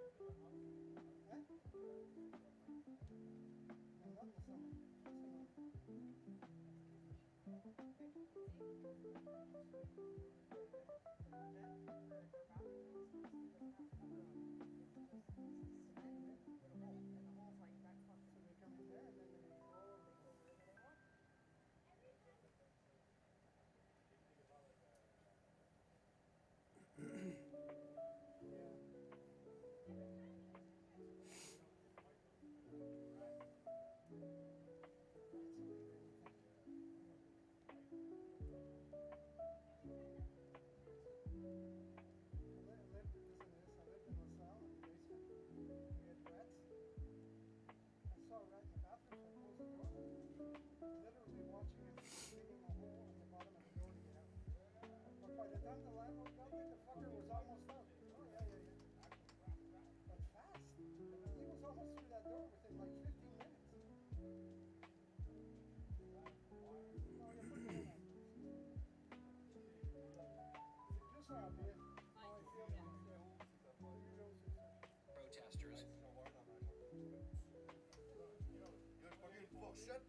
Eh? No, not in the summer. So they come in there and then they go and they go wherever they want. Yeah. It's a leave anything. I lived, listen to this, I lived in LaSalle in the basement. We had rats. I saw a rat in the bathroom, so I closed the door. Literally watching as he was digging a hole in the bottom of the door to get out. But by the time the landlord got there, the fucker was almost out. Oh, yeah, yeah, yeah. But fast. He was almost through that door within like 15 minutes. Oh, yeah, put the lid on first. Just so bien. How I feel now. You know, sister. Protesters. You're fucking fuck shit.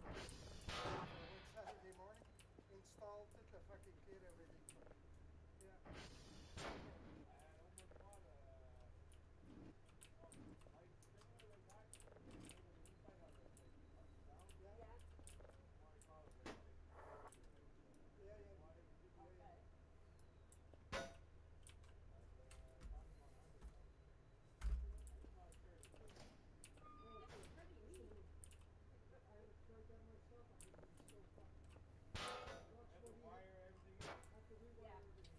went Saturday morning, installed it, the fucking kid, everything. Yeah. Yeah. Yeah. Yeah, yeah. Okay. Oh, That's shit. pretty neat. I had tried that myself. I mean, it was so fucking. Watch what he had to rewire Yeah. everything.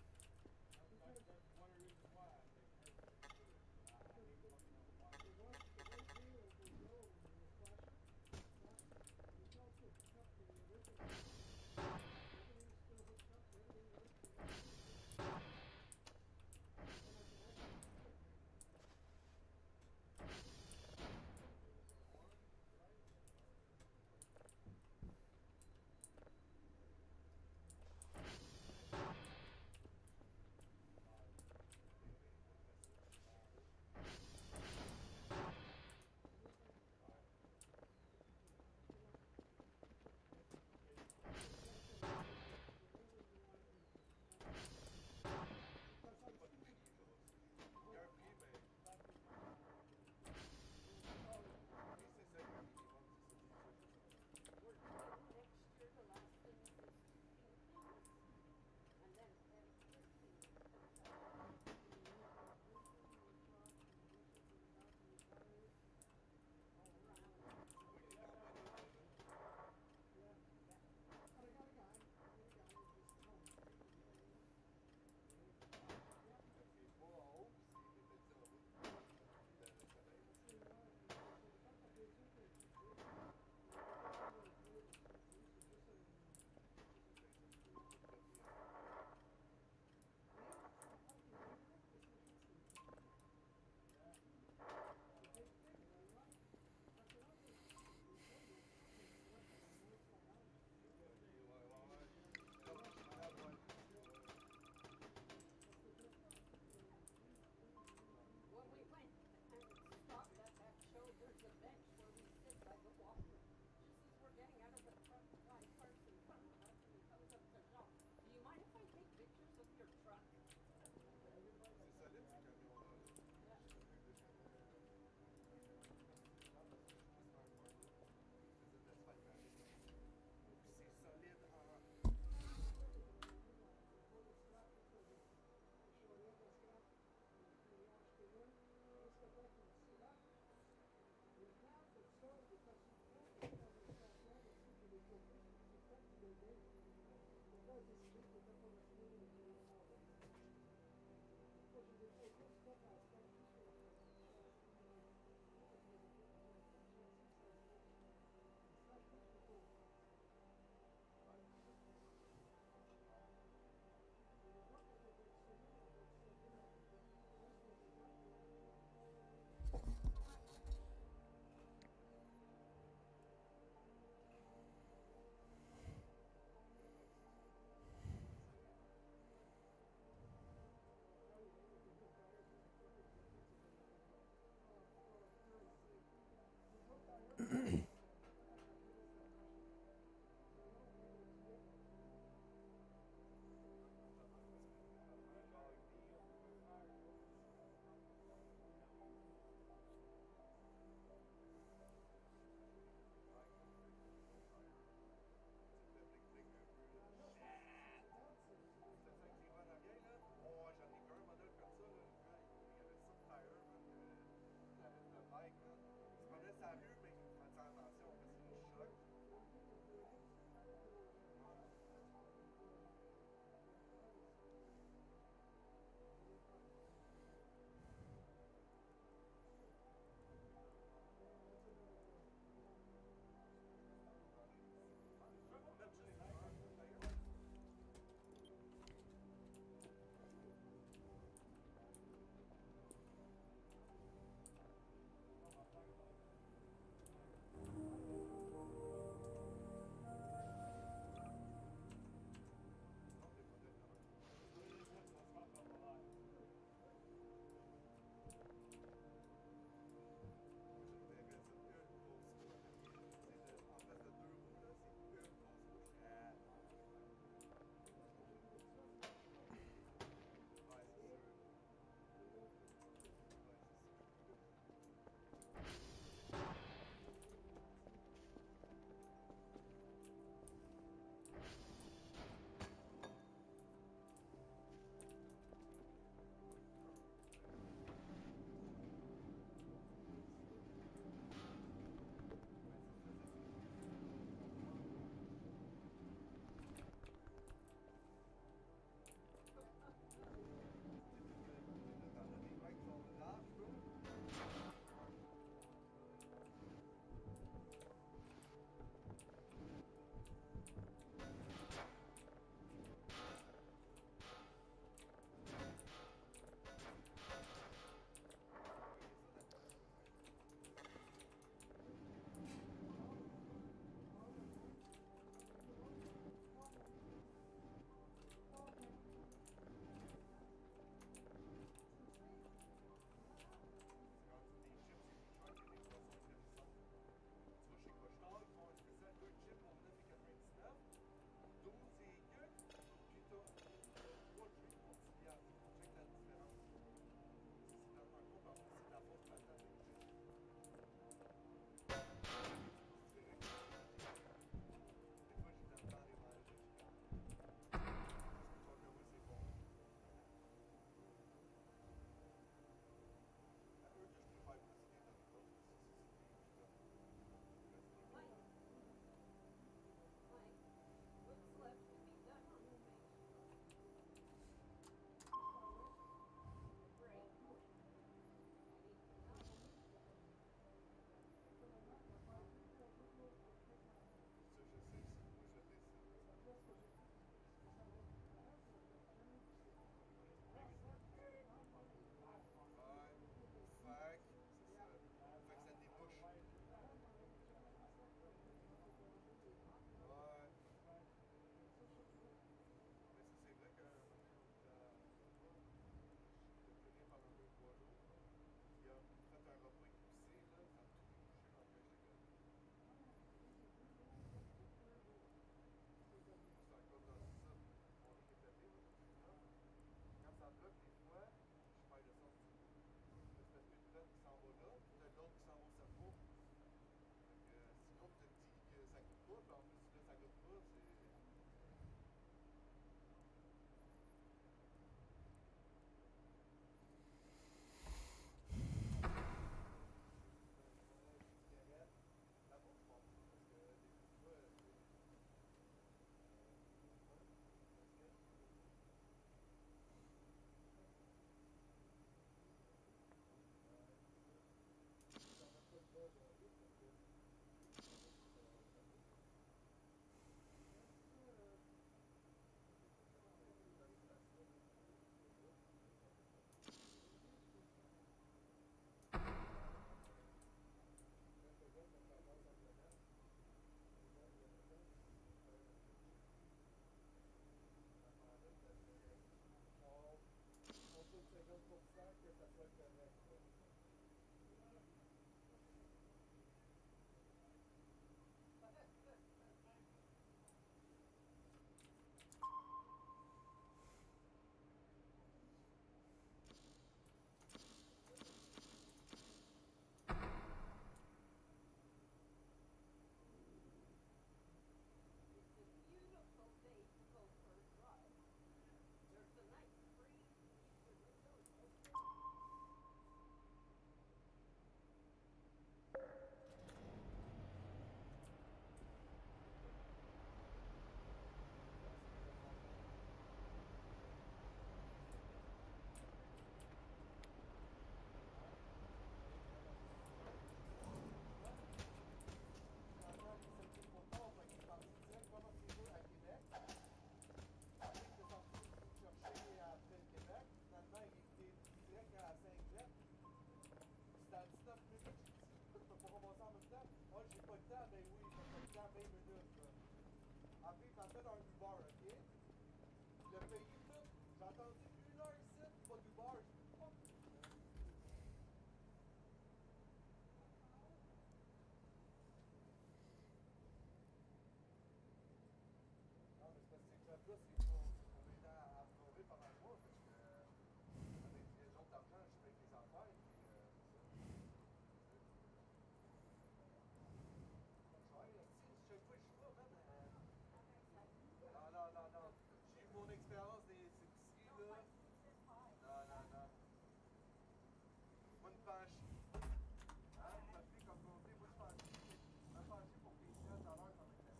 19 minutes. Je peux pas commencer en même temps. Oh, j'ai pas de temps. Ben oui, t'as pas de temps, 20 minutes. Là. Après, il m'appelle un Uber, ok? Il a payé tout. J'ai attendu 1 heure ici, pas d'Uber. Je dis, fuck you, man. Non, mais c'est parce que ces clubs-là, c'est pour m'aider à me nourrir pendant le mois. Parce que avec les autres d'argent, je paye des affaires. Puis c'est ça. Ouais, si, chaque fois que je vais, man. Non, non, non, non. J'ai eu mon expérience des épiceries, là. Non, non, non. Moi, une penchée. Hein? Ma fille, comme on dit, moi, je penchée pour 15 cents à l'heure, ça m'intéresse.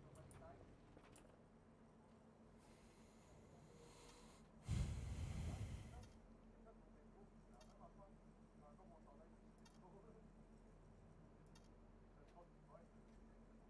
Sur 25. J'ai fait mon dépôt, c'est la même affaire. J'ai encore mon salaire du dépôt. Je sais pas, ouais, c'est trop froid.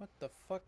What the fuck?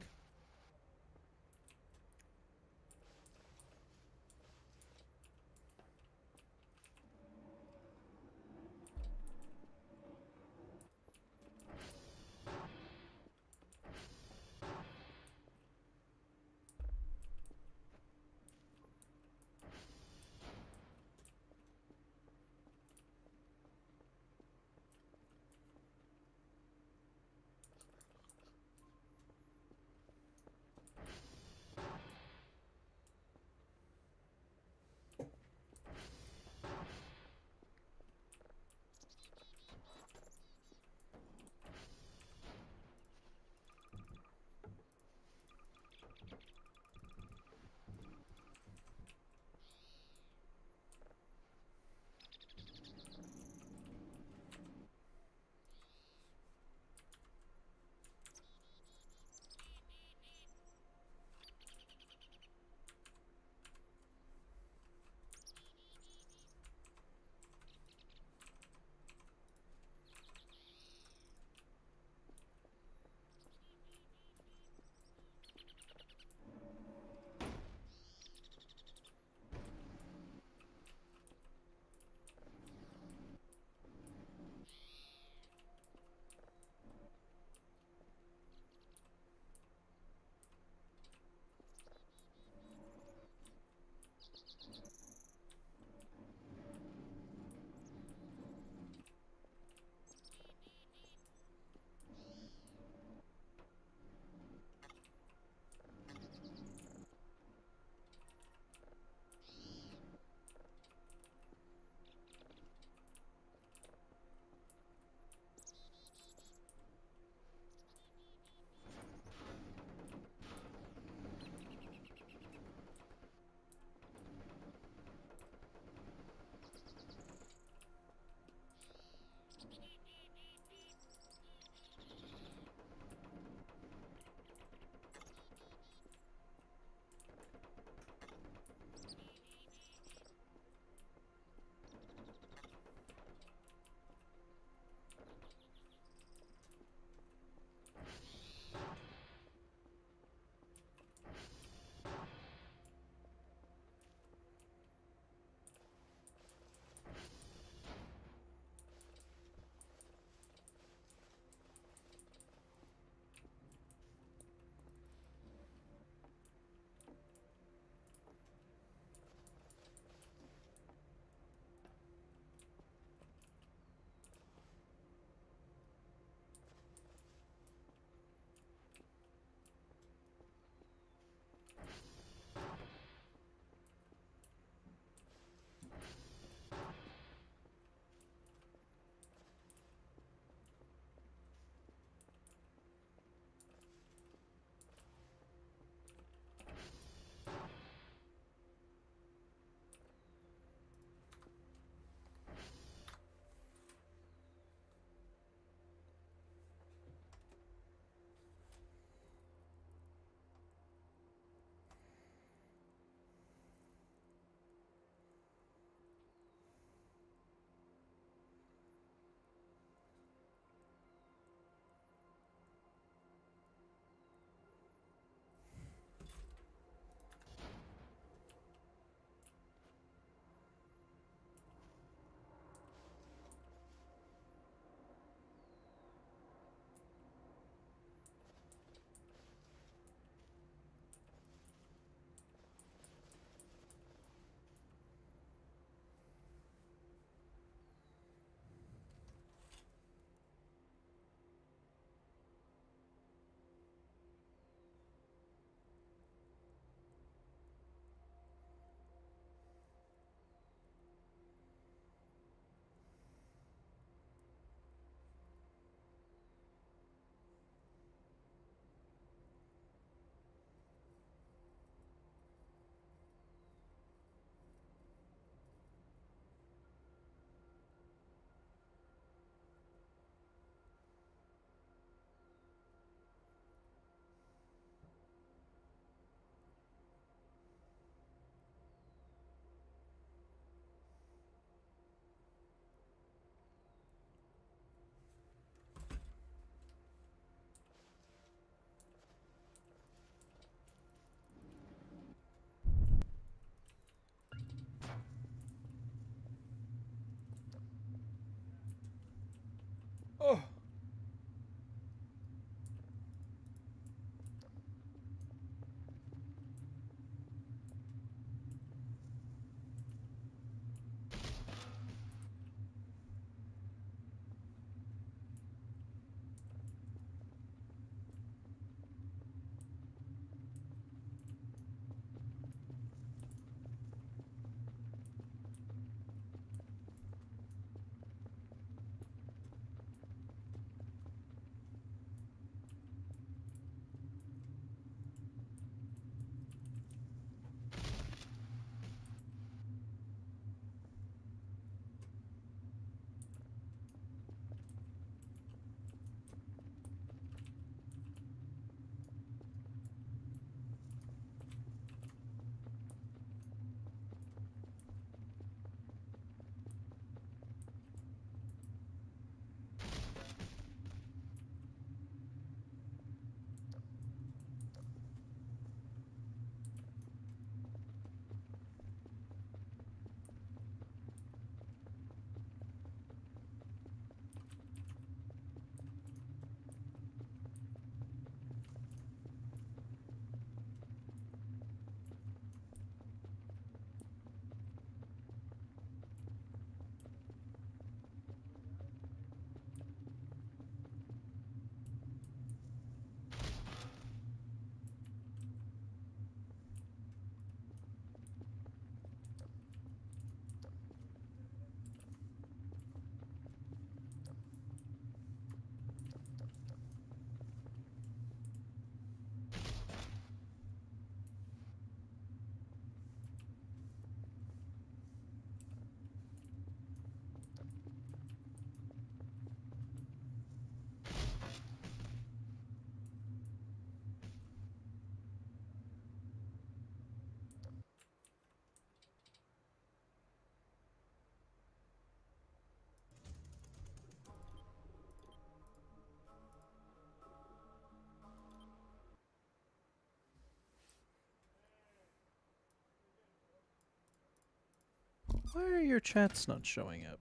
Why are your chats not showing up?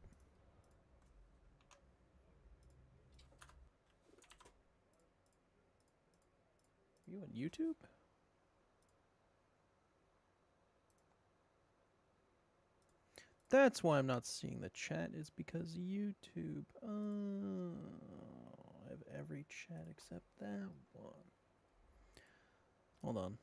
You on YouTube? That's why I'm not seeing the chat, is because YouTube. Oh, I have every chat except that one. Hold on.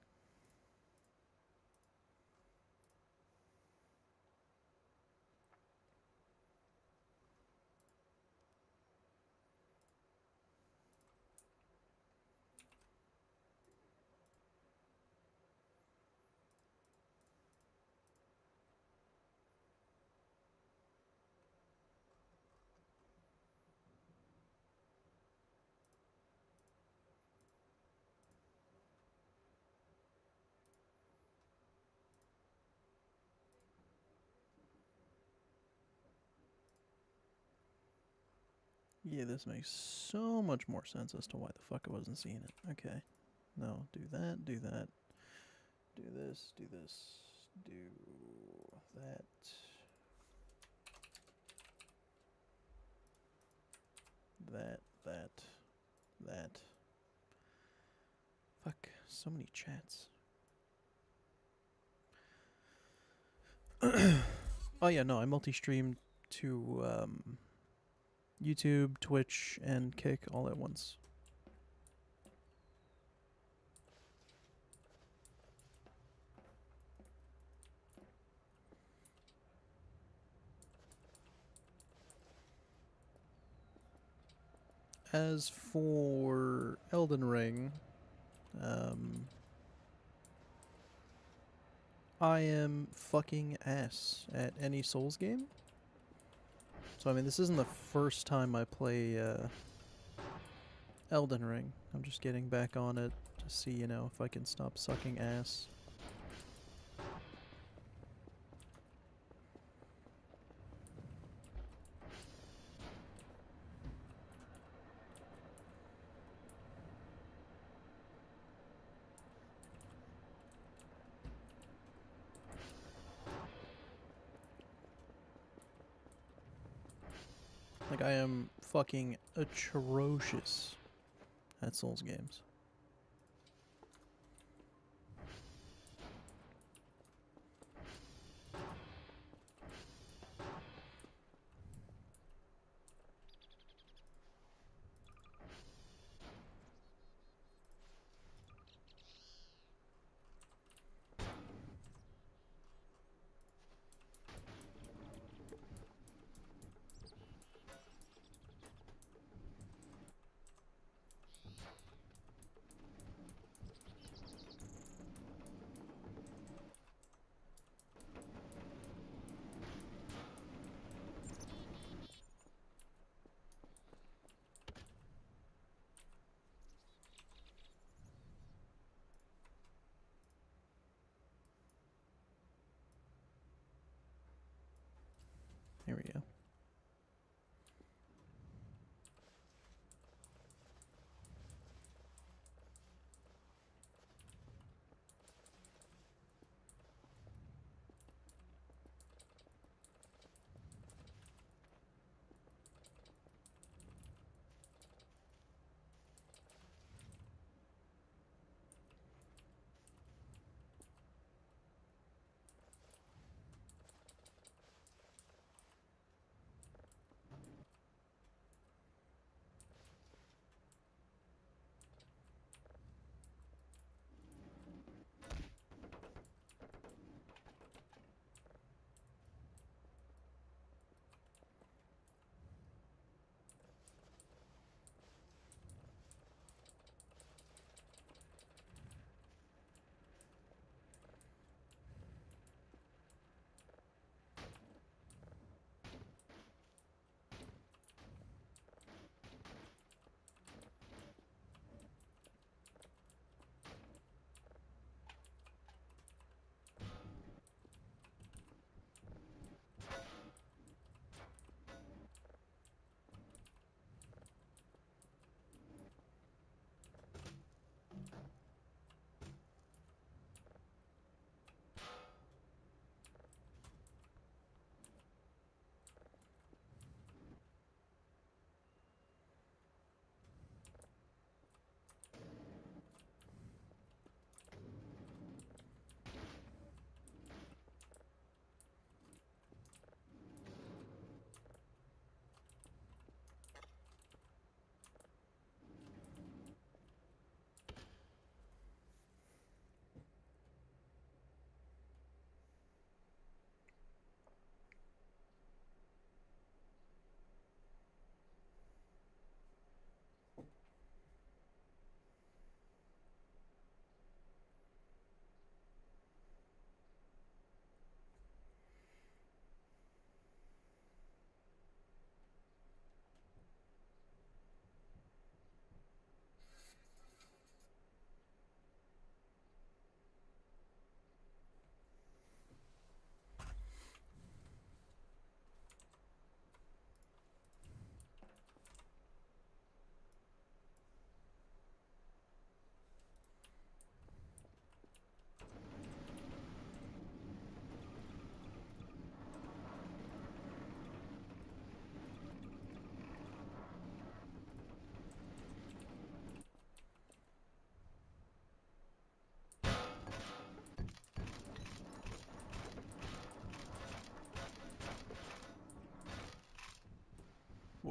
Yeah, this makes so much more sense as to why the fuck I wasn't seeing it. Okay. No, do that, do that. Do this, do this, do that. That. Fuck, so many chats. Oh yeah, no, I multi-streamed to YouTube, Twitch, and Kick all at once. As for Elden Ring, I am fucking ass at any Souls game. So, I mean, this isn't the first time I play Elden Ring. I'm just getting back on it to see, you know, if I can stop sucking ass. Like, I am fucking atrocious at Souls games. Here we go.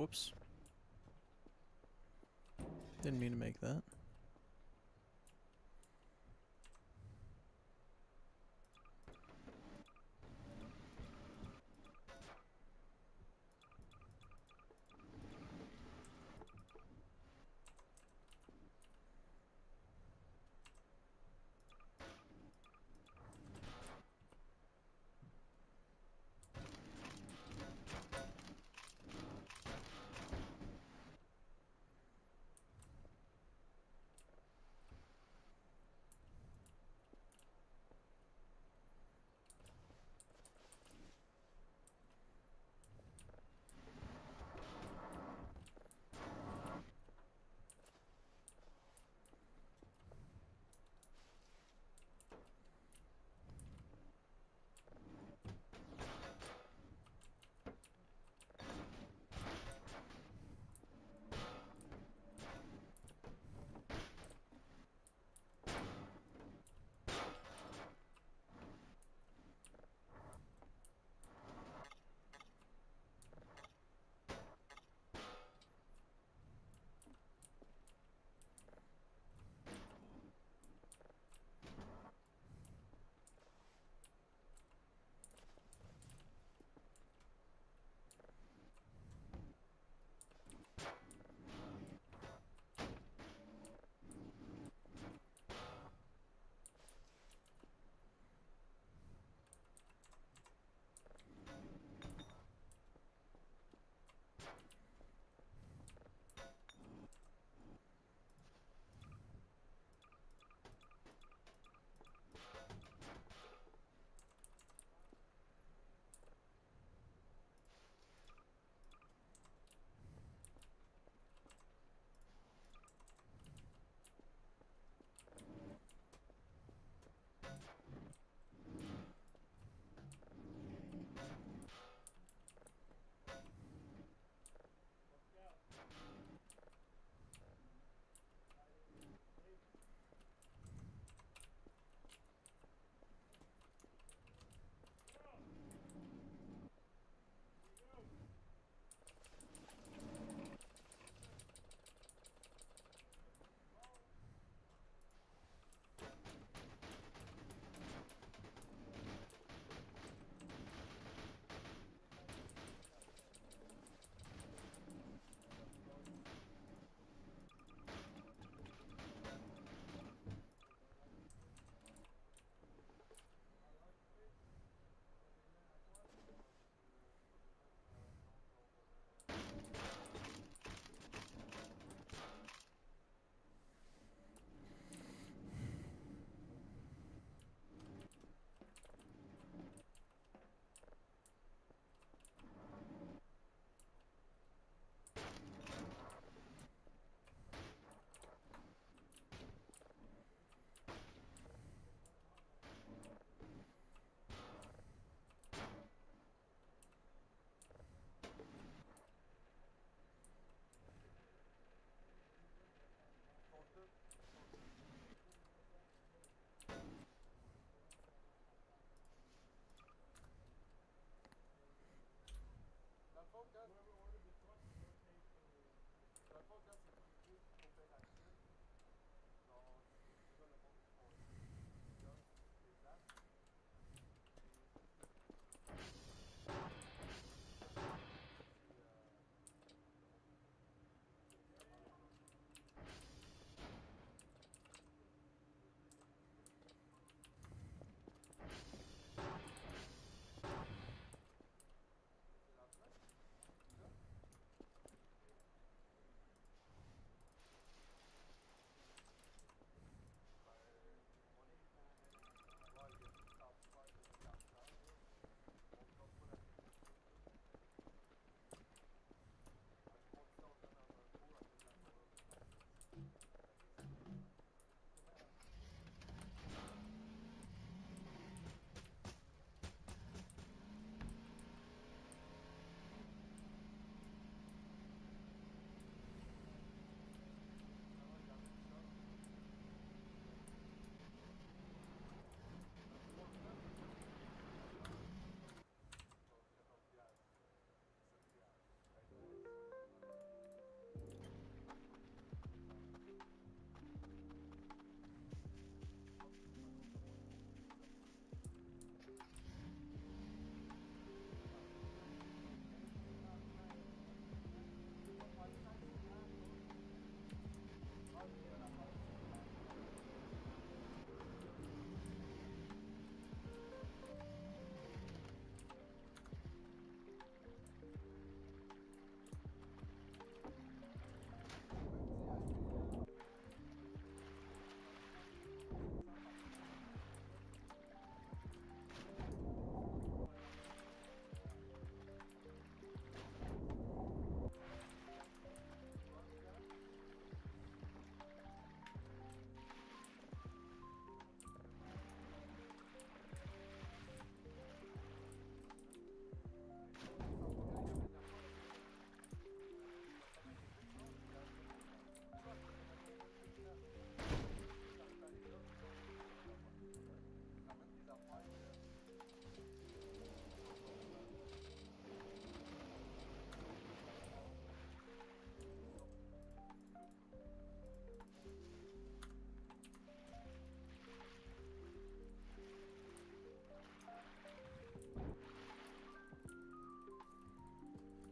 Whoops. Didn't mean to make that.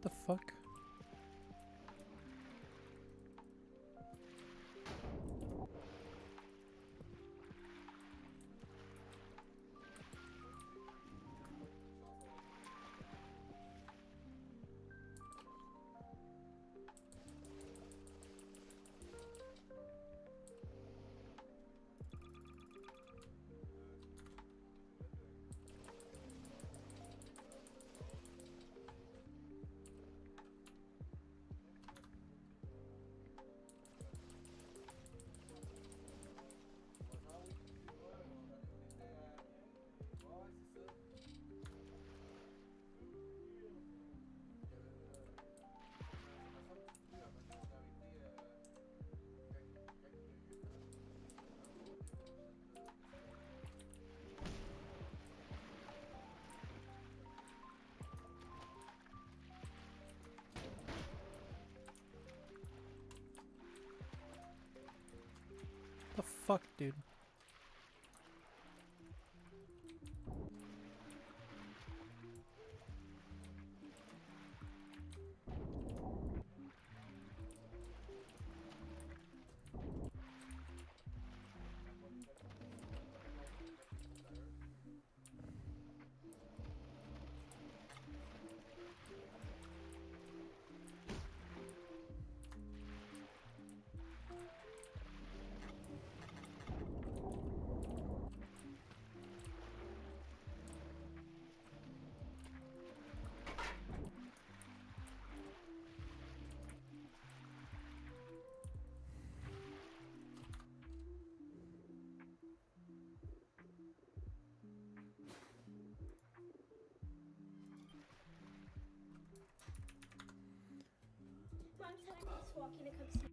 the fuck? The fuck, dude? Mom said I'm just walking to come see.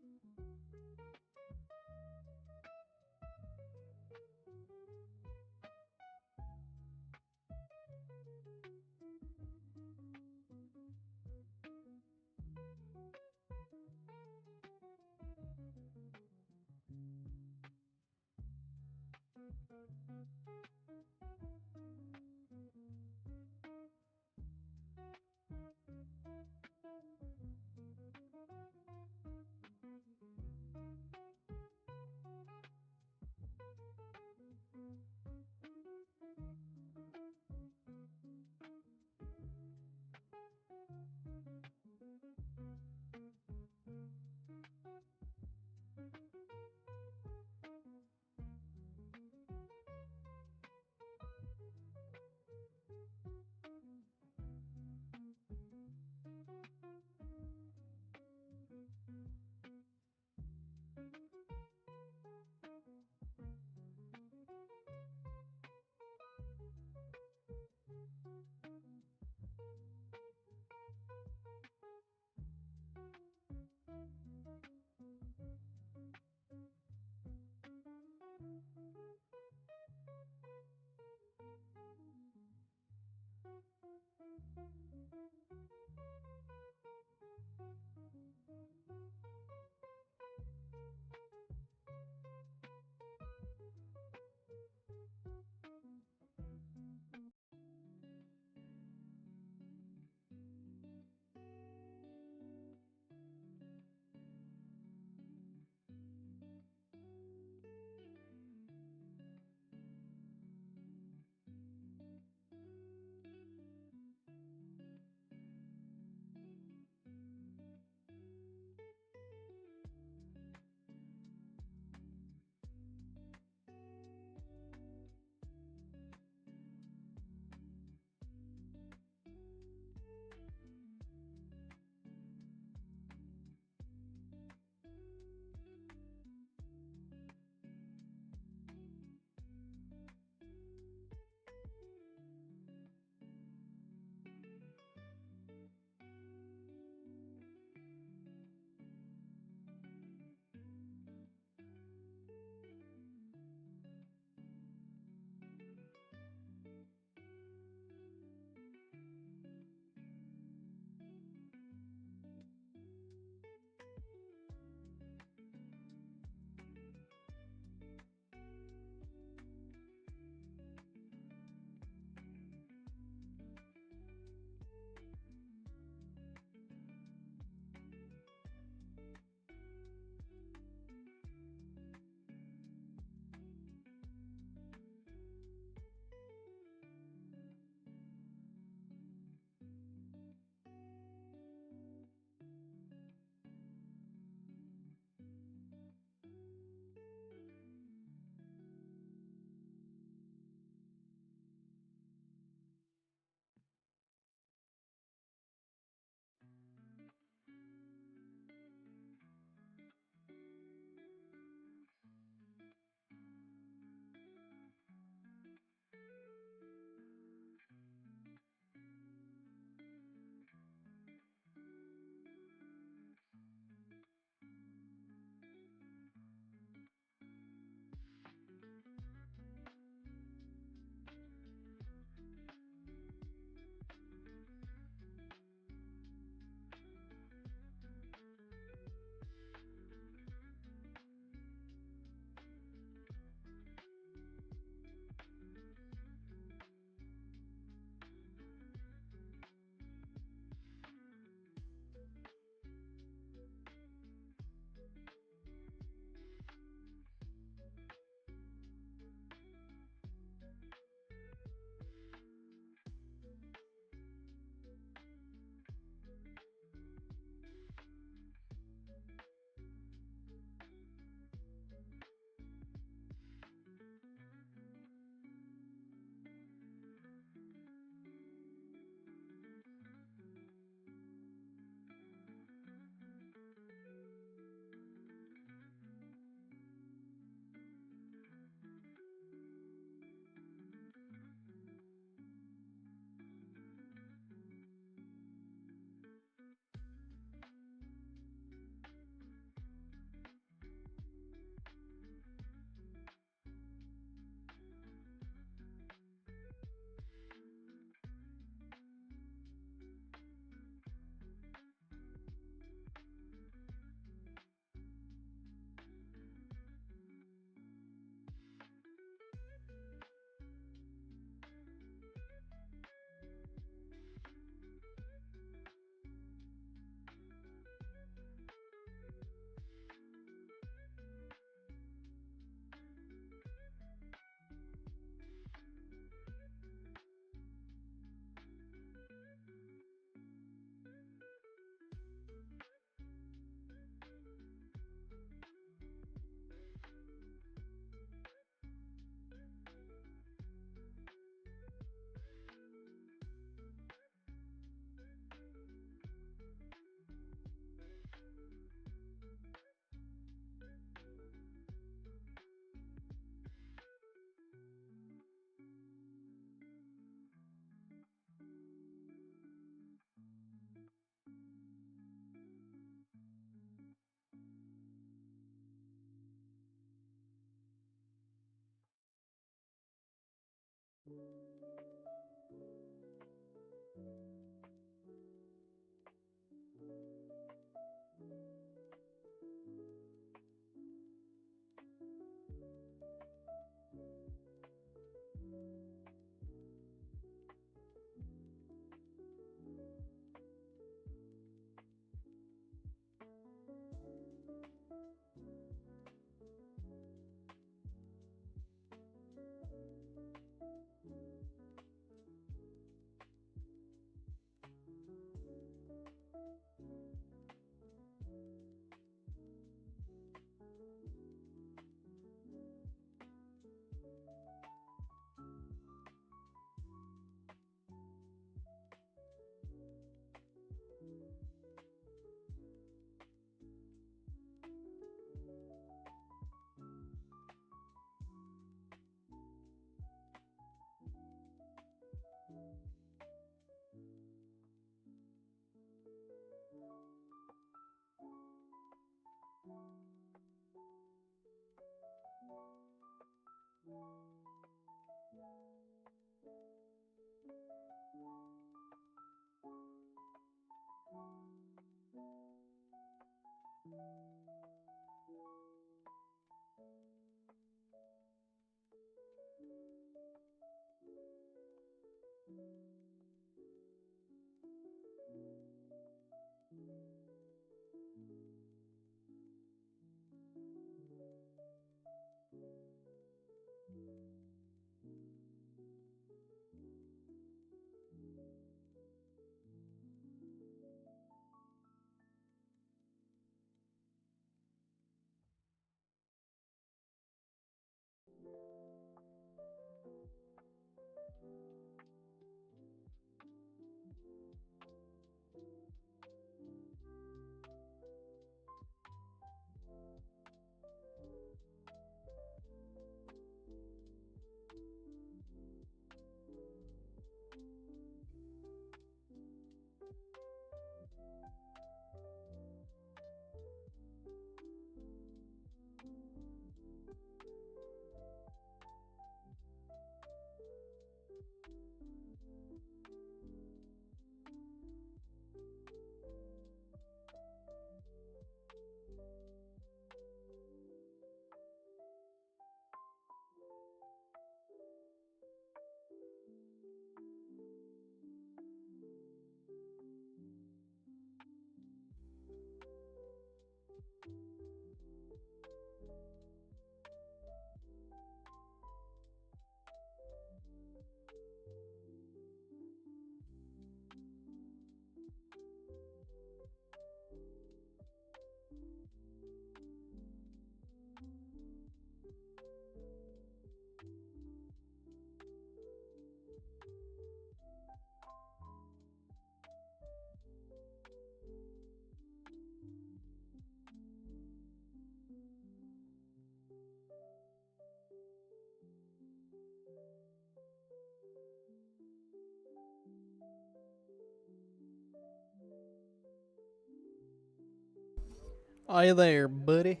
Hi there, buddy.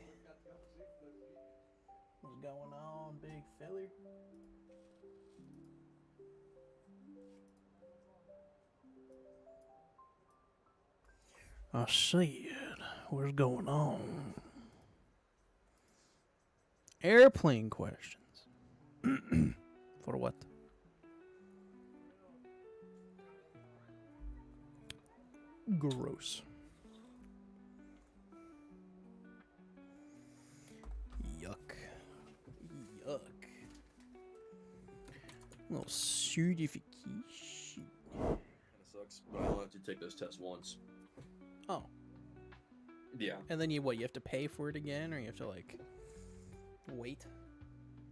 What's going on, big fella? I see it. What's going on? Airplane questions. For what? Gross. Yuck. Yuck. Little certification. Kinda sucks, but I only have to take those tests once. Oh. Yeah. And then you have to pay for it again, or you have to like wait?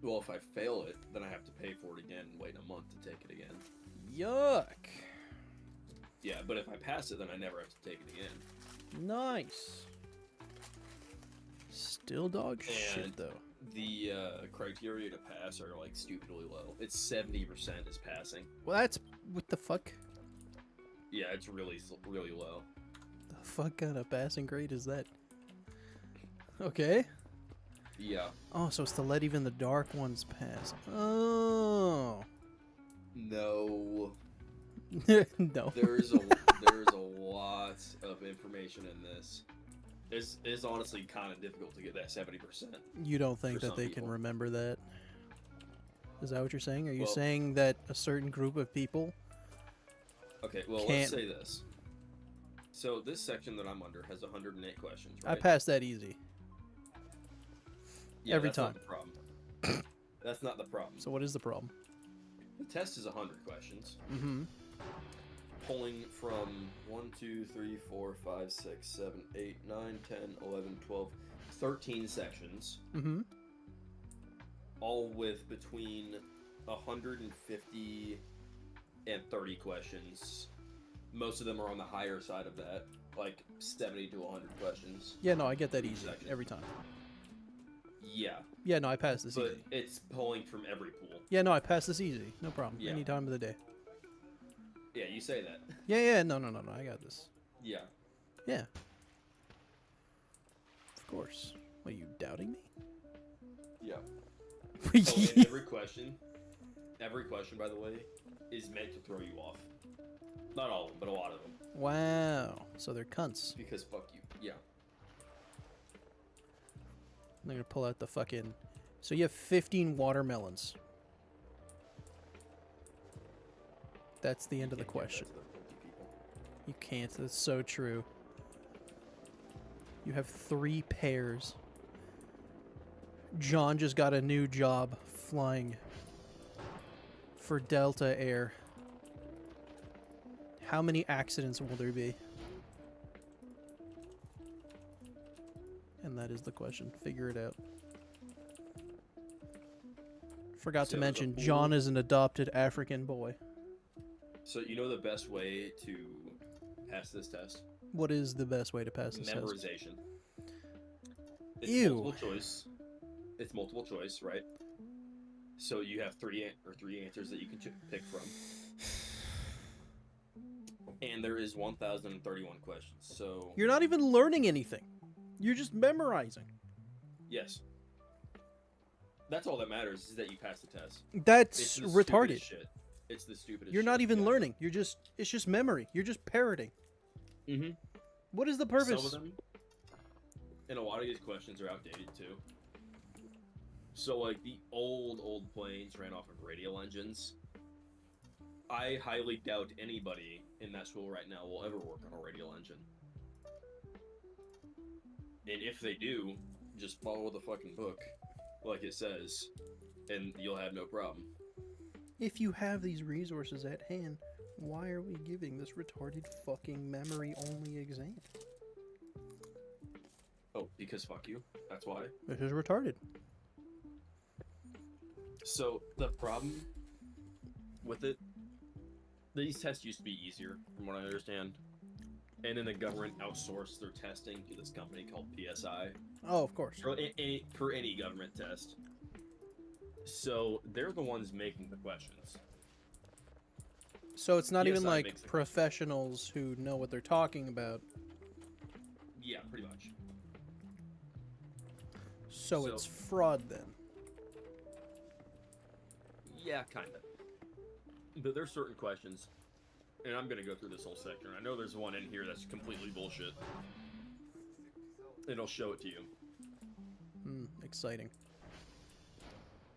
Well, if I fail it, then I have to pay for it again and wait a month to take it again. Yuck. Yeah, but if I pass it, then I never have to take it again. Nice. Still dog shit And though. The criteria to pass are like stupidly low. It's 70% is passing. Well, that's what the fuck. Yeah, it's really low. The fuck kind of passing grade is that? Okay. Yeah. Oh, so it's to let even the dark ones pass. Oh. No. No. There's a lot of information in this. It's honestly kind of difficult to get that 70%. You don't think for that some they people. can remember that? Is that what you're saying? Are you Well- saying that a certain group of people? Okay, well, Can't- let's say this. So this section that I'm under has 108 questions, I right? passed that easy. Yeah, every that's time. Not the problem. That's not the problem. So what is the problem? The test is 100 questions, Mm-hmm. pulling from 1, 2, 3, 4, 5, 6, 7, 8, 9, 10, 11, 12, 13 sections, Mm-hmm. all with between 150 and 30 questions. Most of them are on the higher side of that, like 70 to 100 questions. Yeah, no, I get that Each easy section. every time. Yeah, Yeah, no, I passed this but easy. it's pulling from every pool. Yeah, no, I passed this easy. No problem. Yeah. Any time of the day. Yeah, you say that. Yeah, no, I got this. Yeah. Yeah. Of course. What, are you doubting me? Yeah. Oh, and every question, by the way, is meant to throw you off. Not all of them, but a lot of them. Wow. So they're cunts. Because fuck you. Yeah. They're gonna pull out the fucking... So you have 15 watermelons. That's the end of the Can't give that question. to the funky people. You can't. That's so true. You have 3 pairs. John just got a new job flying for Delta Air. How many accidents will there be? And that is the question. Figure it out. Forgot So to the mention, pool- John is an adopted African boy. So you know the best way to pass this test? What is the best way to pass this test? Memorization. It's Ew. multiple choice. It's multiple choice, right? So you have three answers that you can pick from. And there is 1,031 questions. So You're not even learning anything. You're just memorizing. yes. That's all that matters is that you pass the test. That's It's the retarded. stupidest shit. It's the stupidest You're shit. not even Yeah. learning. It's just memory. You're just parroting. Mhm. What is the Some purpose? of them, and a lot of these questions are outdated too. So, like, the old planes ran off of radial engines. I highly doubt anybody in that school right now will ever work on a radial engine. And if they do, just follow the fucking book, like it says, and you'll have no problem. If you have these resources at hand, why are we giving this retarded fucking memory-only exam? Oh, because fuck you. That's why. This is retarded. So the problem with it, these tests used to be easier, from what I understand, and then the government outsourced their testing to this company called PSI Oh, of course. for any government test. So they're the ones making the questions. So it's not even PSI like makes the professionals who know what they're talking about. Yeah, pretty much. So So- it's fraud then. Yeah, kind of. But there's certain questions, and I'm gonna go through this whole section. I know there's one in here that's completely bullshit. And I'll show it to you. Exciting.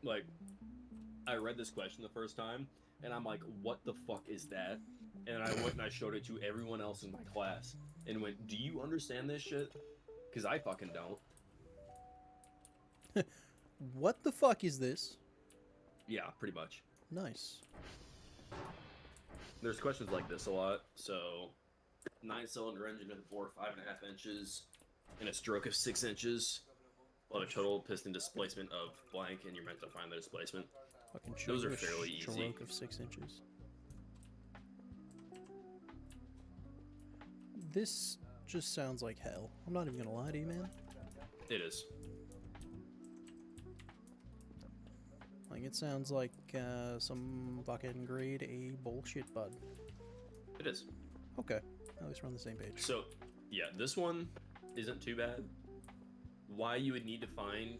Like, I read this question the first time, and I'm like, what the fuck is that? And I went and I showed it to everyone else in my class, and went, do you understand this shit? Because I fucking don't. What the fuck is this? Yeah, pretty much. Nice. There's questions like this a lot. So, 9-cylinder engine with a bore 5.5 inches, and a stroke of 6 inches. On a total piston displacement of blank, and you're meant to find the displacement. Fucking Those show are you a fairly easy. stroke of 6 inches. This just sounds like hell. I'm not even gonna lie to you, man. It is. Like, it sounds like some fucking grade A bullshit, bud. It is. Okay. At least we're on the same page. So, yeah, this one isn't too bad. Why you would need to find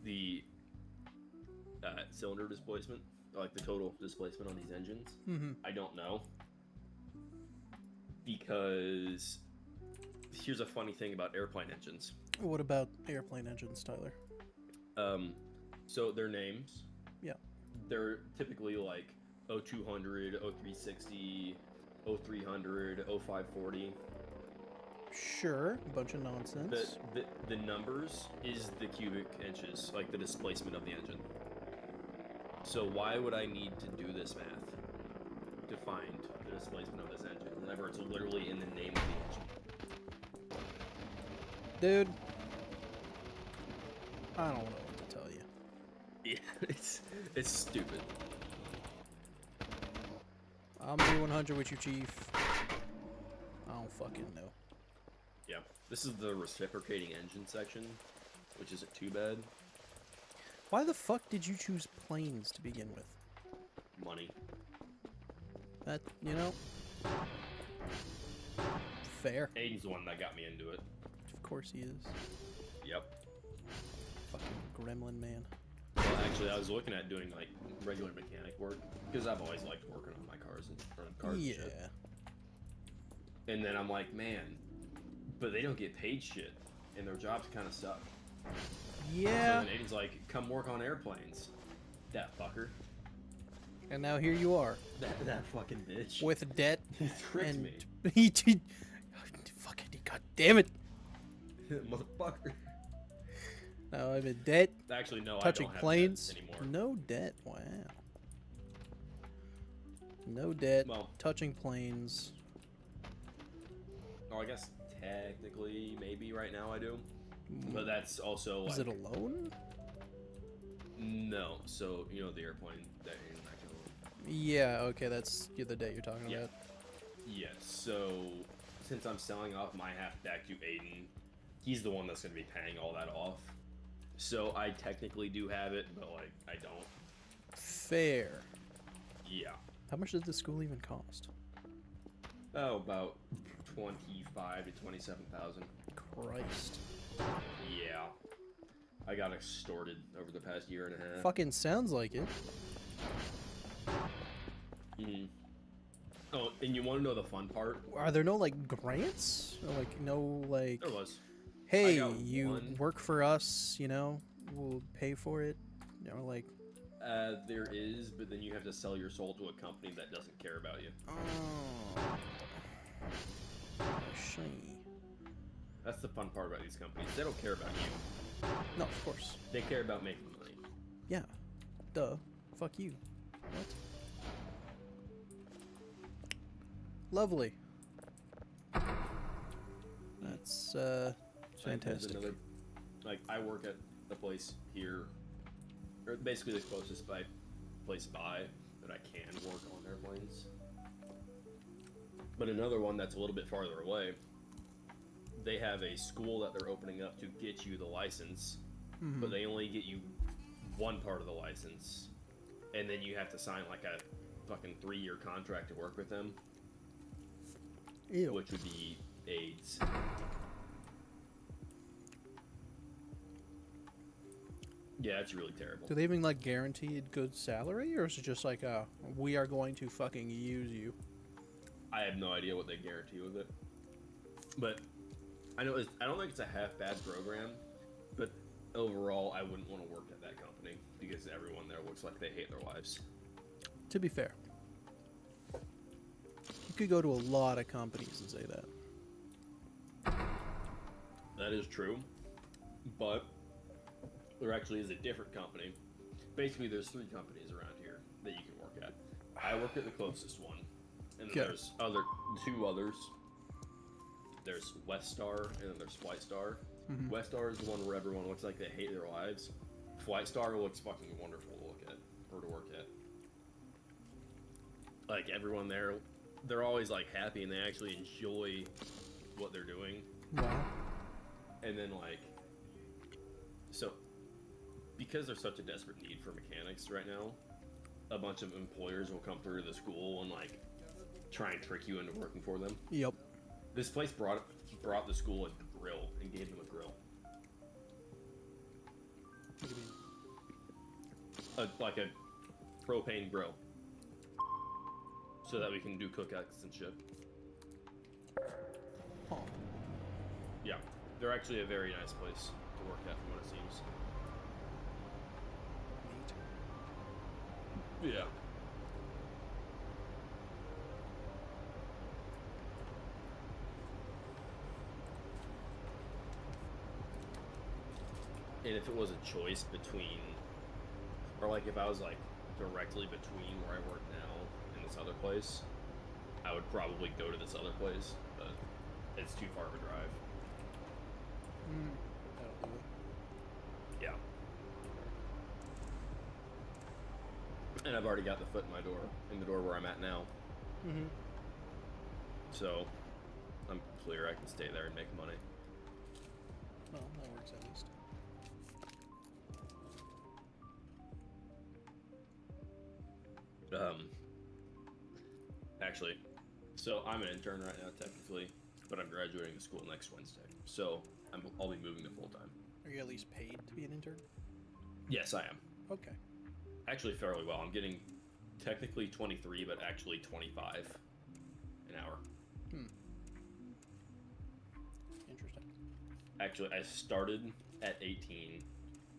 the cylinder displacement like the total displacement on these engines? Mm-hmm. I don't know. Because here's a funny thing about airplane engines. What about airplane engines, Tyler? So their names. Yeah. They're typically like 0200, 0360, 0300, 0540. Sure, a bunch of nonsense. The numbers is the cubic inches, like the displacement of the engine. So why would I need to do this math to find the displacement of this engine whenever it's literally in the name of the engine? Dude, I don't know what to tell you. Yeah, it's stupid. I'm B100 with you, Chief. I don't fucking know. Yeah, this is the reciprocating engine section, which isn't too bad. Why the fuck did you choose planes to begin with? Money. That, you know? Fair. Aiden's the one that got me into it. Of course he is. Yep. Fucking gremlin man. Well, actually, I was looking at doing like regular mechanic work because I've always liked working on my cars and running cars. And Yeah. shit. And then I'm like, man, but they don't get paid shit, and their jobs kind of suck. Yeah. So then Aiden's like, come work on airplanes. That fucker. And now here you are. That fucking bitch. With debt. He tricked and me. He did. Fucking, god damn it. Motherfucker. Now I'm in debt. Actually, no, Touching I don't have planes. that anymore. No debt. Wow. No debt. Well, Touching planes. oh, I guess technically, maybe right now I do. But that's also like... Is it a loan? No. So, you know the airplane that you're not gonna... Yeah, okay, that's the debt you're talking Yeah. about. Yes, so since I'm selling off my half back to Aiden, he's the one that's going to be paying all that off. So I technically do have it, but like I don't. Fair. Yeah. How much did the school even cost? Oh, about 25 to 27,000. Christ. Yeah. I got extorted over the past year and a half. Fucking sounds like it. Mhm. Oh, and you want to know the fun part? Are there no, like, grants? Or, like, no, like, There was. hey, got you one. work for us, you know, we'll pay for it? You know, like... There is, but then you have to sell your soul to a company that doesn't care about you. Oh. Shiny. That's the fun part about these companies. They don't care about you. No, of course. They care about making money. Yeah. Duh. Fuck you. What? Lovely. That's, There's fantastic. another, like, I work at the place here, or basically the closest place by that I can work on airplanes. But another one that's a little bit farther away, they have a school that they're opening up to get you the license, Mhm. but they only get you one part of the license, and then you have to sign like a fucking 3-year contract to work with them, Ew. which would be AIDS. Yeah, it's really terrible. Do they even, like, guaranteed good salary? Or is it just like, we are going to fucking use you? I have no idea what they guarantee with it, but I know I don't think it's a half bad program. But overall, I wouldn't want to work at that company because everyone there looks like they hate their lives. To be fair. You could go to a lot of companies and say that. That is true, but there actually is a different company. Basically, there's 3 companies around here that you can work at. I work at the closest one, and then Okay. there's 2 others. There's Westar, and then there's Flightstar. Mhm. Westar is the one where everyone looks like they hate their lives. Flightstar looks fucking wonderful to look at, or to work at. Like, everyone there, they're always, like, happy, and they actually enjoy what they're doing. Wow. And then, like, so, because there's such a desperate need for mechanics right now, a bunch of employers will come through the school and, like, try and trick you into working for them. Yep. This place brought the school a grill and gave them a grill. What do you mean? Like a propane grill, so that we can do cookouts and shit. Huh. Yeah, they're actually a very nice place to work at, from what it seems. Neat. Yeah. And if it was a choice between, or like if I was like directly between where I work now and this other place, I would probably go to this other place, but it's too far of a drive. That'll do it. Yeah. And I've already got the foot in the door where I'm at now. Mm-hmm. So I'm clear I can stay there and make money. Well, that works at least. Actually, so I'm an intern right now technically, but I'm graduating to school next Wednesday. So I'll be moving to full time. Are you at least paid to be an intern? Yes, I am. Okay. Actually, fairly well. I'm getting technically 23, but actually 25 an hour. Interesting. Actually, I started at 18,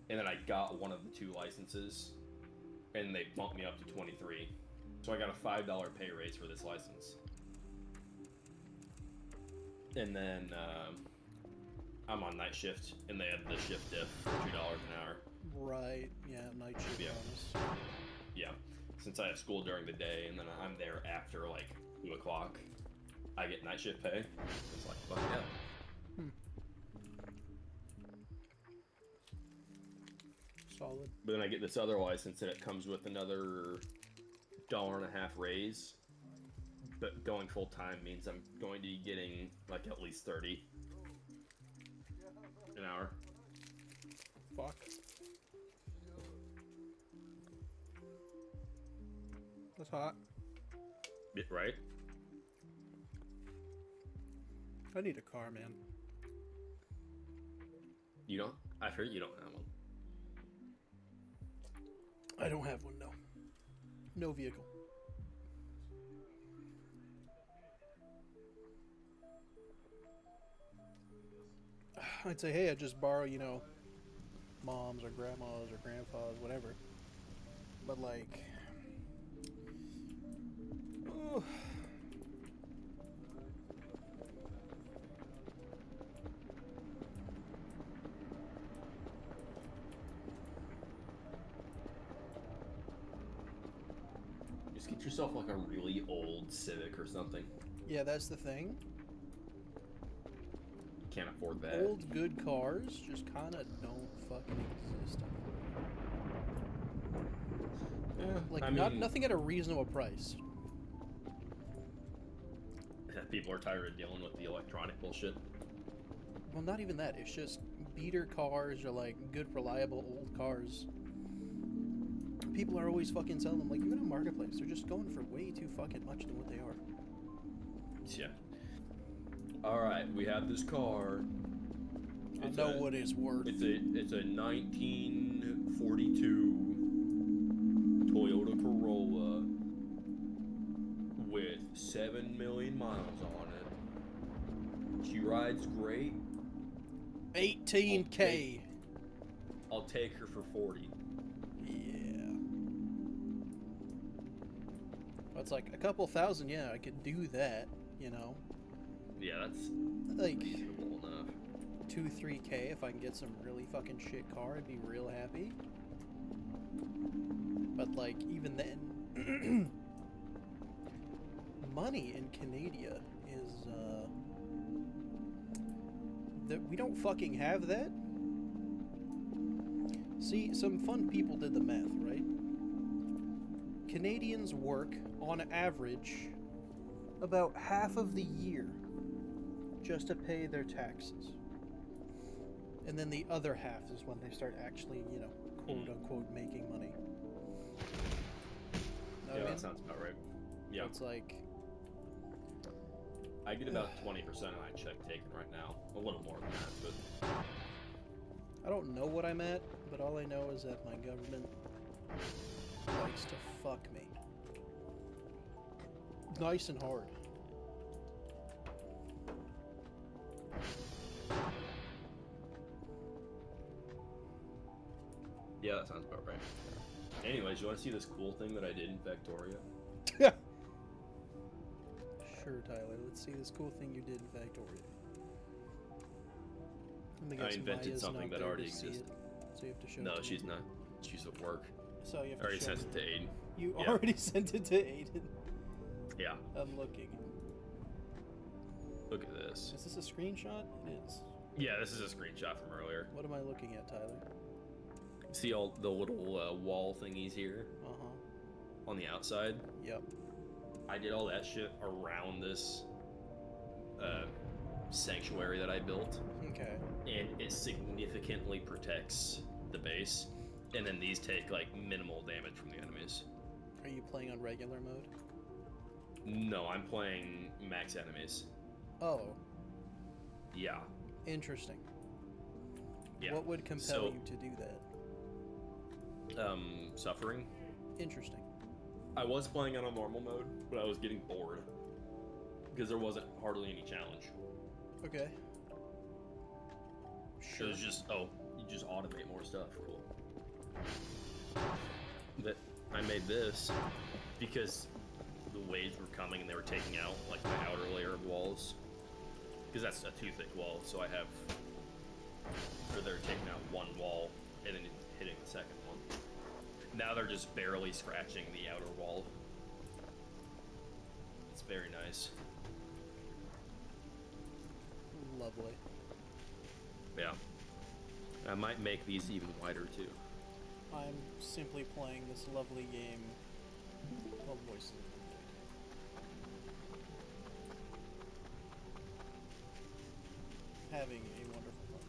and then I got one of the 2 licenses, and they bumped me up to 23. So I got a $5 pay raise for this license. And then I'm on night shift, and they had the shift diff for $2 an hour. Right. Yeah. Night shift Yeah. bonus. Yeah, since I have school during the day, and then I'm there after like 2 o'clock, I get night shift pay. It's like, fuck yeah. Solid. But then I get this other license, and it comes with another $1.50 raise. But going full time means I'm going to be getting like at least 30 an hour. Fuck. That's hot. Yeah, right? I need a car, man. You don't? I've heard you don't have one. I don't have one, no. No vehicle. I'd say, hey, I just borrow, mom's or grandma's or grandpa's, whatever. But like, oh. Just get yourself like a really old Civic or something. Yeah, that's the thing. Can't afford that. Old good cars just kind of don't fucking exist anymore. Yeah, Like, I mean, nothing at a reasonable price. people are tired of dealing with the electronic bullshit. Well, not even that. It's just beater cars or like good, reliable old cars. People are always fucking selling them. Like, even on Marketplace, they're just going for way too fucking much than what they are. Yeah. Alright, we have this car. I know what it's worth. It's a 1942 Toyota Corolla with 7 million miles on it. She rides great. 18K. I'll take her for 40. Yeah. It's like a couple thousand. Yeah, I could do that. Yeah, that's Like reasonable enough. 2-3K if I can get some really fucking shit car, I'd be real happy. But like, even then, money in Canada is that we don't fucking have that. See, some fun people did the math, right? Canadians work on average about half of the year just to pay their taxes. And then the other half is when they start actually, quote unquote, making money. Know what I Yeah, mean? that sounds about right. Yeah, It's like, I get about 20% of my check taken right now. A little more than that, but I don't know what I'm at, but all I know is that my government likes to fuck me. Nice and hard. Yeah, that sounds about right. Anyways, you want to see this cool thing that I did in Factorio? Sure, Tyler. Let's see this cool thing you did in Factorio. I invented Maya's something not that there already to see existed. it, so you have to show No, it to she's me. not. She's at work. So you have I to already show sent me. it to Aiden. You Yeah. already sent it to Aiden. Yeah. I'm looking. Look at this. Is this a screenshot? It is. Yeah, this is a screenshot from earlier. What am I looking at, Tyler? See all the little wall thingies here Uh-huh. on the outside? Yep. I did all that shit around this sanctuary that I built, Okay. and it significantly protects the base. And then these take like minimal damage from the enemies. Are you playing on regular mode? No, I'm playing max enemies. Oh, Yeah. interesting. Yeah. What would compel So- you to do that? Suffering. Interesting. I was playing on a normal mode, but I was getting bored because there wasn't hardly any challenge. Okay. It Sure. was just, oh, you just automate more stuff. Cool. But I made this because the waves were coming and they were taking out like the outer layer of walls. Because that's a too thick wall, so I have, or they're taking out one wall and then hitting the second one. Now they're just barely scratching the outer wall. It's very nice. Lovely. Yeah. I might make these even wider too. I'm simply playing this lovely game called Voice of the Void. Having a wonderful time.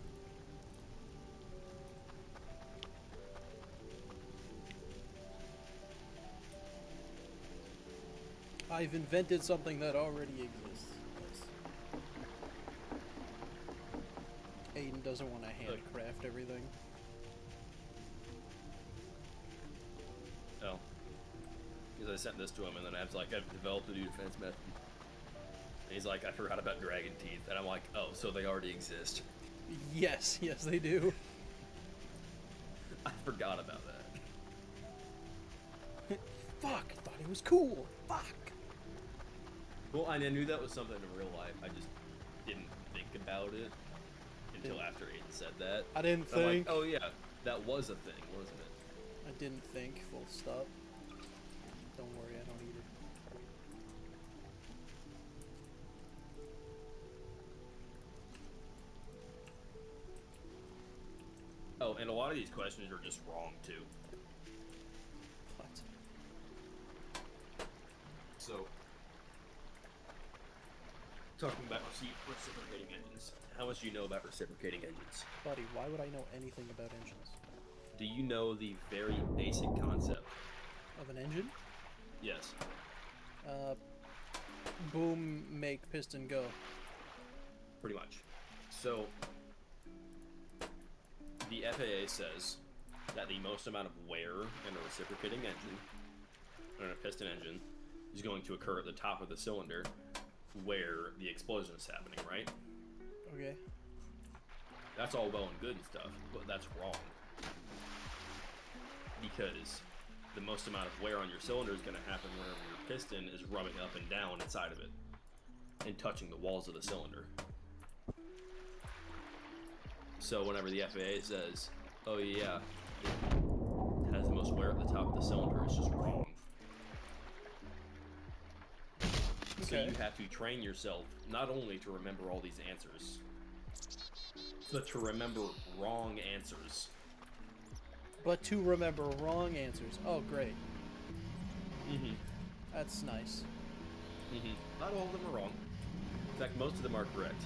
I've invented something that already exists. Yes. Aiden doesn't want to handcraft everything. Oh. Because I sent this to him and then I was like, I've developed a new defense method. And he's like, I forgot about dragon teeth. And I'm like, oh, so they already exist. Yes, yes they do. I forgot about that. Fuck, I thought it was cool. Fuck. Well, I knew that was something in real life. I just didn't think about it until after Aiden said that. I didn't And I'm think. like, oh yeah, that was a thing, wasn't it? I didn't think, full stop. Don't worry, I don't either. Oh, and a lot of these questions are just wrong too. What? So, talking about reciprocating engines. How much do you know about reciprocating engines? Buddy, why would I know anything about engines? Do you know the very basic concept? Of an engine? Yes. Boom, make, piston, go. Pretty much. So, the FAA says that the most amount of wear in a reciprocating engine, or in a piston engine, is going to occur at the top of the cylinder where the explosion is happening, right? Okay. That's all well and good and stuff, but that's wrong. Because the most amount of wear on your cylinder is going to happen wherever your piston is rubbing up and down inside of it and touching the walls of the cylinder. So whenever the FAA says, oh yeah, it has the most wear at the top of the cylinder, it's just wrong. So Okay. you have to train yourself not only to remember all these answers, but to remember wrong answers. But to remember wrong answers. Oh, great. Mm-hmm. That's nice. Mm-hmm. Not all of them are wrong. In fact, most of them are correct.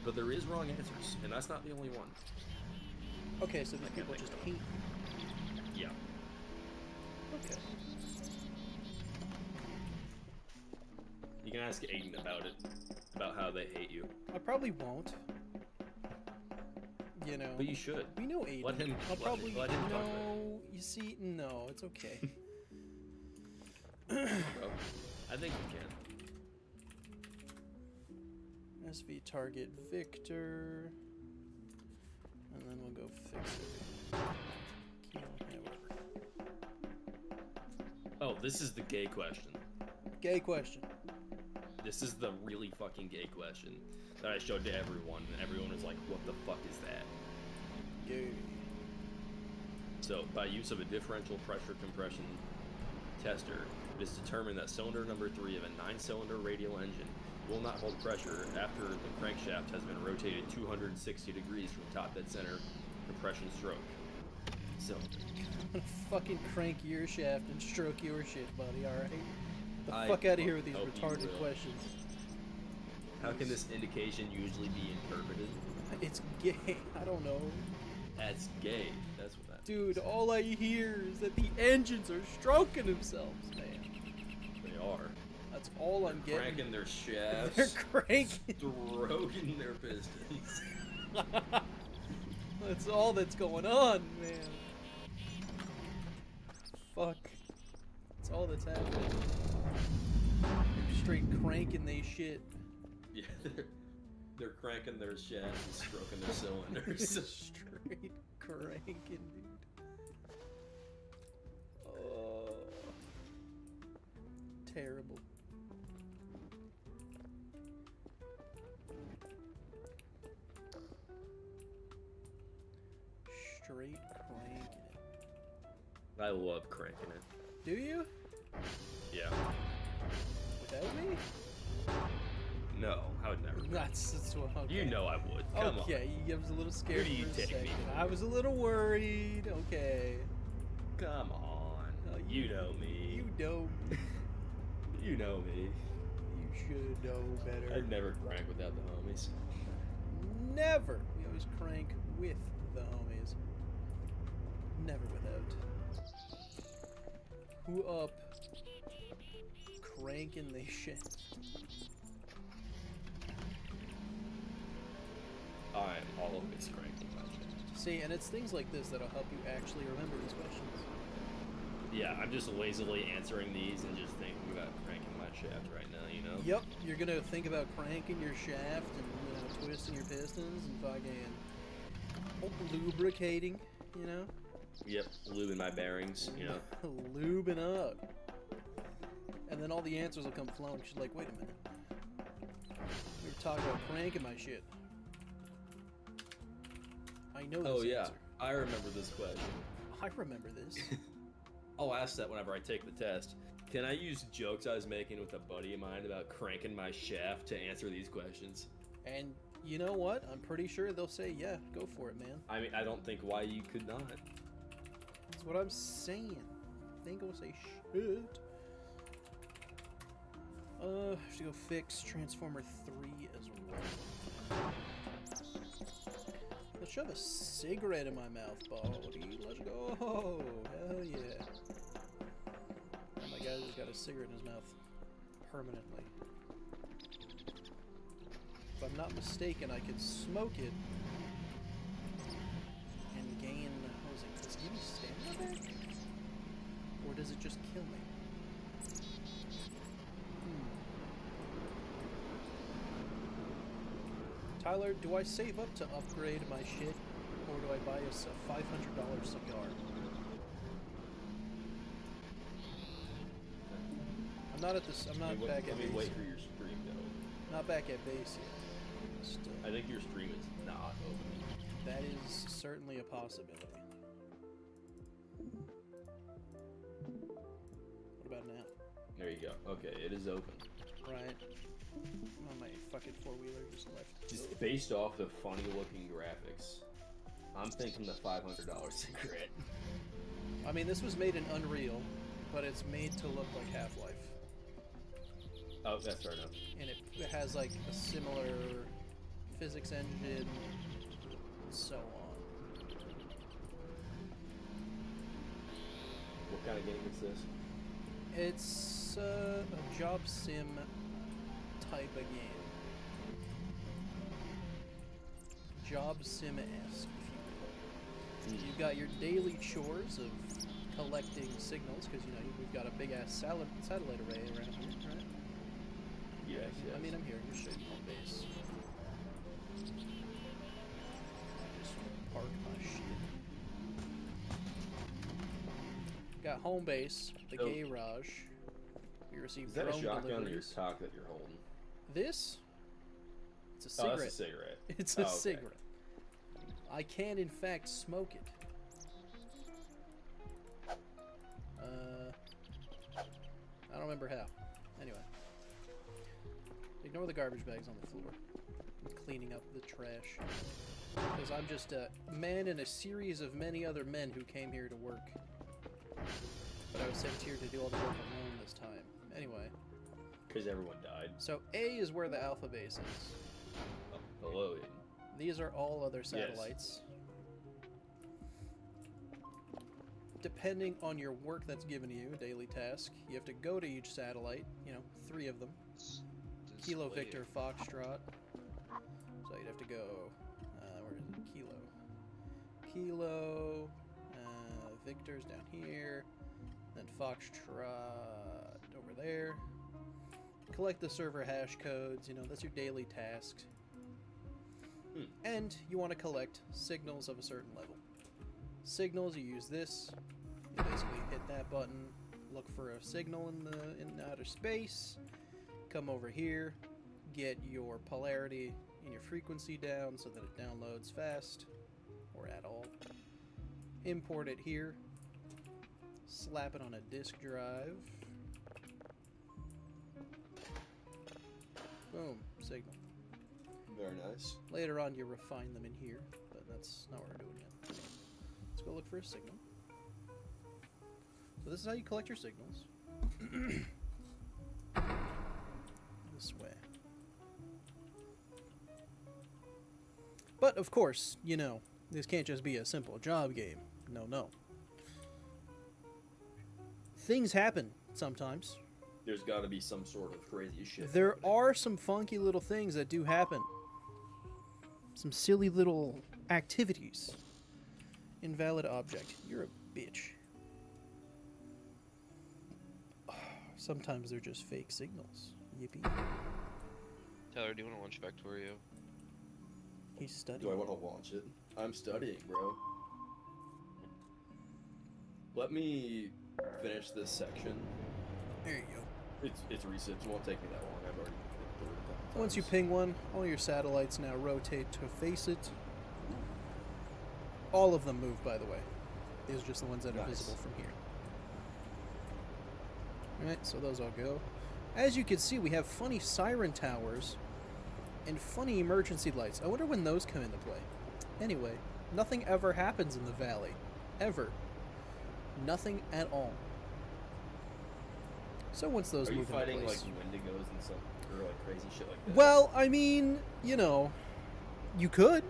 But there is wrong answers, and that's not the only one. Okay, so these I can't people think just of hate you. Yeah. Okay. You can ask Aiden about it, about how they hate you. I probably won't. You know. But you should. We know Aiden. Let him- I'll let- probably let him talk about no. You see, no, it's okay. Bro, I think you can. SV target Victor. And then we'll go fix it. Kilo hammer. Oh, this is the gay question. Gay question. This is the really fucking gay question that I showed to everyone, and everyone was like, what the fuck is that? Gay. So, by use of a differential pressure compression tester, it is determined that cylinder number 3 of a 9-cylinder radial engine will not hold pressure after the crankshaft has been rotated 260 degrees from top dead center compression stroke. Cylinder. I'm gonna fucking crank your shaft and stroke your shit, buddy, alright? The I fuck out of here with these hope you retarded will. questions. How can this indication usually be interpreted? It's gay. I don't know. That's gay. That's what that Dude, all I hear is that the engines are stroking themselves, man. they are. That's all I'm getting. Cranking their They're shafts, cranking. stroking their pistons. That's all that's going on, man. Fuck. That's all that's happening. They're straight cranking they shit. Yeah, they're cranking their shafts and stroking their cylinders. Straight cranking, dude. Oh. Terrible. Straight cranking it. I love cranking it. Do you? Yeah. Without me? No, I would never. That's what. Okay. You know I would. Come Okay, you was a little scared Who do you for a take me second. for? I was a little worried. Okay. on. Come on. Oh, You know me. You know. You know me. You should know better. I'd never crank without the homies. Never. We always crank with the homies. Never without. Who up? Cranking the shit. I'm always cranking my shit. See, and it's things like this that'll help you actually remember these questions. Yeah, I'm just lazily answering these and just thinking about cranking my shaft right now, you know? Yep, you're gonna think about cranking your shaft and, you know, twisting your pistons and fucking lubricating, you know? Yep, lubing my bearings, you know? Lubing up. And then all the answers will come flowing. She's like, wait a minute. We were talking about cranking my shit. I know this Oh, yeah. answer. I remember this question. I remember this. I'll ask that whenever I take the test. Can I use jokes I was making with a buddy of mine about cranking my shaft to answer these questions? And you know what? I'm pretty sure they'll say, yeah, go for it, man. I mean, I don't think why you could not. That's what I'm saying. They ain't gonna say shit. I have to go fix Transformer 3 as well. Let's shove a cigarette in my mouth, buddy. Let's go. Hell yeah. Oh my guy just got a cigarette in his mouth. Permanently. If I'm not mistaken, I can smoke it and gain, what was it, does it give me stamina back? Or does it just kill me? Tyler, do I save up to upgrade my shit, or do I buy us a $500 cigar? I'm not at this. I'm not back at Let me base. wait for your stream though. Not back at base yet. Just, I think your stream is not open. that is certainly a possibility. What about now? There you go. Okay, it is open. Right. Oh, my fucking four-wheeler just left. Just based off the funny looking graphics, I'm thinking the $500 cigarette. I mean, this was made in Unreal, but it's made to look like Half-Life. Oh, that's fair enough. And it has like a similar physics engine and so on. What kind of game is this? It's a job sim type of game. Job sim-esque, if you You've got your daily chores of collecting signals, because, you know, we've got a big-ass satellite array around here, right? Yes, yes. I mean, I'm here. You're straight home base. Just park my shit. Got home base, the So- garage. We received Is that a drone shotgun or your deliveries. cock that you're holding? This? It's a Oh, cigarette. that's a cigarette. It's Oh, a okay. cigarette. I can, in fact, smoke it. I don't remember how. Anyway. Ignore the garbage bags on the floor. I'm cleaning up the trash. Because I'm just a man in a series of many other men who came here to work. But I was sent here to do all the work alone this time. Anyway. Because everyone died. So A is where the alpha base is. Oh, hello, Aiden. These are all other satellites. Depending on your work that's given to you, a daily task, you have to go to each satellite, you know, 3 of them. Kilo, Display. Victor, Foxtrot. So you'd have to go, where is it? Kilo, Victor's down here, then Foxtrot over there. Collect the server hash codes, you know, that's your daily tasks. And you want to collect signals of a certain level. Signals, you use this. You basically hit that button, look for a signal in outer space, come over here, get your polarity and your frequency down so that it downloads fast or at all. Import it here, slap it on a disk drive. Boom, signal. Very nice. Later on, you refine them in here, but that's not what we're doing yet. Let's go look for a signal. So this is how you collect your signals. This way. But of course, you know, this can't just be a simple job game. No, no. Things happen sometimes. There's got to be some sort of crazy shit. There happening. are some funky little things that do happen. Some silly little activities. Invalid object. You're a bitch. Sometimes they're just fake signals. Yippee. Tyler, do you want to launch Factorio? He's studying. Do I want to launch it? I'm studying, bro. Let me finish this section. There you go. It's research. It won't take me that long. I've already been through it a couple Once you times. ping one, all your satellites now rotate to face it. All of them move, by the way. These are just the ones that are Nice. visible from here. Alright, so those all go. As you can see, we have funny siren towers and funny emergency lights. I wonder when those come into play. Anyway, nothing ever happens in the valley. Ever. Nothing at all. So once those Are you move into fighting place... like Wendigos and some or like crazy shit like that? Well, I mean, you know, you could.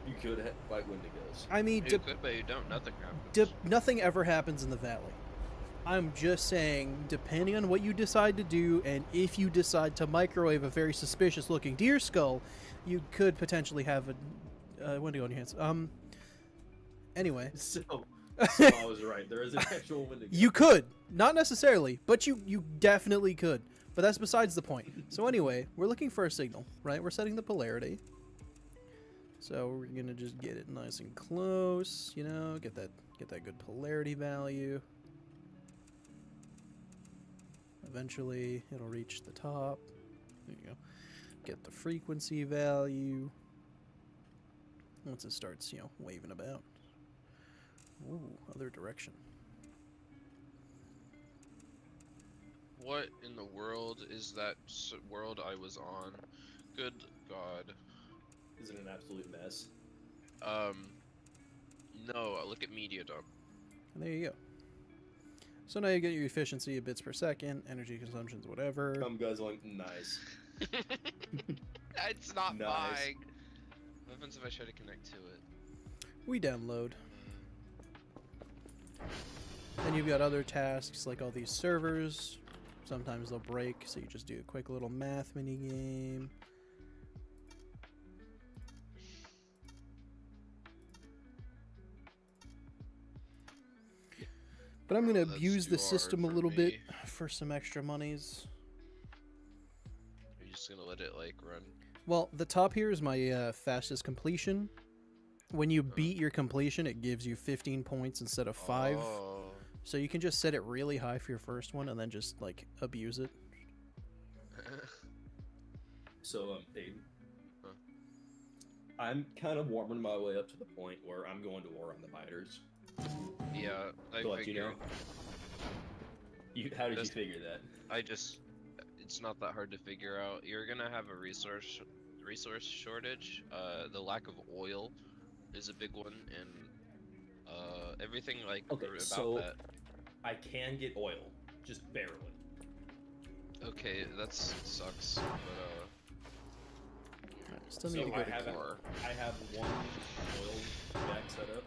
you could fight Wendigos. I mean, You could, but you don't. Nothing happens. nothing ever happens in the valley. I'm just saying, depending on what you decide to do, and if you decide to microwave a very suspicious-looking deer skull, you could potentially have a Wendigo on your hands. Anyway, So I was right. There is an actual Wendigo. you could, not necessarily, but you definitely could. But that's besides the point. So anyway, we're looking for a signal, right? We're setting the polarity. So we're gonna just get it nice and close, you know, get that good polarity value. Eventually, it'll reach the top. There you go. Get the frequency value. Once it starts, you know, waving about. Ooh, other direction. What in the world is that world I was on? Good God. Is it an absolute mess? No, look at media dump. And there you go. So now you get your efficiency of bits per second, energy consumptions, whatever. Come guzzling. Nice. It's not Nice. buying. What happens if I try to connect to it? We download. Then you've got other tasks like all these servers. Sometimes they'll break, so you just do a quick little math mini game. But I'm gonna That's abuse too the hard system a for little bit me. for some extra monies. You're just gonna let it like run. Well, the top here is my fastest completion. When you beat your completion, it gives you 15 points instead of 5. Oh. So you can just set it really high for your first one and then just like abuse it. So, Aiden, Huh. I'm kind of warming my way up to the point where I'm going to war on the biters. Yeah, I To let you know. figured. How did you That's- figure that? It's not that hard to figure out. You're gonna have a resource shortage. The lack of oil is a big one, and everything like Okay, about so- that. I can get oil, just barely. Okay, that sucks. But Still So need to go I to have core. I have one oil deck set up.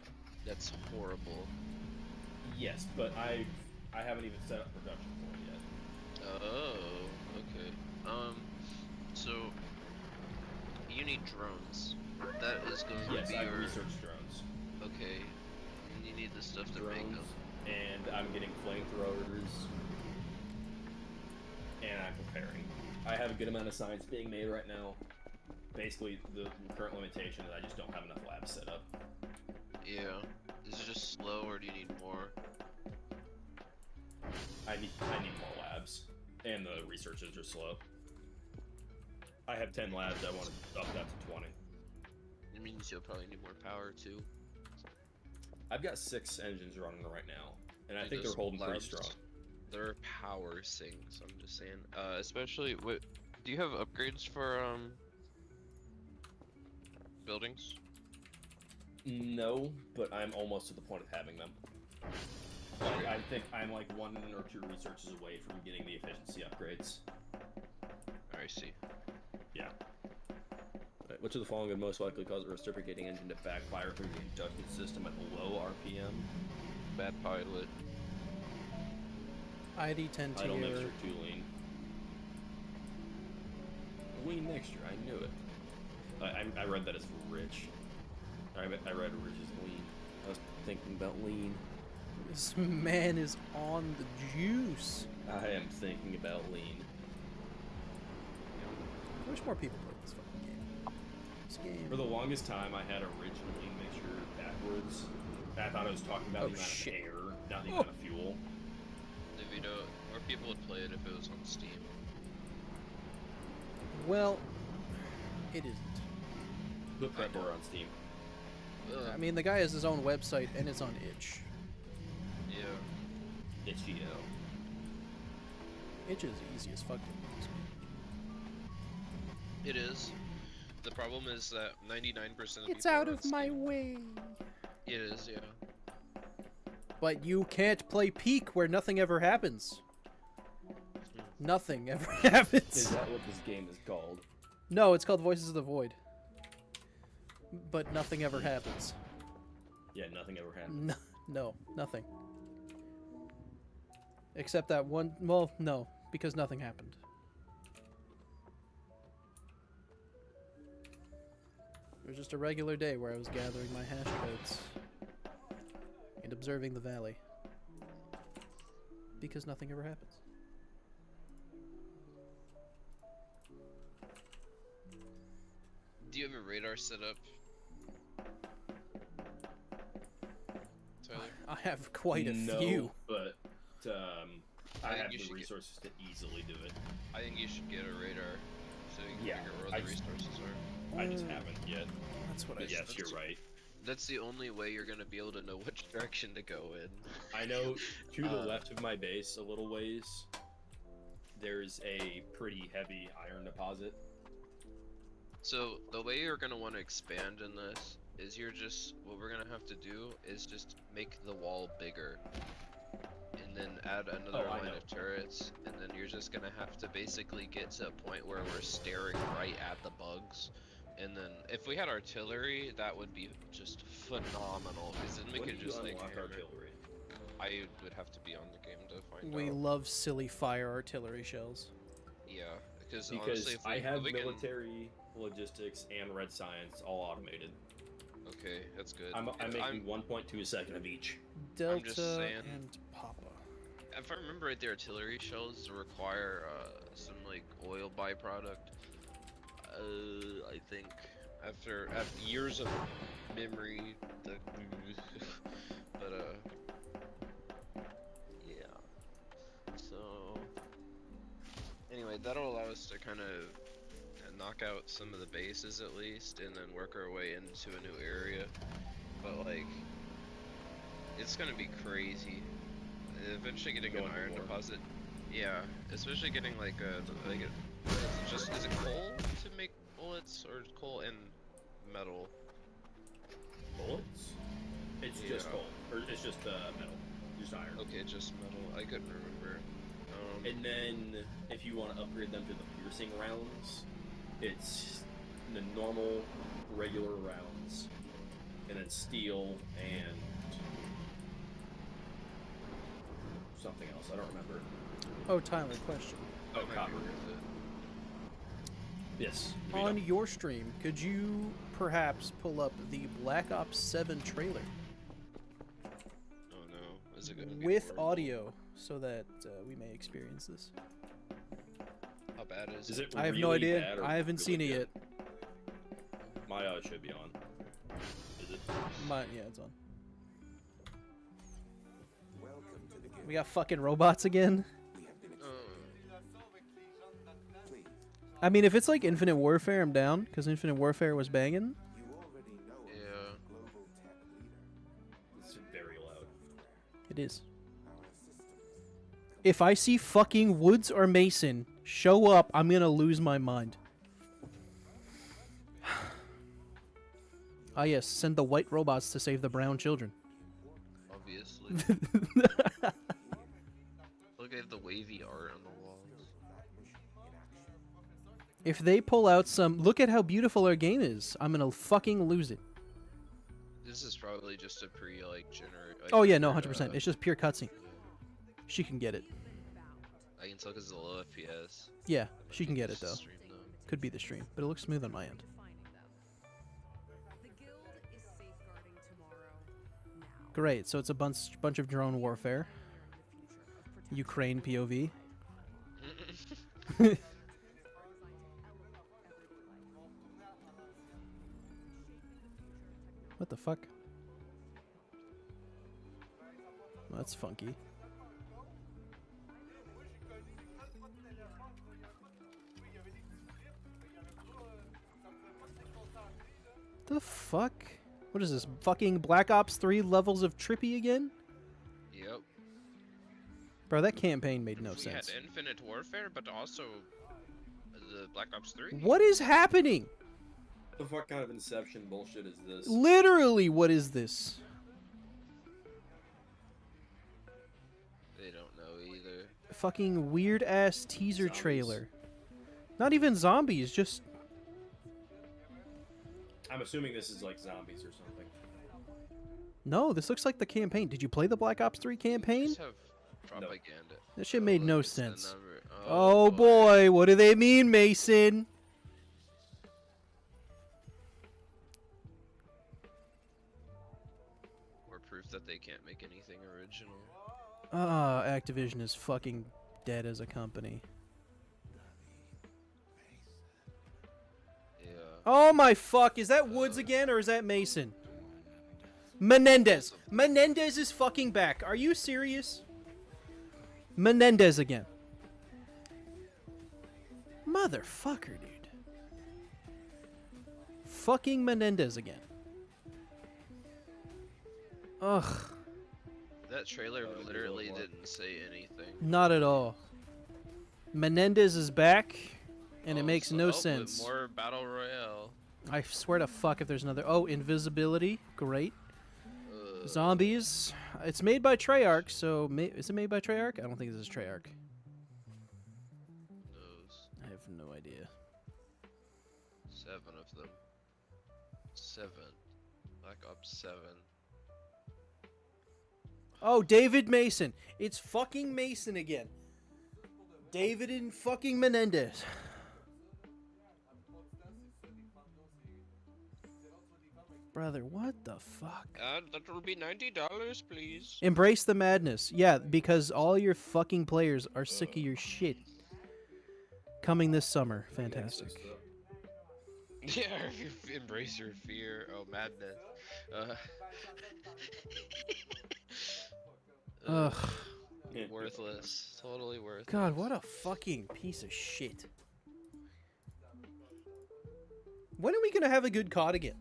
that's horrible. Yes, but I haven't even set up production for it yet. Oh, okay. So you need drones. That is going Yes, to be I your researched drones. okay. And you need the stuff to make Drones, them. and I'm getting flamethrowers, and I'm preparing. I have a good amount of science being made right now. Basically, the current limitation is I just don't have enough labs set up. Yeah. Is it just slow, or do you need more? I need more labs, and the researches are slow. I have 10 labs. I want to up that to 20. It means you'll probably need more power too. I've got 6 engines running right now, and I Dude, think they're those holding pretty labs, strong. They're power sinks. I'm just saying. Especially what? Do you have upgrades for buildings? No, but I'm almost to the point of having them. Like, I think I'm like 1 or 2 researches away from getting the efficiency upgrades. I see. Yeah. Which of the following would most likely cause a reciprocating engine to backfire through the induction system at low RPM? Bad pilot. ID10 Idle tier. mixture too lean. Lean mixture, I knew it. I read that as rich. I read rich as lean. I was thinking about lean. This man is on the juice. I am thinking about lean. I wish more people played this fucking game. This game. For the longest time, I had a rich lean mixture backwards. I thought I was talking about Oh, the amount shit. of air, not the Oh. amount of fuel. If you don't, more people would play it if it was on Steam. Well, it isn't. Put Prepor on Steam. I mean, the guy has his own website and it's on itch. Yeah. Itch.io. Itch is easy as fuck to use. It is. The problem is that 99% of It's people out are on of my Steam. way. It is, yeah. But you can't play Peak where nothing ever happens. Nothing ever happens. Is that what this game is called? No, it's called Voices of the Void. But nothing ever happens. Yeah, nothing ever happened. No, nothing. Except that one. Well, no, because nothing happened. It was just a regular day where I was gathering my hash codes and observing the valley. Because nothing ever happens. Do you have a radar set up? Tyler? I have quite a no, few. but I think have you the should get- resources to easily do it. I think you should get a radar so you can Yeah, figure out I where the just- resources are. I just haven't yet. That's what I But yes, that's- you're right. That's the only way you're gonna be able to know which direction to go in. I know to the Uh, left of my base a little ways, there's a pretty heavy iron deposit. So the way you're gonna want to expand in this is what we're gonna have to do is just make the wall bigger. And then add another Oh, I line know. of turrets, and then you're just gonna have to basically get to a point where we're staring right at the bugs. And then if we had artillery, that would be just phenomenal, because then we When could do you just like unlock hammer. artillery? I would have to be on the game to find We out. love silly fire artillery shells. Yeah, because Because honestly, if I have we can- military, logistics, and red science all automated. Okay, that's good. I'm because making 1.2 a second of each. Delta saying. and Papa. If I remember right, the artillery shells require some like oil byproduct. I think after years of memory, but yeah. So anyway, that'll allow us to kind of knock out some of the bases at least, and then work our way into a new area. But like, it's gonna be crazy. Eventually getting an Going to iron war. deposit. Yeah, especially getting like is it coal to make bullets, or coal and metal? Bullets? It's just Yeah. coal. Or it's just metal. Just iron. Okay, just metal. I couldn't remember. And then, if you want to upgrade them to the piercing rounds, it's the normal, regular rounds, and then steel and something else. I don't remember. Oh, Tyler, question. Oh, I might copper. agree with it. Yes. On your stream, could you perhaps pull up the Black Ops 7 trailer Oh no, is it gonna be with horrible? audio so that we may experience this? How bad is Is it? it I have really no idea. bad or I haven't really seen it good? yet. My should be on. Is it? Yeah, it's on. We got fucking robots again. I mean, if it's like Infinite Warfare, I'm down, because Infinite Warfare was banging. Yeah. It's very loud. It is. If I see fucking Woods or Mason show up, I'm gonna lose my mind. Ah yes, send the white robots to save the brown children. Obviously. Look at the wavy art on the walls. If they pull out some, look at how beautiful our game is. I'm gonna fucking lose it. This is probably just a like generate. Like, Oh yeah, no, generate, 100%. It's just pure cutscene. She can get it. I can tell because the low FPS. Yeah, she can get it Just though. stream them. Could be the stream, but it looks smooth on my end. Great, so it's a bunch of drone warfare. Ukraine POV. What the fuck? Well, that's funky. The fuck? What is this? Fucking Black Ops 3 levels of trippy again? Yep. Bro, that campaign made no We sense. had Infinite Warfare, but also the Black Ops 3. What is happening? What the fuck kind of Inception bullshit is this? Literally, what is this? They don't know either. Fucking weird ass teaser Zombies. trailer. Not even zombies, just I'm assuming this is like zombies or something. no. This looks like the campaign. Did you play the Black Ops 3 campaign? Just have propaganda. That shit made no Look, it's the sense. number- Oh boy, what do they mean, Mason? Or proof that they can't make anything original. Activision is fucking dead as a company. Yeah. Oh my fuck, is that Woods again or is that Mason? Menendez. Menendez is fucking back. Are you serious? Menendez again. Motherfucker, dude. Fucking Menendez again. Ugh. That trailer Oh, literally there's a lot. didn't say anything. Not at all. Menendez is back, and it Oh, makes so- no but sense. More battle royale. I swear to fuck if there's another. Oh, invisibility. Great. Uh, Zombies. It's made by Treyarch, so is it made by Treyarch? I don't think this is Treyarch. Those I have no idea. 7 of them. 7. Black Ops 7. Oh, David Mason. It's fucking Mason again. David and fucking Menendez. Brother, what the fuck? That will be $90, please. Embrace the madness. Yeah, because all your fucking players are sick of your shit. Coming this summer. Fantastic. Yeah, if you embrace your fear. Oh, madness. Ugh. Yeah. Worthless. Totally worthless. God, what a fucking piece of shit. When are we gonna have a good COD again?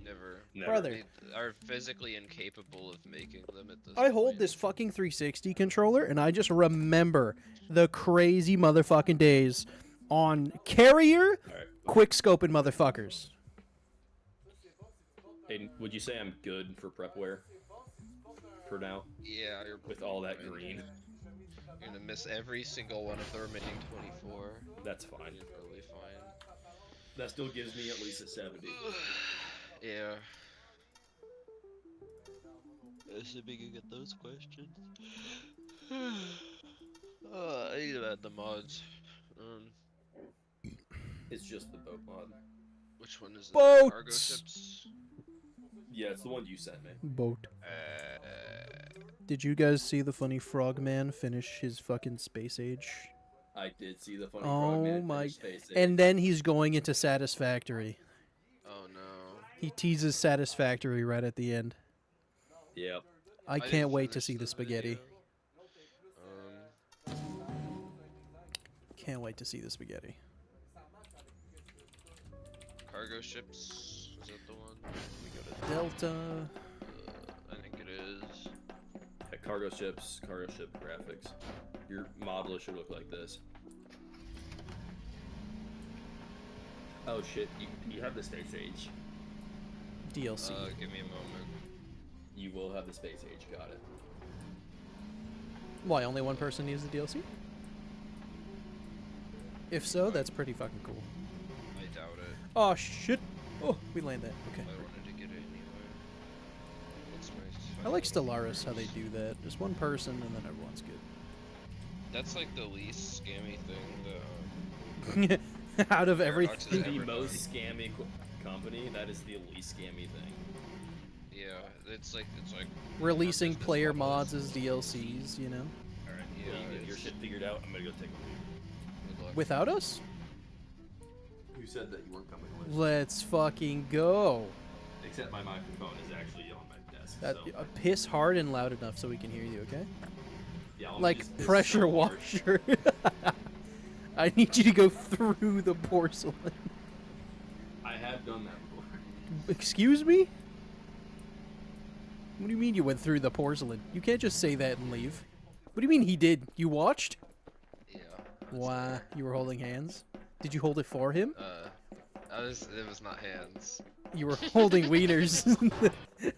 Never. Never. Brother. They are physically incapable of making them at this I hold point. this fucking 360 controller and I just remember the crazy motherfucking days on carrier Alright. quick scoping motherfuckers. Aiden, would you say I'm good for prepware? For now? Yeah, you're With all that fine. green? You're gonna miss every single one of the remaining 24. That's fine. You're totally fine. That still gives me at least a 70. Yeah. Assuming you get those questions. I need to add the mods. It's just the boat mod. Which one is the Boats! cargo ships? Yeah, it's the one you sent me. Boat. Uh, Did you guys see the funny frogman finish his fucking space age? I did see the funny Oh frogman my- finish Space Age. And then he's going into Satisfactory. oh no. He teases Satisfactory right at the end. Yep. I didn't can't wait to finish see the spaghetti. video. Can't wait to see the spaghetti. Cargo ships. Is that the one? We go to Delta. I think it is. Yeah, cargo ship graphics. Your model should look like this. Oh shit, you have the space age. DLC. Give me a moment. You will have the space age, got it. Why, only one person needs the DLC? If so, that's pretty fucking cool. I doubt it. Oh shit! Oh, we landed. Okay. I wanted to get it anyway. What's my I like Stellaris, how they do that. Just one person and then everyone's good. That's like the least scammy thing. Out of Paradox is everything. The ever most scammy company, that is the least scammy thing. Yeah, it's like Releasing business player model mods is- as DLCs, you know? Alright, Yeah, well, you get your it's- shit figured out. I'm gonna go take a Good luck. Without us? look. You said that you weren't coming with. Let's fucking go. Except my microphone is actually on my desk. That, so. piss hard and loud enough so we can hear you, okay? Yeah, I'll Like just piss pressure so hard. washer. I need you to go through the porcelain. I have done that before. Excuse me? What do you mean you went through the porcelain? You can't just say that and leave. What do you mean he did? You watched? Yeah. Why? You were holding hands? Did you hold it for him? It was not hands. You were holding wieners. Hey,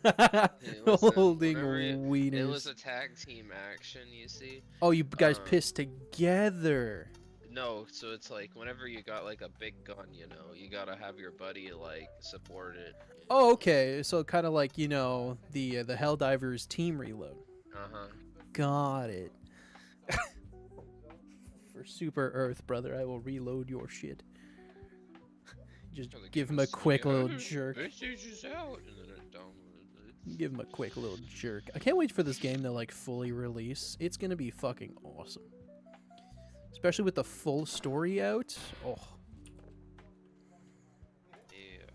listen, Holding whatever wieners. It was a tag team action, you see. Oh, you guys uh, pissed together. No, so it's like whenever you got like a big gun, you know, you gotta have your buddy like support it. Oh, okay. So kind of like, you know, the Helldivers team reload. Uh-huh. Got it. For Super Earth, brother, I will reload your shit. Just Or they give him a us, quick yeah, little jerk. This stage is out, and then it downloaded it. Give him a quick little jerk. I can't wait for this game to like fully release. It's gonna be fucking awesome. Especially with the full story out. Oh, Yeah.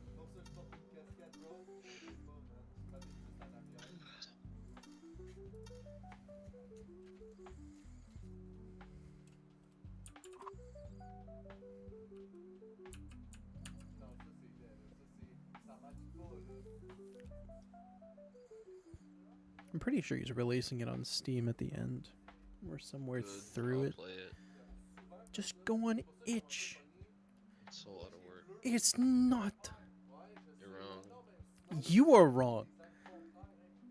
I'm pretty sure he's releasing it on Steam at the end. Or somewhere Good, through I'll it. play it. Just go on itch. It's a lot of work. It's not. You're wrong. You are wrong.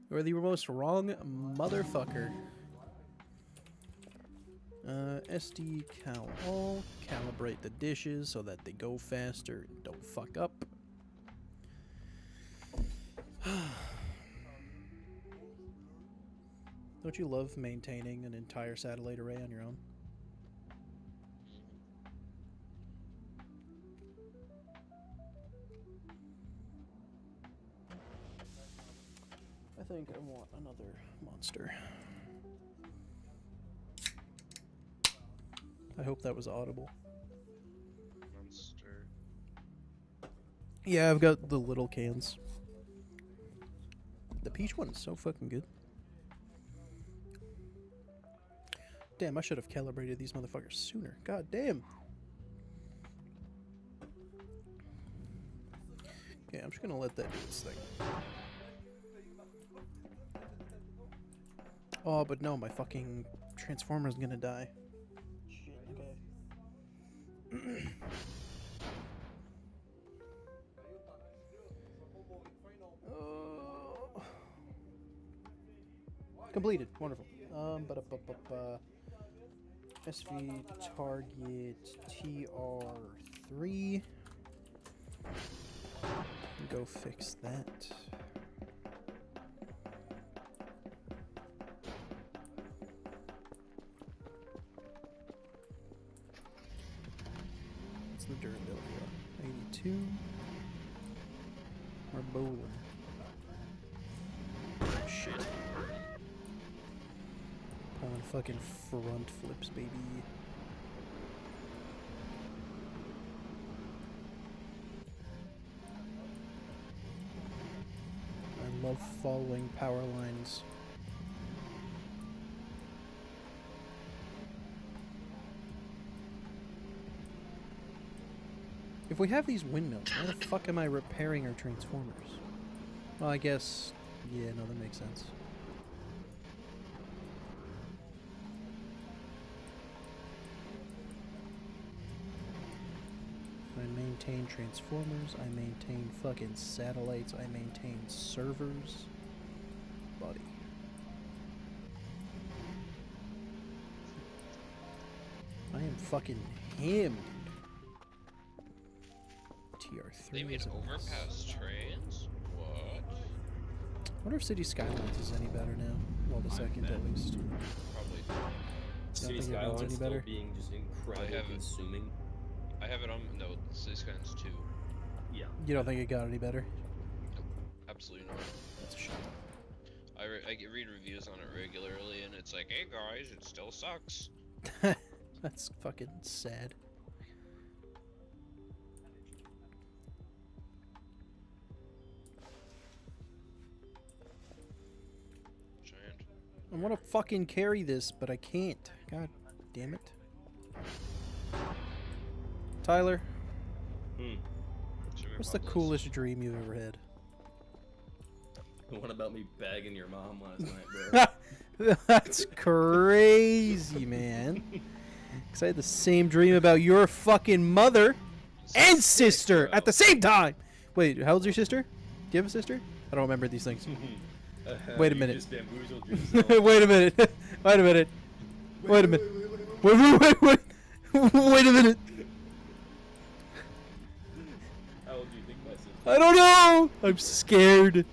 You're the most wrong motherfucker. SD cal all. Calibrate the dishes so that they go faster and don't fuck up. Don't you love maintaining an entire satellite array on your own? think I want another monster. I hope that was audible. Monster. Yeah, I've got the little cans. The peach one is so fucking good. Damn, I should have calibrated these motherfuckers sooner. God damn. Okay, I'm just gonna let that do its thing. Oh, but no, my fucking transformer's gonna die. Shit, okay. Completed. Wonderful. SV target TR3. Go fix that. What's the durability on? 82. Or bowler. Oh, shit. Pulling fucking front flips, baby. I love following power lines. If we have these windmills, why the fuck am I repairing our transformers? Well, I guess... yeah, no, that makes sense. I maintain transformers, I maintain fucking satellites, I maintain servers. Buddy. I am fucking him. TR3 They made is a mess. overpass trains? What? I wonder if City Skylines is any better now. Well, the second at least. Probably. City think it runs Skylines any still better? being just incredibly have it. consuming. I have it on. No, City Skylines 2. Yeah. You don't think it got any better? Absolutely not. That's a shame. I read reviews on it regularly, and it's like, hey guys, it still sucks. That's fucking sad. Giant. I want to fucking carry this, but I can't. God damn it. Tyler, Hmm. what's the coolest dream you've ever had? What about me bagging your mom last night, bro? That's crazy, man. Because I had the same dream about your fucking mother and sister at the same time. Wait, how old's your sister? Do you have a sister? I don't remember these things. Wait a You minute. just bamboozled yourself. Wait a minute. Wait a minute. Wait a minute. Wait. Wait a minute. How old do you think my sister? I don't know. I'm scared.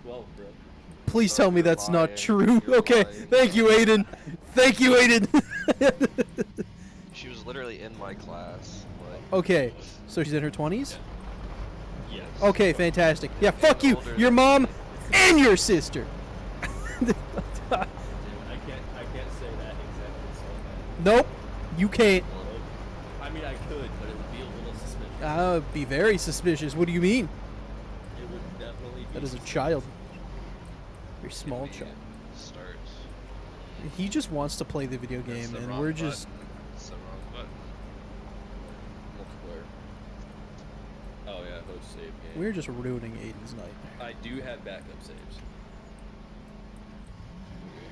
12, bro. Please No, tell me you're that's not lying. true. You're Okay. lying. Thank you, Aiden. Thank you, Aiden. She was literally in my class. Like, Okay. So she's in her 20s? Yes. Okay, fantastic. Yeah, fuck you. older Your than mom me. and your sister. Dude, I can't say that exactly so bad. Nope. You can't. I mean, I could, but it would be a little suspicious. I would be very suspicious. What do you mean? It would definitely be That is a suspicious. child. Very small maybe child. Starts. He just wants to play the video That's game, the and wrong we're button. just. It's the wrong button. Multiplayer. Oh yeah, host save game. We're just ruining Aiden's night. I do have backup saves.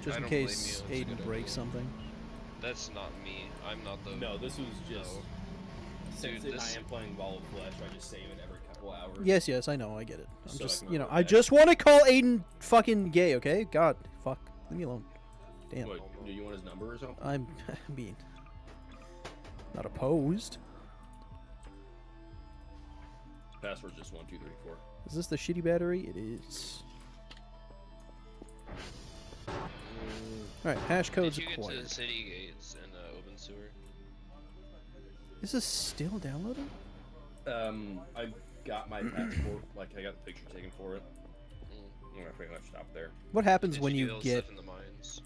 Just I in don't blame case you, it's a Aiden good breaks idea. something. That's not me. I'm not the. No, this was just. No. Since Dude, this- I am playing Wall of Flesh, I just save it every couple hours. Yes, I know, I get it. I'm So I just, can you know, revert I back. just want to call Aiden fucking gay, okay? God, fuck. Leave me alone. Damn. What, do you want his number or something? I'm being not opposed. Password's just 1, 2, 3, 4. Is this the shitty battery? It is. Alright, hash codes Did you get to acquired. the city gates in open sewer? Is this still downloading? I got my passport, like I got the picture taken for it. Mm. I'm gonna pretty much stopped there. What happens Did when do you all the get stuff in the mines?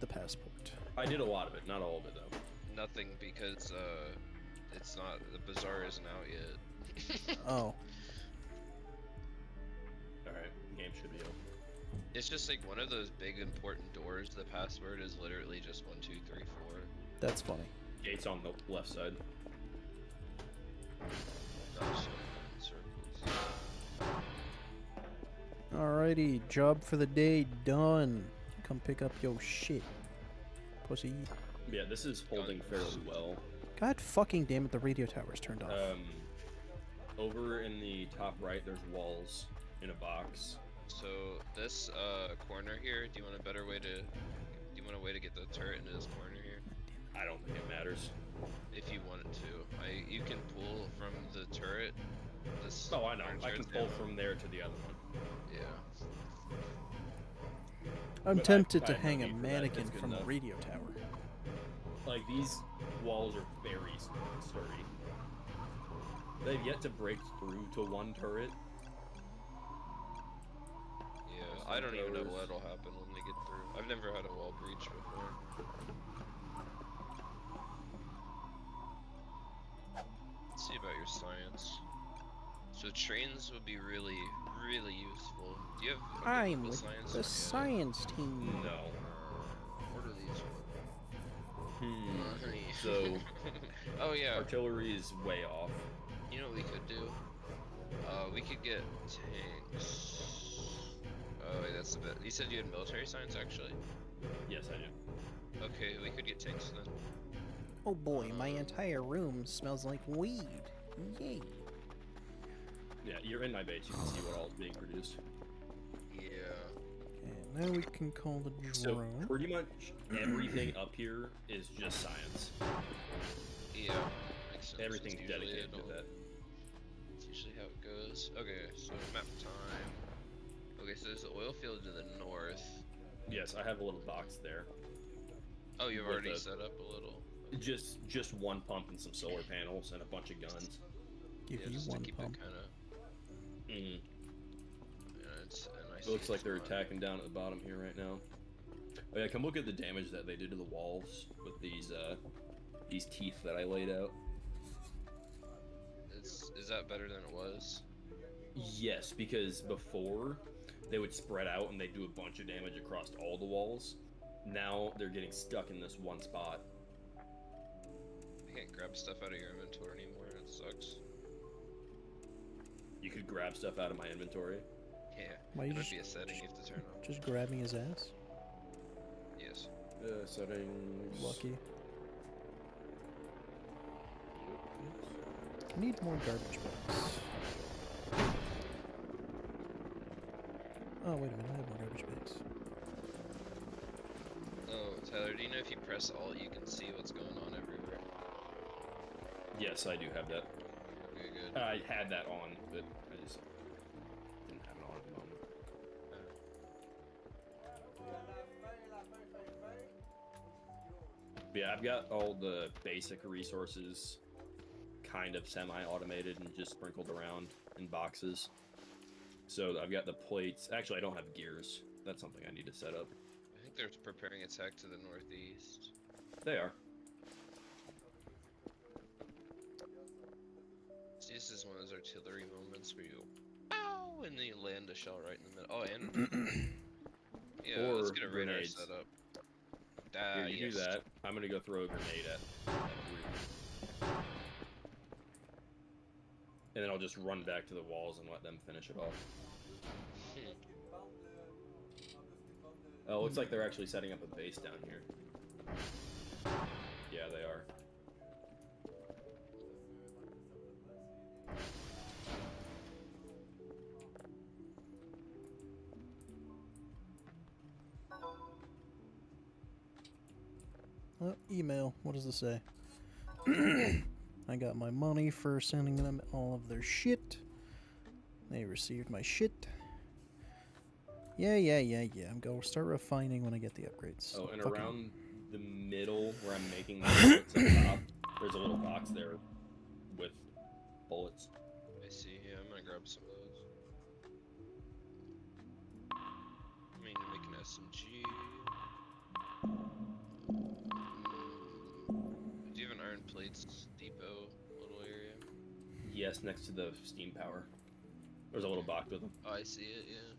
the passport? I did a lot of it, not all of it though. Nothing because it's not the bazaar isn't out yet. Oh, Alright, game should be open. It's just like one of those big important doors. The password is literally just 1, 2, 3, 4. that's funny. Gate's on the left side. Not so circles. Alrighty, job for the day done. Come pick up your shit, pussy. Yeah, this is holding fairly well. God fucking damn it, the radio tower's turned off. Over in the top right, there's walls in a box. So this corner here, do you want a way to get the turret into this corner here? I don't think it matters. If you wanted to, you can pull from the turret. This Oh, I know. I can turret's pull down. from there to the other one. Yeah. I'm but tempted I to have no hang a need for that, mannequin that's good from the enough. radio tower. Like, these walls are very sturdy. They've yet to break through to one turret. Yeah, Some I don't even know throwers. what'll happen when they get through. I've never had a wall breach before. Let's see about your science. So trains would be really, really useful. Do you have a I'm good with science? the Yeah. science team. No. What are these? Hmm. So, Oh yeah. artillery is way off. You know what we could do? We could get tanks. Oh wait, that's a bit. You said you had military science actually. Yes, I do. Okay, we could get tanks then. Oh boy, my entire room smells like weed. Yay. Yeah, you're in my base. You can see what all is being produced. Yeah. Okay, now we can call the So, drone. pretty much everything up here is just science. Yeah. Makes sense. Everything's It's usually dedicated to it all- that. That's usually how it goes. Okay, so map time. Okay, so there's the oil field to the north. Yes, I have a little box there. Oh, you've With already the- set up a little. Just one pump and some solar panels and a bunch of guns. Give Yeah, you just to one keep pump. it kind of. Mm. Yeah, it's a nice. It looks like they're spot. attacking down at the bottom here right now. Oh yeah, come look at the damage that they did to the walls with these teeth that I laid out. Is that better than it was? Yes, because before they would spread out and they do a bunch of damage across all the walls. Now they're getting stuck in this one spot. You can't grab stuff out of your inventory anymore. It sucks. You could grab stuff out of my inventory. Yeah. Why you It might just- be a setting you have to turn on. Just grabbing his ass. Yes. Settings. Lucky. I need more garbage bags. Oh, wait a minute, I have more garbage bags. Oh, Tyler, do you know if you press Alt, you can see what's going on everywhere? Yes, I do have that. Okay, good. I had that on, but I just didn't have it on at the moment. Yeah, I've got all the basic resources kind of semi-automated and just sprinkled around in boxes. So I've got the plates. Actually, I don't have gears. That's something I need to set up. I think they're preparing attack to the northeast. They are. See, this is one of those artillery moments where you ow, and then you land a shell right in the middle. Oh, and yeah, let's Or get a radar grenades. set up. Here, you Yes. do that. I'm gonna go throw a grenade at roof. And then I'll just run back to the walls and let them finish it off. Oh, looks like they're actually setting up a base down here. Yeah, they are. Email. What does this say? I got my money for sending them all of their shit. They received my shit. Yeah. I'm going to start refining when I get the upgrades. Oh, and Fucking- around the middle where I'm making the bullets at the top, there's a little box there with bullets. I see. Yeah, I'm gonna grab some of those. SMG. Do you have an Iron Plates depot little area? Yes, next to the steam power. There's a little box with them. Oh, I see it, yeah.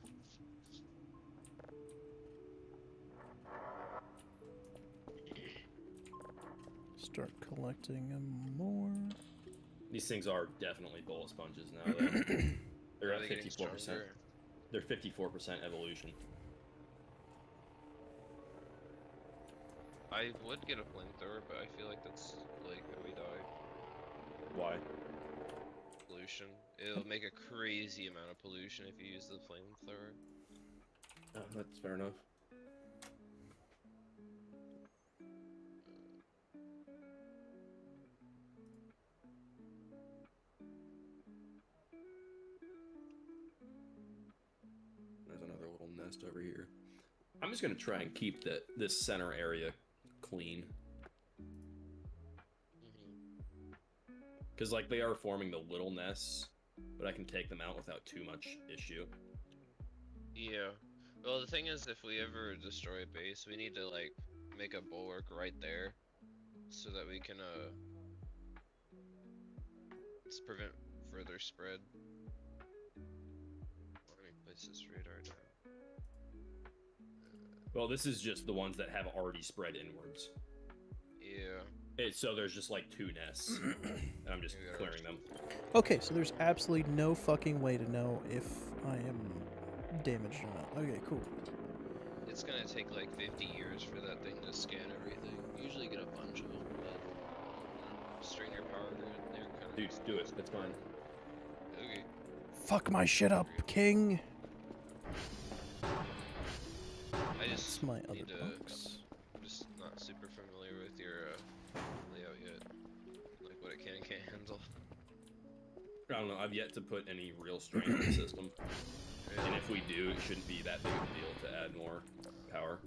Start collecting more. These things are definitely bullet sponges now. Though. They're Are at they getting 54%. stronger? They're 54% evolution. I would get a flamethrower, but I feel like that's like how we die. Why? Pollution. It'll make a crazy amount of pollution if you use the flamethrower. Oh, that's fair enough. There's another little nest over here. I'm just gonna try and keep this center area clean. Because, like, they are forming the little nests, but I can take them out without too much issue. Yeah. Well, the thing is, if we ever destroy a base, we need to, like, make a bulwark right there, so that we can, prevent further spread. Let me place this radar down. Well, this is just the ones that have already spread inwards. Yeah. So there's just, like, 2 nests, and I'm just Yeah. clearing them. Okay, so there's absolutely no fucking way to know if I am damaged or not. Okay, cool. It's gonna take like 50 years for that thing to scan everything. You usually get a bunch of them, but strain your power grid, they're kind of... Dude, do it. That's fine. Okay. Fuck my shit up, King! I That's just my other need to... box. I'm just not super familiar with your layout yet. Like what it can and can't handle. I don't know. I've yet to put any real strain on the system. And if we do, it shouldn't be that big of a deal to add more power.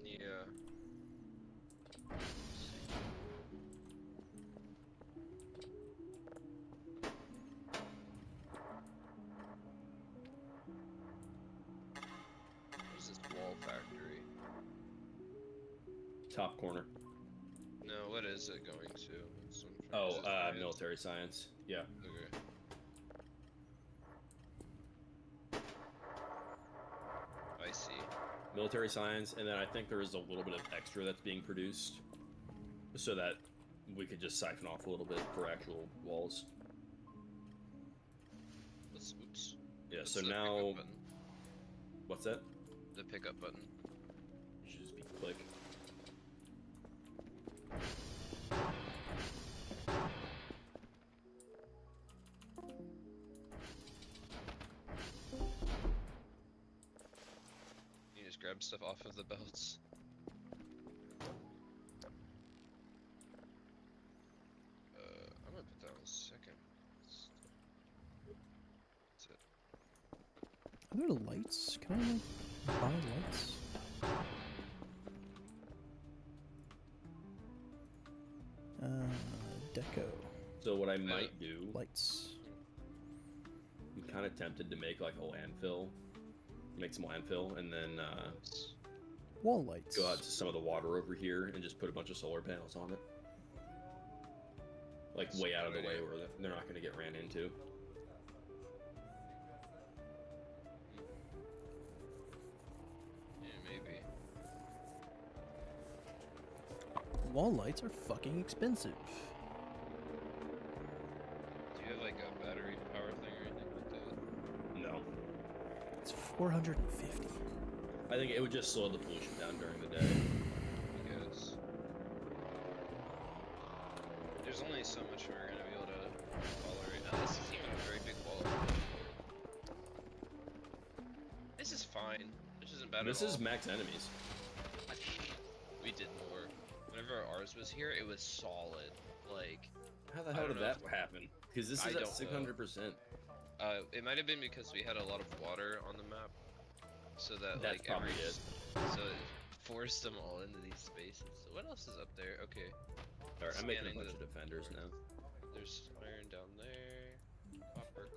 Yeah. What's this wall factory? Top corner. No, what is it going to? That's what I'm trying- Oh, is it science? military science. Yeah. Okay. I see. Military science, and then I think there is a little bit of extra that's being produced, so that we could just siphon off a little bit for actual walls. Oops. Yeah, What's so the now... pickup button? What's that? The pickup button. It should just be click. You just grab stuff off of the belts. I'm gonna put that on second. That's it. Are there lights? Can I, like, buy lights? Deco. So what I might do, Lights. I'm kind of tempted to make like a landfill, make some landfill, and then Wall lights. go out to some of the water over here and just put a bunch of solar panels on it. Like That's way a out of the good way idea. where they're not going to get ran into. Yeah, maybe. Wall lights are fucking expensive. Do you have like a battery power thing or anything like that? No. It's 450. I think it would just slow the pollution down during the day. I guess. There's only so much we're gonna be able to tolerate. Now this is even a very big wall. This is fine. This isn't bad This at all. is max enemies. We did more. Whenever ours was here, it was solid. Like, How the I hell don't did know. that happen? Because this I is at don't know. 600%. it might have been because we had a lot of water on the map, so that That's like probably it. so it forced them all into these spaces. So what else is up there? Okay, Alright, I'm making a Scanning bunch the- of defenders now. there's iron down there. Copper.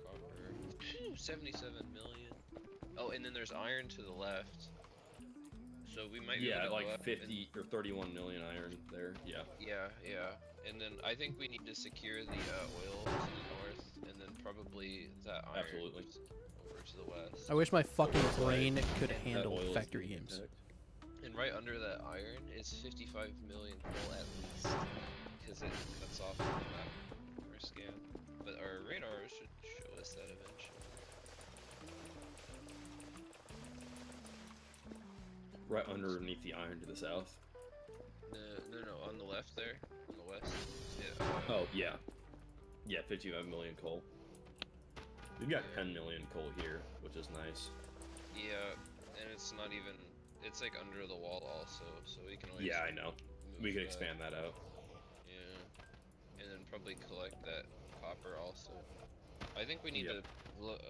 Phew, 77 million. Oh, and then there's iron to the left. So we might be Yeah, able to go like up 50 or 31 million iron there. Yeah. yeah. And then I think we need to secure the oil to the north, and then probably that iron Absolutely. over to the west. I wish my fucking brain could That handle oil is factory getting games. attacked. And right under that iron is 55 million coal at least, because it cuts off the map or scan. But our radar should show us that eventually. Right underneath the iron to the south. No, on the left there, on the west. Yeah. Oh, yeah. Yeah, 55 million coal. We've got 10 million coal here, which is nice. Yeah, and it's not even. It's like under the wall also, so we can always. Yeah, I know. We move could that. expand that out. Yeah, and then probably collect that copper also. I think we need Yep. to.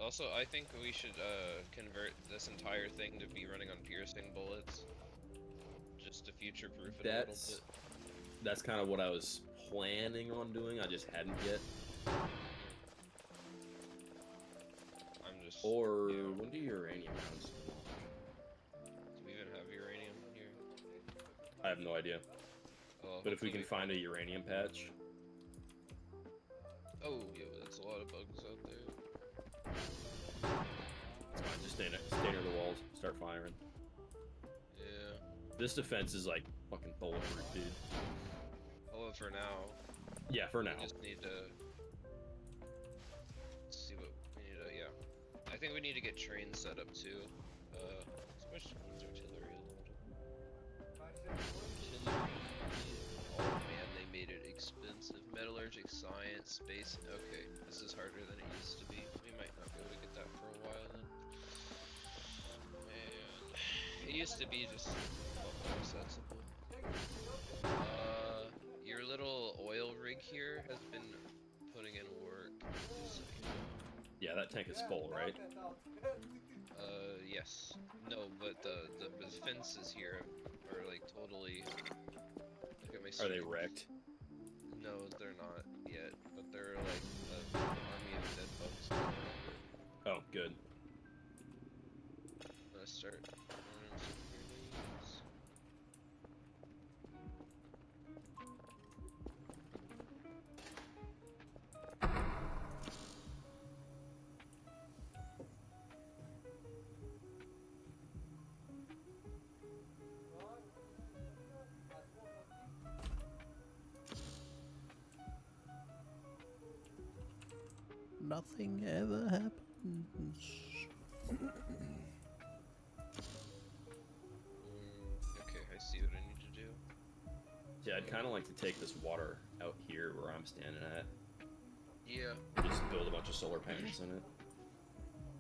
Also, I think we should convert this entire thing to be running on piercing bullets, just to future-proof it a little bit. That's kind of what I was planning on doing. I just hadn't yet. I'm just. Or yeah. when do uranium rounds? Do we even have uranium here? I have no idea. Well, But if we hopefully can find a uranium patch, Oh, yeah, that's a lot of bugs out there. it's fine. Just stay near the walls, start firing. Yeah. This defense is like fucking bulletproof, dude. Well, for now, Yeah, for now. we just need to see what we need to. Yeah, I think we need to get trains set up too. So much artillery loaded. Artillery. Oh man, they made it expensive. Metallurgic science, space. Okay, this is harder than it used to be. We might not be able to get that for a while then. Man, it used to be just a lot more accessible. Your little oil rig here has been putting in work. Just so you know. Yeah, that tank is full, right? Yes. No, but the fences here are like totally. Look at my Are they screen. wrecked? No, they're not yet, but they're like an army of dead bugs. Oh, good. I'm gonna start running some grenades. Nothing ever happens. Okay, I see what I need to do. Yeah, I'd kind of like to take this water out here where I'm standing at. Yeah. Just build a bunch of solar panels in it.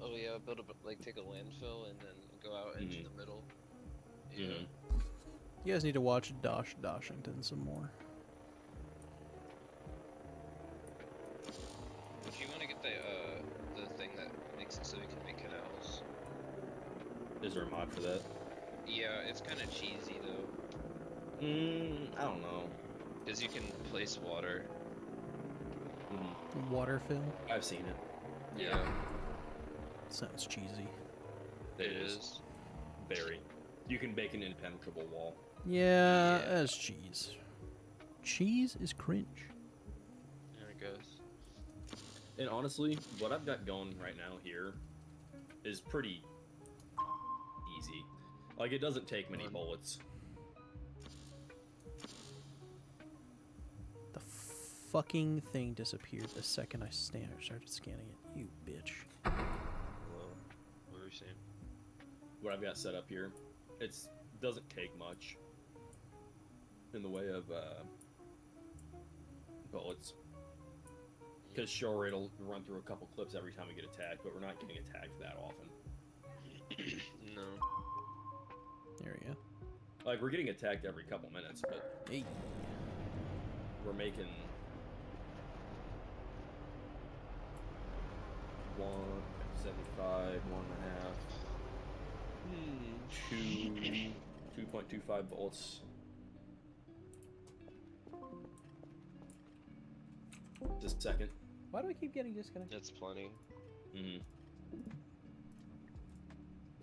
Oh yeah, build up like take a landfill and then go out into the middle. Yeah. Mhm. You guys need to watch Doshington some more. Would you want to get the thing that makes it so we can make canals? Is there a mod for that? Yeah, it's kind of cheesy though, I don't know. because you can place water. Water fill? I've seen it. Yeah, Sounds cheesy. it is. Very. You can make an impenetrable wall. Yeah, Yeah. that's cheese. Cheese is cringe. Yeah, I guess. And honestly, what I've got going right now here is pretty easy. Like, it doesn't take many bullets. The fucking thing disappeared the second I started scanning it. You bitch. Hello. What were you saying? What I've got set up here, doesn't take much in the way of bullets. Because sure, it'll run through a couple clips every time we get attacked, but we're not getting attacked that often. No. There we go. Like, we're getting attacked every couple minutes, but Hey. we're making 175, 1.5, 2.25 bullets. Just a second. Why do I keep getting disconnected? That's plenty. Mm-hmm.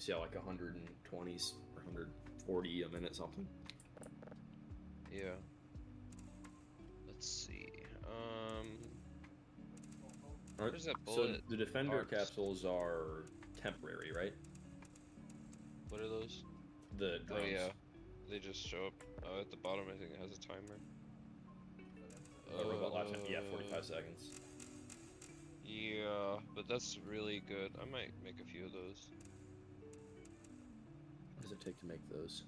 So yeah, like 120s or 140 a minute something. Yeah. Let's see. Aren't- Where's that so bullet? the Defender box? capsules are temporary, right? What are those? The drums. Oh yeah. They just show up at the bottom. I think it has a timer. Robot lifetime, yeah, 45 seconds. Yeah, but that's really good. I might make a few of those. What does it take to make those?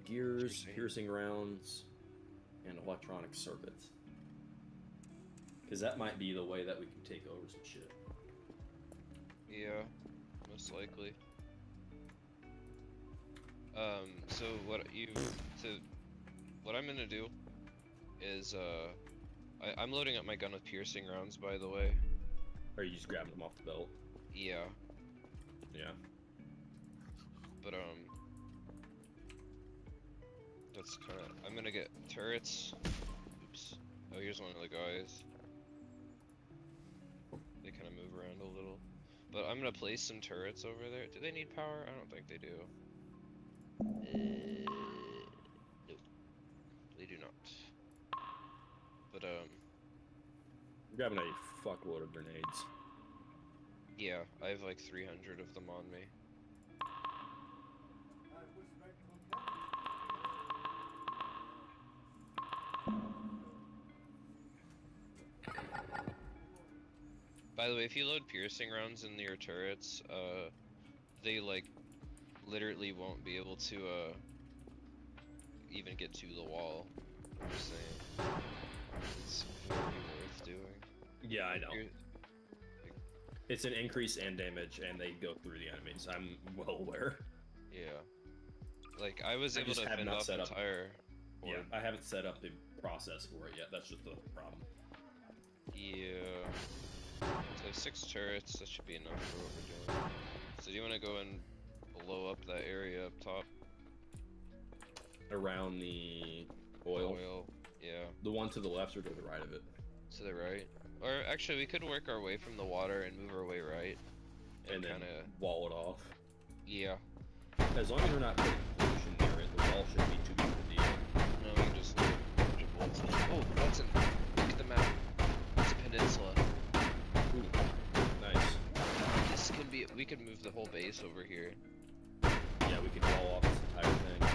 Gears, Interesting. piercing rounds, and electronic circuits. Because that might be the way that we can take over some shit. Yeah, most likely. So what I'm gonna do is I'm loading up my gun with piercing rounds, by the way. Or you just grabbing them off the belt? Yeah, Yeah. but that's kind of. I'm gonna get turrets. Oops. Oh, here's one of the guys. They kind of move around a little. But I'm gonna place some turrets over there. Do they need power? I don't think they do. Nope. They do not. But I'm grabbing a fuckload of grenades. yeah, I have like 300 of them on me. By the way, if you load piercing rounds in your turrets, they like literally won't be able to even get to the wall. I'm just saying. It's very worth doing. Yeah, I know. You're- It's an increase in damage, and they go through the enemies. I'm well aware. Yeah. Like I was I able just to have fend not off set up- entire. Yeah, I haven't set up the process for it yet. That's just the problem. Yeah. So I have 6 turrets. That should be enough for what we're doing. So do you want to go and blow up that area up top? Around the oil. Yeah. The one to the left or to the right of it. To the right. Or actually, we could work our way from the water and move our way right. And then kind of. wall it off. Yeah. As long as we're not putting pollution near it, the wall shouldn't be too big of a deal. No, we can just load a bunch of bullets in. Oh, that's an. Look at the map. It's a peninsula. Ooh, nice. This can be. We could move the whole base over here. Yeah, we could wall off this entire thing.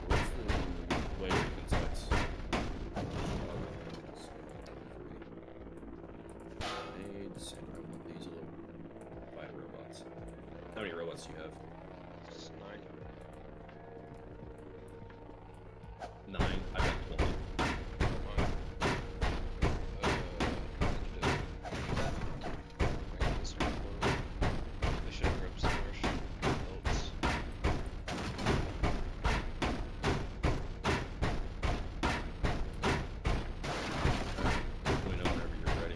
What's the way we can sights? Grenades, and I want these little five robots. How many robots do you have? It's 9. 9. I've got 12. Let me know whenever you're ready.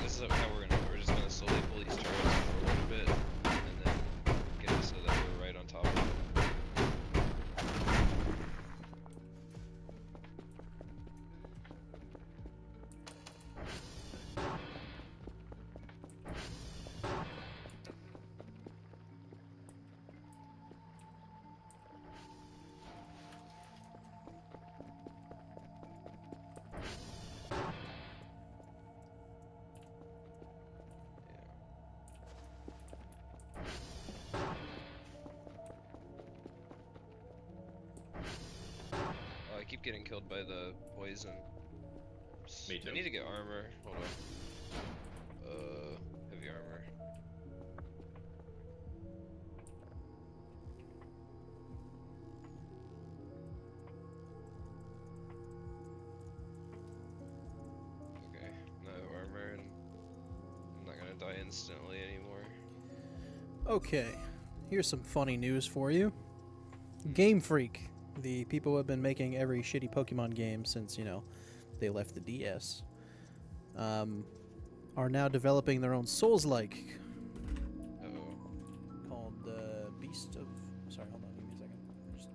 This is how we're just gonna slowly pull these turrets over a little bit, and then get it so that we're right on top of it. Oh, I keep getting killed by the poison. Me too. I need to get armor. Hold on. Heavy armor. Okay, now I have armor, and I'm not gonna die instantly anymore. Okay, here's some funny news for you. Game Freak, the people who have been making every shitty Pokemon game since, they left the DS, are now developing their own Souls-like Oh. called Beast of. Sorry, hold on, give me a second. Just...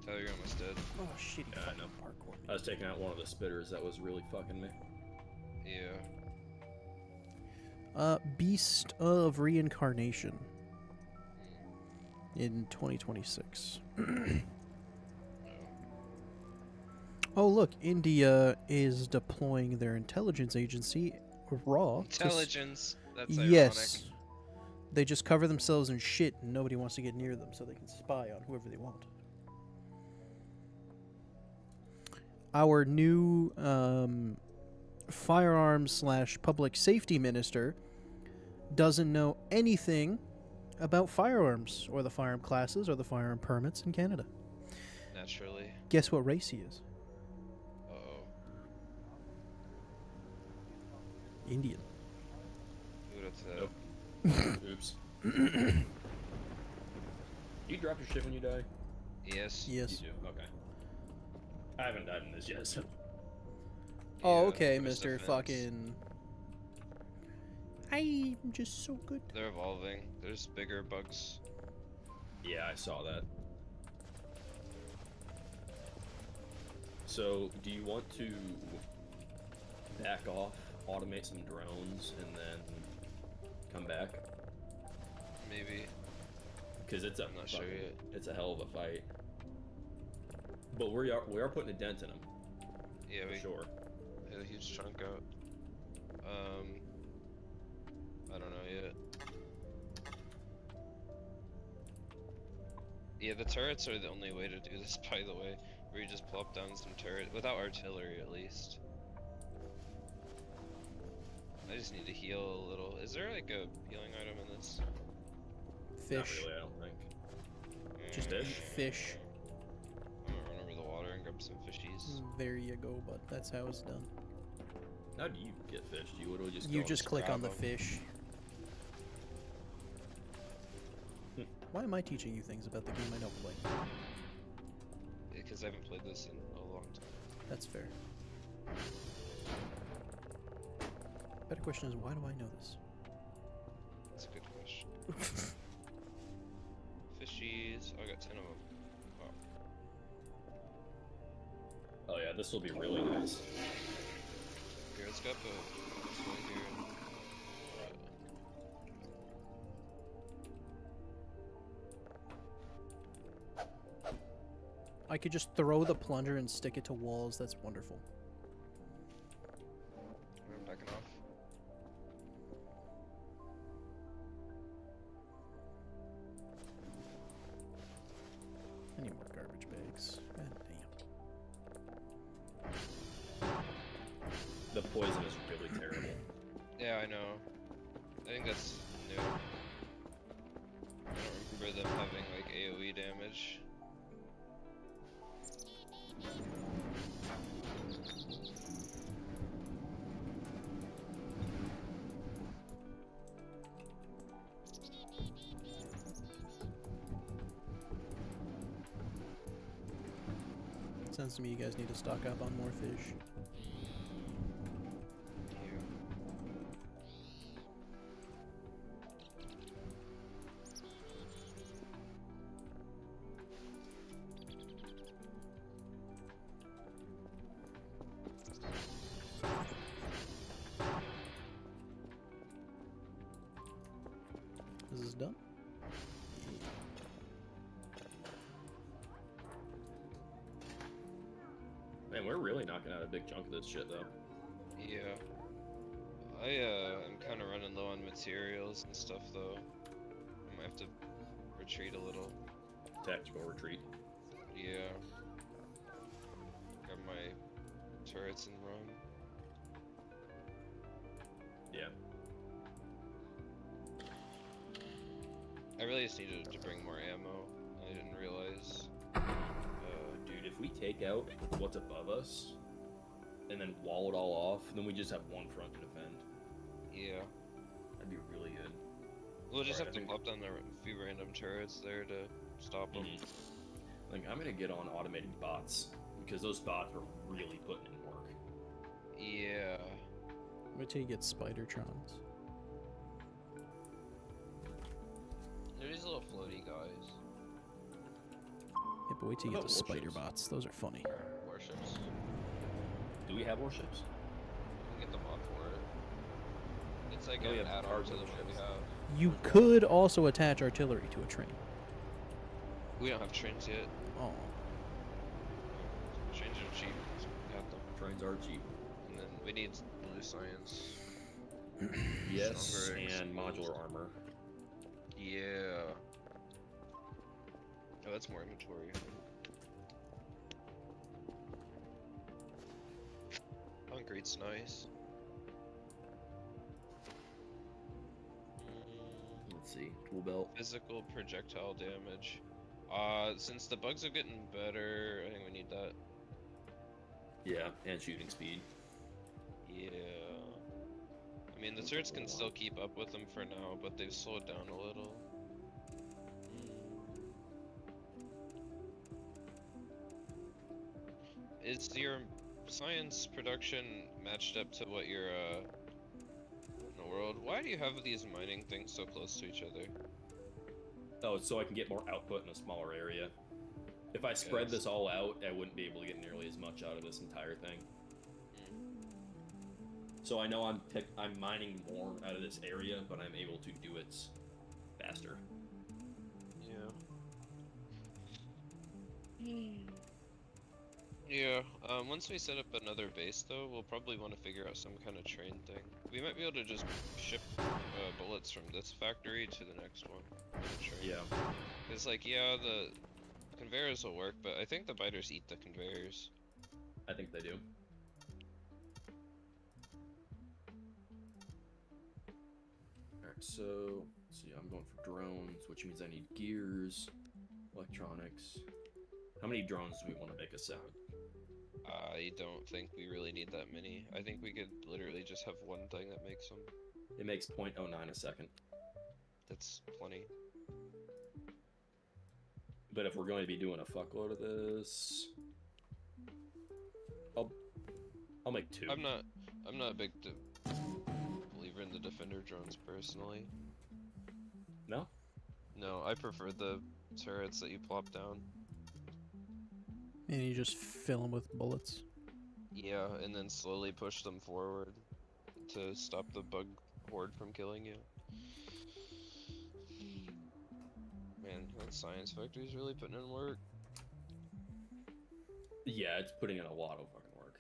Tyler, you're almost dead. Oh, shitty Yeah, I fucking know. parkour. I was taking out one of the spitters that was really fucking me. Yeah. Beast of Reincarnation in 2026. Oh, look, India is deploying their intelligence agency, RAW. to s- Intelligence. That's ironic. Yes. They just cover themselves in shit and nobody wants to get near them so they can spy on whoever they want. Our new firearms / public safety minister doesn't know anything about firearms or the firearm classes or the firearm permits in Canada. Naturally. Guess what race he is? Uh-oh. Indian. Who would have said? Nope. Oops. You drop your shit when you die? Yes. Yes. You do. Okay. I haven't died in this yet, so. Oh, Yeah, okay, first Mr. offense. Fucking. I'm just so good. They're evolving. There's bigger bugs. Yeah, I saw that. So, do you want to back off, automate some drones, and then come back? Maybe. Because it's a I'm not sure fucking- yet. It's a hell of a fight. But we are putting a dent in them. Yeah, For we sure. hit a huge chunk out. I don't know yet. Yeah, the turrets are the only way to do this, by the way. Where you just plop down some turret without artillery, at least. I just need to heal a little. Is there like a healing item in this? Not Fish. really, I don't think. Just Fish? fish. I'm gonna run over the water and grab some fishies. There you go, but that's how it's done. How do you get fish? Do you literally just You go just click on the grab 'em. fish. Why am I teaching you things about the game I don't play? Because I haven't played this in a long time. That's fair. Better question is, why do I know this? That's a good question. Fishies. Oh, I got 10 of them. Wow. Oh yeah, this will be really nice. Here, let's go up this way here. I could just throw the plunger and stick it to walls. That's wonderful. I'm backing off. I need more garbage bags. God damn. The poison is really terrible. Yeah, I know. I think that's new. I don't remember them having like AoE damage. Sounds to me you guys need to stock up on more fish. Here. This is done. Man, we're really knocking out a big chunk of this shit though. Yeah. I'm kind of running low on materials and stuff though. I might have to retreat a little. Tactical retreat. Yeah. Grab my turrets and run. Yeah. I really just needed to bring more ammo. I didn't realize. Dude, if we take out what's above us and then wall it all off, then we just have one front to defend. Yeah. That'd be really good. We'll just Alright, have I to think- plop down a few random turrets there to stop them. Like, I'm gonna get on automating bots because those bots are really putting in work. Yeah. Wait till you get Spidertrons. They're these little floaty guys. Yeah, but wait till you What get the about spider warships? bots. Those are funny. Warships. Do we have warships? We can get the mod for it. It's like Oh, we an have add-on to cargo the one we ships. have. You could also attach artillery to a train. We don't have trains yet. Oh. Trains are cheap. So we got them. Trains are cheap. And then we need blue science. Yes, Stronger and exposed. modular armor. Yeah. Oh, that's more inventory. Concrete's nice. Let's see, tool belt. Physical projectile damage. Since the bugs are getting better, I think we need that. Yeah, and shooting speed. Yeah. I mean, the certs can still keep up with them for now, but they've slowed down a little. Is your science production matched up to what your, in the world? Why do you have these mining things so close to each other? Oh, so I can get more output in a smaller area. If I spread this all out, I wouldn't be able to get nearly as much out of this entire thing. So I know I'm mining more out of this area, but I'm able to do it faster. Yeah. Yeah, once we set up another base though, we'll probably want to figure out some kind of train thing. We might be able to just ship bullets from this factory to the next one. On the train. Yeah. Cause like, yeah, the conveyors will work, but I think the biters eat the conveyors. I think they do. Alright, so, let's see, I'm going for drones, which means I need gears, electronics. How many drones do we want to make a sound? I don't think we really need that many. I think we could literally just have one thing that makes them. It makes 0.09 a second. That's plenty. But if we're going to be doing a fuckload of this, I'll make 2. I'm not a big believer in the defender drones personally. No? No, I prefer the turrets that you plop down. And you just fill them with bullets. Yeah, and then slowly push them forward to stop the bug horde from killing you. Man, that science factory's really putting in work. Yeah, it's putting in a lot of fucking work.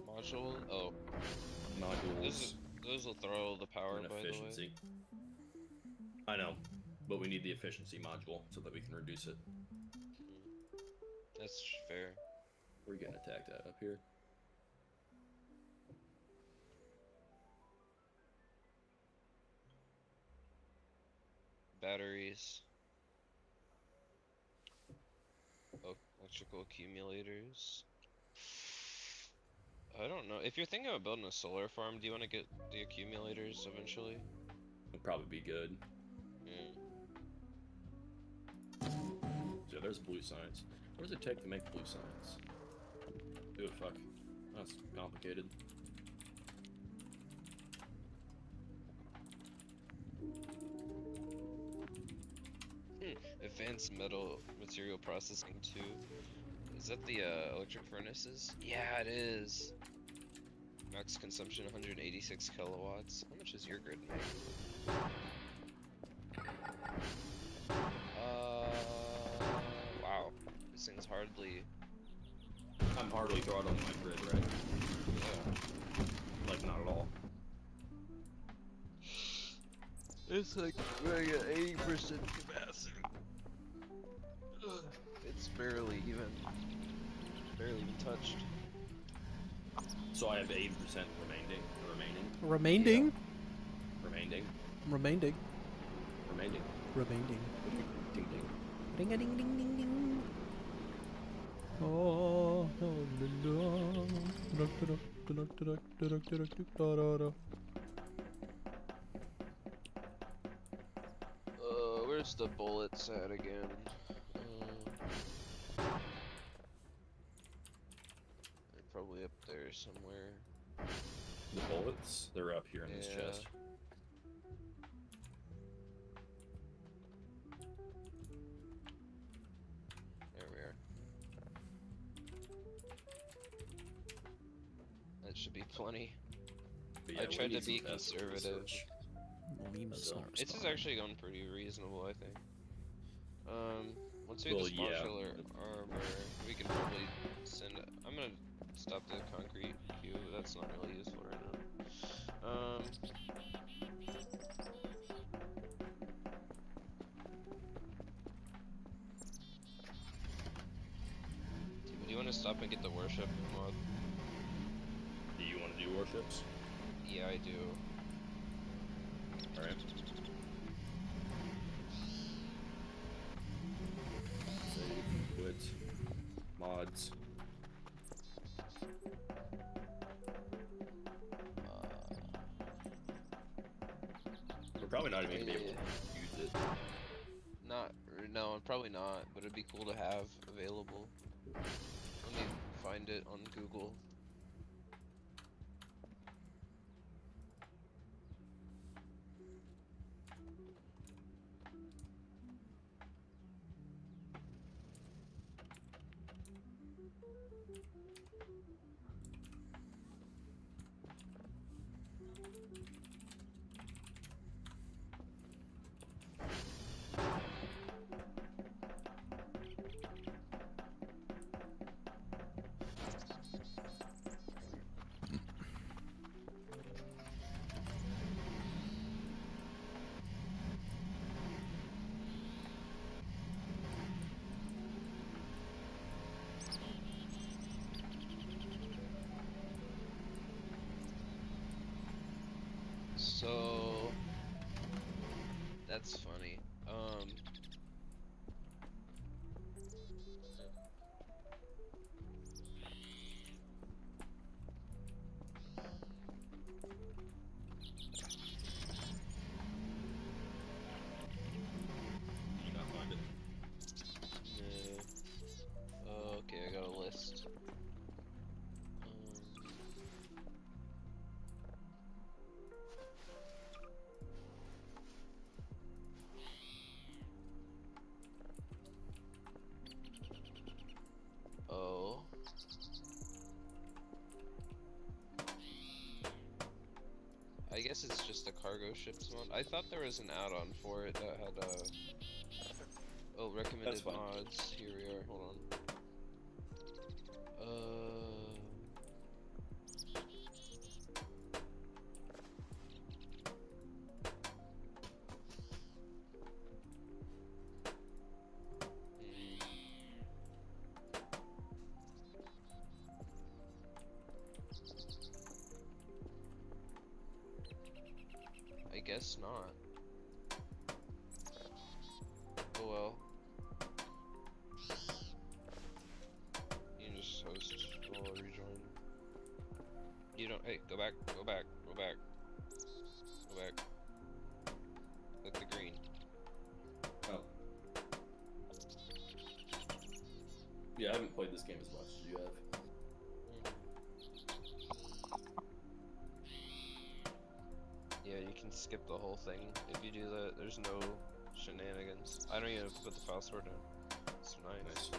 Module? Oh, Modules those will throw the power, and by the way. efficiency. I know, but we need the efficiency module so that we can reduce it. That's fair. We're getting attacked at up here. Batteries. Oh, electrical accumulators. I don't know. If you're thinking about building a solar farm, do you want to get the accumulators eventually? Would probably be good. So there's blue science. What does it take to make blue science? Dude, fuck. That's complicated. Advanced metal material processing 2. Is that the electric furnaces? Yeah, it is. Max consumption 186 kilowatts. How much is your grid make? Wow. This thing's hardly. I'm hardly throttling my grid, right? Yeah. Like, not at all. It's like running at 80% capacity. It's barely even touched. So I have 80% remaining. Remaining? Remaining. Remaining. Remaining. Remaining. Ding ding. Ding a ding ding ding ding. Oh, Where's the bullets at again? They're probably up there somewhere. The bullets, they're up here in this Yeah. chest. There we are. That should be plenty. But I we tried to need some be faster conservative. research. Lima's So, not This is responding. actually going pretty reasonable, I think. Once we Well, get this yeah. modular armor, we can probably send. I'm gonna stop the concrete queue. That's not really useful right now. Do you want to stop and get the worship mod? Do you want to do warships? Yeah, I do. Alright. Save, quit, mods. We're probably not even gonna be able to use it. No, probably not. But it'd be cool to have available. Let me find it on Google. So that's funny. Can you not find it? Okay, I got a list. Oh. I guess it's just the cargo ships mod. I thought there was an add-on for it that had recommended That's fine. mods. Here we are. Hold on. I guess not. Oh well. You can just host while I rejoin. You don't. Hey, go back. Go back. Go back. Go back. Click the green. Oh. Yeah, I haven't played this game as much as you have. Yeah, you can skip the whole thing if you do that. There's no shenanigans. I don't even have to put the password in. It's nice.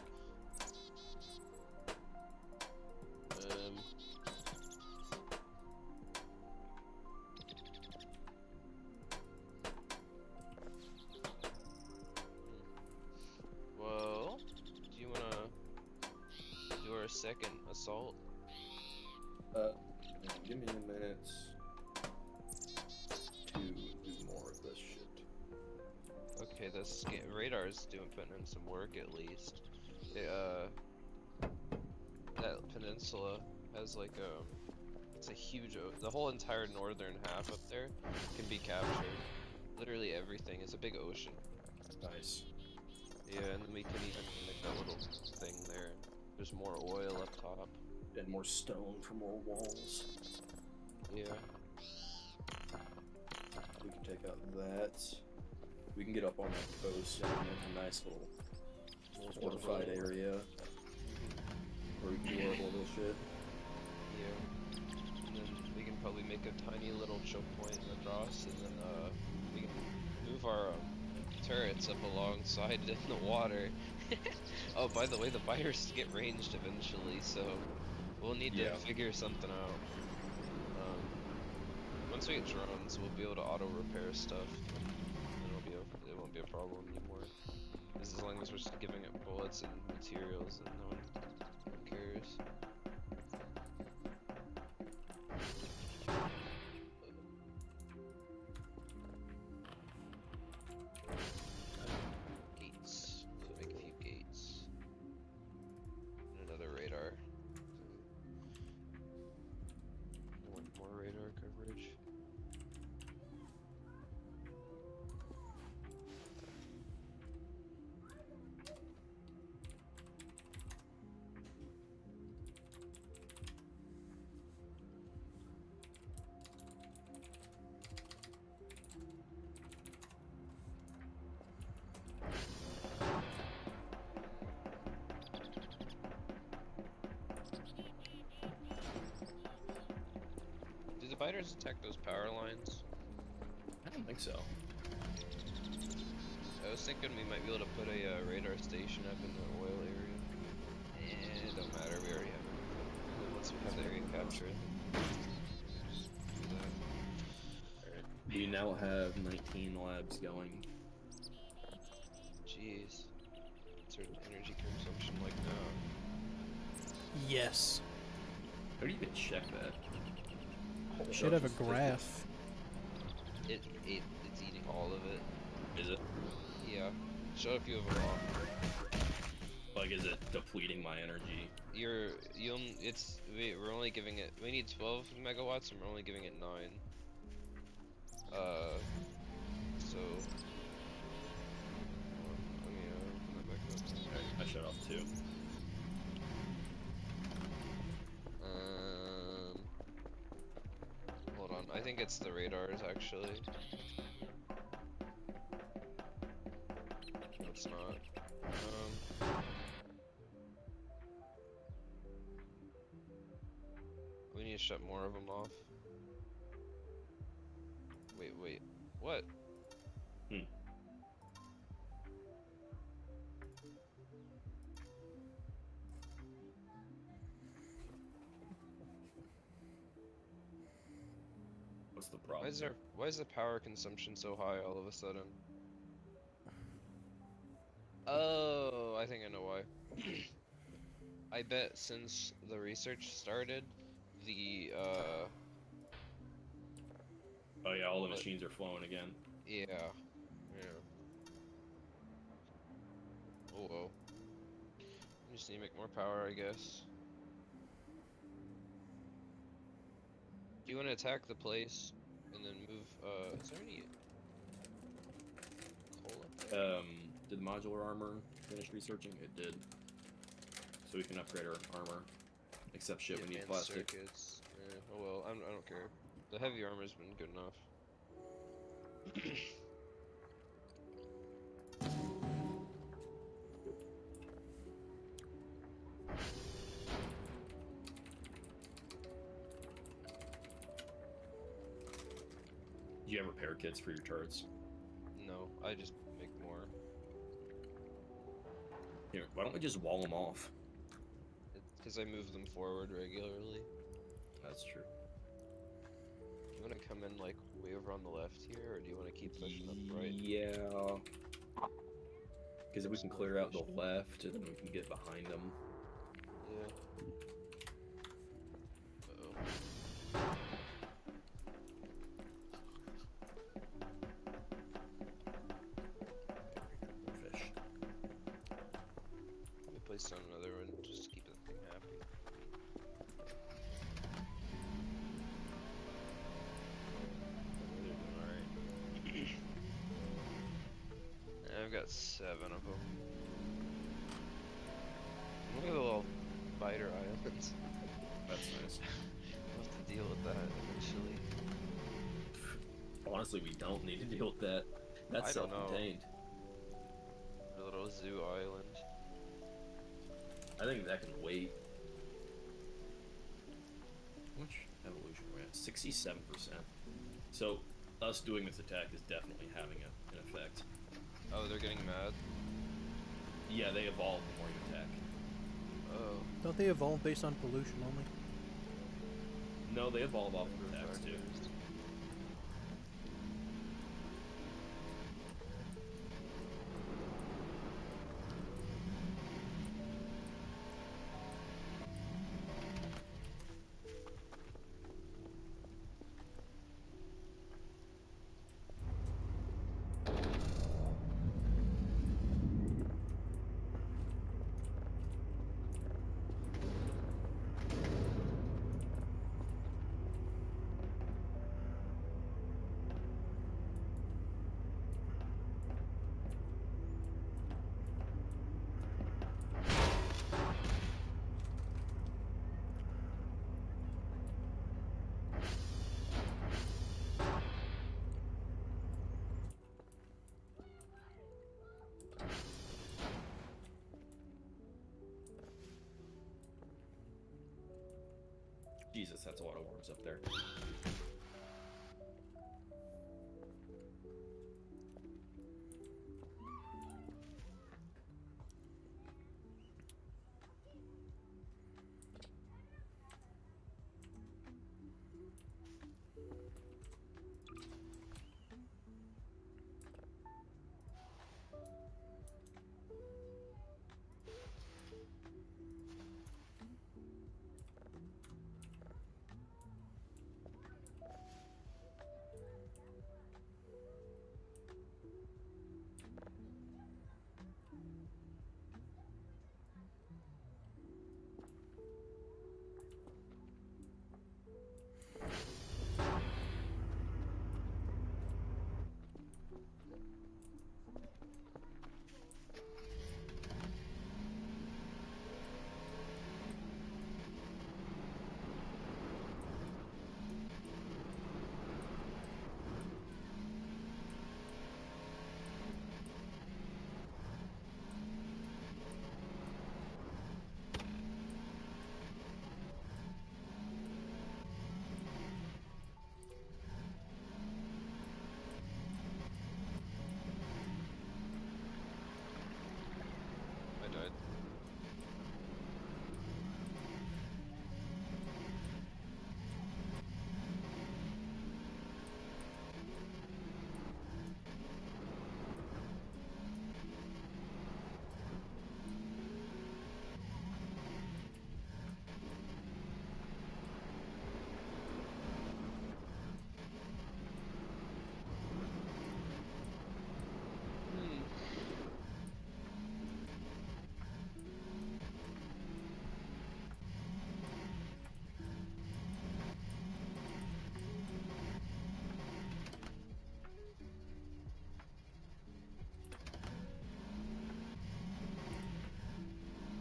Well, do you wanna do our second assault? Give me a minute to do more of this shit. Okay, the radar's putting in some work at least. That peninsula has like it's a huge, the whole entire northern half up there can be captured. Literally everything is a big ocean. Nice. Yeah, and then we can even make that little thing there. There's more oil up top. And more stone for more walls. Yeah. We can take out that. We can get up on that coast and make a nice little fortified area where we can do our little shit. Yeah. And then we can probably make a tiny little choke point across, and then we can move our turrets up alongside in the water. Oh, by the way, the fires get ranged eventually, so we'll need to Yeah. figure something out. Once we get drones, we'll be able to auto repair stuff, and it won't be a problem anymore. As long as we're just giving it bullets and materials, and no one cares. Gates. So make a few gates. And another radar. I want more radar coverage. Do the biters attack those power lines? I don't think so. I was thinking we might be able to put a radar station up in the oil area. And it don't matter, we already have it. Once we have the area captured. Just do that. Alright. We now have 19 labs going. Jeez. What's our energy consumption like now? Yes. How do you even check that? Should have a graph. It's eating all of it. Is it? Yeah. Shut a few of them off. Like, is it depleting my energy? We're only giving it, we need 12 megawatts and we're only giving it 9. So. Let me open that back up. Alright, I shut off 2. Hold on, I think it's the radars actually. No, it's not. We need to shut more of them off. Wait, what? What's the problem? Why is the power consumption so high all of a sudden? Oh, I think I know why. I bet since the research started, the Oh yeah, all the machines are flowing again. yeah. Oh well. We just need to make more power, I guess. Do you want to attack the place and then move? Is there any coal up there? Did the modular armor finish researching? It did. So we can upgrade our armor. Except shit, The we need advanced plastic. circuits. Oh well, I don't care. The heavy armor's been good enough. Do you have repair kits for your turrets? No, I just make more. Here, why don't we just wall them off? Because I move them forward regularly. That's true. Do you want to come in like way over on the left here, or do you want to keep pushing up right? Yeah. Because if we can clear out the left, and then we can get behind them. Yeah. Fish. Let me place down another one just to keep that thing happy. They're doing alright. I've got 7 of them. Look at the little spider islands. That's nice. We'll have to deal with that eventually. Honestly, we don't need to deal with that. That's I don't know. self-contained. A little zoo island. I think that can wait. How much evolution are we at? 67%. So, us doing this attack is definitely having an effect. Oh, they're getting mad? Yeah, they evolve the more you attack. Oh. Don't they evolve based on pollution only? No, they evolve off of attacks too. Jesus, that's a lot of worms up there. I died.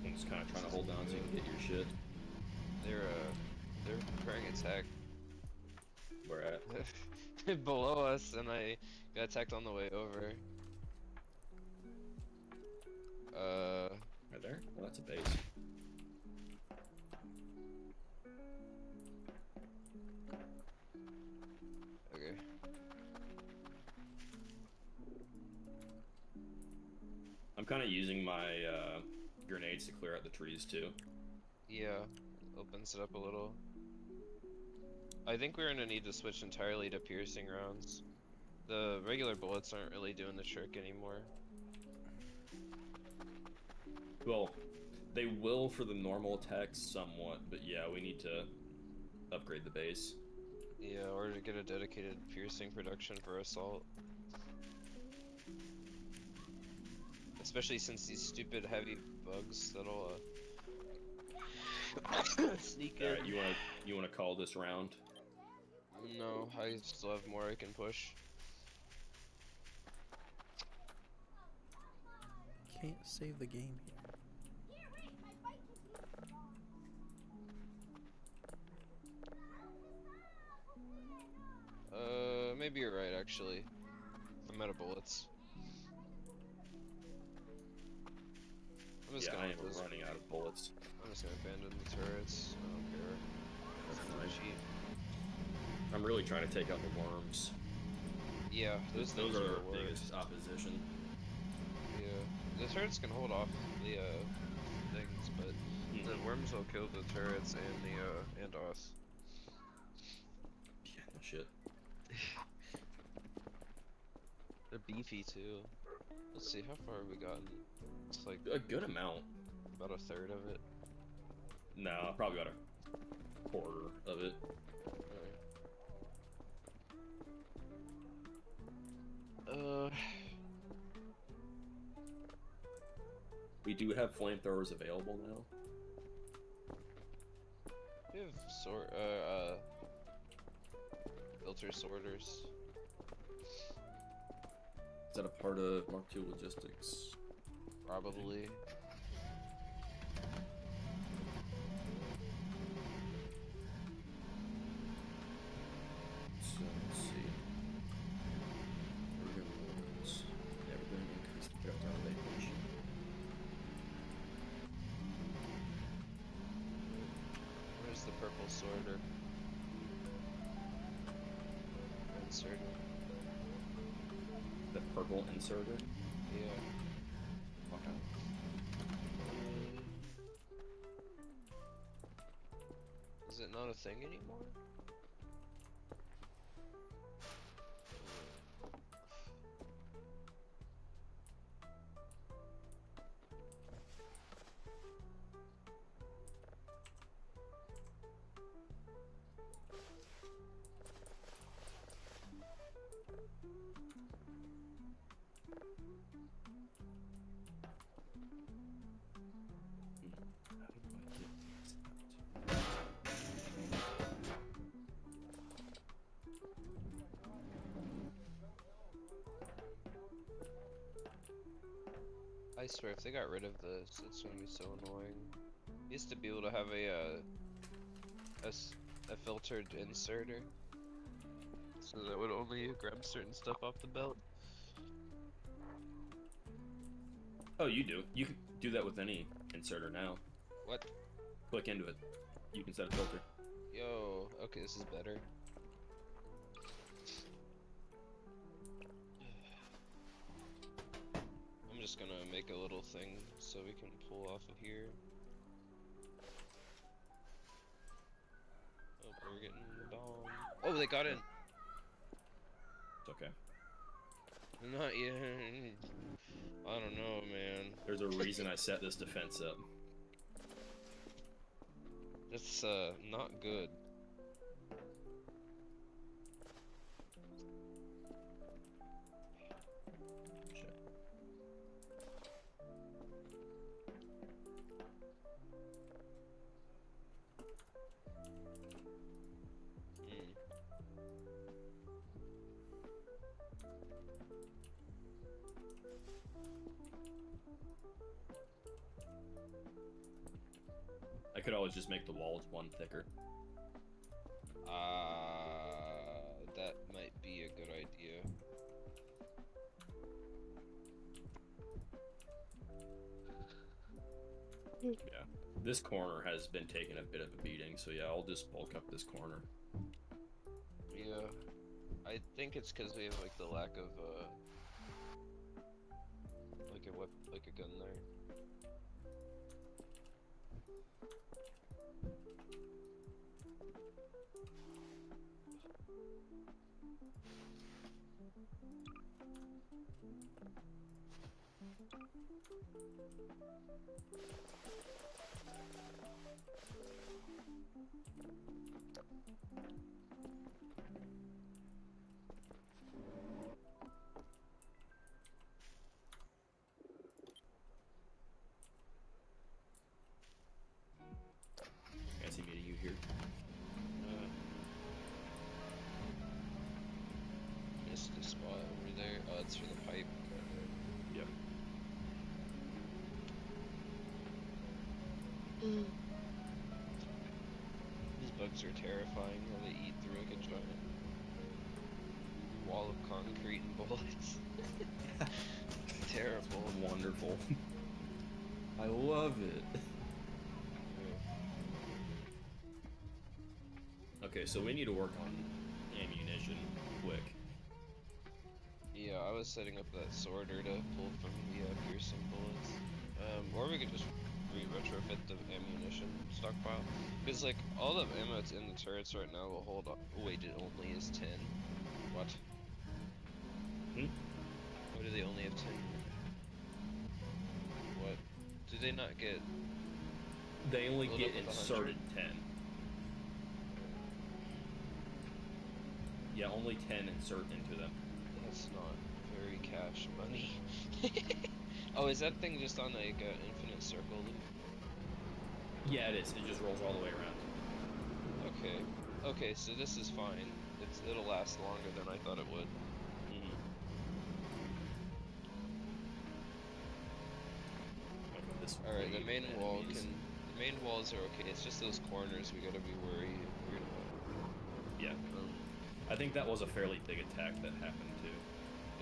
I'm just kind of trying to hold down so you can get your shit. They're preparing attack Where at? below us, and I got attacked on the way over. Right there? Oh, that's a base. Okay. I'm kind of using my grenades to clear out the trees too. Yeah, opens it up a little. I think we're gonna need to switch entirely to piercing rounds. The regular bullets aren't really doing the trick anymore. Well, they will for the normal attacks somewhat, but yeah, we need to upgrade the base. Yeah, or to get a dedicated piercing production for assault. Especially since these stupid heavy bugs that'll sneak in. Alright, you wanna call this round? No, I still have more I can push. Can't save the game here. maybe you're right, actually. I'm out of bullets. I'm just Yeah, gonna I am running out of bullets. I'm just gonna abandon the turrets. I don't care. That's I'm fine. cheap. I'm really trying to take out the worms. Yeah, those Those things are are our the worst. biggest opposition. Yeah, the turrets can hold off the things, but the worms will kill the turrets and the and us. Yeah, no shit. They're beefy too. Let's see, how far have we gotten? It's like A good amount. about a third of it. No, I probably got a quarter of it. Alright. We do have flamethrowers available now. We have filter sorters. Is that a part of Mark II logistics? Probably. So let's see. We're gonna yeah, we're going to increase the projectile range. Where's the purple sorter? Inserter. The purple inserter. Yeah. Okay. Is it not a thing anymore? How do I get these out? I swear, if they got rid of this, it's gonna be so annoying. Used to be able to have a filtered inserter, so that would only grab certain stuff off the belt. Oh, you do. You can do that with any inserter now. What? Click into it. You can set a filter. Yo, okay, this is better. I'm just gonna make a little thing so we can pull off of here. Oh, we're getting bombed. Oh, they got in. It's okay. Not yet. I don't know, man. There's a reason I set this defense up. That's not good. Shit. I could always just make the walls one thicker. That might be a good idea. Yeah. This corner has been taking a bit of a beating, so yeah, I'll just bulk up this corner. Yeah. I think it's because we have like the lack of like a gun there. Fancy meeting you here. Missed a spot over there. Oh, it's for the pipe. Yep. These bugs are terrifying. How they eat through like a giant. of concrete and bullets. Terrible. Wonderful. I love it. Okay, so we need to work on ammunition quick. Yeah, I was setting up that sorter to pull from the piercing bullets. Or we could just retrofit the ammunition stockpile. Because, like, all the ammo that's in the turrets right now will hold up. Wait, it only is 10? What? Why do they only have 10? What? Do they not get... They only Load get up with 100? inserted 10. Yeah, only 10 insert into them. That's not very cash money. Oh, is that thing just on like an infinite circle loop? Yeah, it is. It just rolls all the way around. Okay. Okay, so this is fine. It'll last longer than I thought it would. Mm-hmm. Alright, the main wall can... The main walls are okay, it's just those corners we gotta be worried about. Yeah. I think that was a fairly big attack that happened too.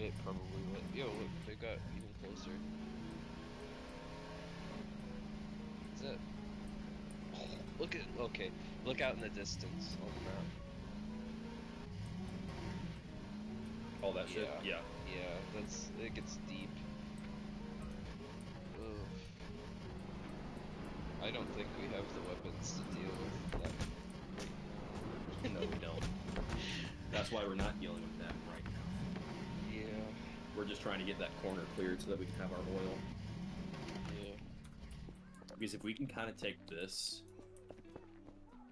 It probably would. Yo, look, they got even closer. Is that... Oh, look at... Okay, look out in the distance on the map. All that shit? Yeah. Yeah. Yeah, that's... It gets deep. Ugh. I don't think we have the weapons to deal with that right now. No, we don't. That's why we're not dealing with that right now. Yeah. We're just trying to get that corner cleared so that we can have our oil. Yeah. Because if we can kind of take this...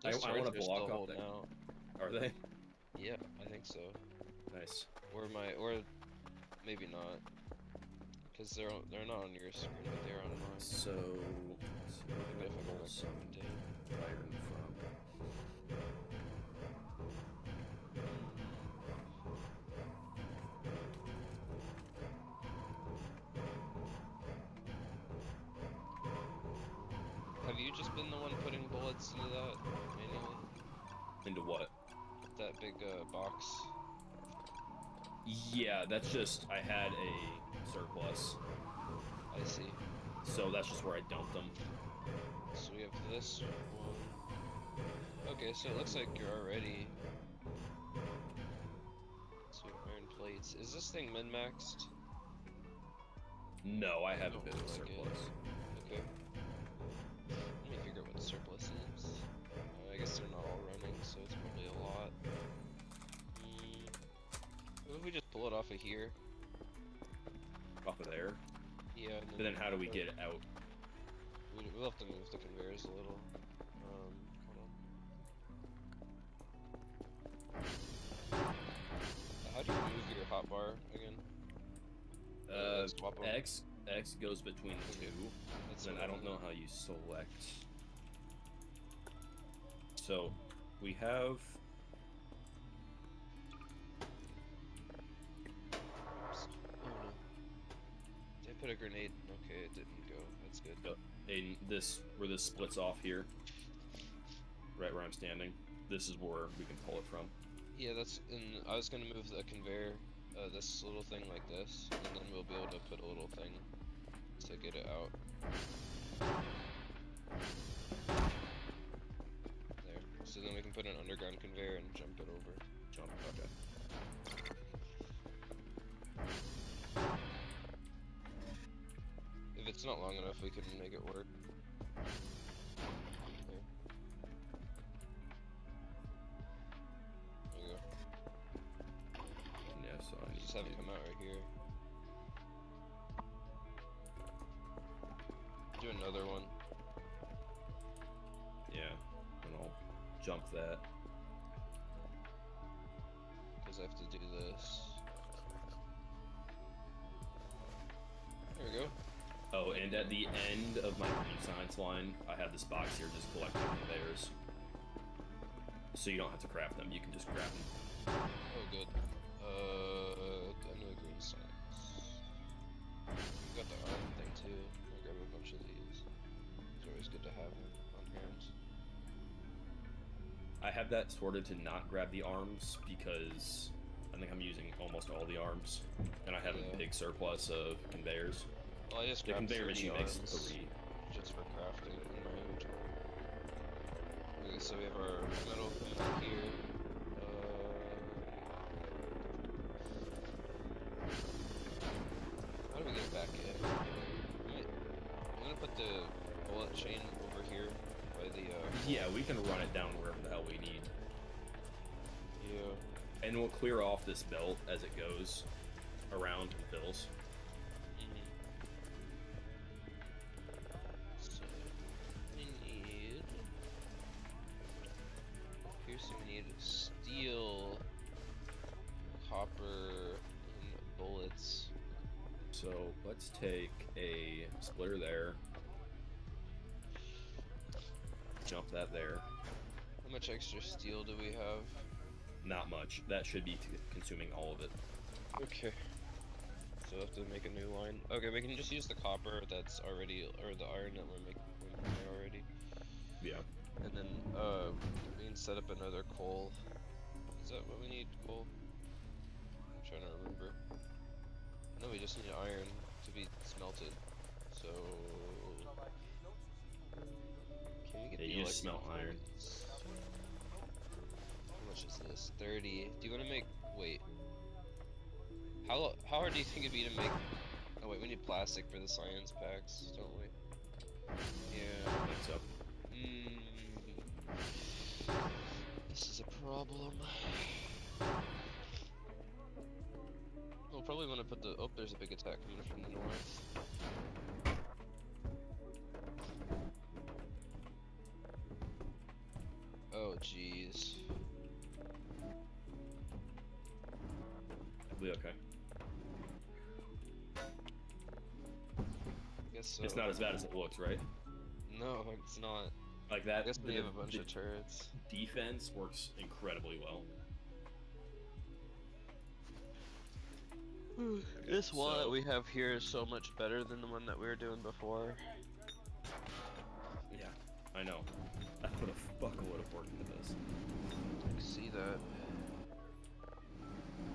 I Those want turrets to are block still off holding that. out. Are they? Yeah, I think so. Nice. Or maybe not. Because they're not on your screen, but they're on mine. So... let's see, Maybe if I pull mark some them down. iron from... Have you just been the one putting bullets into that manually? Into what? That big box? Yeah, that's just... I had a surplus. I see. So that's just where I dumped them. So we have this one. Okay, so it looks like you're already... So iron plates. Is this thing min-maxed? No, I have a don't bit of look like it. surplus. Okay. Let me figure out what the surplus is. I guess they're not all running, so it's probably a lot. What if we just pull it off of here? Off of there. Yeah. But then how do we get it out? We'll have to move the conveyors a little. Hold on. How do you move your hotbar again? Swap 'em. X goes between the two. That's Then what I don't know how you select. So we have Oops. Oh no. Did I put a grenade? Okay, it didn't go. That's good. in this where this splits off here, right where I'm standing. This is where we can pull it from. Yeah, that's. And I was gonna move the conveyor, this little thing like this, and then we'll be able to put a little thing to get it out. There. So then we can put an underground conveyor and jump it over. Jump. Okay. If it's not long enough, we can make it work. There. There you go. Yeah. So I need Just have it come out right here. Do another one. Yeah. And I'll jump that. Because I have to do this. There we go. Oh, and at the end of my science line, I have this box here just collecting conveyors. So you don't have to craft them, you can just grab them. Oh, good. I know green science. We've got the arm thing too. I'll grab a bunch of these. It's always good to have them on hand. I have that sorted to not grab the arms because I think I'm using almost all the arms, and I have Yeah. a big surplus of conveyors. Well, I just The grabbed conveyor 30 machine makes arms 3. just for crafting in my inventory. Okay, so we have our metal coming out here. How do we get back in? I'm gonna put the bullet chain over here by the Yeah, we can run it down wherever the hell we need. yeah. And we'll clear off this belt as it goes around and fills. So we need piercing. We need steel, copper, and bullets. So let's take a splitter there. Jump that there. How much extra steel do we have? Not much. That should be consuming all of it. Okay. So I have to make a new line. Okay, we can just use the copper that's already, or the iron that we're making already. Yeah. And then, we can set up another coal. Is that what we need, coal? I'm trying to remember. No, we just need iron to be smelted. So... Can we get Yeah, the you just smelt electric iron. bolts? How much is this? 30. Do you want to make... Wait. How hard do you think it'd be to make... Oh wait, we need plastic for the science packs, don't we? Yeah. I think so. This is a problem. We'll probably want to put the... Oh, there's a big attack coming from the north. Oh, jeez. It'll be okay. I guess so. It's not as bad as it looks, right? No, it's not. Like I that. guess we the- have a bunch the of turrets. defense works incredibly well. This one that So- we have here is so much better than the one that we were doing before. Yeah, I know. I put a fuckload of work into this. I see that.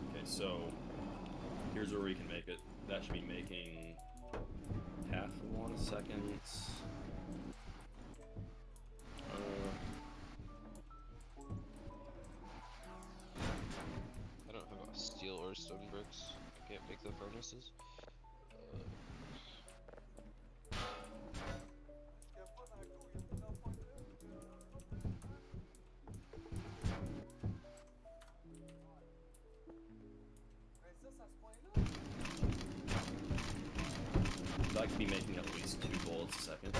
Okay, so here's where we can make it. That should be making half of 1 second. I don't have steel or stone bricks. I can't make the furnaces. I'd like to be making at least 2 bullets a second,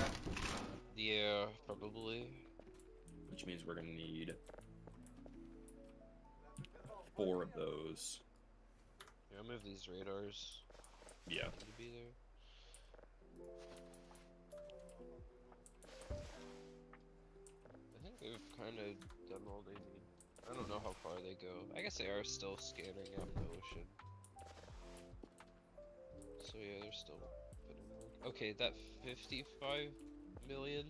Yeah, probably. which means we're gonna need 4 of those. Yeah, I'll move these radars. Yeah. Need to be there. I think they've kind of done all they need. I don't know how far they go. I guess they are still scanning out the ocean. So yeah, they're still putting work. Okay, that 55 million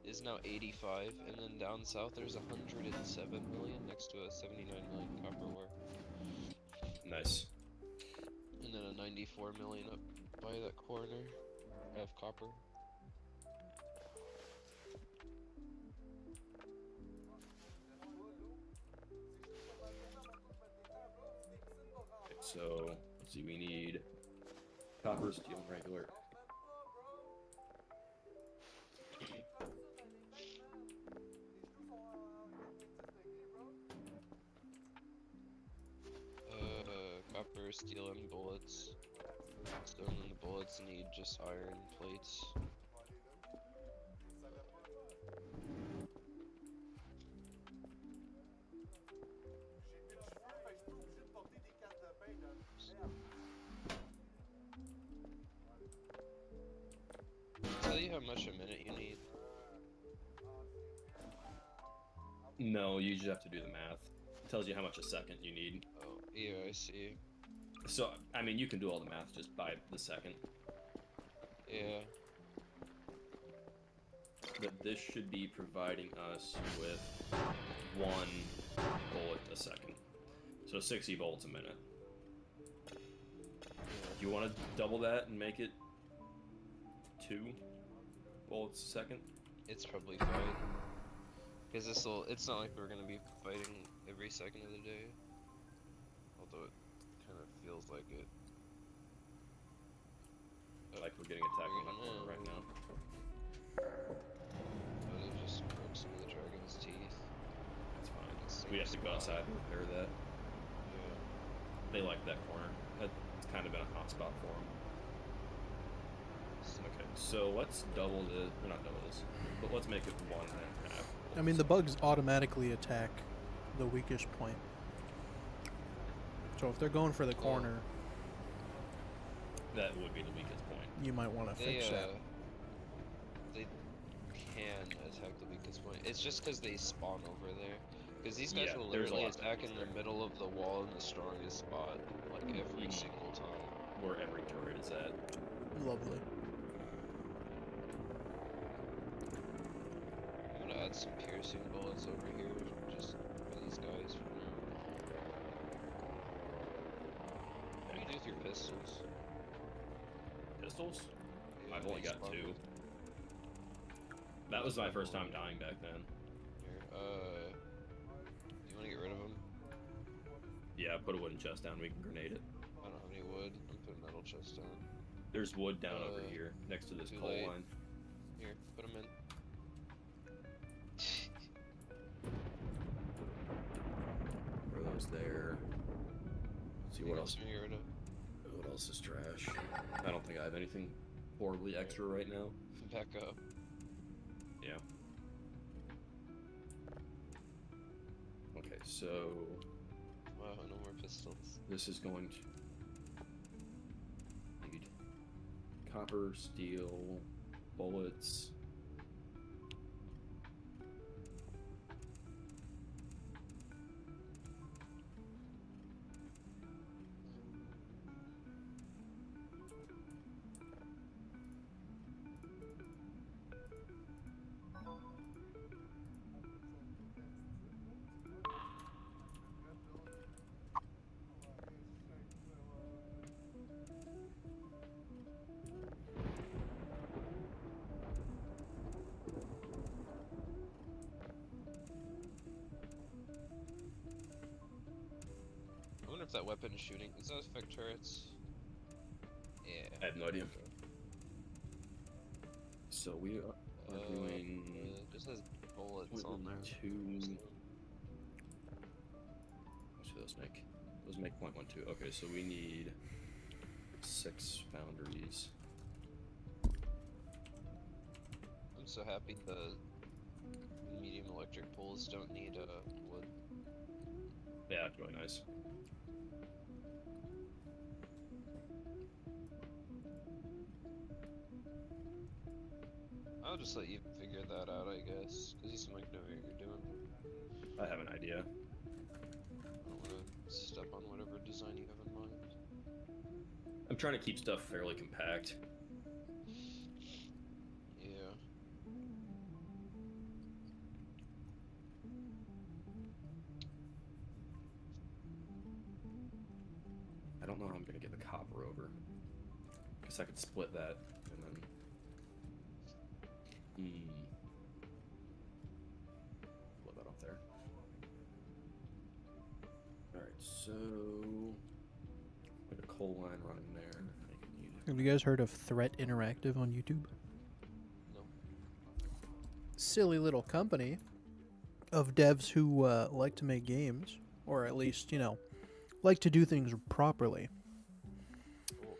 is now 85, and then down south there's 107 million next to a 79 million copper ore. Nice. And then a 94 million up by that corner of copper. Okay, so let's see, we need copper, steel, and regular. Copper, steel, and bullets. Stone and the bullets need just iron plates. Tell you how much a minute you need. No, you just have to do the math. It tells you how much a second you need. Oh, yeah, I see. So, I mean, you can do all the math just by the second. Yeah. But this should be providing us with 1 bullet a second. So 60 volts a minute. Do you want to double that and make it 2 volts a second? It's probably fine. Because it's not like we're gonna be fighting every second of the day. Although it kind of feels like it. Like we're getting attacked on that corner right now. But it just broke some of the dragon's teeth. That's fine. It's We have to go outside and repair that. Yeah. They like that corner. That's kind of been a hot spot for them. Okay, so let's double this. Or not double this, but let's make it 1.5. I mean, the bugs automatically attack the weakest point. So if they're going for the corner, That would be the weakest point. you might want to They fix that. they can attack the weakest point. It's just because they spawn over there. Because these guys Yeah, will there's a literally lot of attack in enemies the there. middle of the wall in the strongest spot, like every single time. Where every turret is at. Lovely. I'm gonna add some piercing bullets over here, just for these guys for now. What do you do with your pistols? Pistols? Yeah, I've only they got spawn 2. with- That was my first time dying back then. Here, you wanna get rid of them? Yeah, put a wooden chest down, we can grenade it. I don't have any wood. I'm putting metal chest down. There's wood down over Uh, here, next to this too coal late. line. Here, put them in. Throw those there. Let's see what else. Get rid of. What else is trash? I don't think I have anything horribly extra right now. Back up. Yeah. Okay, so Wow, no more pistols. this is going to need copper, steel, bullets. I wonder if that weapon is shooting. Does that affect turrets? Yeah. I have no idea. So we are doing it just has bullets point on there. 1.2. What should those make? Those make 0.12. Okay, so we need 6 foundries. I'm so happy the medium electric poles don't need wood. Yeah, that's really nice. I'll just let you figure that out, I guess, because you seem like know what you're doing. I have an idea. I don't want to step on whatever design you have in mind. I'm trying to keep stuff fairly compact. Yeah. I don't know how I'm gonna get the copper over. Guess I could split that and then. Put that up there. Alright, so. Like a coal line running there. I could need Have you guys heard of Threat Interactive on YouTube? No. Silly little company of devs who like to make games, or at least, you know, like to do things properly. Cool.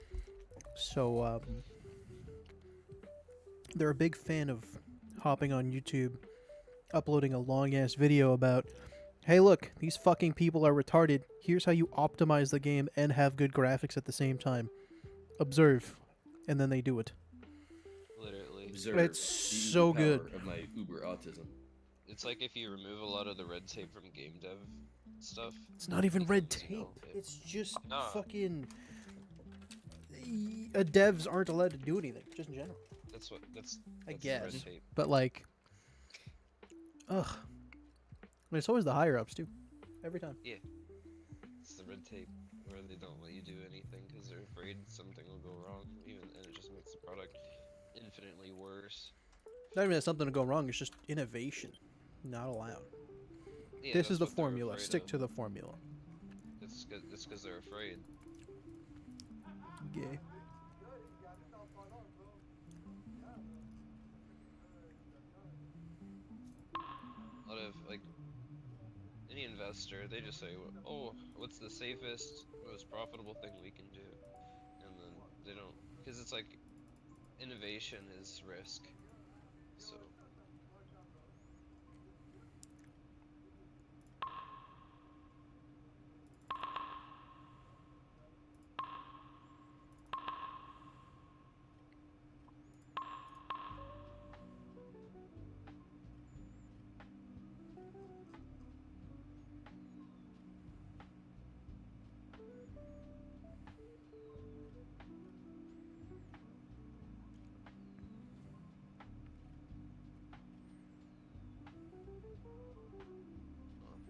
So, they're a big fan of hopping on YouTube, uploading a long ass video about, hey, look, these fucking people are retarded. Here's how you optimize the game and have good graphics at the same time. Observe. And then they do it. Literally. observe It's the so power good. of my uber autism. It's like if you remove a lot of the red tape from game dev stuff. It's not even red becomes, you tape. know, It's just Nah. fucking. Devs aren't allowed to do anything, just in general. That's what. That's I the guess. red tape. But like, ugh. I mean, it's always the higher ups too. Every time. the red tape where they don't let you do anything because they're afraid something will go wrong, and it just makes the product infinitely worse. Not even that something to go wrong. It's just innovation, not allowed. Yeah, This is that's the what they're formula. afraid Stick of. to the formula. It's because they're afraid. Gay. A lot of like any investor, they just say, "Oh, what's the safest, most profitable thing we can do?" And then they don't, because it's like innovation is risk. So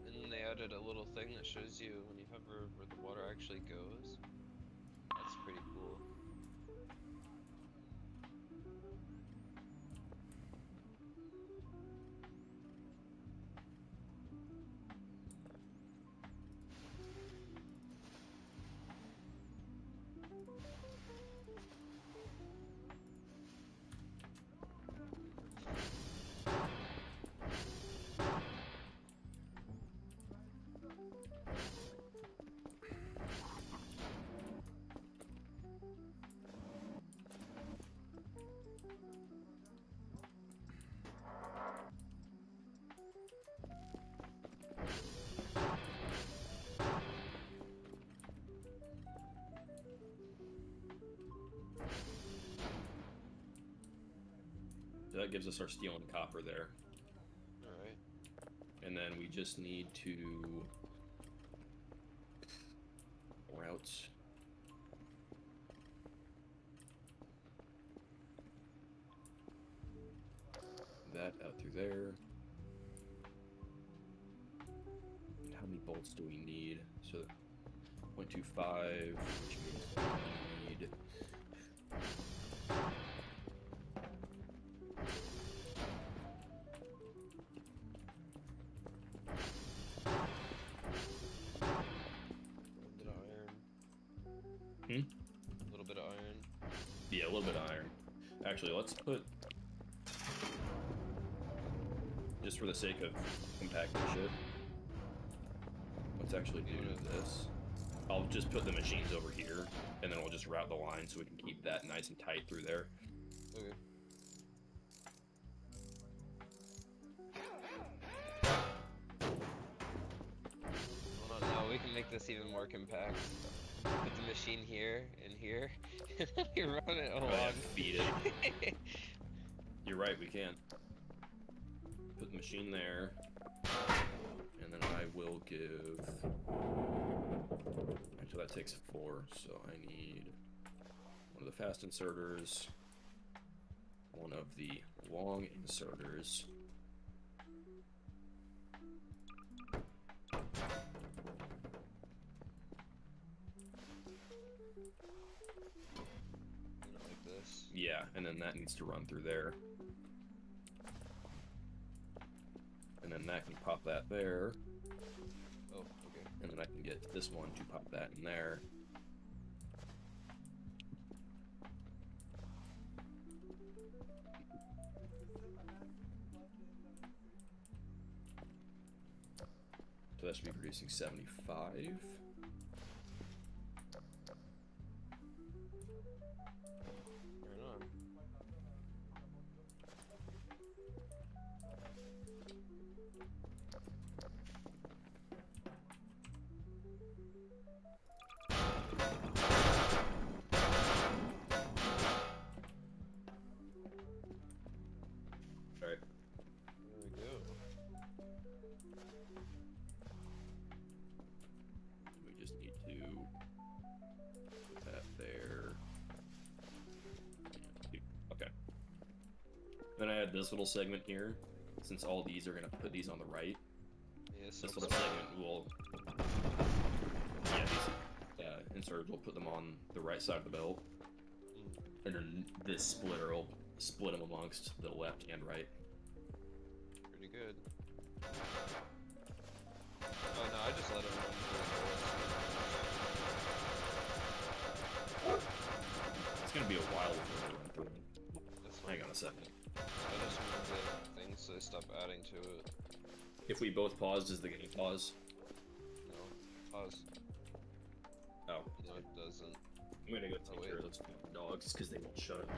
and then they added a little thing that shows you when you hover where the water actually goes. That's pretty cool. So that gives us our steel and copper there. Alright. And then we just need to route that out through there. And how many bolts do we need? So 0.25, which means we need A little bit of iron. yeah, a little bit of iron. Actually, let's put, just for the sake of compacting shit, let's actually do this. I'll just put the machines over here, and then we'll just route the line so we can keep that nice and tight through there. Okay. Hold on, no, we can make this even more compact. Put the machine here and here, and then we run it Oh, along. yeah, feed it. You're right, we can. Put the machine there, and then I will give... Actually, that takes 4, so I need one of the fast inserters, one of the long inserters, Like this. yeah, and then that needs to run through there. And then that can pop that there, Oh, okay. and then I can get this one to pop that in there. So that should be producing 75. Right on. Alright. There we go. We just need to put that there. Okay. Then I had this little segment here. Since all these are going to put these on the right, Yeah, this so little segment will yeah, these inserters will put them on the right side of the belt, and then this splitter will split them amongst the left and right. Pretty good. Oh no, I just let him run It's gonna be a while before they run through it. through it. That's fine. Hang on a second. I just moved the thing so they stop adding to it. If we both pause, does the game pause? No. Pause. Oh. No, it doesn't. I'm gonna go take wait. care of those dogs because they won't shut up.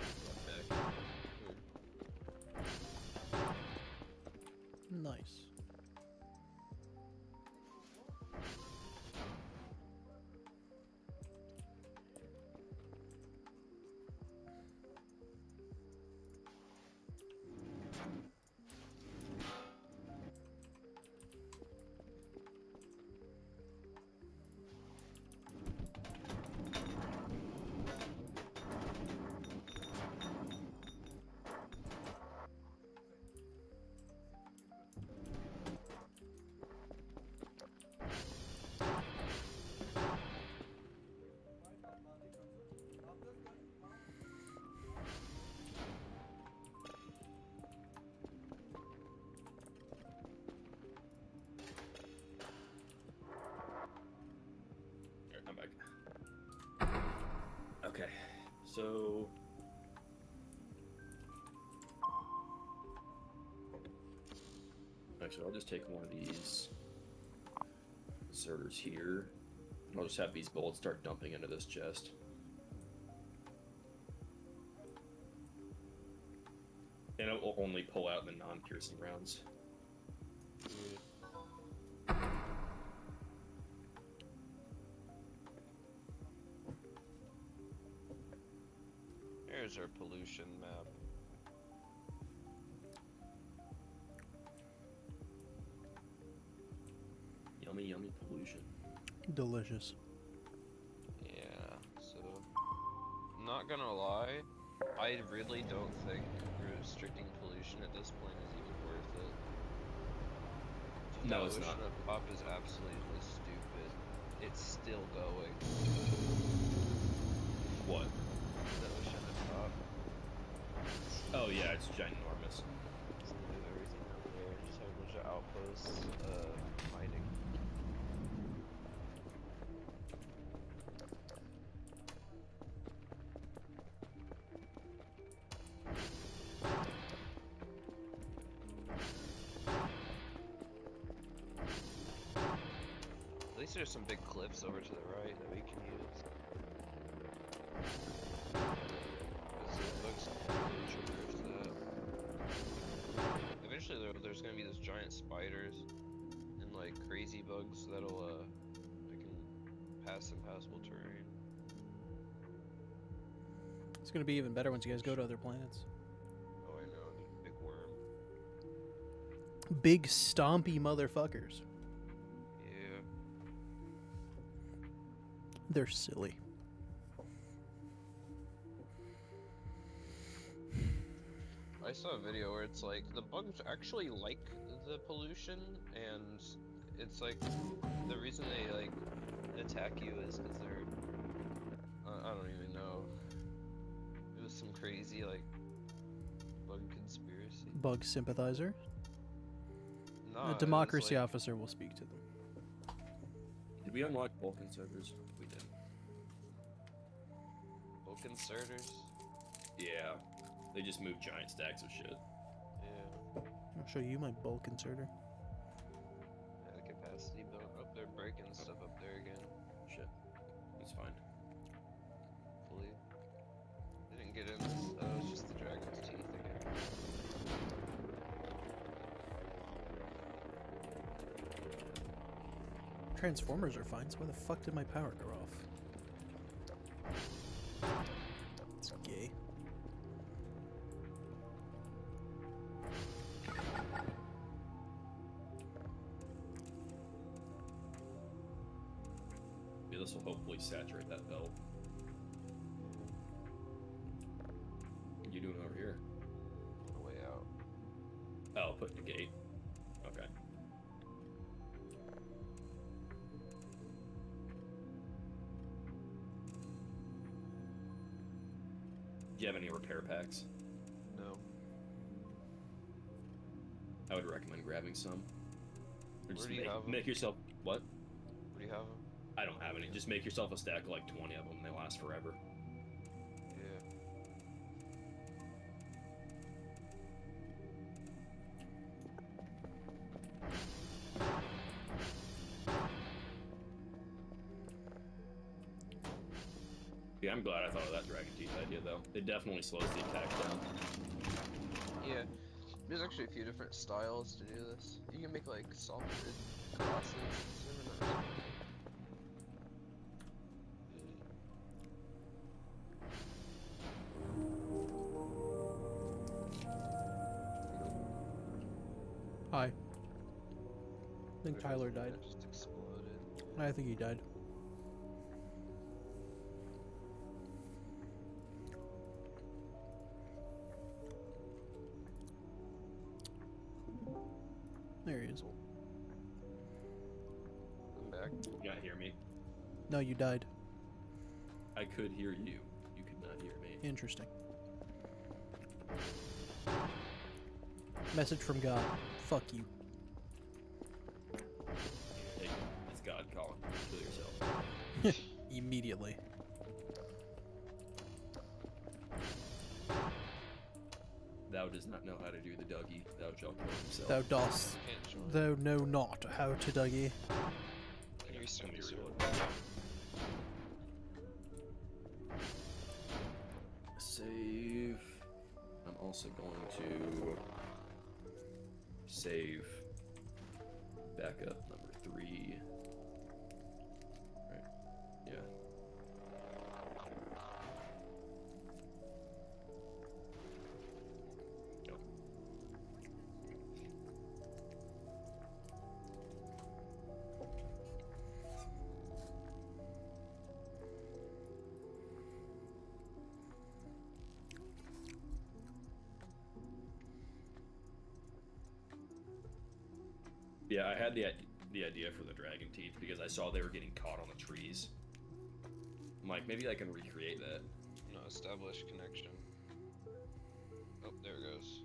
Back. Nice. Here, I'm back. Okay, so actually, I'll just take one of these inserters here. I'll just have these bullets start dumping into this chest. And it will only pull out the non-piercing rounds. Here's our pollution map. Yummy, yummy pollution. Delicious. Yeah, so not gonna lie, I really don't think restricting pollution at this point is even worth it. No, it's Ocean not. of Pop is absolutely stupid. It's still going. What? The Ocean of Pop. Oh yeah, it's ginormous. Just move everything over there. Just have a bunch of outposts, mining. At least there's some big cliffs over to the right that we can use. 'Cause it looks really traverse that. Eventually there's gonna be those giant spiders and like crazy bugs that'll that can pass impassable terrain. It's gonna be even better once you guys go to other planets. Oh, I know, the big worm. Big stompy motherfuckers. Yeah. They're silly. I saw a video where it's like the bugs actually like the pollution, and it's like the reason they like attack you is because they're I don't even know. It was some crazy like bug conspiracy. Bug sympathizer. Nah, A it was, democracy like, officer will speak to them. Did we unlock bulk inserters? We did. Bulk inserters. Yeah. They just move giant stacks of shit. Yeah. I'll show you my bulk inserter. Yeah, the capacity built up there, breaking stuff up there again. Shit. It's fine. Hopefully. Didn't get in this. Oh, it's just the dragon's teeth again. Transformers are fine, so why the fuck did my power go off? It's gay. Yeah, this will hopefully saturate that belt. What are you doing over here? On the way out. Oh, putting a gate. Okay. Do you have any repair packs? No. I would recommend grabbing some. Or just Where do you have 'em? make yourself what? Where do you have them? I don't have any. Just make yourself a stack of like 20 of them. They last forever. Yeah. Yeah, I'm glad I thought of that Dragon Teeth idea though. It definitely slows the attack down. Yeah. There's actually a few different styles to do this. You can make like softer crosses. Hi. I think Tyler died. Just exploded. I think he died. There he is. I'm back. You gotta hear me. No, you died. I could hear you. You could not hear me. Interesting. Message from God. Fuck you. Hey, it's God calling. Kill yourself. Immediately. Thou does not know how to do the Dougie. Thou shalt kill himself. Thou dost. Can't join. Thou know not how to Dougie. Can you restart Let me the server? reload. Save. I'm also going to save backup number 3. Right? Yeah. Go. Yeah, I had the idea for the dragon teeth because I saw they were getting caught on the trees. I'm like, maybe I can recreate that. No, establish connection. Oh, there it goes.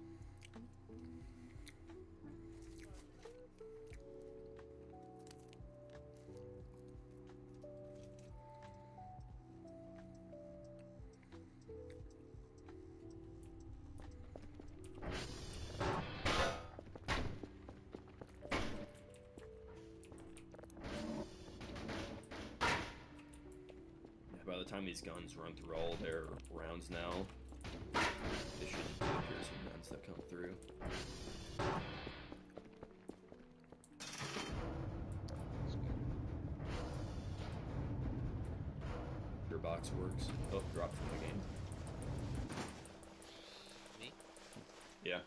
By the time these guns run through all their rounds now, they shouldn't be the piercing guns that come through. Your box works. Oh, dropped from the game. Me? Yeah,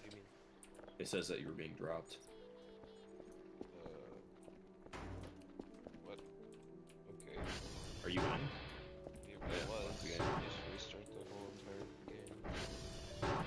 What do you mean? it says that you were being dropped. What? Okay. Are you in? Yeah, Yeah, it was. once again. Just restart the whole entire game.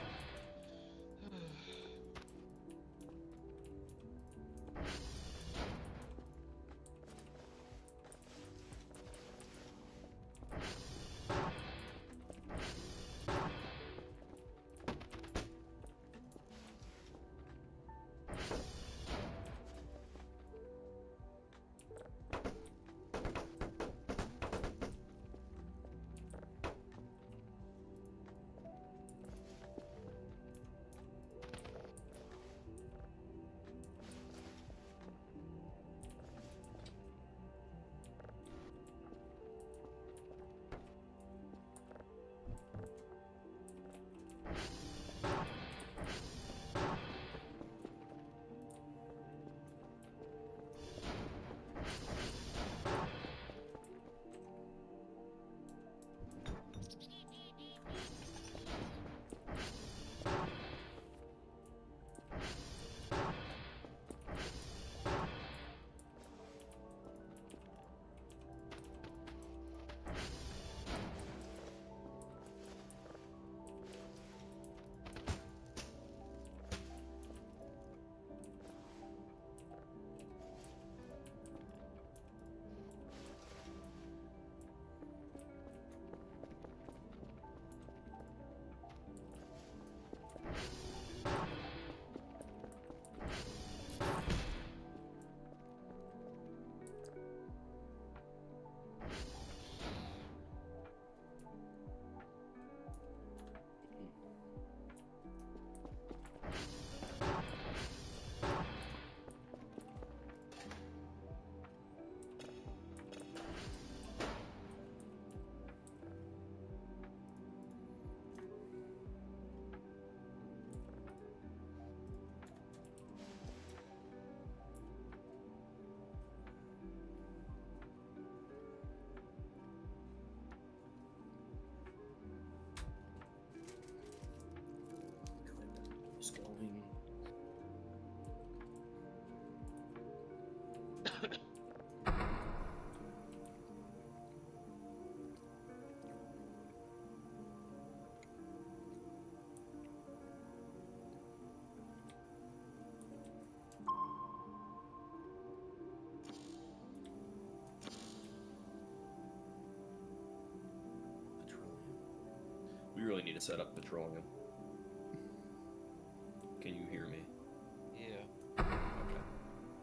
We really need to set up petroleum. Can you hear me? Yeah. Okay.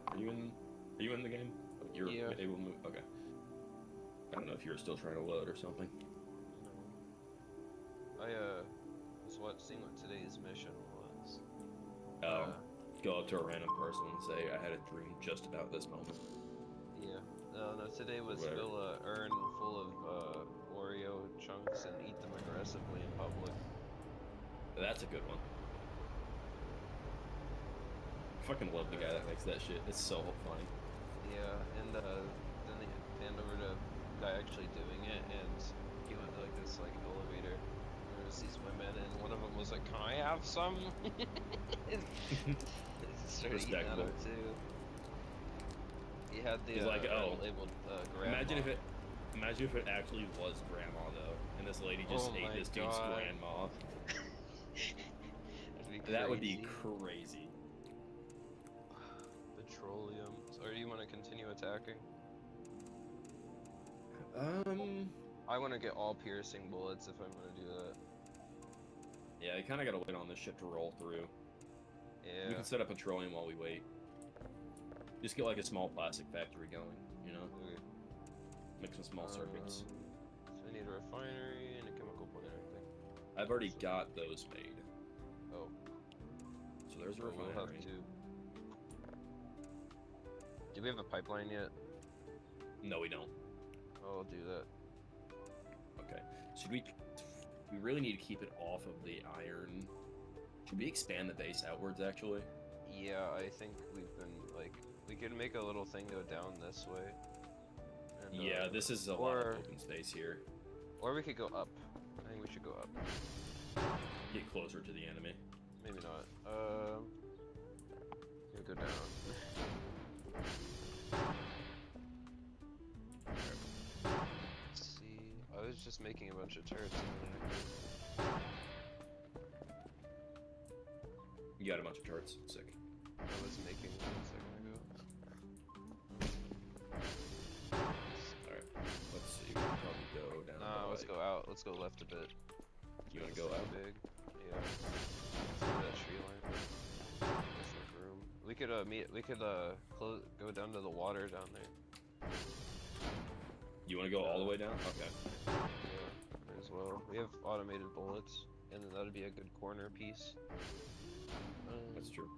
Are you in the game? You're Yeah. able to move. Okay. I don't know if you're still trying to load or something. I was seeing what today's mission was. Oh. Go up to a random person and say, I had a dream just about this moment. Yeah. No, today was Whatever. fill a urn full of Oreo chunks and eat them aggressively in public. That's a good one. I fucking love the guy that makes that shit. It's so funny. Yeah, and then they panned over to the guy actually doing it, and he went to like this like elevator. There was these women, and one of them was like, "Can I have some?" And he started eating at him Respectable. too. He had the He's like, "Oh, labeled grandma. Imagine if it actually was grandma though, and this lady just Oh ate my this dude's God. grandma. That'd be That would be crazy. crazy. Petroleum. Or do you want to continue attacking? I want to get all piercing bullets if I'm gonna do that. Yeah, you kind of gotta wait on this shit to roll through. We Yeah. can set up petroleum while we wait. Just get like a small plastic factory going, you know? Okay. Make some small circuits. So I need a refinery and a chemical plant, I think. I've already got those made. Oh. So there's a We'll have refinery. to. Do we have a pipeline yet? No, we don't. Oh, I'll do that. Okay. Should we really need to keep it off of the iron. Should we expand the base outwards, actually? Yeah, I think we've been, like, we could make a little thing go down this way. And, Yeah, this is a lot of open space here. Or we could go up. I think we should go up. Get closer to the enemy. Maybe not. Maybe go down. Let's see. I was just making a bunch of turrets. You got a bunch of turrets. Sick. I was making one a second ago. Alright. Let's see. We can probably go down. Nah, let's by- go out. Let's go left a bit. You want It's to go too out? big. Yeah. Let's go to that tree line. There's enough room. We could We could go down to the water down there. You want to go all the way down? Okay. Yeah, might as well. We have automated bullets, and then that'd be a good corner piece. That's true.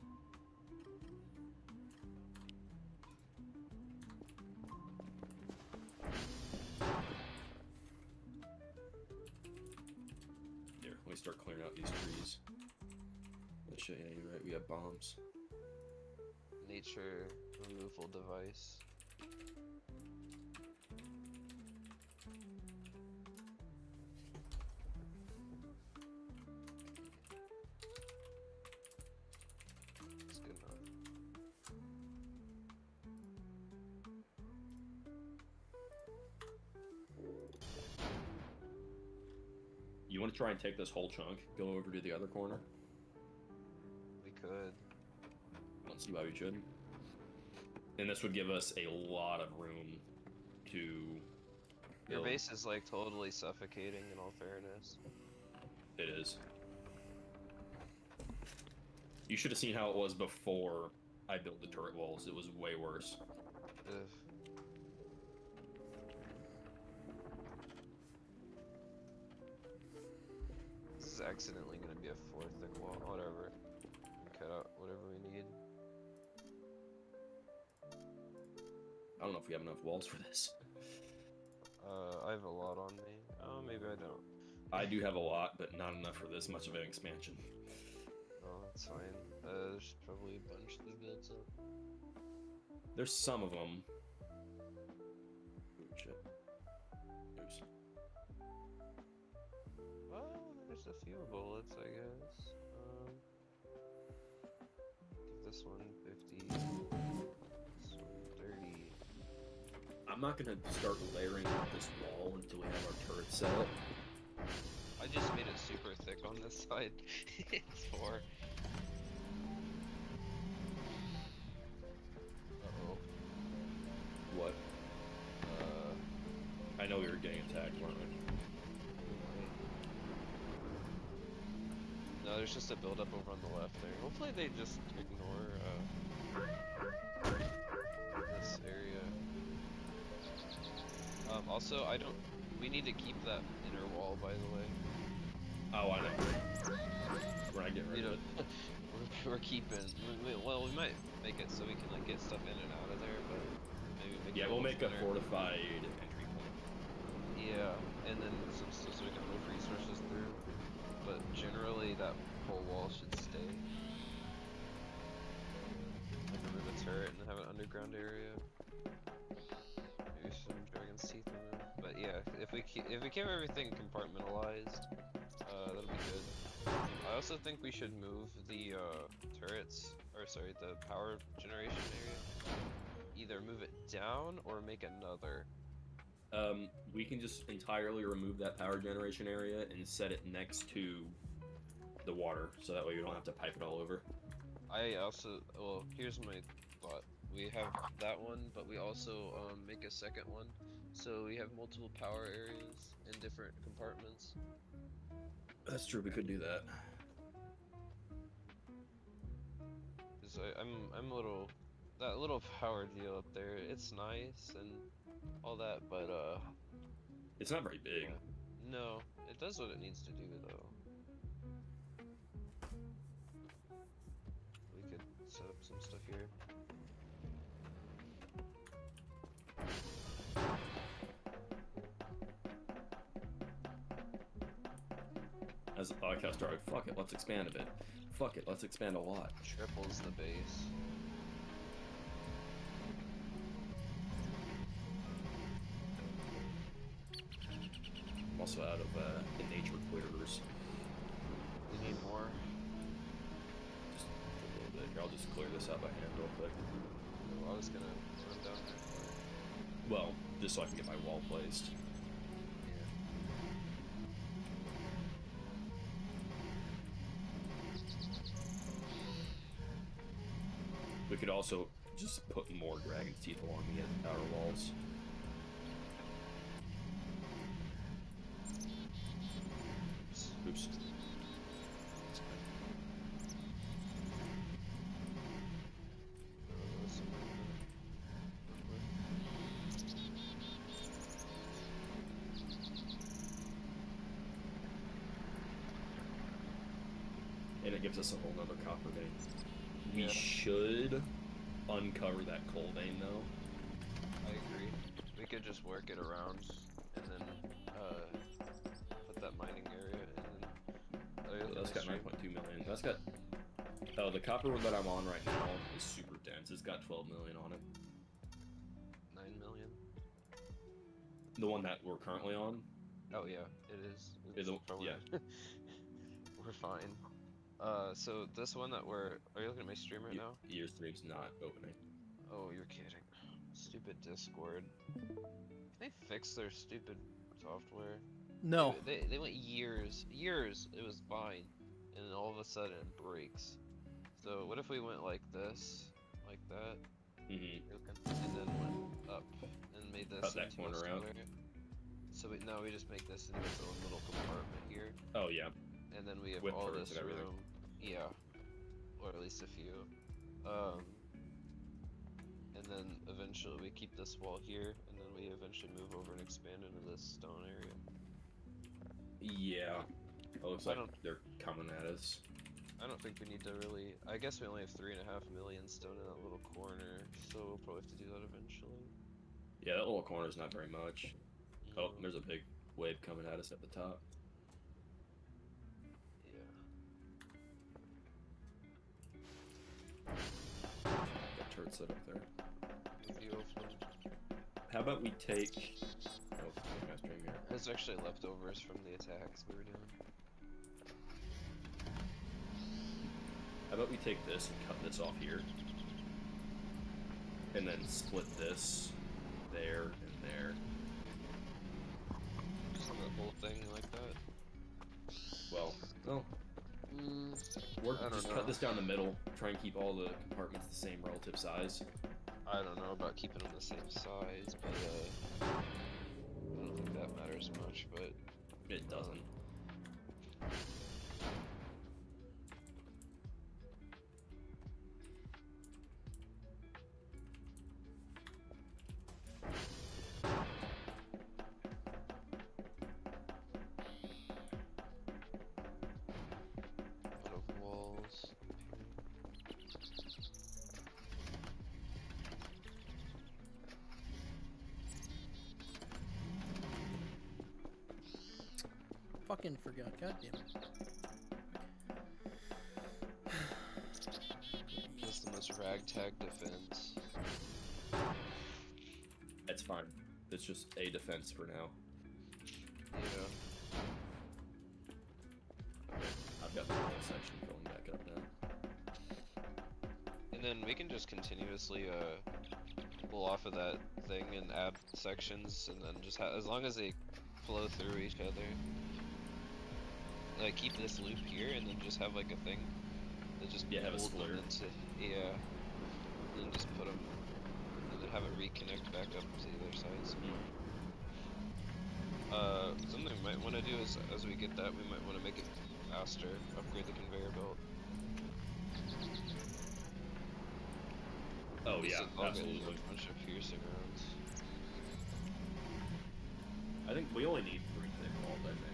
Here, let me start clearing out these trees. Let's show you, yeah, you're right, we have bombs. Nature removal device. It's good enough. You want to try and take this whole chunk, go over to the other corner? We could. I don't see why we shouldn't. And this would give us a lot of room to Your build. base is like totally suffocating in all fairness. It is. You should have seen how it was before I built the turret walls. It was way worse. Ugh. This is accidentally gonna be a 4 thick wall, whatever. Cut out whatever we need. I don't know if we have enough walls for this. I have a lot on me. Oh, maybe I don't. I do have a lot, but not enough for this much of an expansion. Oh, that's fine. There's probably a bunch that builds up. There's some of them. Ooh, shit. Oops. Well, there's a few bullets, I guess. Give this one 50. This one 30. I'm not gonna start layering up this wall until we have our turret set up. I just made it super thick on this side. It's 4. Uh-oh. What? I know we were getting attacked, weren't we? No, there's just a build up over on the left there. Hopefully they just ignore this area. Also, we need to keep that inner wall, by the way. Oh, I know. We're not getting rid of it. We're keeping. Well, we might make it so we can like get stuff in and out of there, but maybe make it Yeah, we'll little make a thinner. fortified entry point. Yeah, and then some stuff so we can move resources through. But generally, that whole wall should stay. Like remove a turret and have an underground area. Maybe some dragon's teeth removed. But yeah, if we keep everything compartmentalized, that'll be good. I also think we should move the turrets, or sorry, the power generation area. Either move it down or make another. We can just entirely remove that power generation area and set it next to the water, so that way we don't have to pipe it all over. I also, well, here's my thought. We have that one, but we also make a second one, so we have multiple power areas in different compartments. That's true, we could do that. Cause I'm a little, that little power deal up there. It's nice and all that, but It's not very big. yeah. No, it does what it needs to do though. We could set up some stuff here. As the podcast started, fuck it, let's expand a bit. Fuck it, let's expand a lot. Triples the base. I'm also out of the nature clearers. We need more. Just a little bit. Here, I'll just clear this out by hand real quick. I was gonna run down there for it. Well, just so I can get my wall placed. We could also just put more dragon's teeth along the outer walls. Oops. And it gives us a whole nother copper vein. We Yeah. should uncover that coal vein though. I agree. We could just work it around and then put that mining area and then So that's got 9.2 million. That's got the copper that I'm on right now is super dense. It's got 12 million on it. 9 million. The one that we're currently on. Oh yeah, it is. Is it- probably- yeah. We're fine. So this one that are you looking at my stream right now? Your stream's not opening. Oh, you're kidding. Stupid Discord. Can they fix their stupid software? No. They went years, it was fine, and then all of a sudden it breaks. So what if we went like this, like that, Mm-hmm. and then went up and made this Cut that into a corner out. square? So now we just make this into its own little compartment here, Oh yeah. and then we have With all turrets this and everything. room. Yeah, or at least a few. And then eventually we keep this wall here, and then we eventually move over and expand into this stone area. Yeah. It looks I like don't- they're coming at us. I don't think we need to really. I guess we only have 3.5 million stone in that little corner, so we'll probably have to do that eventually. Yeah, that little corner's not very much. Oh, Um, there's a big wave coming at us at the top. Yeah. Got turret set up there. Move you over. How about we take... Oh, my stream here. There's actually leftovers from the attacks we were doing. How about we take this and cut this off here? And then split this there and there. Just the whole thing like that. Well, no. I don't Just know. cut this down the middle. Try and keep all the compartments the same relative size. I don't know about keeping them the same size, but I don't think that matters much. But It doesn't. fucking forgot. God damn it. That's the most ragtag defense. That's fine. It's just a defense for now. Yeah. I've got the whole section filling back up now. And then we can just continuously pull off of that thing and add sections, and then just as long as they flow through each other. Like keep this loop here, and then just have like a thing that just Yeah, have a pulls them splitter. into and then just put them, and then have it reconnect back up to the other sides. Something we might want to do is as we get that, we might want to make it faster, upgrade the conveyor belt. Oh This yeah, is all good, absolutely. a bunch of piercing rounds. I think we only need 3 thick walls, I think.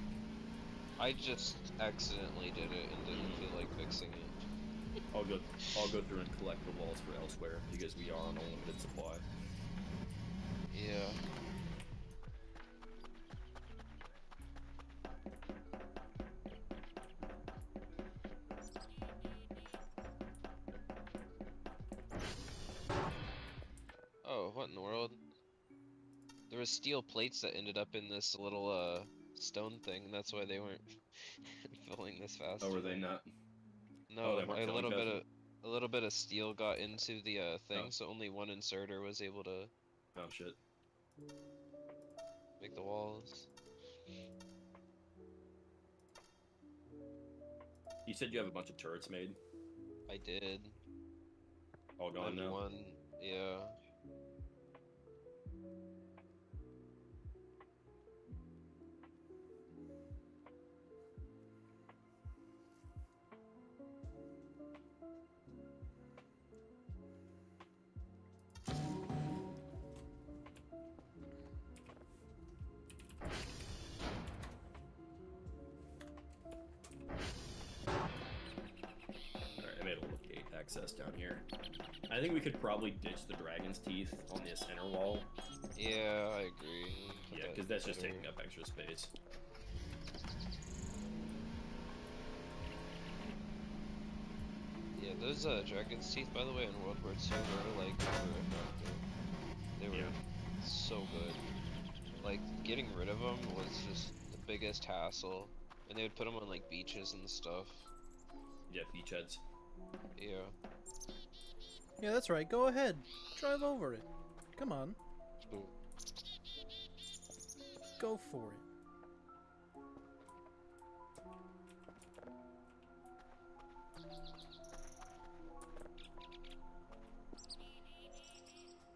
I just accidentally did it and didn't feel like fixing it. I'll go through and collect the walls for elsewhere because we are on a limited supply. Yeah. Oh, what in the world? There was steel plates that ended up in this little stone thing, and that's why they weren't filling this fast. Oh, were they not? No, they weren't a filling little fast? bit of a little bit of steel got into the thing, Oh. so only one inserter was able to Oh shit. make the walls. You said you have a bunch of turrets made? I did. All gone And now? one, yeah. Alright, I made a little gate access down here. I think we could probably ditch the dragon's teeth on this inner wall. Yeah, I agree. Put Yeah, that because that's just better. taking up extra space. Yeah, those dragon's teeth, by the way, in World War II were like super effective. They were so good. Like getting rid of them was just the biggest hassle, and they would put them on like beaches and stuff. Yeah, beachheads. Yeah. Yeah, that's right. Go ahead. Drive over it. Come on. Go for it.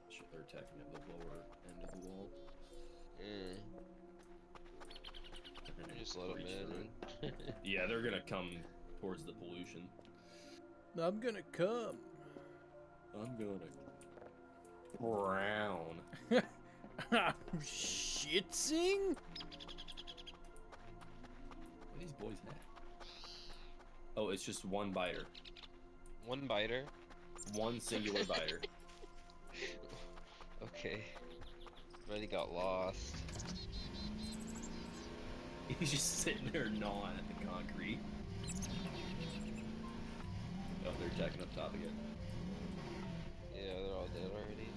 Shit, they're attacking at the lower end of the wall. Just let them Reach through in. it. Yeah, they're gonna come towards the pollution. I'm gonna come. I'm gonna brown. Shitsing? What do these boys have? Oh, it's just one biter. One biter. One singular biter. Okay. Already got lost. He's just sitting there gnawing at the concrete. Oh, they're attacking up top again. Yeah, they're all dead already.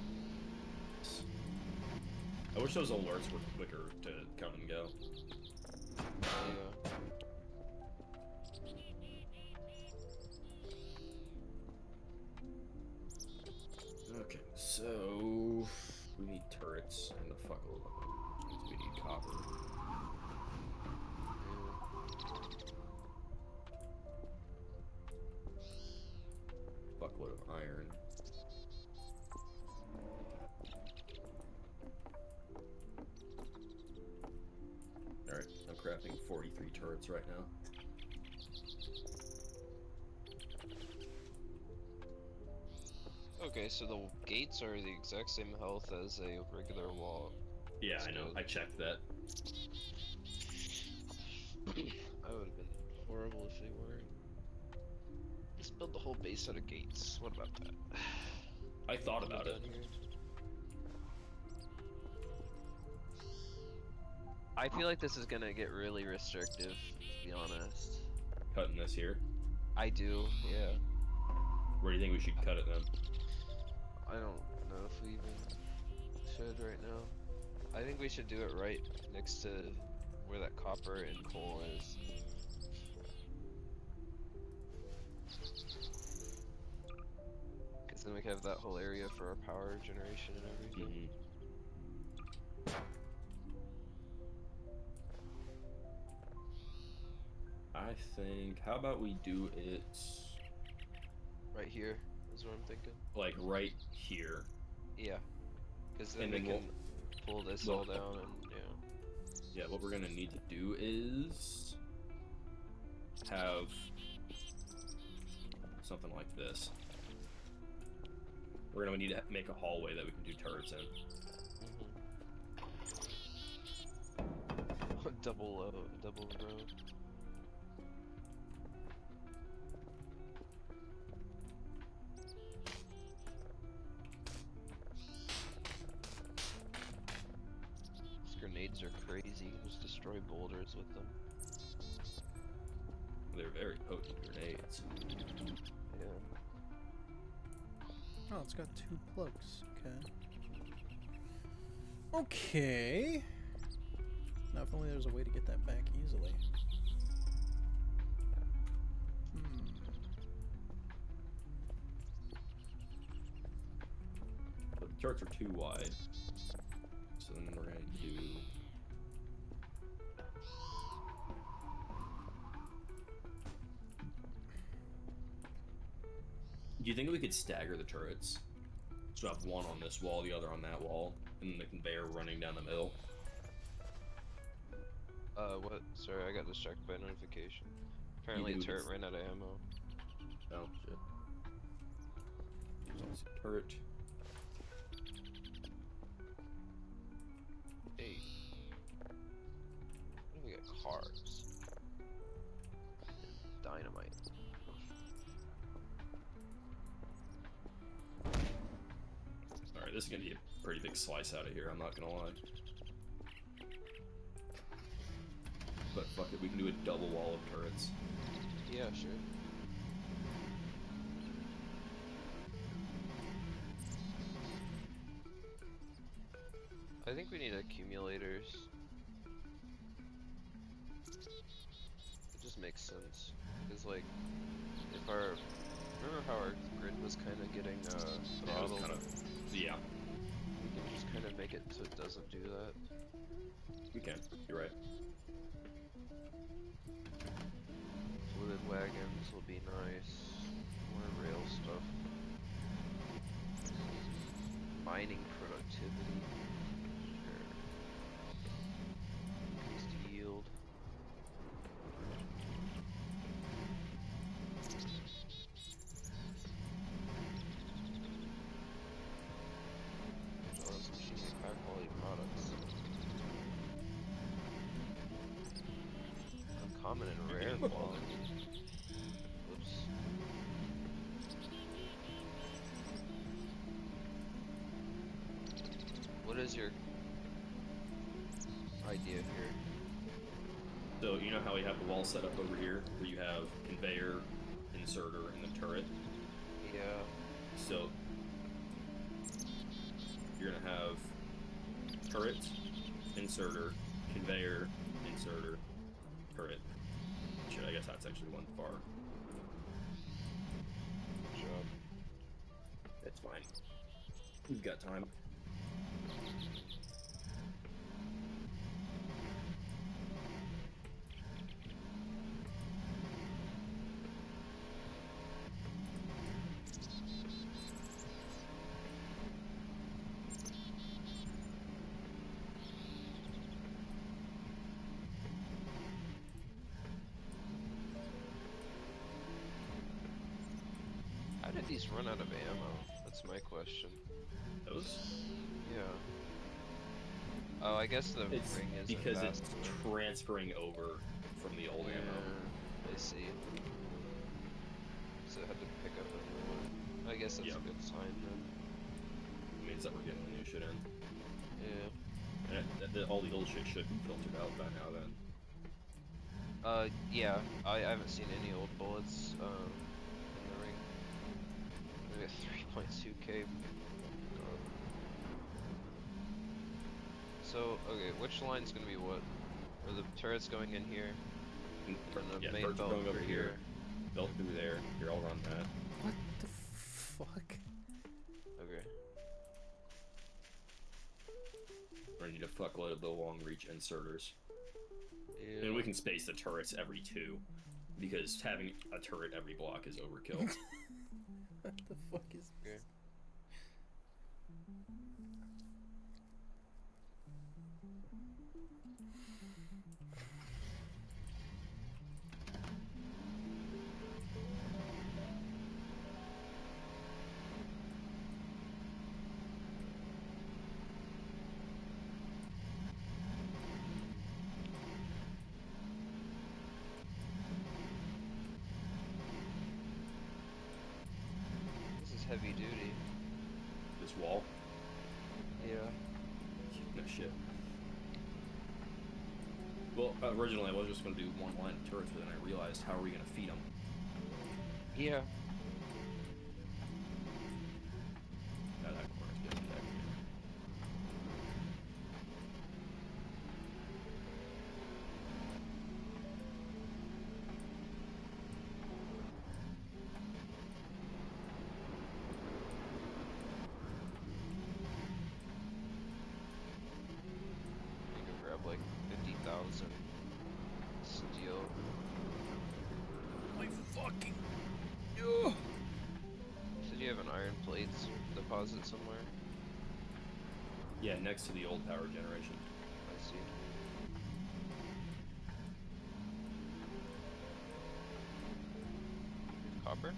I wish those alerts were quicker to come and go. Yeah. Okay, so we need turrets and a fuckload of them. Which means we need copper. Fuckload of iron. Alright, I'm crafting 43 turrets right now. Okay, so the gates are the exact same health as a regular wall. Yeah, That's I know. good. I checked that. That would have been horrible if they weren't. Just build the whole base out of gates. What about that? I thought about it. Down here. I feel like this is gonna get really restrictive, to be honest. Cutting this here. I do, yeah. Where do you think we should cut it then? I don't know if we even should right now. I think we should do it right next to where that copper and coal is. Because then we can have that whole area for our power generation and everything. I think, how about we do it Right here is what I'm thinking. like right here? Yeah. Because then And we then can pull this all down and yeah. Yeah, what we're gonna need to do is have something like this. We're gonna need to make a hallway that we can do turrets in. Double row. These grenades are crazy. You can just destroy boulders with them. They're very potent grenades. Yeah. Oh, it's got 2 plugs. Okay. Okay. Now, if only there's a way to get that back easily. But the turrets are too wide. So then we're gonna do... Do you think we could stagger the turrets? So have one on this wall, the other on that wall, and then the conveyor running down the middle? What? Sorry, I got distracted by a notification. Apparently a do turret this- ran out of ammo. Oh, shit. There's a turret. Hey. What do we got? Carbs. Dynamite. Alright, this is gonna be a pretty big slice out of here, I'm not gonna lie. But fuck it, we can do a double wall of turrets. Yeah, sure. I think we need accumulators. It just makes sense. Because, like, if our... Remember how our grid was kind of getting, Yeah, it was throttled? kind of... Yeah, We can just kind of make it so it doesn't do that. we can. You're right. Fluid wagons will be nice. More rail stuff. Mining productivity. Sure. Increased yield. As well as achieving high quality products. Uncommon and rare quality. Whoops. What is your idea here? So, you know how we have the wall set up over here, where you have conveyor, inserter, and the turret? Yeah. So, you're gonna have turret, inserter, conveyor, inserter, turret. Shit, I guess that's actually one far. Good job. It's fine. We've got time. How did these run out of ammo? That's my question. Those? Yeah. Oh, I guess the It's ring isn't because fast it's enough. transferring over from the old ammo. I see. So it had to pick up a new one. I guess that's Yep. a good sign then. It means that we're getting the new shit in. Yeah. All the old shit should be filtered out by now then. Yeah, I haven't seen any old bullets, in the ring. We got 3.2k. So, okay, which line's gonna be what? Are the turrets going in here? Or the Yeah, main turrets are belt going over over here. Belt through there. Here, I'll run that. What the fuck? Okay. We're gonna need a fuckload of the long reach inserters. Yeah. And we can space the turrets every 2. Because having a turret every block is overkill. What the fuck is Okay. this? This is heavy duty. This wall? Yeah. No shit. Well, originally I was just gonna do one line of turrets, but then I realized, how are we gonna feed them? Yeah. That corner's getting back here. You can grab like 50,000 steel. My fucking. You said you have an iron plates deposit somewhere? Yeah, next to the old power generation. I see. Copper?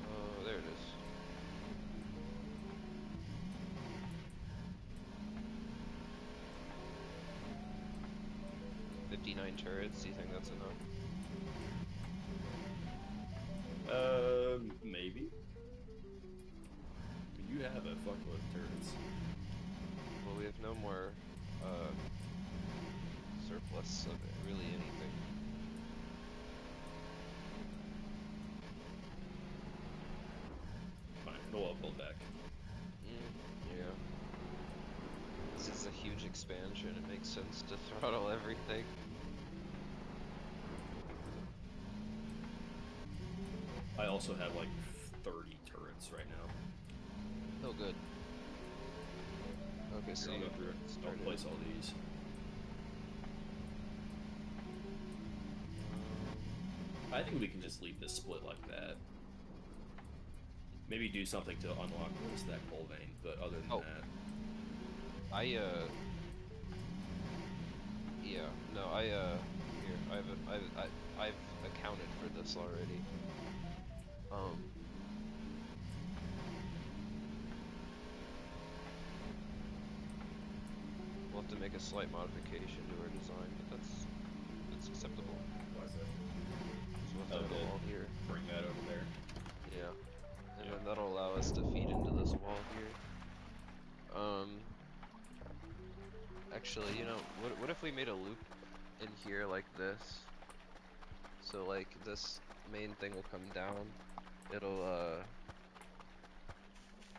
Oh, there it is. "59 turrets, do you think that's enough?" Maybe. You have a fuckload of turrets. Well, we have no more, surplus of really anything. Fine, it'll build back. Yeah. This is a huge expansion, it makes sense to throttle everything. I also have like 30 turrets right now. Oh, good. Okay, so Here, I'll you go through it. I'll started. place all these. I think we can just leave this split like that. Maybe do something to unlock the rest of that coal vein, but other than Oh. that, Yeah, no, here, I've accounted for this already. We'll have to make a slight modification to our design, but that's acceptable. what's that? So we'll have to Oh, have a good. wall here. Bring that over there. Yeah. And Yeah. then that'll allow us to feed into this wall here. Actually, you know, what if we made a loop in here like this? So like this main thing will come down. It'll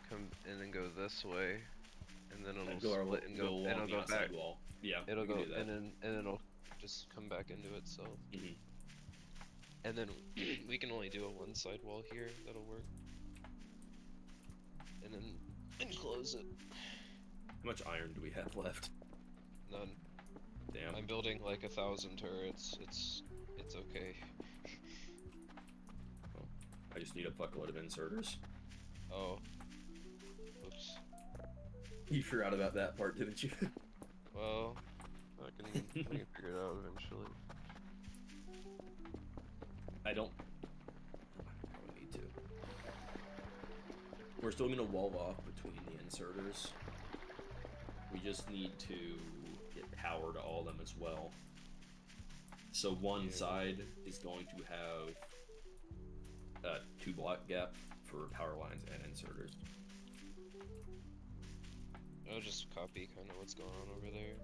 come in and go this way, and then it'll Go split and go, and along it'll the go outside back. wall. Yeah, It'll we can go, do that. and then it'll just come back into itself. Mhm. And then we can only do a one side wall here. That'll work. And then enclose it. How much iron do we have left? None. Damn. I'm building like 1,000 turrets. It's okay. Well, I just need a fuckload of inserters. Oh. Oops. You forgot about that part, didn't you? Well, I can figure it out eventually. I don't probably need to. We're still gonna wall off between the inserters. We just need to get power to all of them as well. So one Yeah. side is going to have a 2 block gap for power lines and inserters. I'll just copy kind of what's going on over there.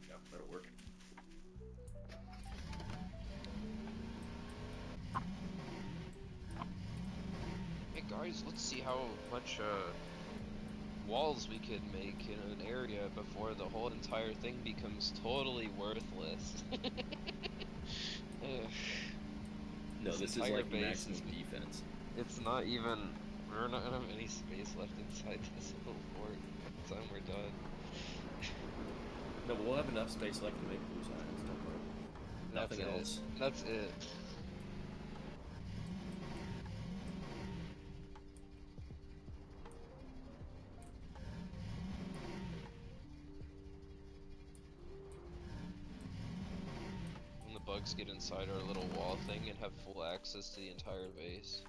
Yeah, that'll work. Hey guys, let's see how much walls we could make in an area before the whole entire thing becomes totally worthless. Ugh. No, this is entire like base maximum is defense. It's not even. We're not gonna have any space left inside this little fort by the time we're done. No, but we'll have enough space left to make blue signs. Don't worry. That's Nothing it. else. That's it. When the bugs get inside our little wall thing and have full access to the entire base.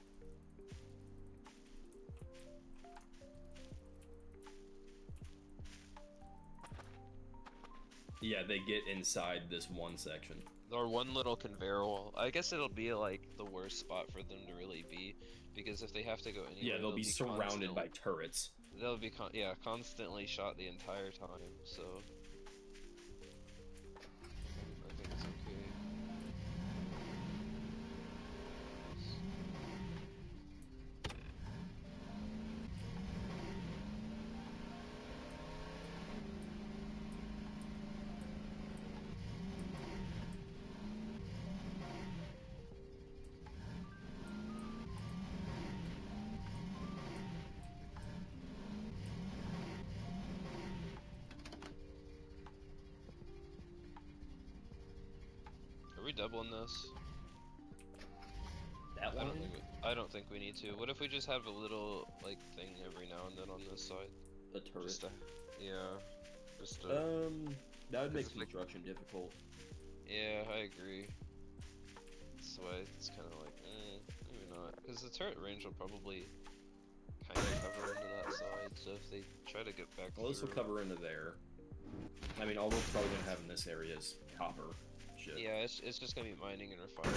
Yeah, they get inside this one section. Or one little conveyor wall. I guess it'll be like the worst spot for them to really be, because if they have to go anywhere, Yeah, they'll be surrounded by constantly- turrets. They'll be constantly shot the entire time. So I think it's okay. Are we doubling this? That one? I don't think we need to. What if we just have a little like thing every now and then on this side? A turret. Just yeah. Just that would make it's like- construction difficult. yeah, I agree. That's why it's kind of like, maybe not, because the turret range will probably kind of cover into that side. So if they try to get back Well, this will through, cover into there. I mean, all we're probably gonna have in this area is copper. Shit. yeah, it's just gonna be mining and refining.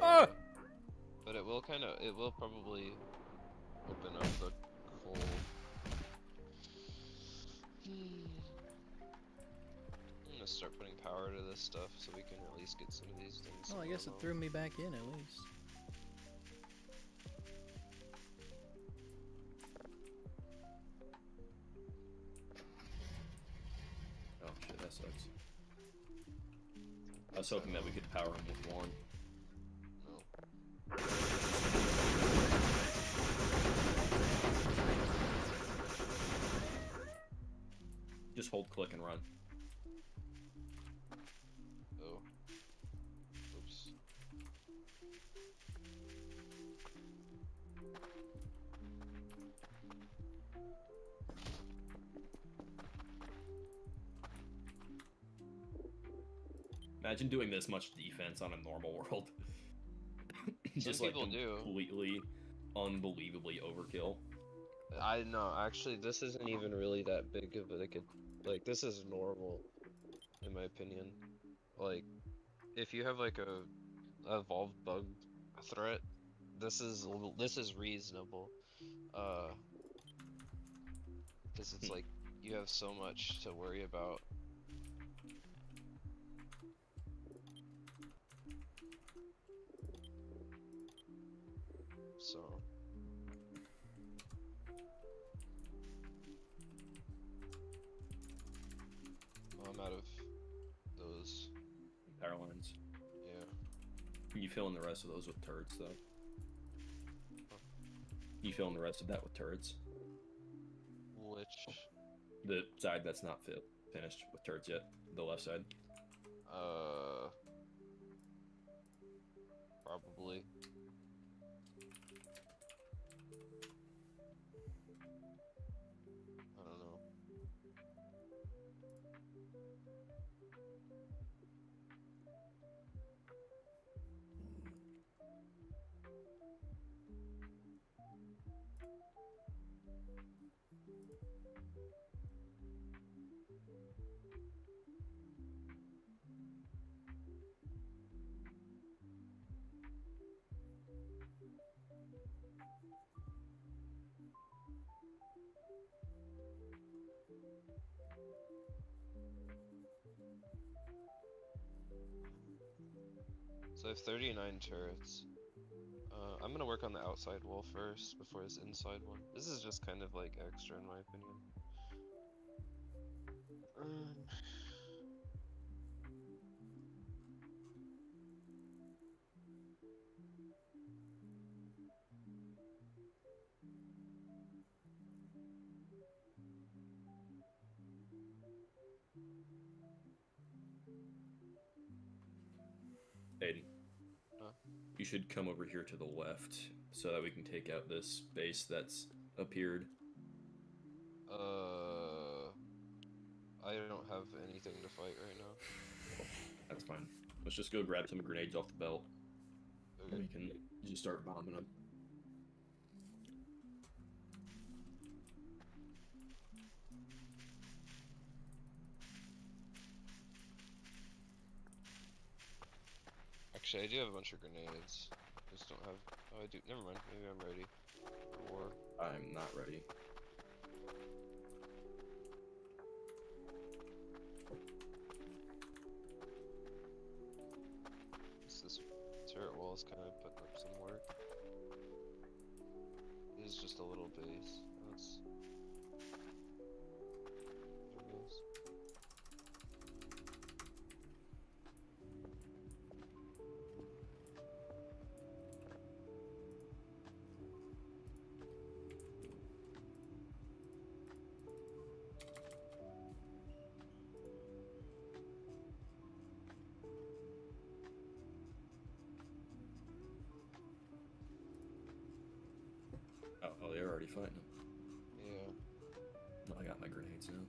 Ah! But it will probably open up the coal. I'm gonna start putting power to this stuff so we can at least get some of these things. Well, I guess it threw me back in at least. Oh shit, that sucks. I was hoping that we could power him with one. No. Just hold click and run. Oh. Oops. Imagine doing this much defense on a normal world. Just Some like people do. completely, unbelievably overkill. I know, actually, this isn't even really that big of a, like, this is normal, in my opinion. Like, if you have, like, a evolved bug threat, this is reasonable. Because it's like, you have so much to worry about. So... well, I'm out of those. Power lines. Yeah. Can you fill in the rest of those with turrets, though? You fill in the rest of that with turrets. Which, The side that's not finished with turrets yet. The left side. probably. I don't know. So I have 39 turrets. I'm gonna work on the outside wall first before this inside one. This is just kind of like extra in my opinion. Aiden. Huh? You should come over here to the left so that we can take out this base that's appeared. I don't have anything to fight right now. That's fine. Let's just go grab some grenades off the belt. Okay. And we can just start bombing them. Actually, I do have a bunch of grenades. Just don't have. Oh, I do. Never mind. Maybe I'm ready for war. I'm not ready. This turret wall is kind of putting up some work. It is just a little base. That's. There it goes. Oh, they're already fighting them. Yeah. I got my grenades now.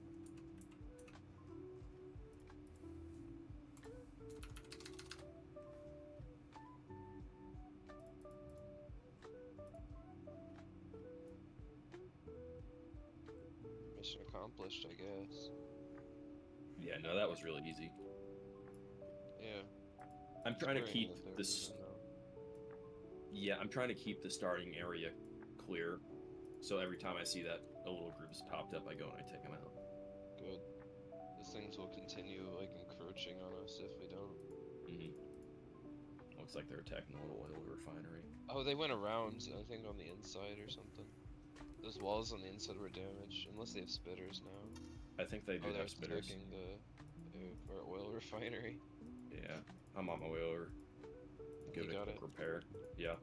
Mission accomplished, I guess. Yeah, no, that was really easy. Yeah. I'm trying to Screwing keep that they're this. moving now. Yeah, I'm trying to keep the starting area clear. So every time I see that a little group has popped up, I go and I take them out. Good. These things will continue like encroaching on us if we don't. Looks like they're attacking the little oil refinery. Oh, they went around, I think on the inside or something. Those walls on the inside were damaged, unless they have spitters now. I think they do Oh, they're have spitters. attacking our oil refinery. Yeah, I'm on my way over. Give You it a got quick it? repair. Yeah.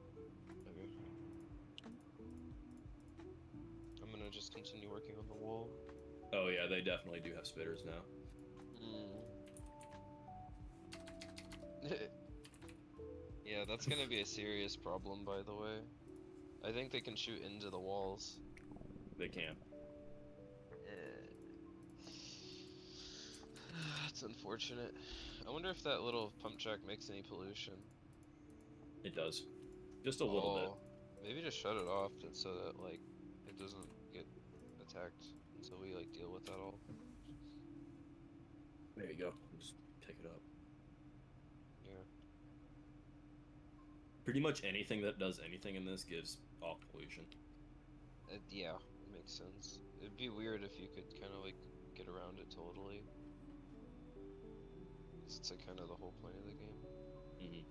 Okay. I'm gonna just continue working on the wall. Oh yeah, they definitely do have spitters now. Yeah, that's gonna be a serious problem, by the way. I think they can shoot into the walls. They can. It's unfortunate. I wonder if that little pump track makes any pollution. It does. Just a little bit. Maybe just shut it off so that like it doesn't get attacked until we like deal with that all. There you go. Just pick it up. Yeah. Pretty much anything that does anything in this gives off pollution. Yeah, it makes sense. It'd be weird if you could kind of like get around it totally. 'Cause it's like kind of the whole point of the game.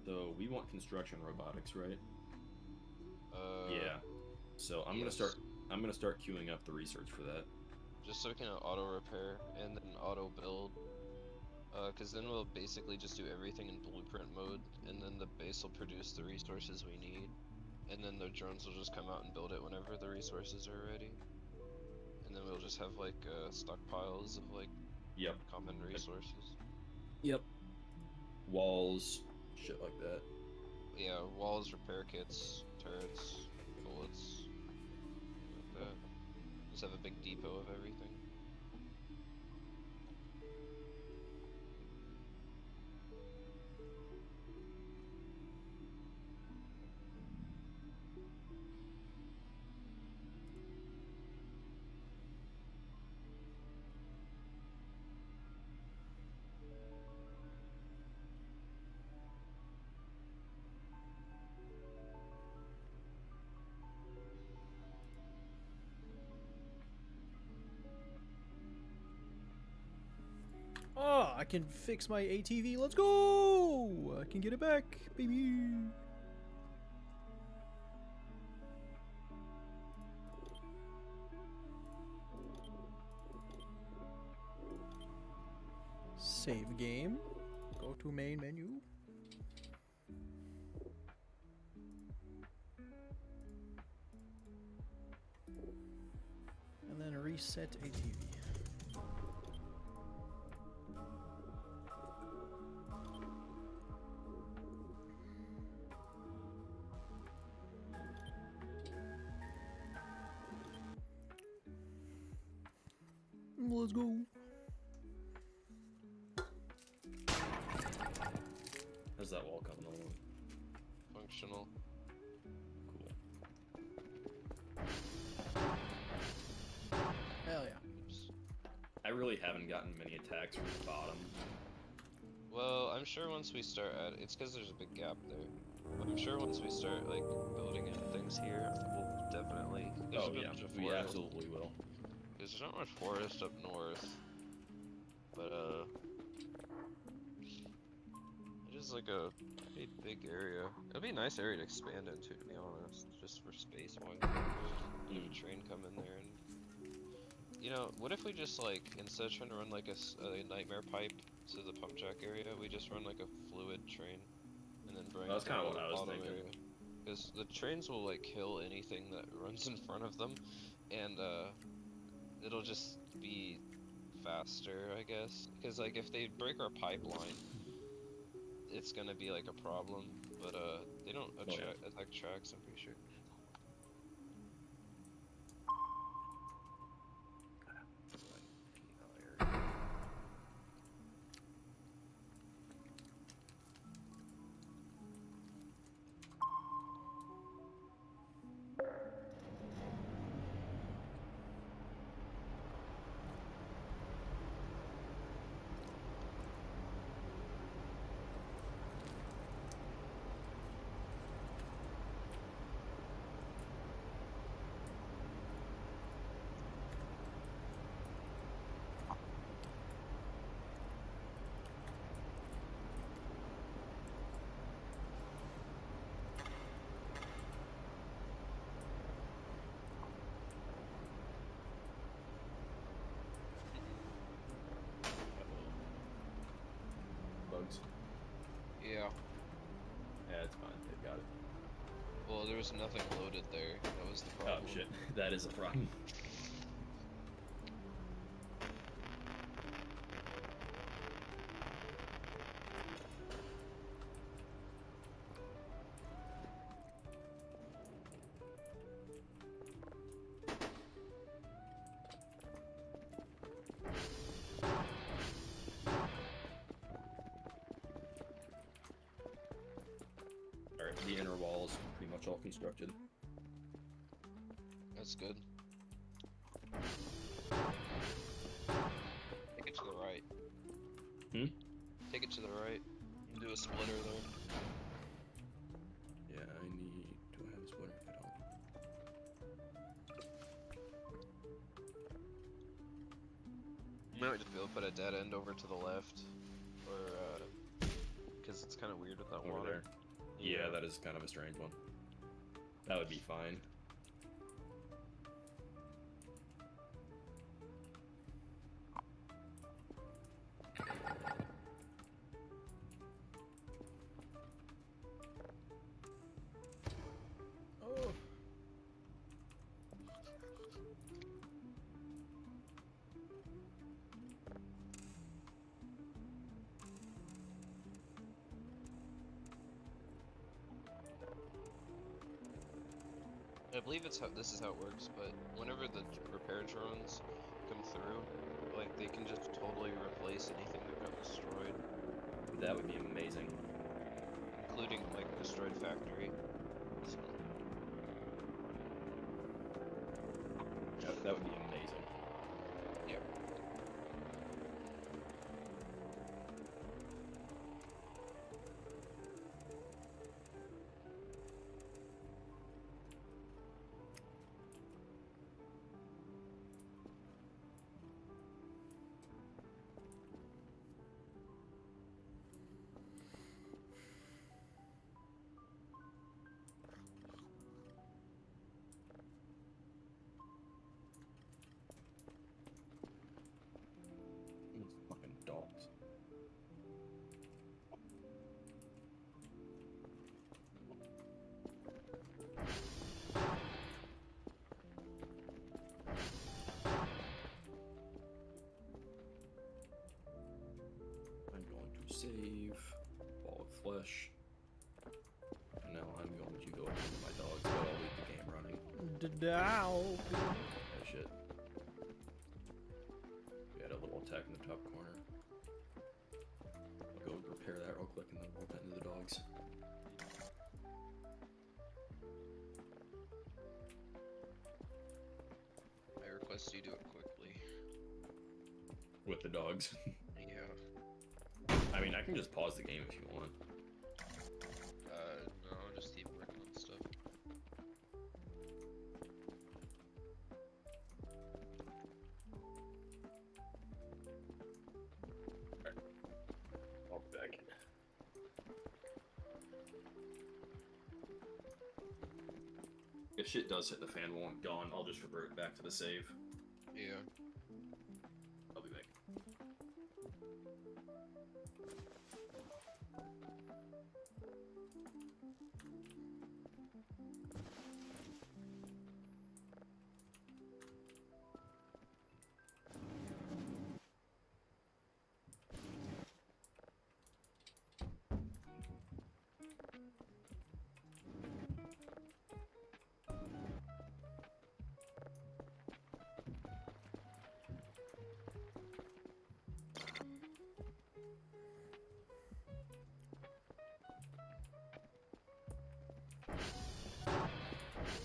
So we want construction robotics, right? Uh, Yeah. So I'm yes. gonna start queuing up the research for that. Just so we can auto repair and then auto build. Cause then we'll basically just do everything in blueprint mode, and then the base will produce the resources we need, and then the drones will just come out and build it whenever the resources are ready. And then we'll just have like stockpiles of like Yep. common resources. Yep. Walls, shit like that. Yeah, walls, repair kits, turrets, bullets, like that. Just have a big depot of everything. I can fix my ATV. Let's go! I can get it back, baby. Save game. Go to main menu. And then reset ATV. Let's go. How's that wall coming along? Functional. Cool. Hell yeah. Oops. I really haven't gotten many attacks from the bottom. Well, I'm sure once we start it's because there's a big gap there. But I'm sure once we start like building in things here, we'll definitely. There's a Oh yeah, bunch of we forest. absolutely will. There's not much forest up north, but it is like a pretty big area. It'd be a nice area to expand into, to be honest, just for space wise. Have a train come in there and. You know, what if we just like, instead of trying to run like a nightmare pipe to the pump jack area, we just run like a fluid train, and then bring. That's kinda what I was thinking. Because the trains will like kill anything that runs in front of them, and it'll just be faster, I guess. Because like if they break our pipeline, it's gonna be like a problem. But they don't attack tracks, I'm pretty sure. Bugs. Yeah. Yeah, it's fine. They've got it. Well, there was nothing loaded there. That was the problem. Oh shit, that is a problem. Alright, the inner wall is pretty much all constructed. That's good. Take it to the right. Hmm? Take it to the right. And do a splitter there. Yeah, I need to have a splitter fit on. You might just be able to put a dead end over to the left. Or, because it's kind of weird with that Over water. there. Yeah, that is kind of a strange one. That would be fine. Oh. I believe this is how it works, but whenever the repair drones come through, like they can just totally replace anything that got destroyed, That would be amazing. including like destroyed factory. So, That would be amazing. yeah. dogs. I'm going to save Ball of Flesh. And now I'm going to go into my dogs, but I'll leave the game running. Dow. Oh shit. We had a little attack in the top corner. I'll go repair that real quick and then we'll tend to the dogs. I request you do it quickly. With the dogs. Yeah. I mean, I can just pause the game if you want. No, just keep working on stuff. I'll be back in. If shit does hit the fan while I'm gone, I'll just revert back to the save. Yeah. I'll be back.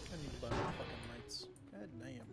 I need to buy more fucking lights. God damn.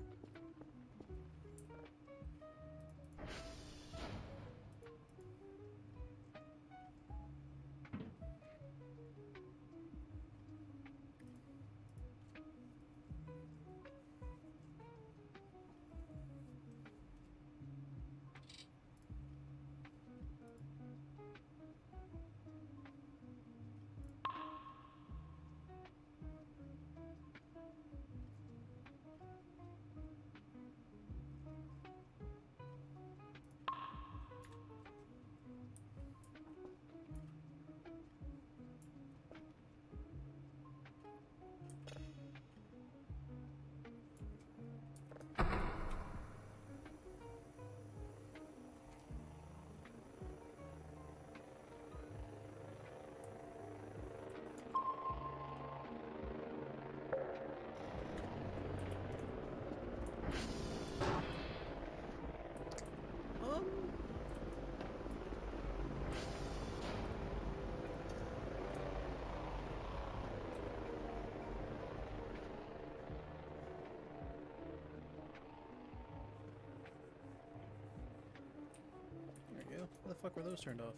There you go. Why the fuck were those turned off?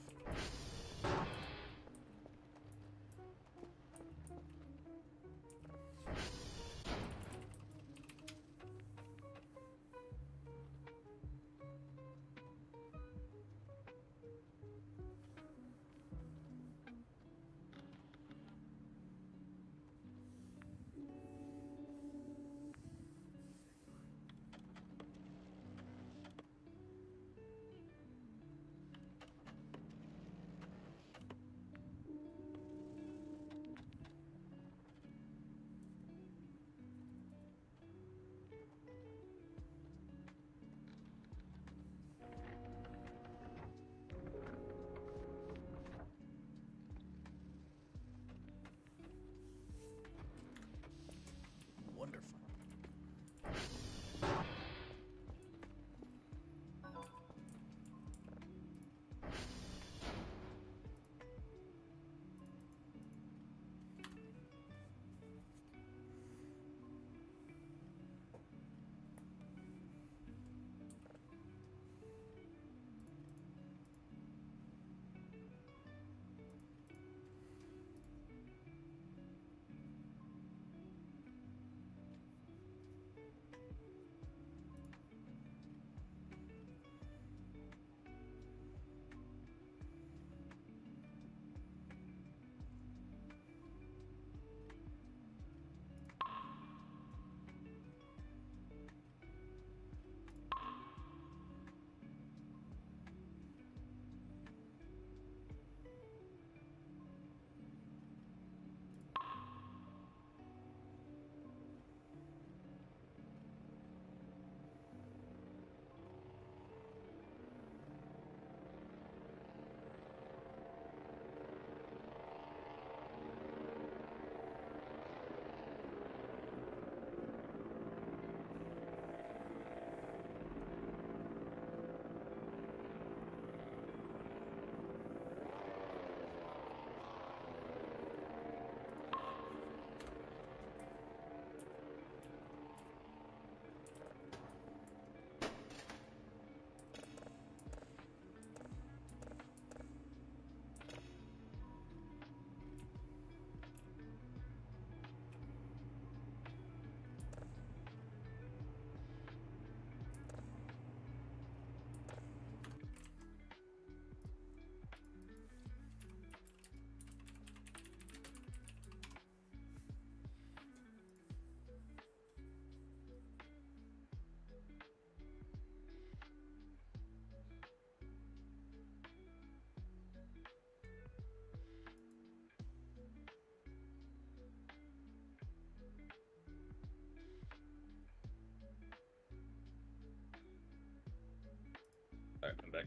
Alright, I'm back.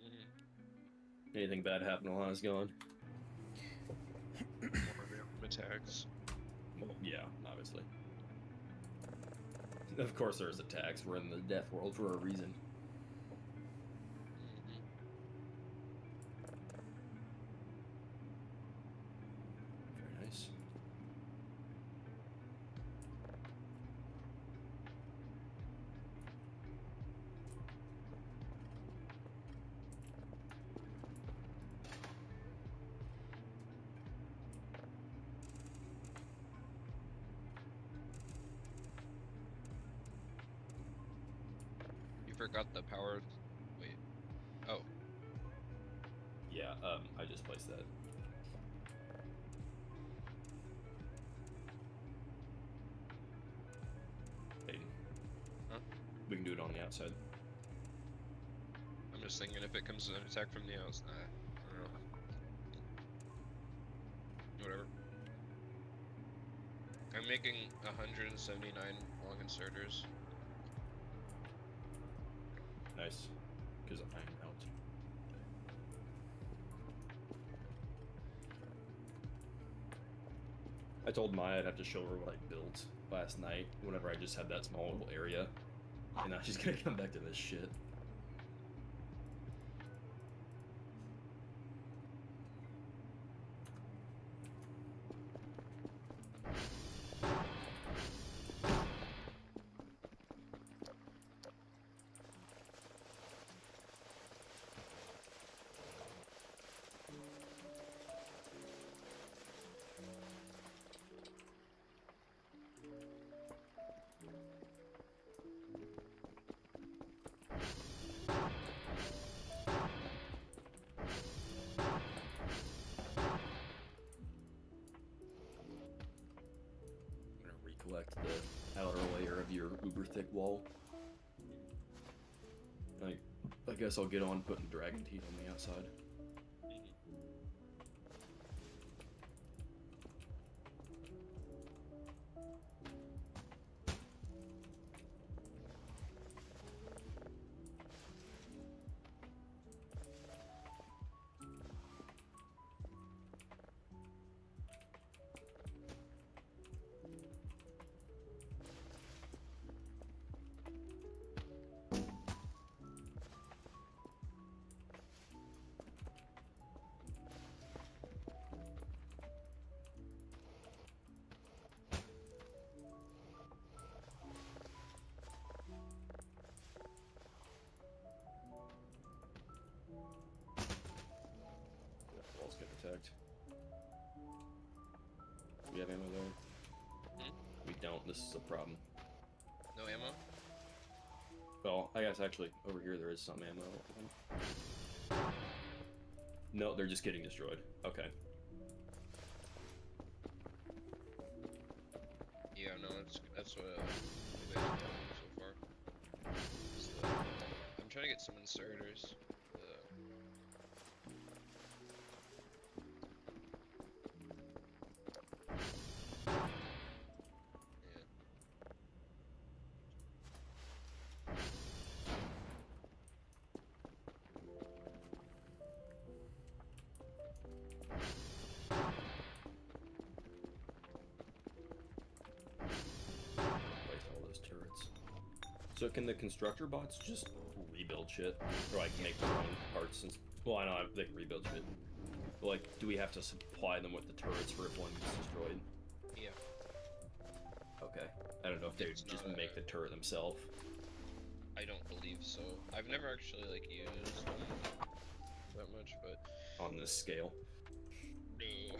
Mhm. Anything bad happened while I was gone? More random attacks. Well, yeah, obviously. Of course there's attacks. We're in the death world for a reason. Mhm. Very nice. You forgot the power. Wait. Oh. Yeah, I just placed that. Aiden. Huh? We can do it on the outside. I'm just thinking if it comes an attack from the outside. I don't know. Whatever. I'm making 179 long inserters. Nice. Because iron out. I told Maya I'd have to show her what I built last night whenever I just had that small little area. And now she's gonna come back to this shit. I'm gonna recollect the outer layer of your uber thick wall. I guess I'll get on putting dragon teeth on the outside. That wall's getting attacked. We have ammo there? Hmm? We don't. This is a problem. No ammo? Well, I guess actually over here there is some ammo. No, they're just getting destroyed. Okay. Yeah, no, that's what the base problem so far. So, I'm trying to get some inserters. Yeah. Place all those turrets. So can the constructor bots just rebuild shit? Or like make their own parts and well, I know they can rebuild shit. But like, do we have to supply them with the turrets for if one gets destroyed? Yeah. Okay. I don't know if they It's just not make a- the turret themselves. I don't believe so. I've never actually like used them that much, but On this scale. no.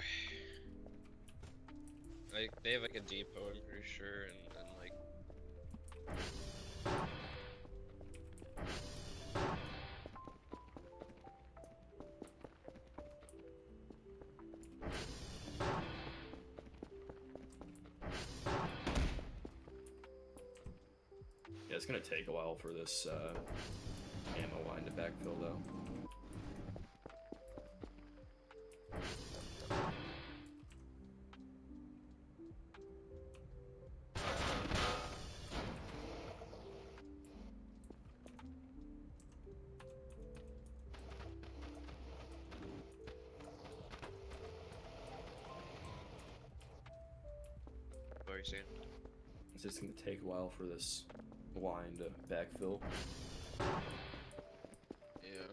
Like they have like a depot, I'm pretty sure, and like Yeah, it's gonna take a while for this ammo line to backfill though. Roxanne? It's just gonna take a while for this line to backfill. Yeah.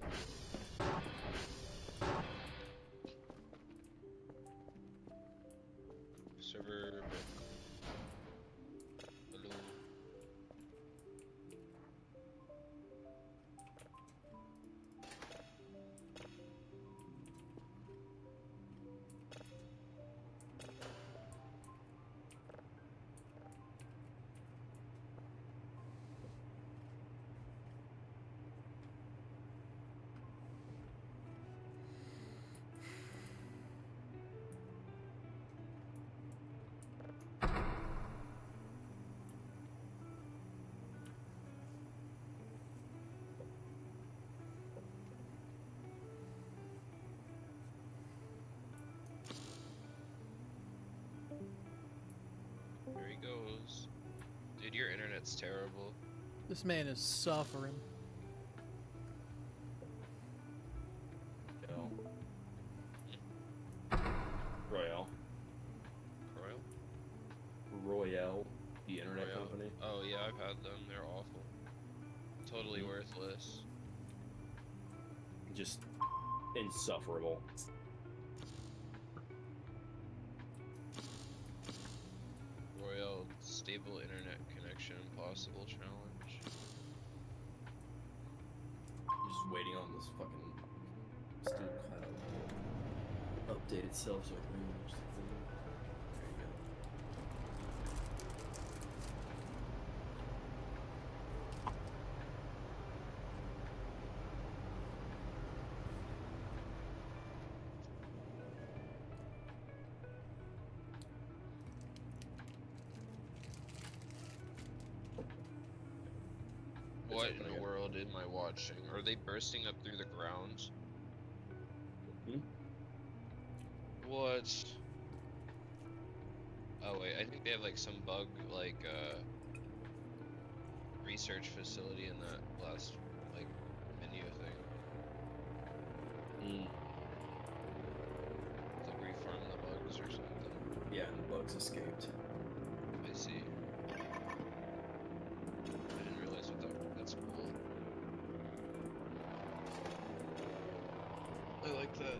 Server book. Hello. There he goes. Dude, your internet's terrible. This man is suffering. Royale. Royal? Royale, the internet Royale. company. Oh yeah, I've had them. They're awful. Totally worthless. Just insufferable. Royal stable internet connection impossible challenge. I'm just waiting on this fucking Steam Cloud to update itself so I can manage the thing. There you go. What in the world am I watching? Are they bursting up through the ground? Hmm? What? Oh wait, I think they have like some bug like research facility in that last like menu thing. Mm. To reform the bugs or something. Yeah, and the bugs escaped. I see. I didn't realize what that's cool. I like that.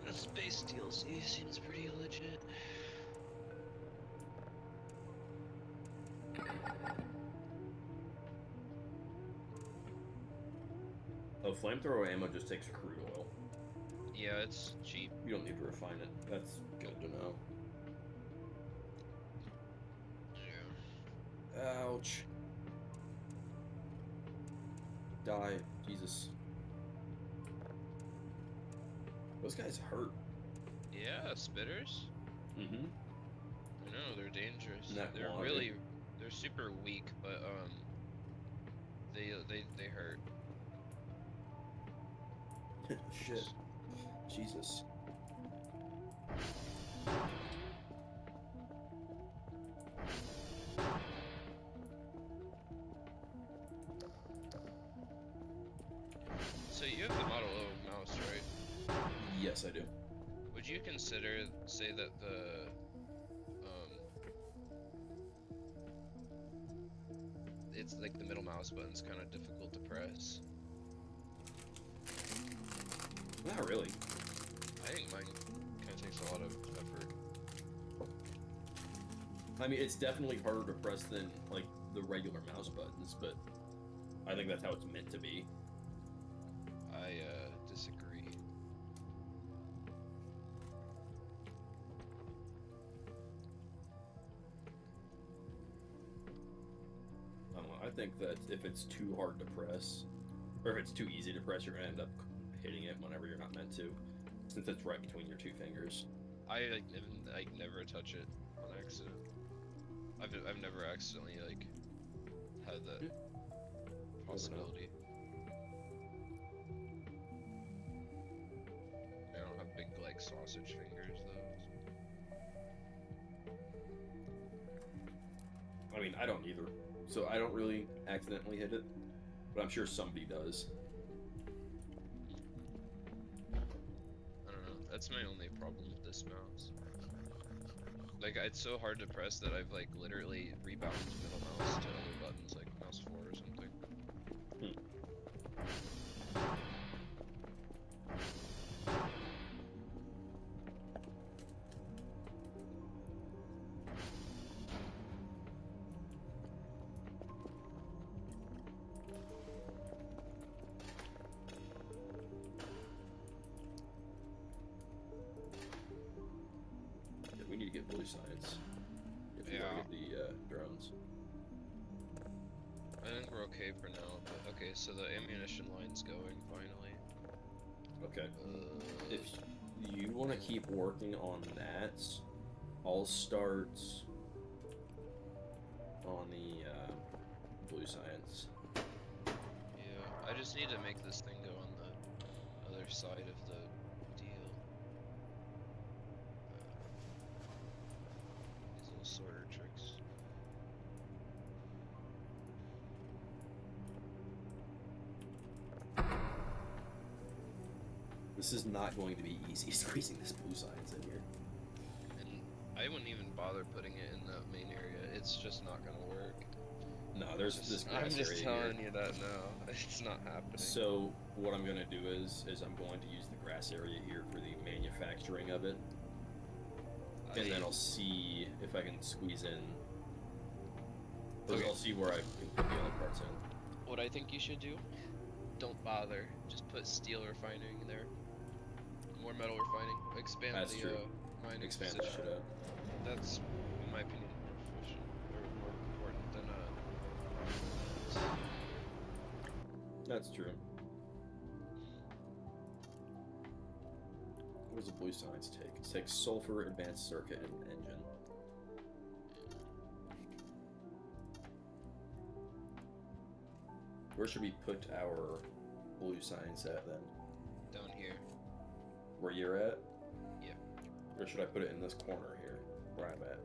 The space DLC seems pretty legit. Oh, flamethrower ammo just takes crude oil. Yeah, it's cheap. You don't need to refine it. That's good to know. Yeah. Ouch. Die. Jesus. Those guys hurt. Yeah, spitters. Mm-hmm. I know they're dangerous. That They're quality. really, they're super weak, but they hurt. Shit. Jesus. So you have the Model O mouse, right? Yes, I do. Would you consider, say that it's like the middle mouse button's kind of difficult to press? Not really. I think mine kind of takes a lot of effort. I mean, it's definitely harder to press than, like, the regular mouse buttons, but I think that's how it's meant to be. I disagree. I don't know. I think that if it's too hard to press, or if it's too easy to press, you're gonna end up hitting it whenever you're not meant to, since it's right between your two fingers. I never touch it on accident. I've never accidentally like had that possibility. I don't have big like sausage fingers though. I mean, I don't either, so I don't really accidentally hit it, but I'm sure somebody does. I don't know. That's my only problem with this mouse. Like it's so hard to press that I've like literally rebalanced middle mouse to other buttons like mouse 4 or something. Yeah, we need to get blue science. If we want to get the drones. I think we're okay for now, but okay, so the ammunition line's going finally. Okay. If you want to keep working on that, I'll start on the blue science. Yeah, I just need to make this thing go on the other side of the deal. These little sorter tricks. This is not going to be easy squeezing this blue science in here. And I wouldn't even bother putting it in the main area. It's just not gonna work. No, there's this I'm grass just area telling here. you that now. It's not happening. So what I'm gonna do is I'm going to use the grass area here for the manufacturing of it, and then I'll see if I can squeeze in. Okay. I'll see where I can put the other parts in. What I think you should do, don't bother. Just put steel refining there. More metal refining. Expand That's the true. mining Expand that position. shit out. That's, in my opinion, more efficient or more important than That's true. What does a blue science take? It takes sulfur, advanced circuit, and engine. Where should we put our blue science at then? down here. Where you're at? Yeah. Or should I put it in this corner here, where I'm at?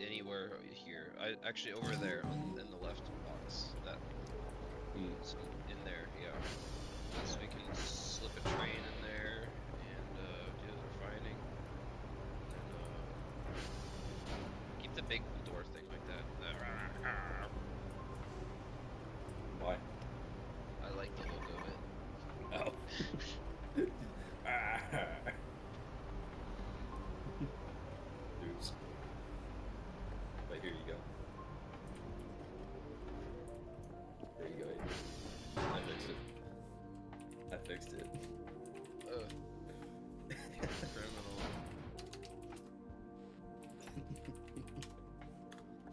Anywhere here. Actually over there in the left box. That. So in there, yeah. So we can slip a train in there and do the refining. And keep the big door thing like that. Why? I like the look of it. Oh. Oops. But here you go. There you go. I fixed it. I fixed it. Criminal.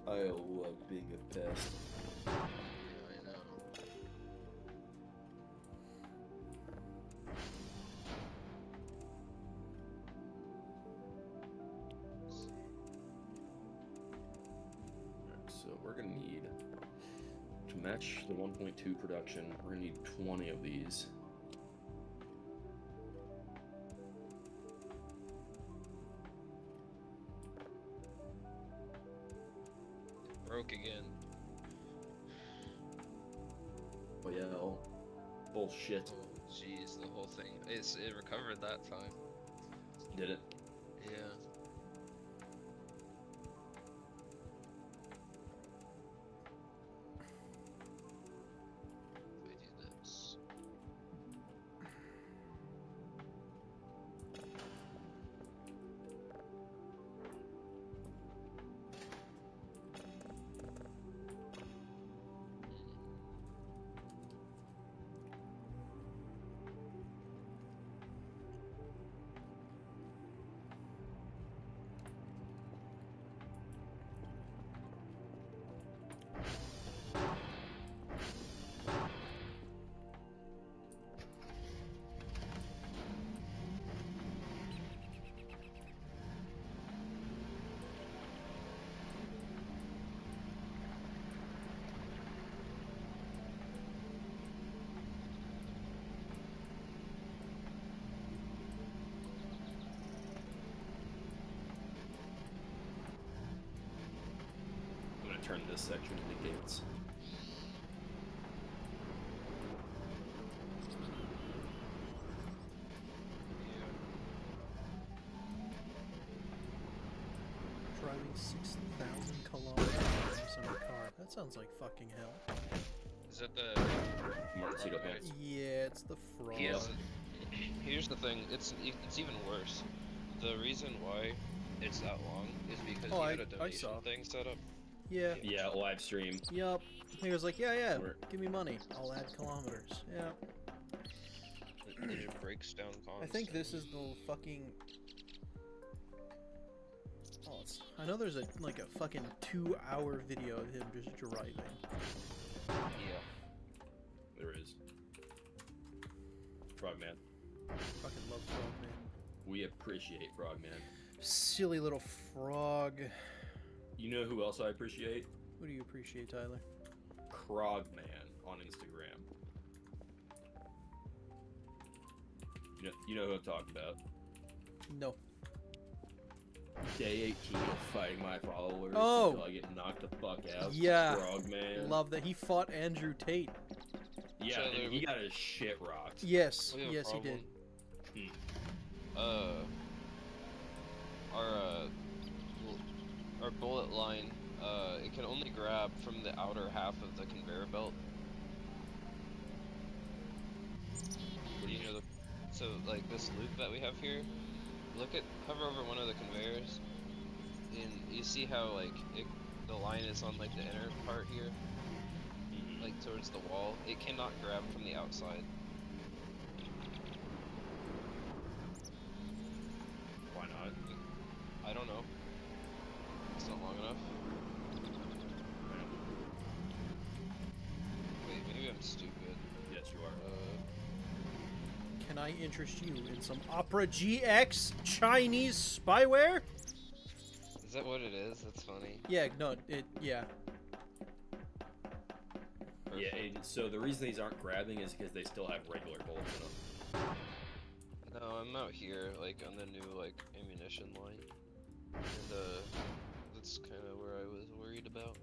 I love being a pest. Yeah, I know. Alright, so we're gonna need to match the 1.2 production. We're gonna need 20 of these. Broke again. Well, bullshit. Oh, jeez, the whole thing. It recovered that time. Did it? Yeah. If I do this. I'm gonna turn this section into gates. sounds like fucking hell. Is it the? Montecito pants. Yeah, it's the frog. He has. Here's the thing. It's even worse. The reason why it's that long is because Oh, he had a I donation saw. thing set up. Yeah. Yeah, live stream. Yup. He was like, yeah, Where- give me money. I'll add kilometers. Yeah. It breaks down constantly. I think this is the fucking. Oh, I know there's a fucking 2-hour video of him just driving. Yeah. There is. Frogman. Fucking love Frogman. We appreciate Frogman. Silly little frog. You know who else I appreciate? What do you appreciate, Tyler? Krogman on Instagram. You know who I'm talking about. No. Day 18 of fighting my followers Oh! until I get knocked the fuck out. Yeah. Frogman. Love that he fought Andrew Tate. Yeah, So and there he we- got his shit rocked. Yes, We have a yes, he did. problem. Our bullet line, it can only grab from the outer half of the conveyor belt. You know so like this loop that we have here, hover over one of the conveyors, and you see how like the line is on like the inner part here, like towards the wall. It cannot grab from the outside. Why not? I don't know. It's not long enough. Wait, maybe I'm stupid. Yes, you are. Can I interest you in some Opera GX Chinese spyware? Is that what it is? That's funny. Yeah, no, yeah. Yeah, and so the reason these aren't grabbing is because they still have regular bullets in them. No, I'm out here, like on the new like ammunition line, and that's kind of where I was worried about.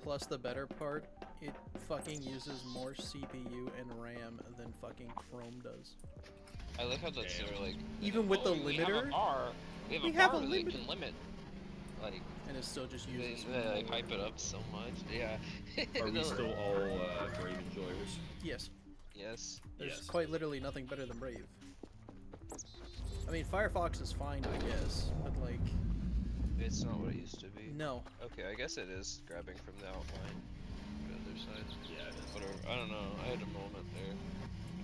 Plus the better part, it fucking uses more CPU and RAM than fucking Chrome does. I like how that's Damn. sort of like Even with the we have limiter? a bar. We have We a have bar a that you limiter. can limit. Like And it still just they, uses they like more. hype it up so much. Yeah. Are we No. still all Brave enjoyers? Yes. Yes. There's Yes. quite literally nothing better than Brave. I mean, Firefox is fine, I guess, but like, It's not what it used to be. no. Okay, I guess it is grabbing from the outline. The other side. Yeah, it is. Whatever. I don't know. I had a moment there.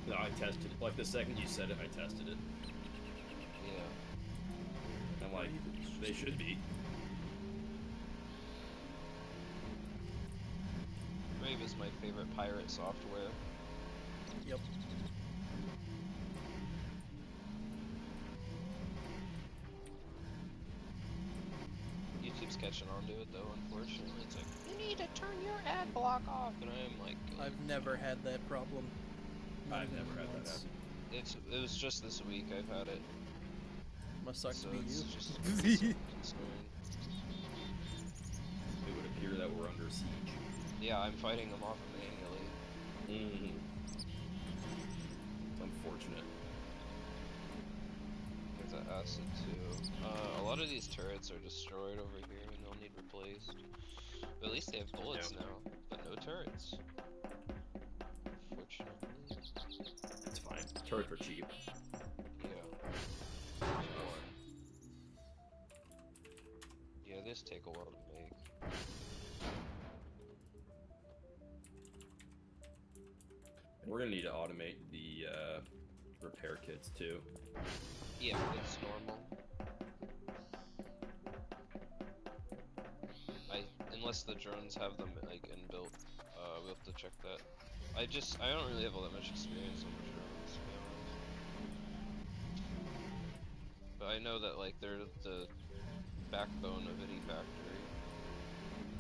No, I tested it. Like the second you said it, I tested it. Yeah. I'm like, they should be. Brave is my favorite pirate software. Yep. YouTube's catching on to it though, unfortunately. It's like, you need to turn your ad block off. And I'm like, I've never had that problem. Not I've even never had that once. happen. it was just this week I've had it. Must suck So to be it's you. just concerning. It would appear that we're under siege. Yeah, I'm fighting them off manually. Mm-hmm. It's unfortunate. There's that acid too. A lot of these turrets are destroyed over here and they'll need replaced. But at least they have bullets Yeah. now, but no turrets. Fortunately. It's fine. Turrets are cheap. Yeah. There's one. Yeah, this take a while to make. And we're gonna need to automate the repair kits too. Yeah, it's normal. Unless the drones have them like inbuilt, we'll have to check that. I don't really have all that much experience on the drones, to be honest. But I know that like they're the backbone of any factory.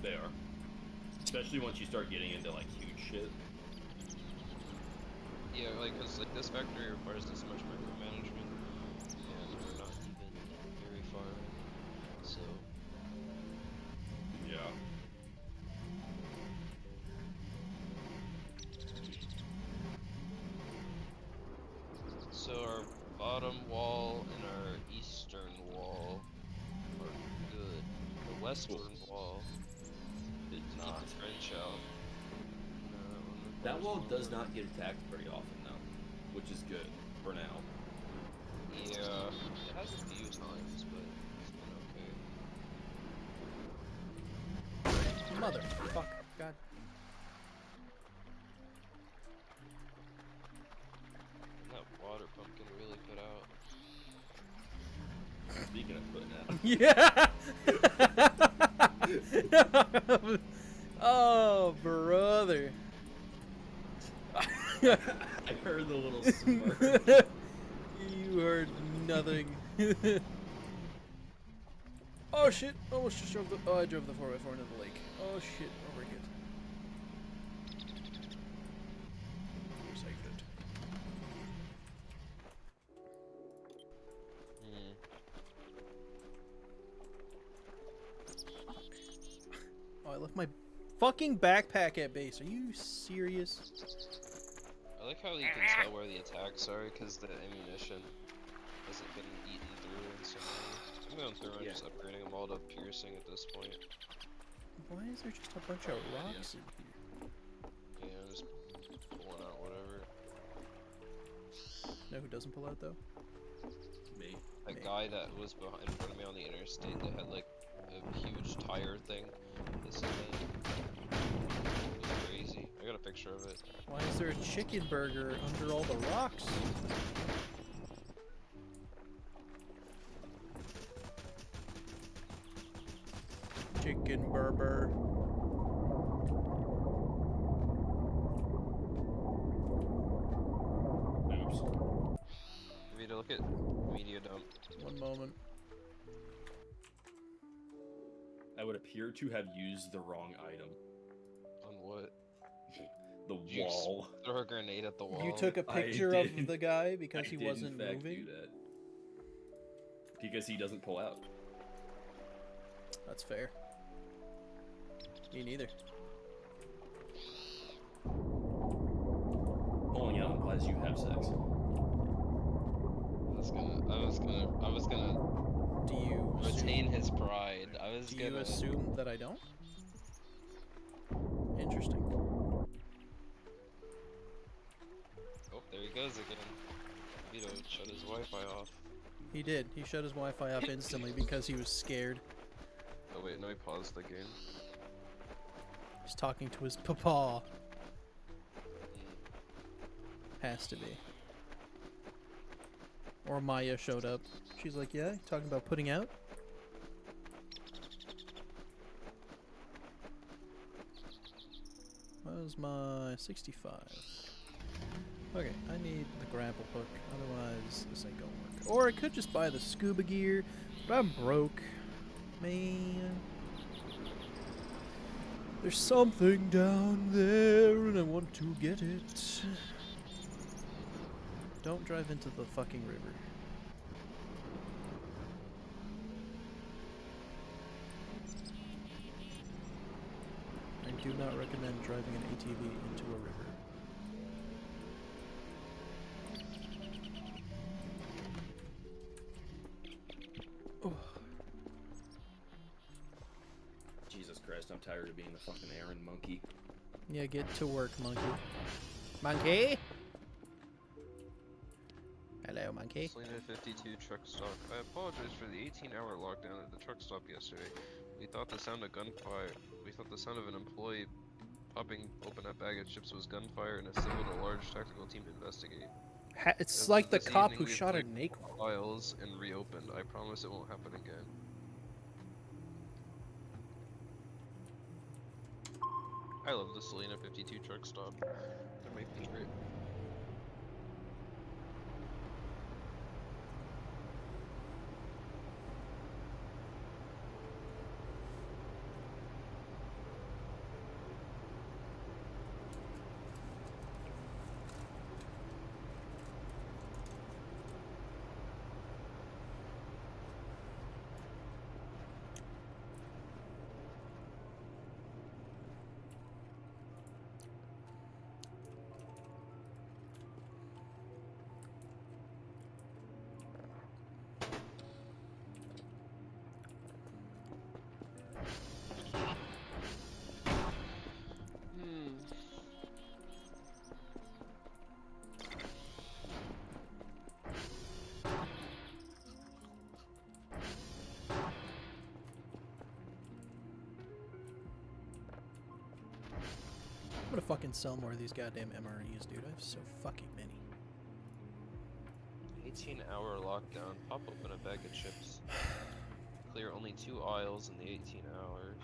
They are. Especially once you start getting into like huge shit. Yeah, like, cause like this factory requires this much micromanagement, and we're not even very far in, so. Yeah. So our bottom wall and our eastern wall are good. The western wall did not trench out. No, that one That requires wall more does work. not get attacked very often though, which is good for now. Yeah, it has a few times, but it's been okay. Motherfucker. God. And that water pumpkin really put out. Speaking of putting out, Yeah. Oh, brother. I heard the little smirk. You heard nothing. Oh shit! Almost just drove the. Oh, I drove the 4x4 into the lake. Oh shit! Oh, we're good. We're saved it. Hmm. Oh, I left my fucking backpack at base. Are you serious? I like how you can tell where the attacks are because the ammunition hasn't been eaten through instantly. I'm going through and Yeah. just upgrading them all to piercing at this point. Why is there just a bunch of rocks in here? Yeah, just pulling out whatever. Know who doesn't pull out though? Me. That Me. guy that was behind in front of me on the interstate that had like a huge tire thing. This is it. It was crazy. I got a picture of it. Why is there a chicken burger under all the rocks? Chicken burger. Oops. Vito, look at media dump. One moment. I would appear to have used the wrong item. On what? The You just wall. throw a grenade at the wall. You took a I picture of did. the guy because I he did wasn't in fact moving? do that. Because he doesn't pull out. That's fair. Me neither. Pulling out implies you have sex. I was gonna Do you retain his pride. I was Do you gonna. assume that I don't? Interesting. Oh, there he goes again. Vito shut his Wi-Fi off. He did. He shut his Wi-Fi off instantly because he was scared. Oh wait, no, he paused the game. He's talking to his papa. Has to be. Or Maya showed up. She's like, yeah, talking about putting out? Where's my 65? Okay, I need the grapple hook, otherwise this ain't gonna work. Or I could just buy the scuba gear, but I'm broke. Man. There's something down there and I want to get it. Don't drive into the fucking river. I do not recommend driving an ATV into a river. Oh. Jesus Christ, I'm tired of being the fucking errand monkey. Yeah, get to work, monkey. Monkey? Hello, monkey. Selena 52 truck stop. I apologize for the 18-hour lockdown at the truck stop yesterday. We thought the sound of gunfire. We thought the sound of an employee popping open a bag of chips was gunfire and assembled a large tactical team to investigate. It's As like of the this cop evening, who we've shot a cleared Naquan. files and reopened. I promise it won't happen again. I love the Selena 52 truck stop. They're my favorite. I'm gonna fucking sell more of these goddamn MREs, dude. I have so fucking many. 18-hour lockdown. Pop open a bag of chips. Clear only 2 aisles in the 18 hours.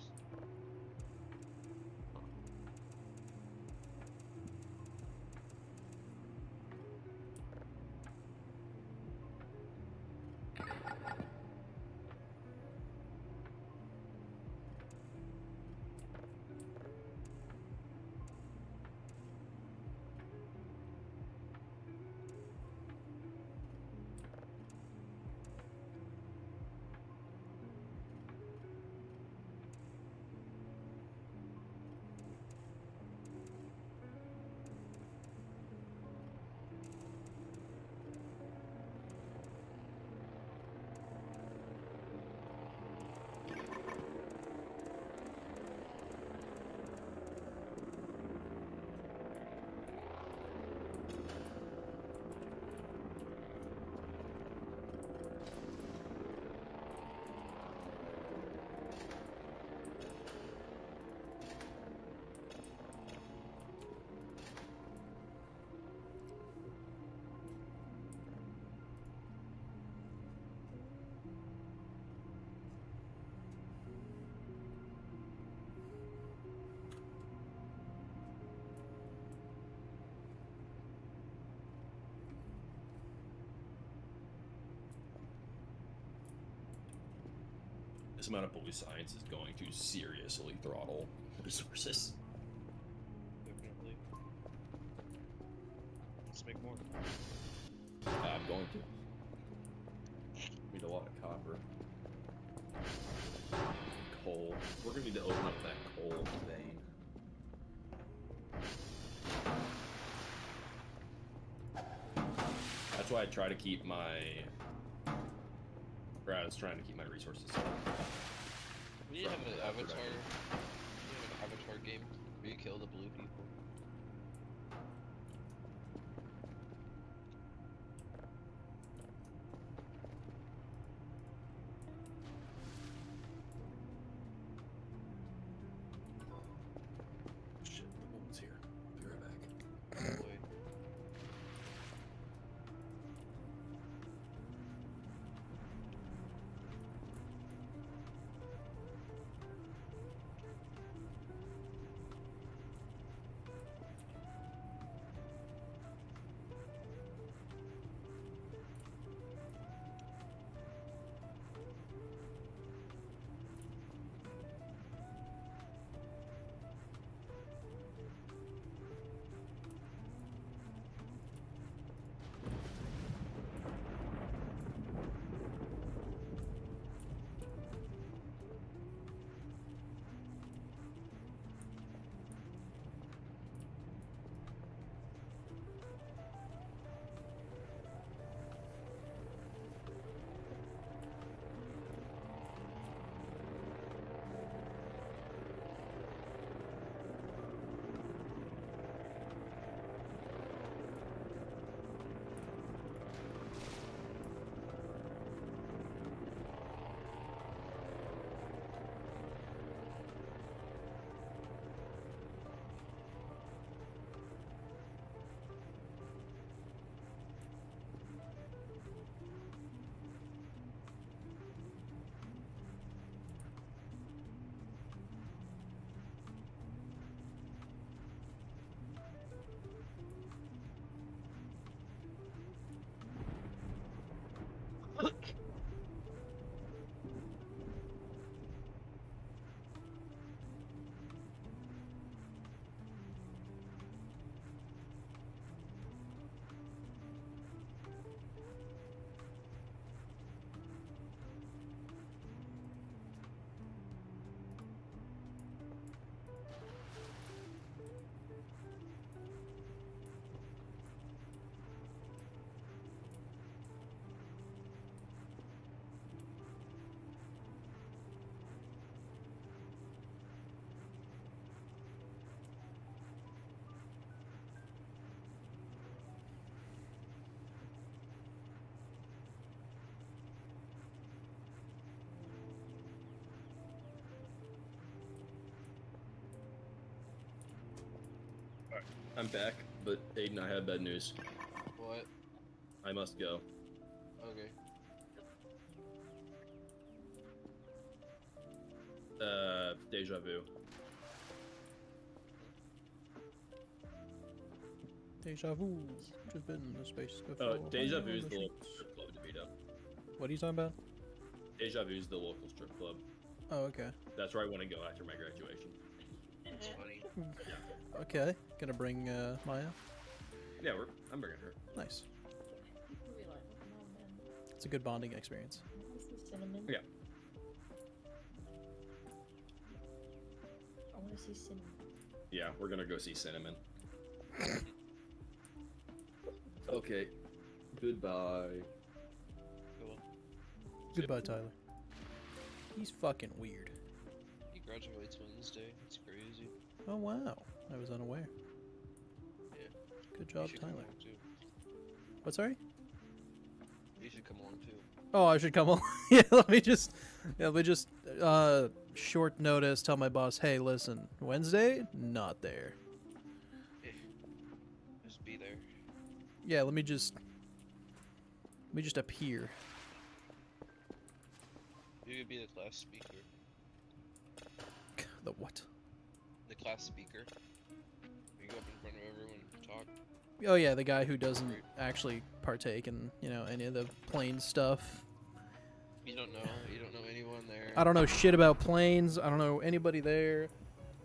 This amount of bully science is going to seriously throttle resources. Definitely. Let's make more. I'm going to. Need a lot of copper. Coal. We're gonna need to open up that coal vein. That's why I try to keep my. Or I was trying to keep my resources. We need to have an avatar. We need to have an avatar game where you kill the blue people. Shit, the woman's here. Be right back. Boy. I'm back, but Aiden, I have bad news. What? I must go. Okay. Deja vu. Deja vu. Just been in the space before. Deja High vu on is the the local streets. strip club, DeVito. What are you talking about? Deja vu is the local strip club. Oh, okay. That's where I want to go after my graduation. That's funny. Okay. Gonna bring Maya. Yeah, I'm bringing her. Nice. We like, oh man, It's a good bonding experience. this is cinnamon. Yeah. I want to see cinnamon. Yeah, we're gonna go see Cinnamon. Okay. Goodbye. Cool. Goodbye, Tyler. He's fucking weird. He graduates Wednesday. It's crazy. Oh wow. I was unaware. Yeah. Good You job, should come Tyler. along too. What, sorry? You should come along too. Oh, I should come on. Yeah, let me just short notice tell my boss, hey, listen, Wednesday, not there. Just be there. Yeah, let me just appear. You could be the class speaker. The what? The class speaker. You go up in front of everyone and talk. Oh yeah, the guy who doesn't actually partake in, any of the plane stuff. You don't know. You don't know anyone there. I don't know shit about planes. I don't know anybody there.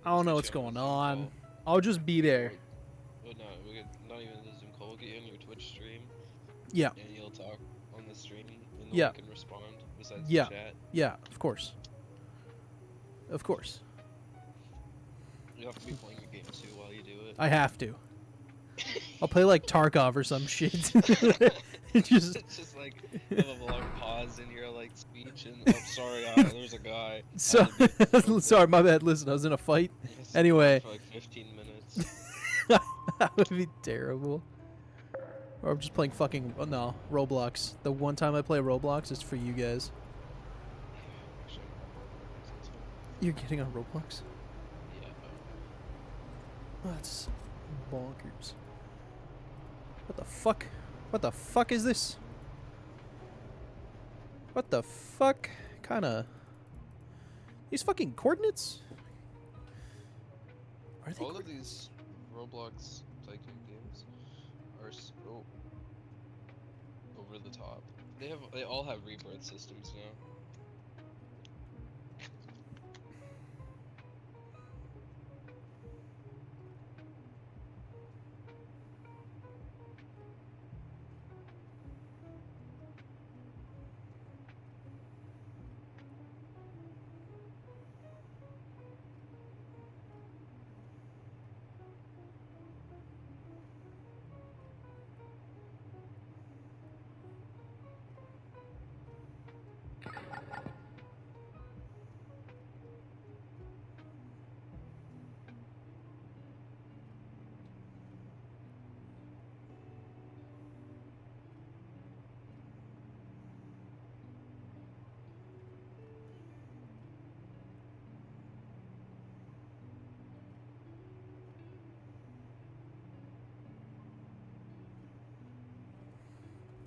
I don't know what's going on. I'll just be there. Well, no, we could not even the Zoom call. We'll get you on your Twitch stream. Yeah. And you'll talk on the stream, and Yeah. no one can respond besides Yeah. the chat. Yeah, of course. Of course. You have to be playing your game too while you do it. I have to. I'll play like Tarkov or some shit. Just It's just like have a long pause in your like speech, and oh, sorry, there's a guy. so sorry, my bad. Listen, I was in a fight. It's Anyway. for like 15 minutes. That would be terrible. Or I'm just playing fucking Roblox. The one time I play Roblox is for you guys. Actually, You're getting on Roblox? yeah. Oh, that's bonkers. What the fuck? What the fuck is this? What the fuck? Kinda. These fucking coordinates? Are they? All of these Roblox tycoon games are so over the top. They all have rebirth systems now.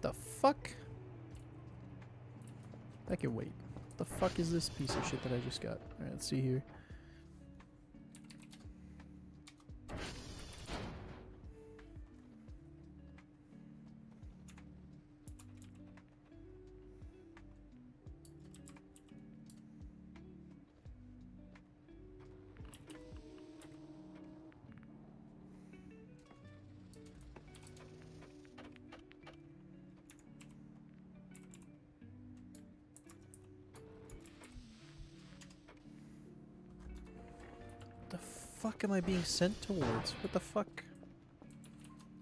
The fuck? I can wait. The fuck is this piece of shit that I just got? Alright, let's see here. The fuck am I being sent towards? What the fuck?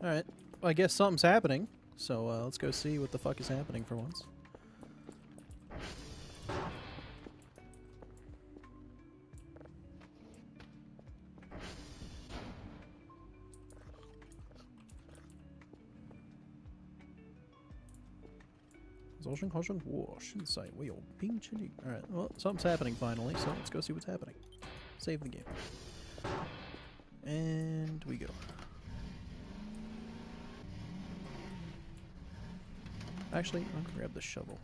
Alright. Well, I guess something's happening. So let's go see what the fuck is happening for once. Alright, well, something's happening finally, so let's go see what's happening. Save the game. And we go. Actually, I'll grab the shovel.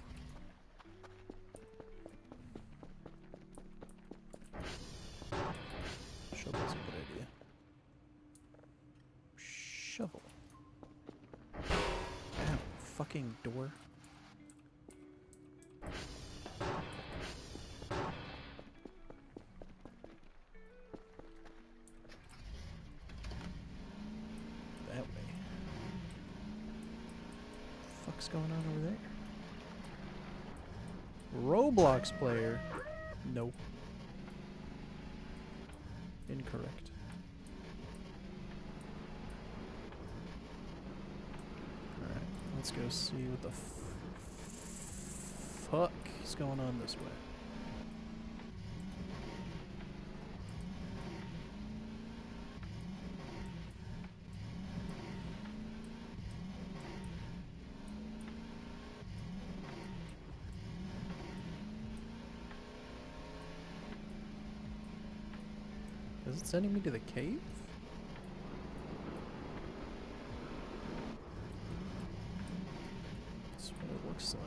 Shovel's a good idea. Shovel. Ow, fucking door. That way. Fuck's going on over there? Roblox player? No. Incorrect. Alright, let's go see what the fuck is going on this way. Is it sending me to the cave? That's what it looks like.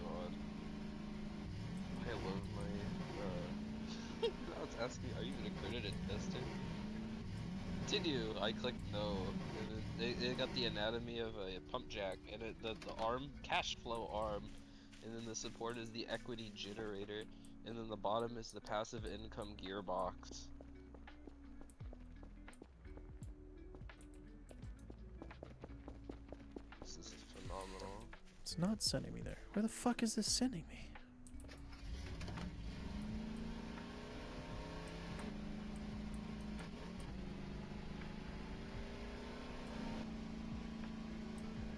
God. I love my, I was asking, are you an accredited tester? Continue. I clicked no, and it got the anatomy of a pump jack, and the arm, cash flow arm, and then the support is the equity generator, and then the bottom is the passive income gearbox. This is phenomenal. It's not sending me there. Where the fuck is this sending me?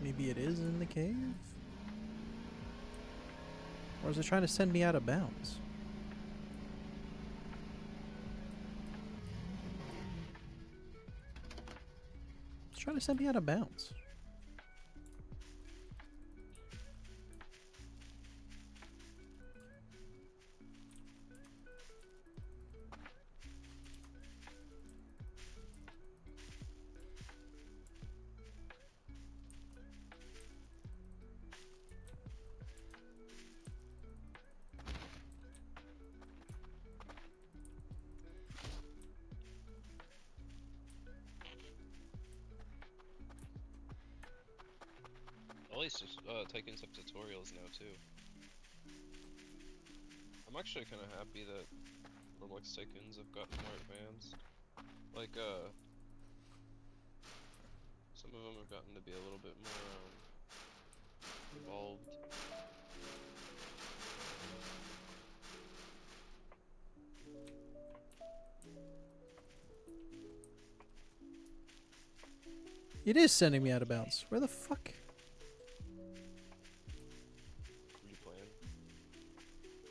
Maybe it is in the cave? Or is it trying to send me out of bounds? It's trying to send me out of bounds. Ellie's just taking some tutorials now too. I'm actually kind of happy that Roblox Tycoons have gotten more advanced. Like, some of them have gotten to be a little bit more involved. It is sending me out of bounds. Where the fuck? What are you playing?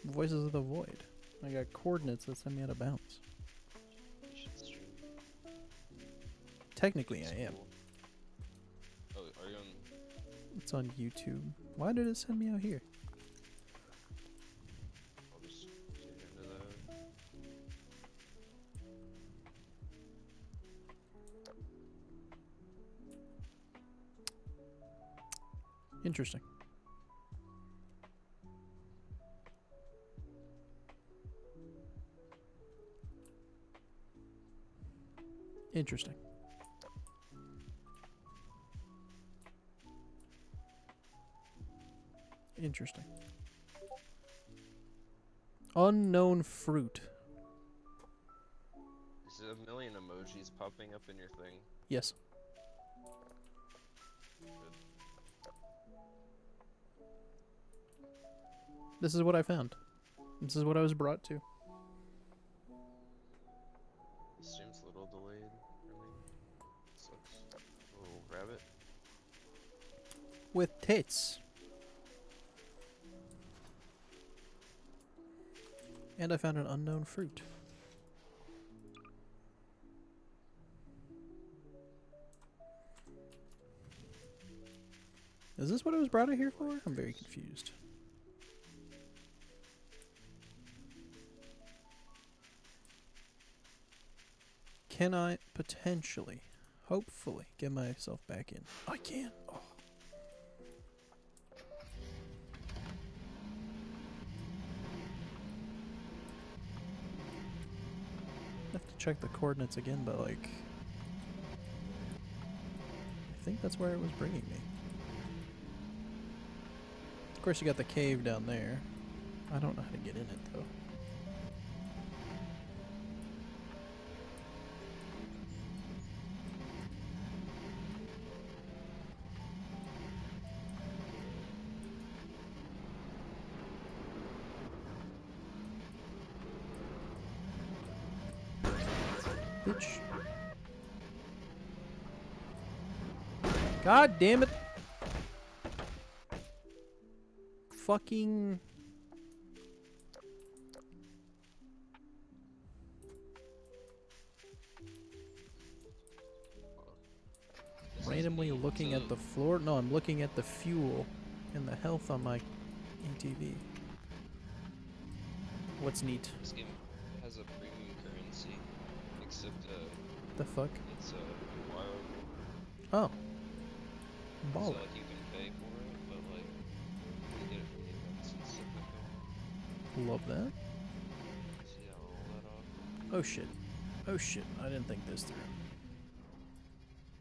Voices of the Void. I got coordinates that send me out of bounds. You should stream. Technically, It's I am. cool. Oh, are you on? It's on YouTube. Why did it send me out here? I'll just get into that. Interesting. Interesting. Interesting. Unknown fruit. Is it a million emojis popping up in your thing? Yes. Good. This is what I found. This is what I was brought to. The stream's a little delayed for me. Sucks. Little rabbit. With tits. And I found an unknown fruit. Is this what I was brought out here for? I'm very confused. Can I potentially, hopefully, get myself back in? I can. Oh. I have to check the coordinates again, but like, I think that's where it was bringing me. Of course, you got the cave down there. I don't know how to get in it though. Bitch. God damn it. Fucking. This is Randomly neat. looking So at the floor. No, I'm looking at the fuel and the health on my ATV. What's neat? This game has a premium currency, except The fuck? it's borrowed. Oh. So Baller. like you can pay for it, but like you get it from the events and stuff like that. Love that. See how all that off. Oh shit. Oh shit. I didn't think this through.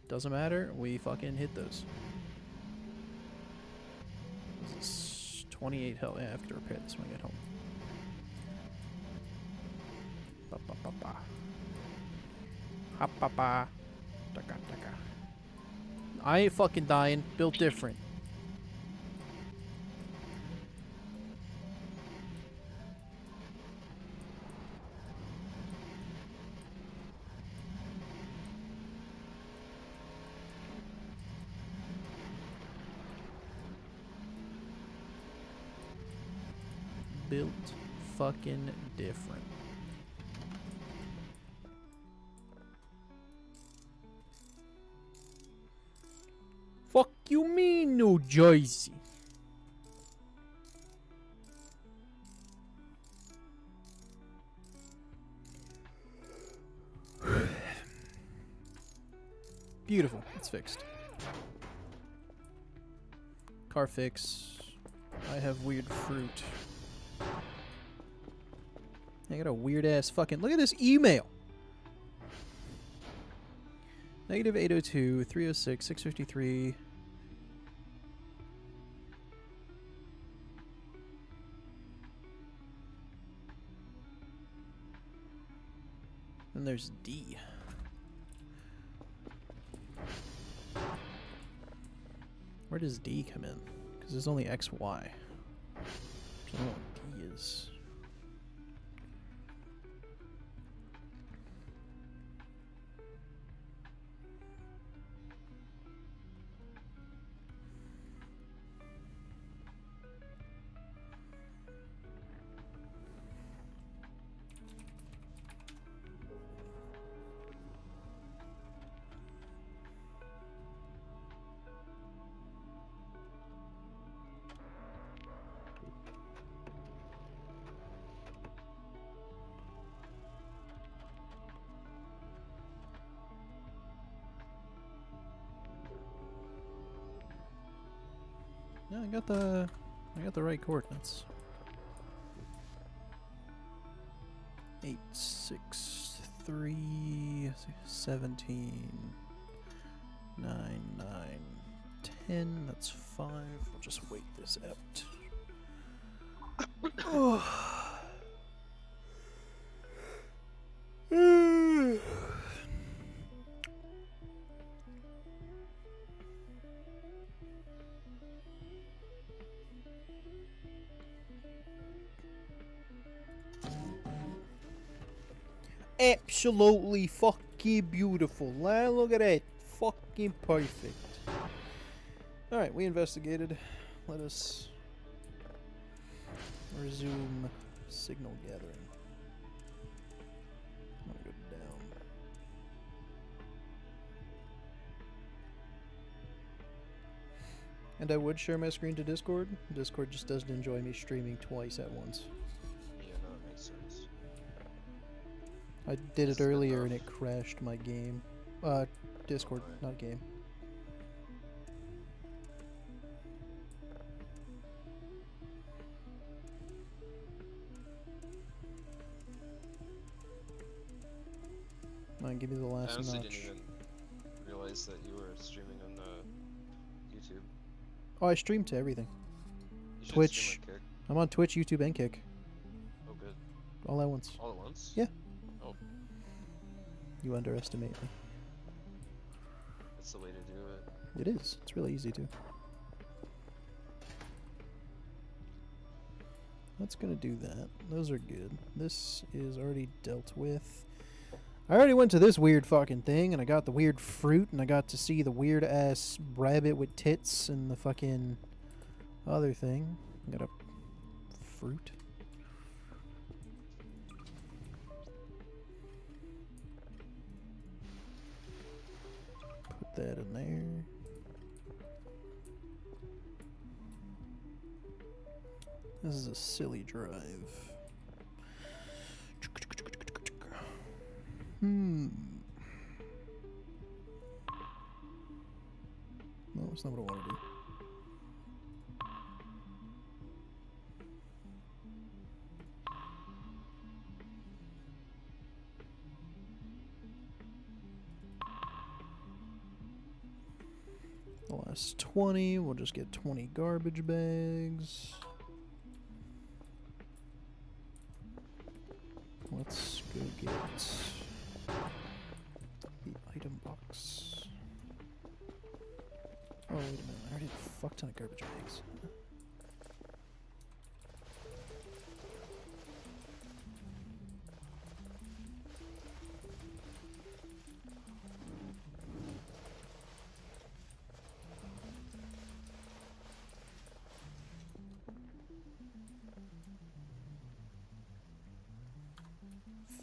Doesn't matter. We fucking hit those. This is 28 health. Yeah, I have to repair this when I get home. Ba ba ba ba. Ha ba ba. Taka taka. I ain't fucking dying. Built different. Built fucking different. Fuck you mean, New Jersey? Beautiful. It's fixed. Car fix. I have weird fruit. I got a weird ass fucking. Look at this email. Negative 802, 306, 653. Then there's D. Where does D come in? Because there's only XY. I don't know what D is. Yeah, I got the right coordinates. 8, 6, 3, 17, 9, 9, 10. That's 5. We'll just wait this out. Oh. Absolutely fucking beautiful. Look at that. Fucking perfect. Alright, we investigated. Let us resume signal gathering. I'm gonna go down. And I would share my screen to Discord. Discord just doesn't enjoy me streaming twice at once. Yeah, no, that makes sense. I did Is it it earlier and enough? it crashed my game. Discord, not game. Mine, give me the I last honestly notch. didn't even realize that you were streaming on YouTube. Oh, I stream to everything. You should Twitch. stream on Kick. I'm on Twitch, YouTube, and Kick. Oh, good. All at once. All at once? Yeah. Oh, You underestimate me. that's the way to do it. It is. It's really easy to. That's gonna do that. Those are good. This is already dealt with. I already went to this weird fucking thing, and I got the weird fruit, and I got to see the weird ass rabbit with tits and the fucking other thing. I got a fruit. Put that in there. This is a silly drive. No, it's not what I want to do. The last 20, we'll just get 20 garbage bags. Let's go get the item box. Oh, wait a minute. I already had a fuck ton of garbage bags.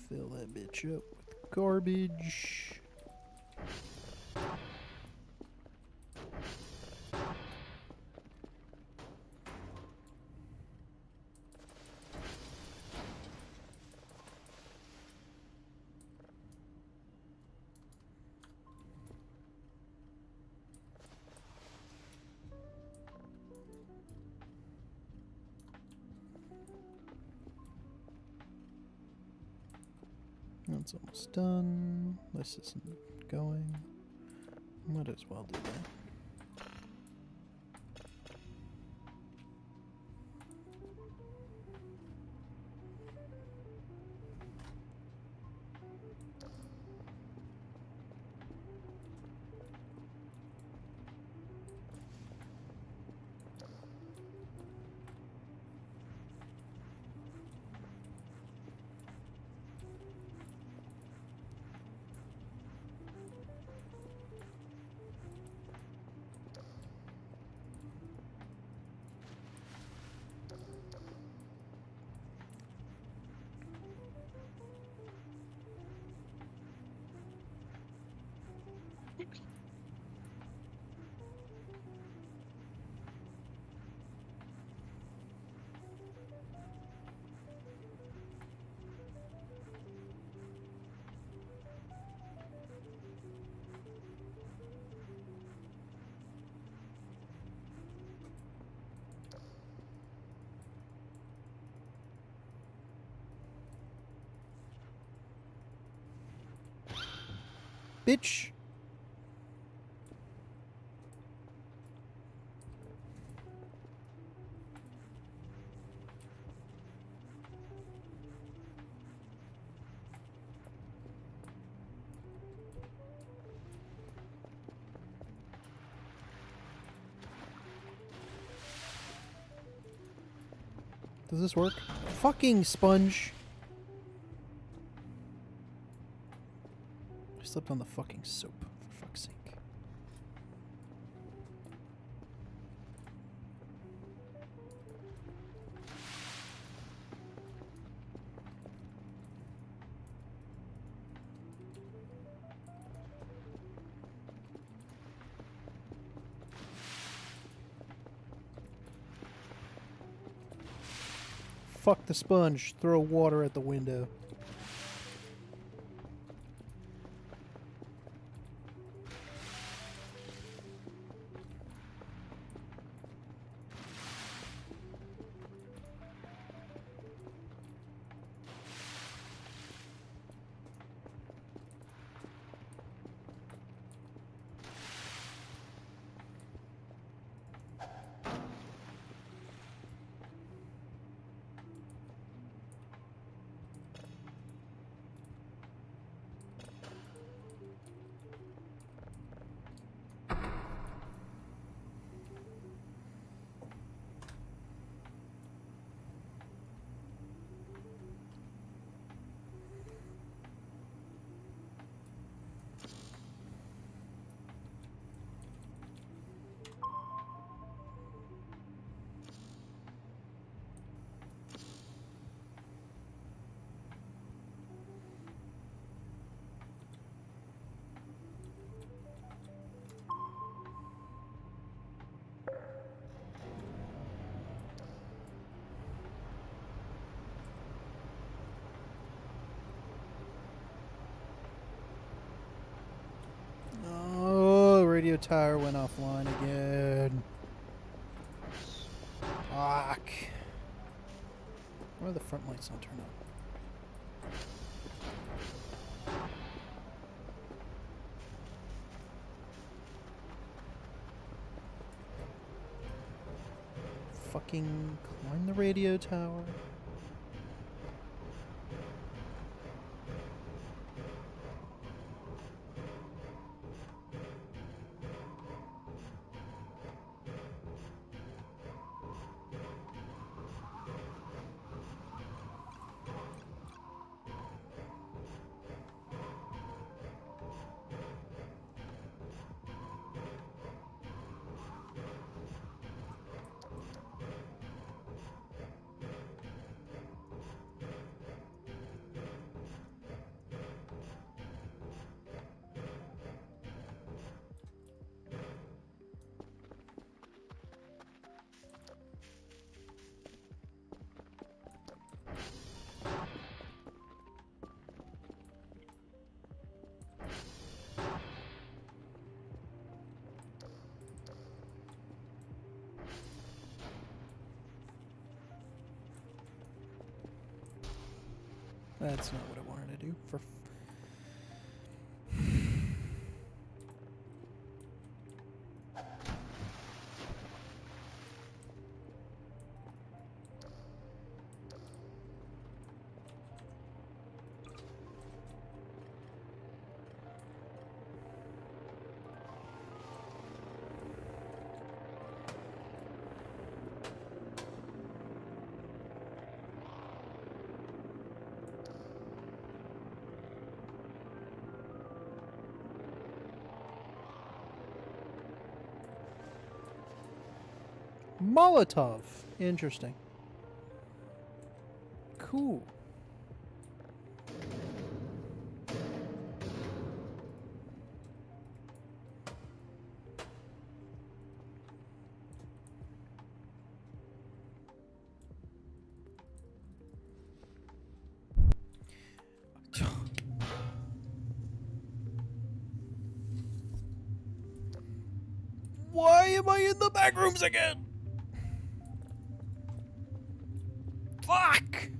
Fill that bitch up with garbage. That's almost done. This isn't going. Might as well do that. Bitch! Does this work? Fucking sponge! I slipped on the fucking soap, for fuck's sake. Fuck the sponge. Throw water at the window. radio tower went offline again. Fuck. Why are the front lights not turned on? Fucking climb the radio tower. That's not what I wanted to do. For Molotov. Interesting. Cool. Why am I in the back rooms again? Fuck!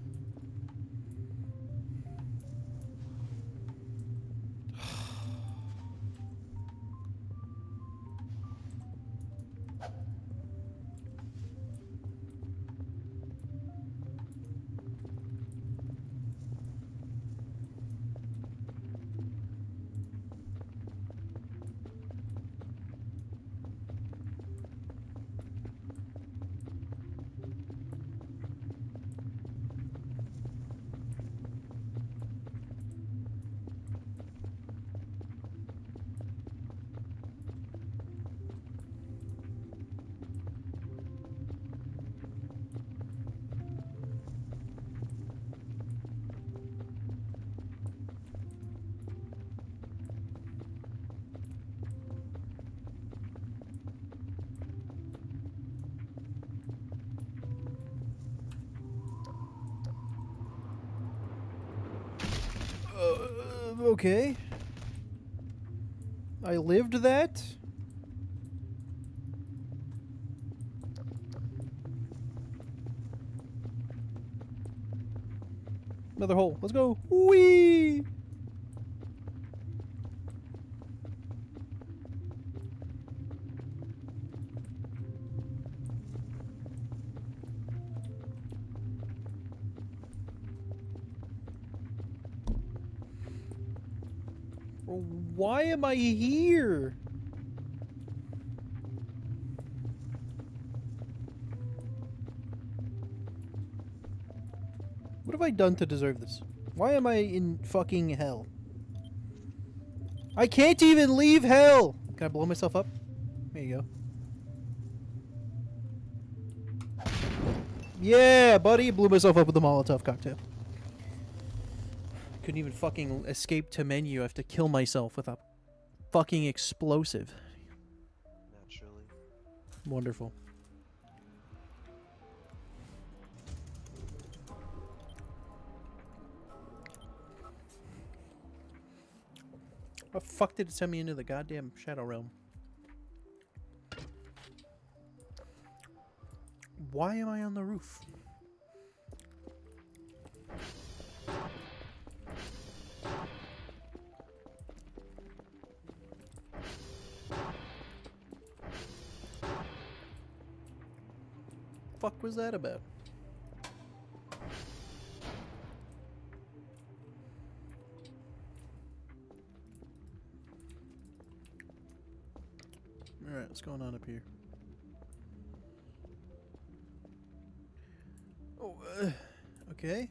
Okay. I lived that? Another hole. Let's go. Whee! Why am I here? What have I done to deserve this? Why am I in fucking hell? I can't even leave hell! Can I blow myself up? There you go. Yeah, buddy! Blew myself up with a Molotov cocktail. Couldn't even fucking escape to menu. I have to kill myself with a fucking explosive. Naturally. Wonderful. What the fuck did it send me into the goddamn Shadow Realm? Why am I on the roof? Fuck was that about? Alright, what's going on up here? Oh, okay.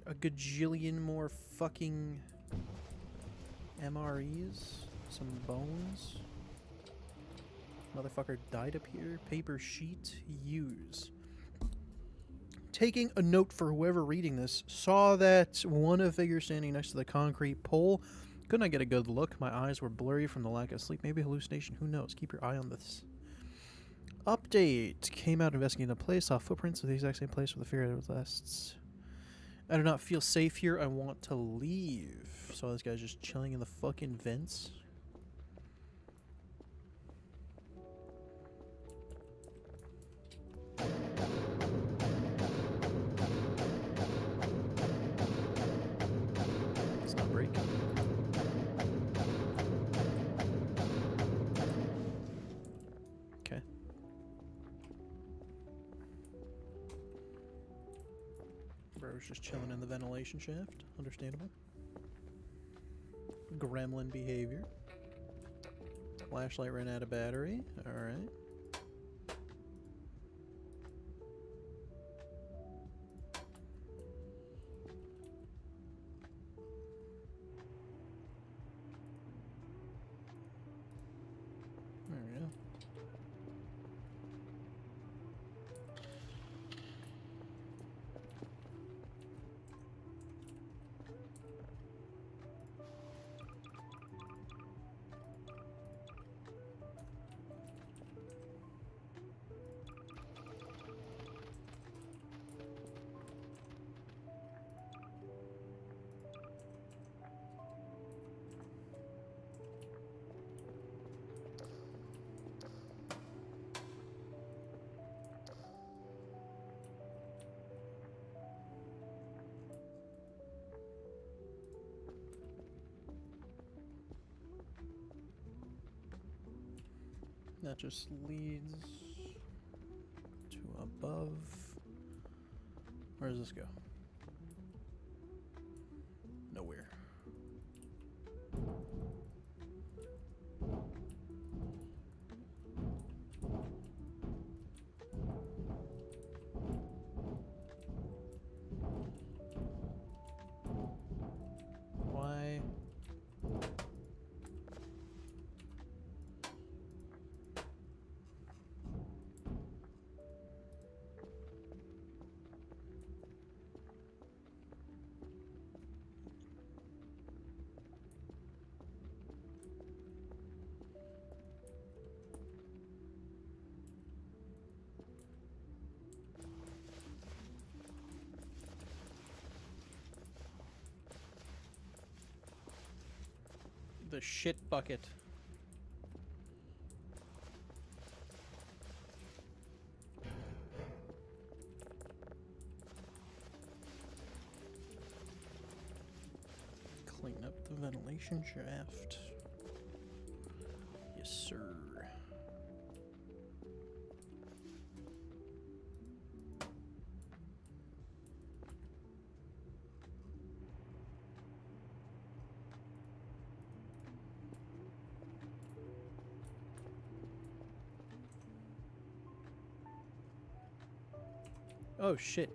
A gajillion more fucking MREs. Some bones. Motherfucker died up here. Paper sheet. Use. Taking a note for whoever reading this, saw that one of figure standing next to the concrete pole. Could not get a good look. My eyes were blurry from the lack of sleep. Maybe hallucination. Who knows? Keep your eye on this. Update. Came out investigating the place. Saw footprints of the exact same place with the fear that lasts. I do not feel safe here. I want to leave. Saw this guy just chilling in the fucking vents. It's not breaking. Okay. Bro's just chilling in the ventilation shaft. Understandable. Gremlin behavior. Flashlight ran out of battery. Alright. There we go. That just leads to above. Where does this go? Nowhere. Why? The shit bucket. Clean up the ventilation shaft. Yes, sir. Oh shit.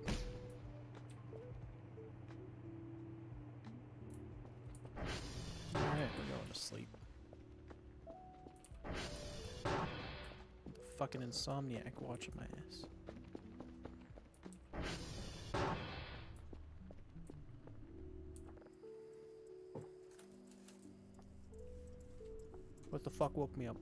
Alright, we're going to sleep. Fucking insomniac watching my ass. What the fuck woke me up?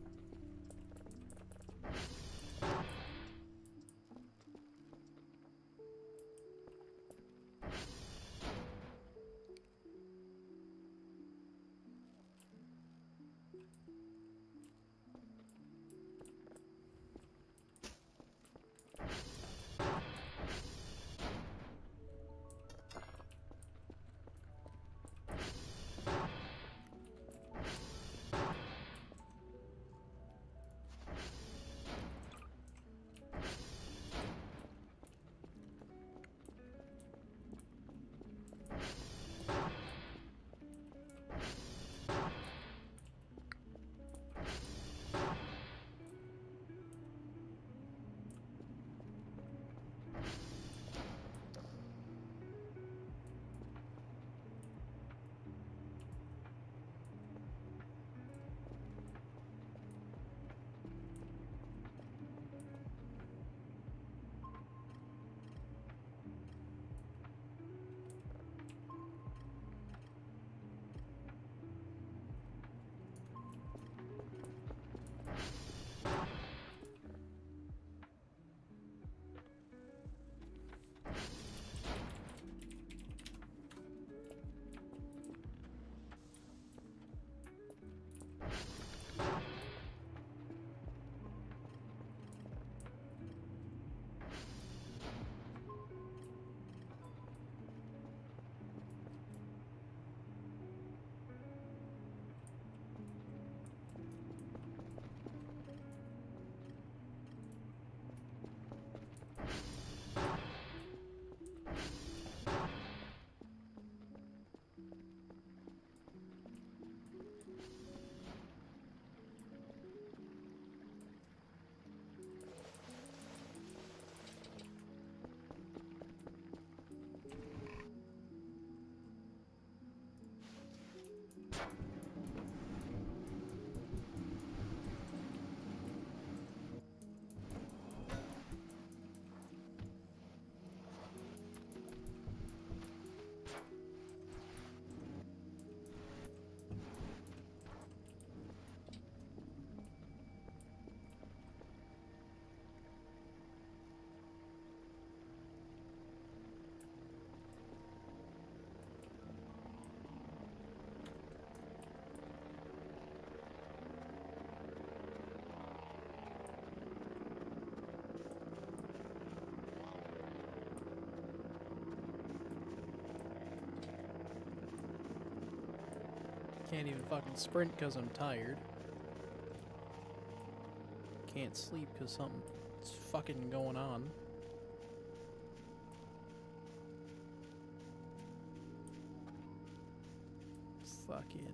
Can't even fucking sprint because I'm tired. Can't sleep because something's fucking going on. Fucking.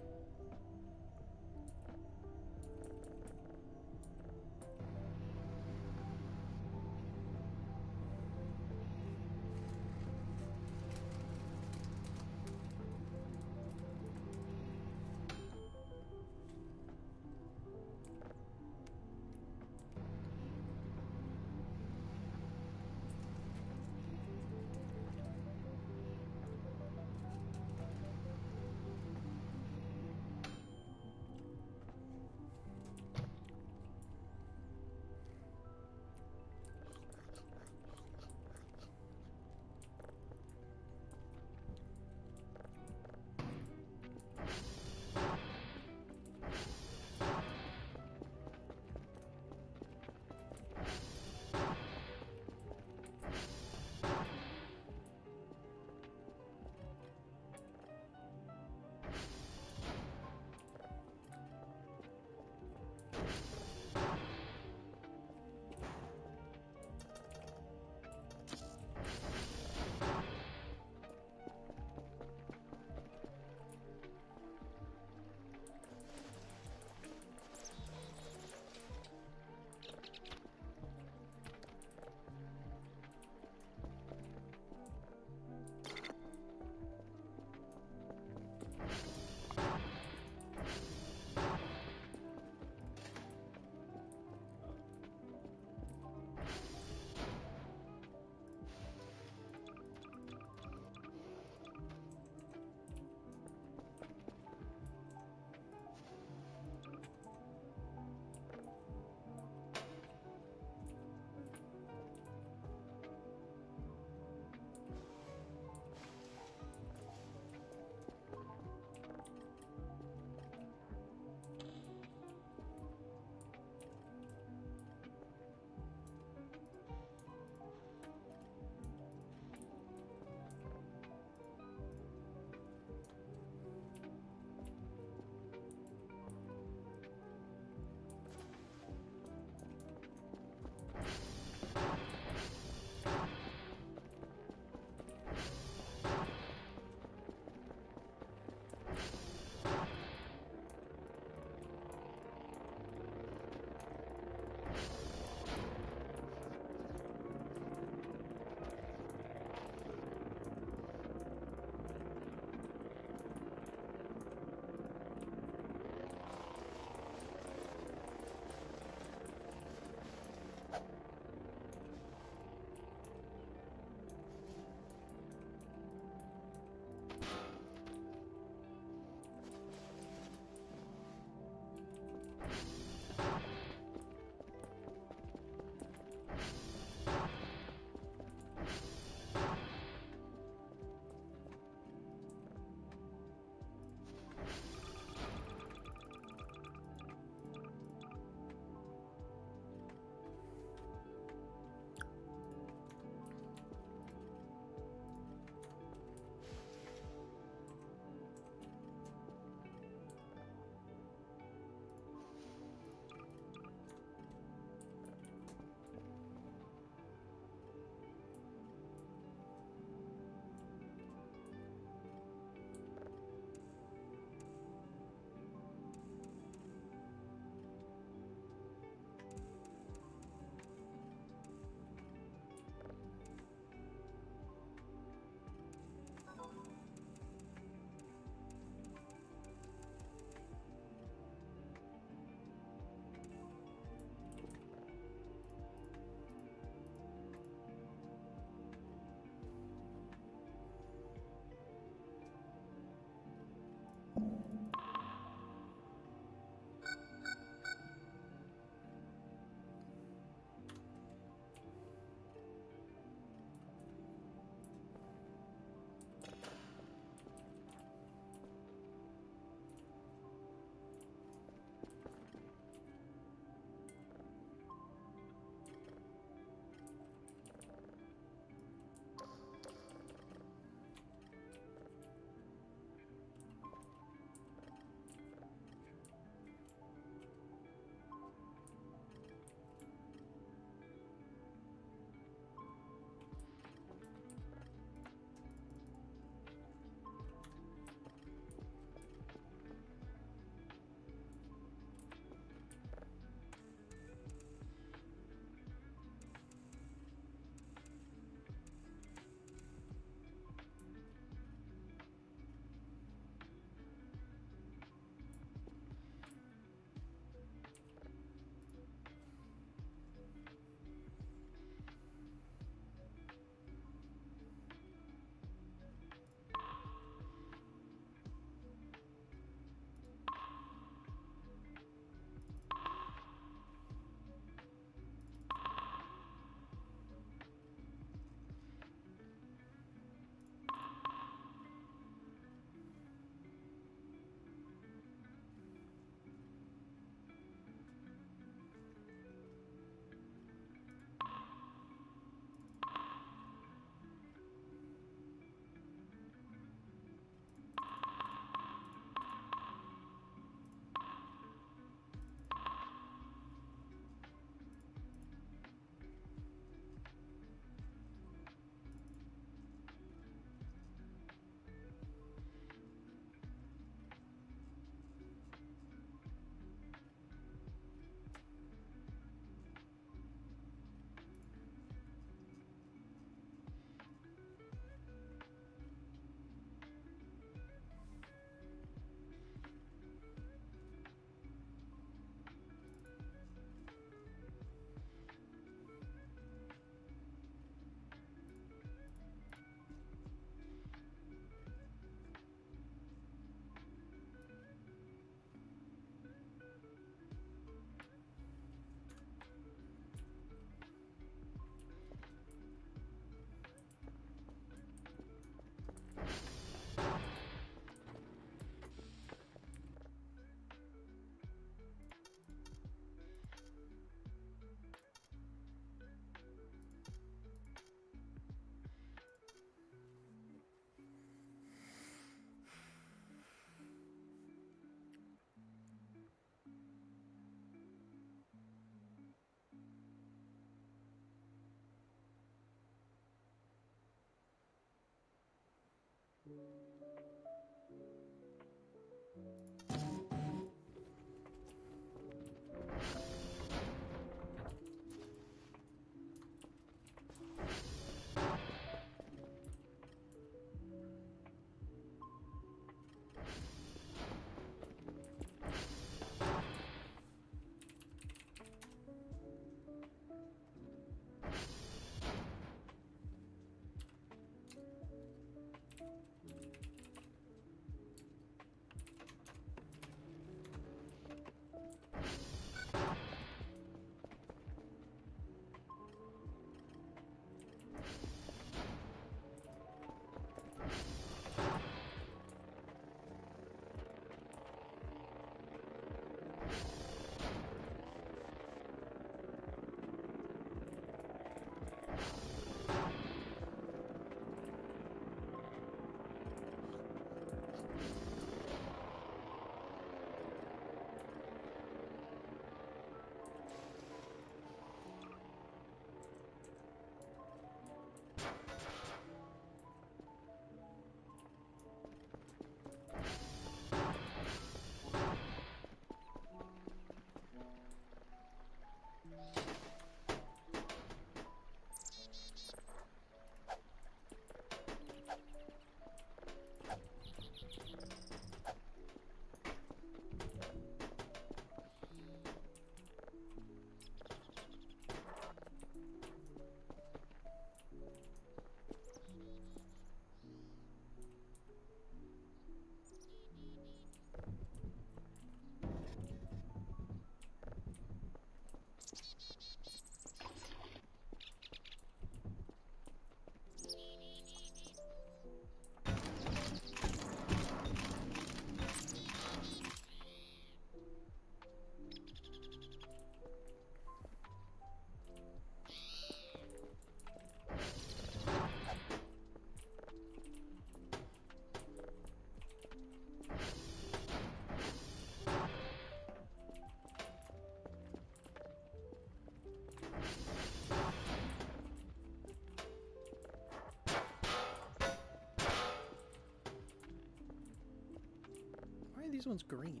these ones green?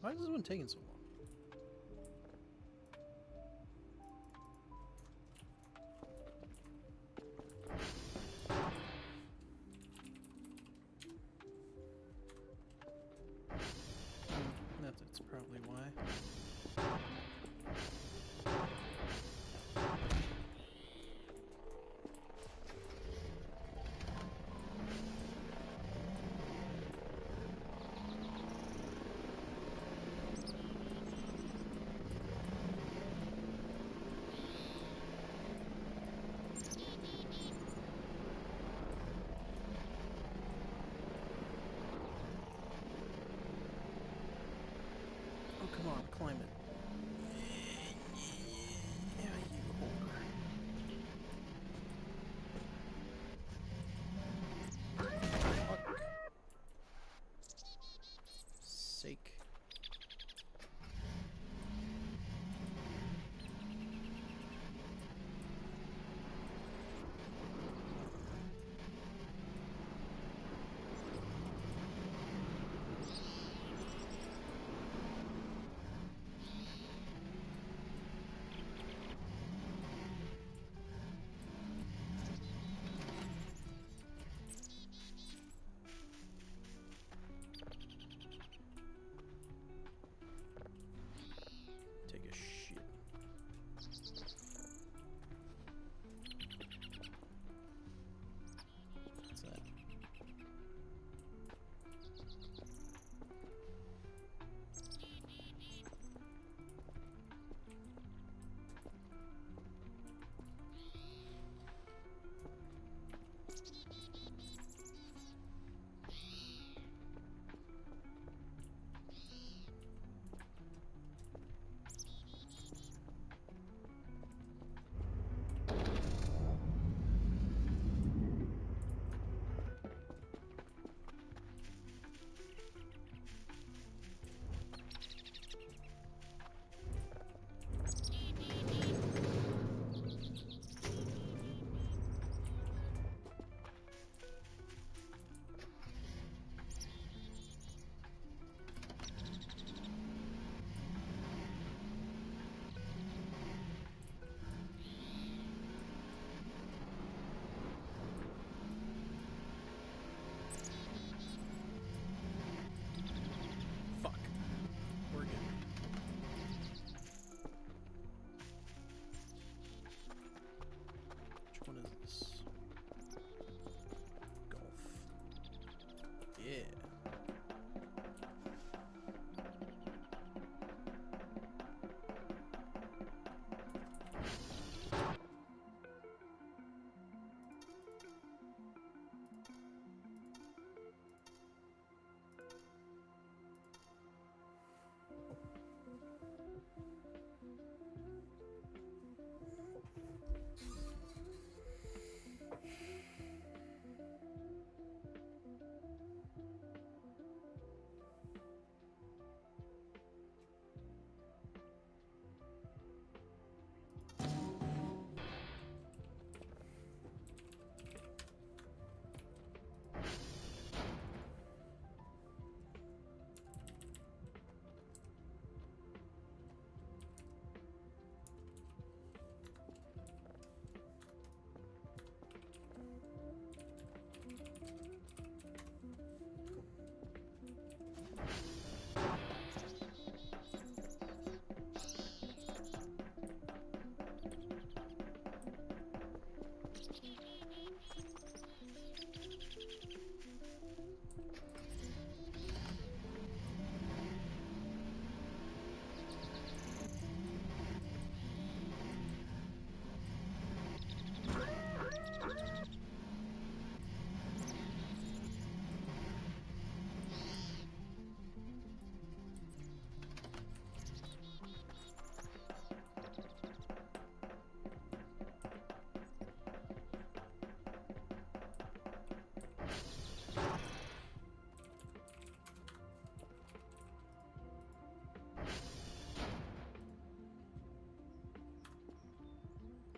Why is this one taking so long? That's probably why.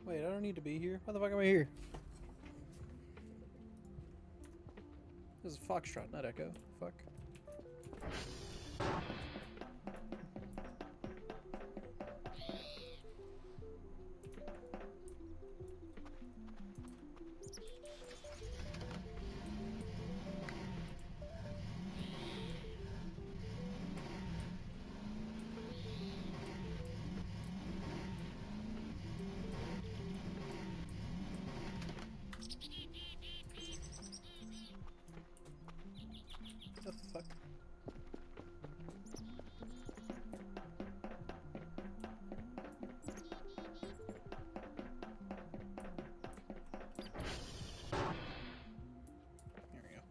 Wait, I don't need to be here. Why the fuck am I here? This is Foxtrot, not Echo. Fuck. The fuck? There we go.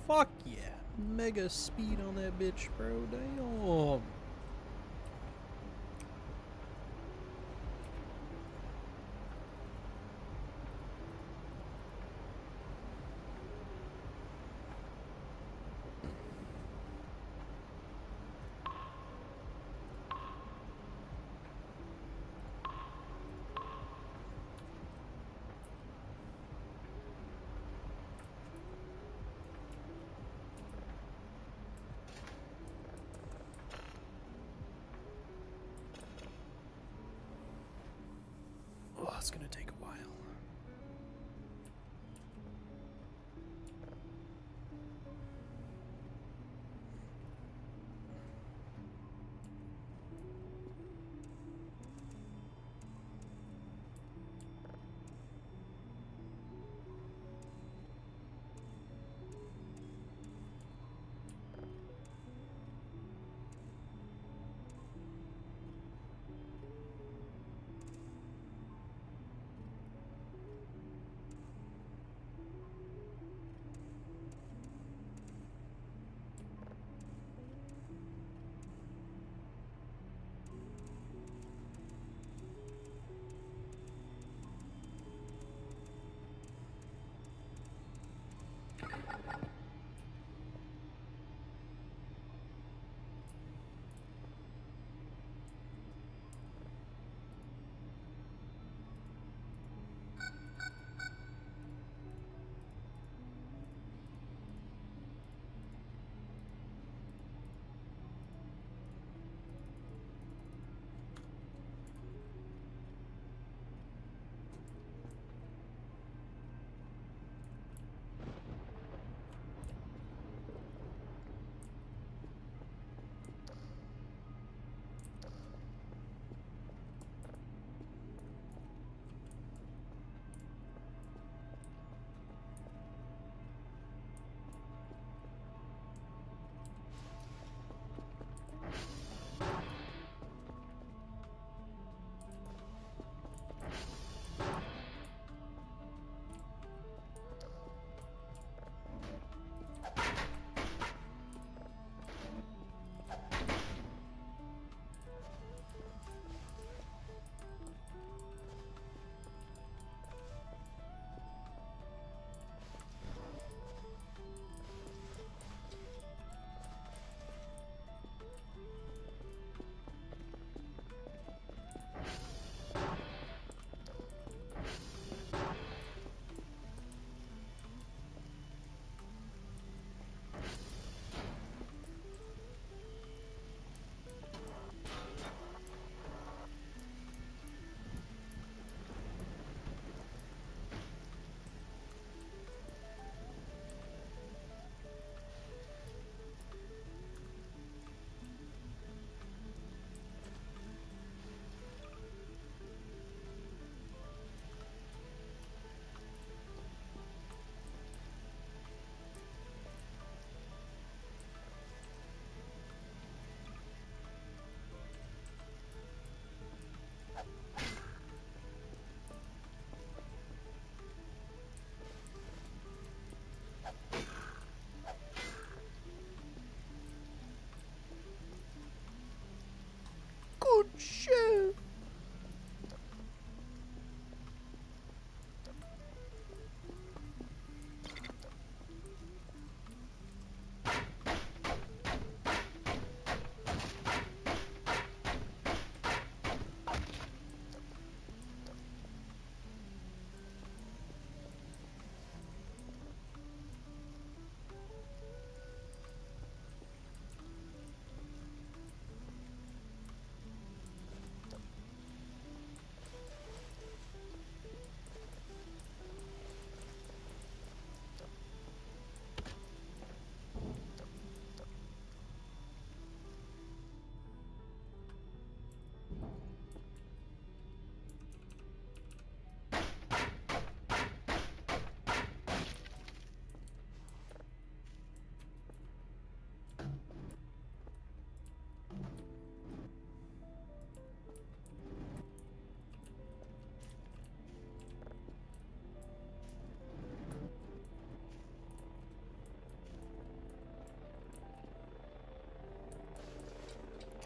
Fuck yeah. Mega speed on that bitch, bro. Damn.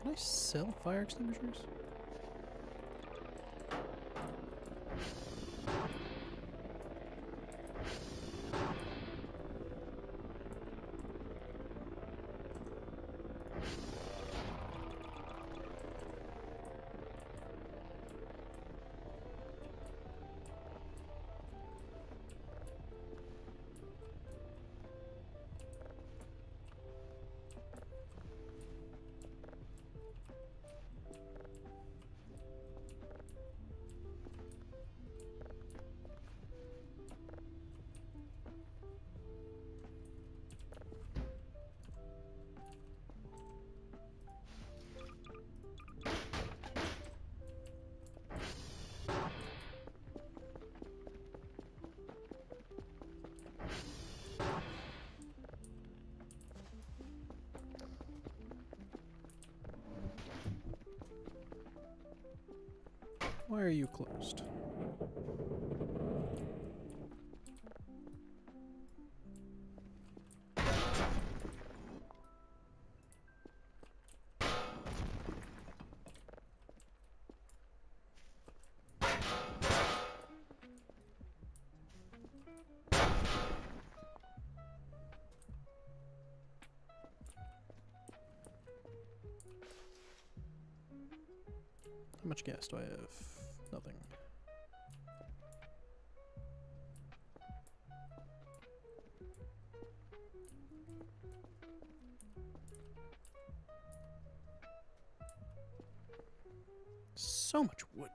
Can I sell fire extinguishers? Why are you closed? How much gas do I have? Nothing. So much wood.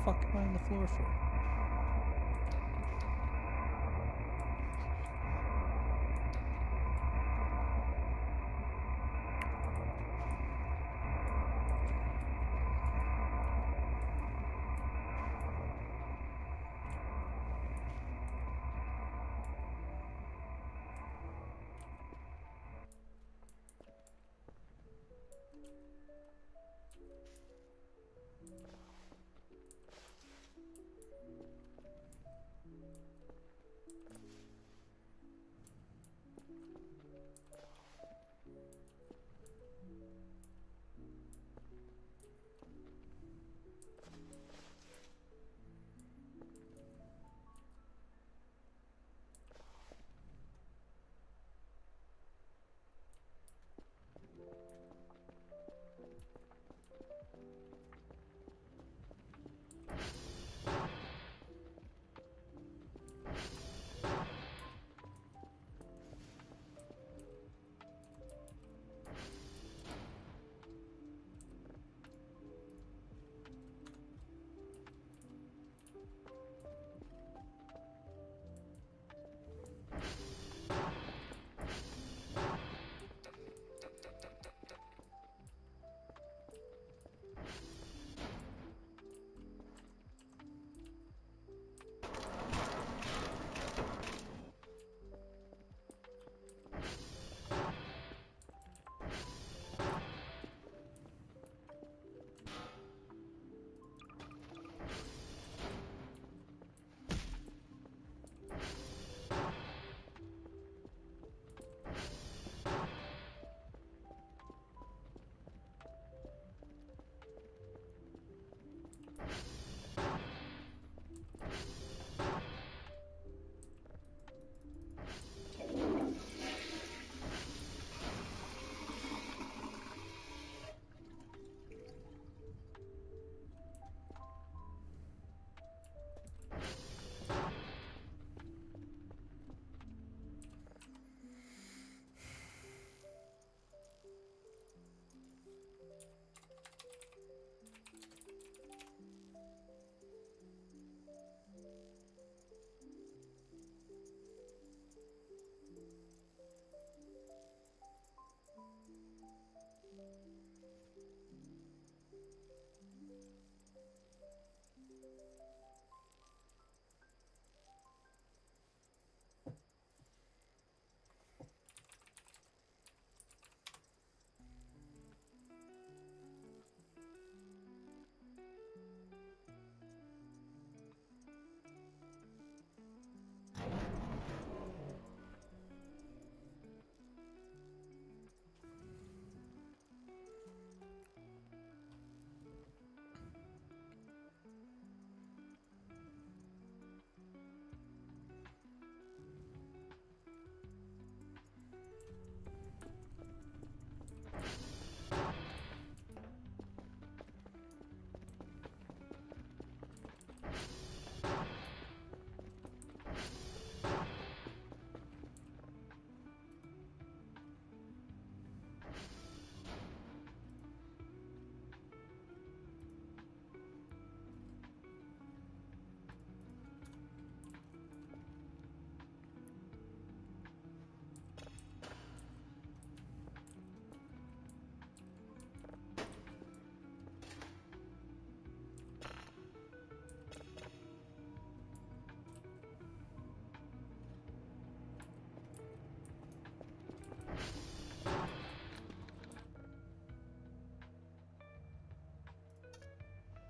fuck am I on the floor for?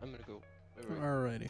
I'm gonna go. Wait. Alrighty.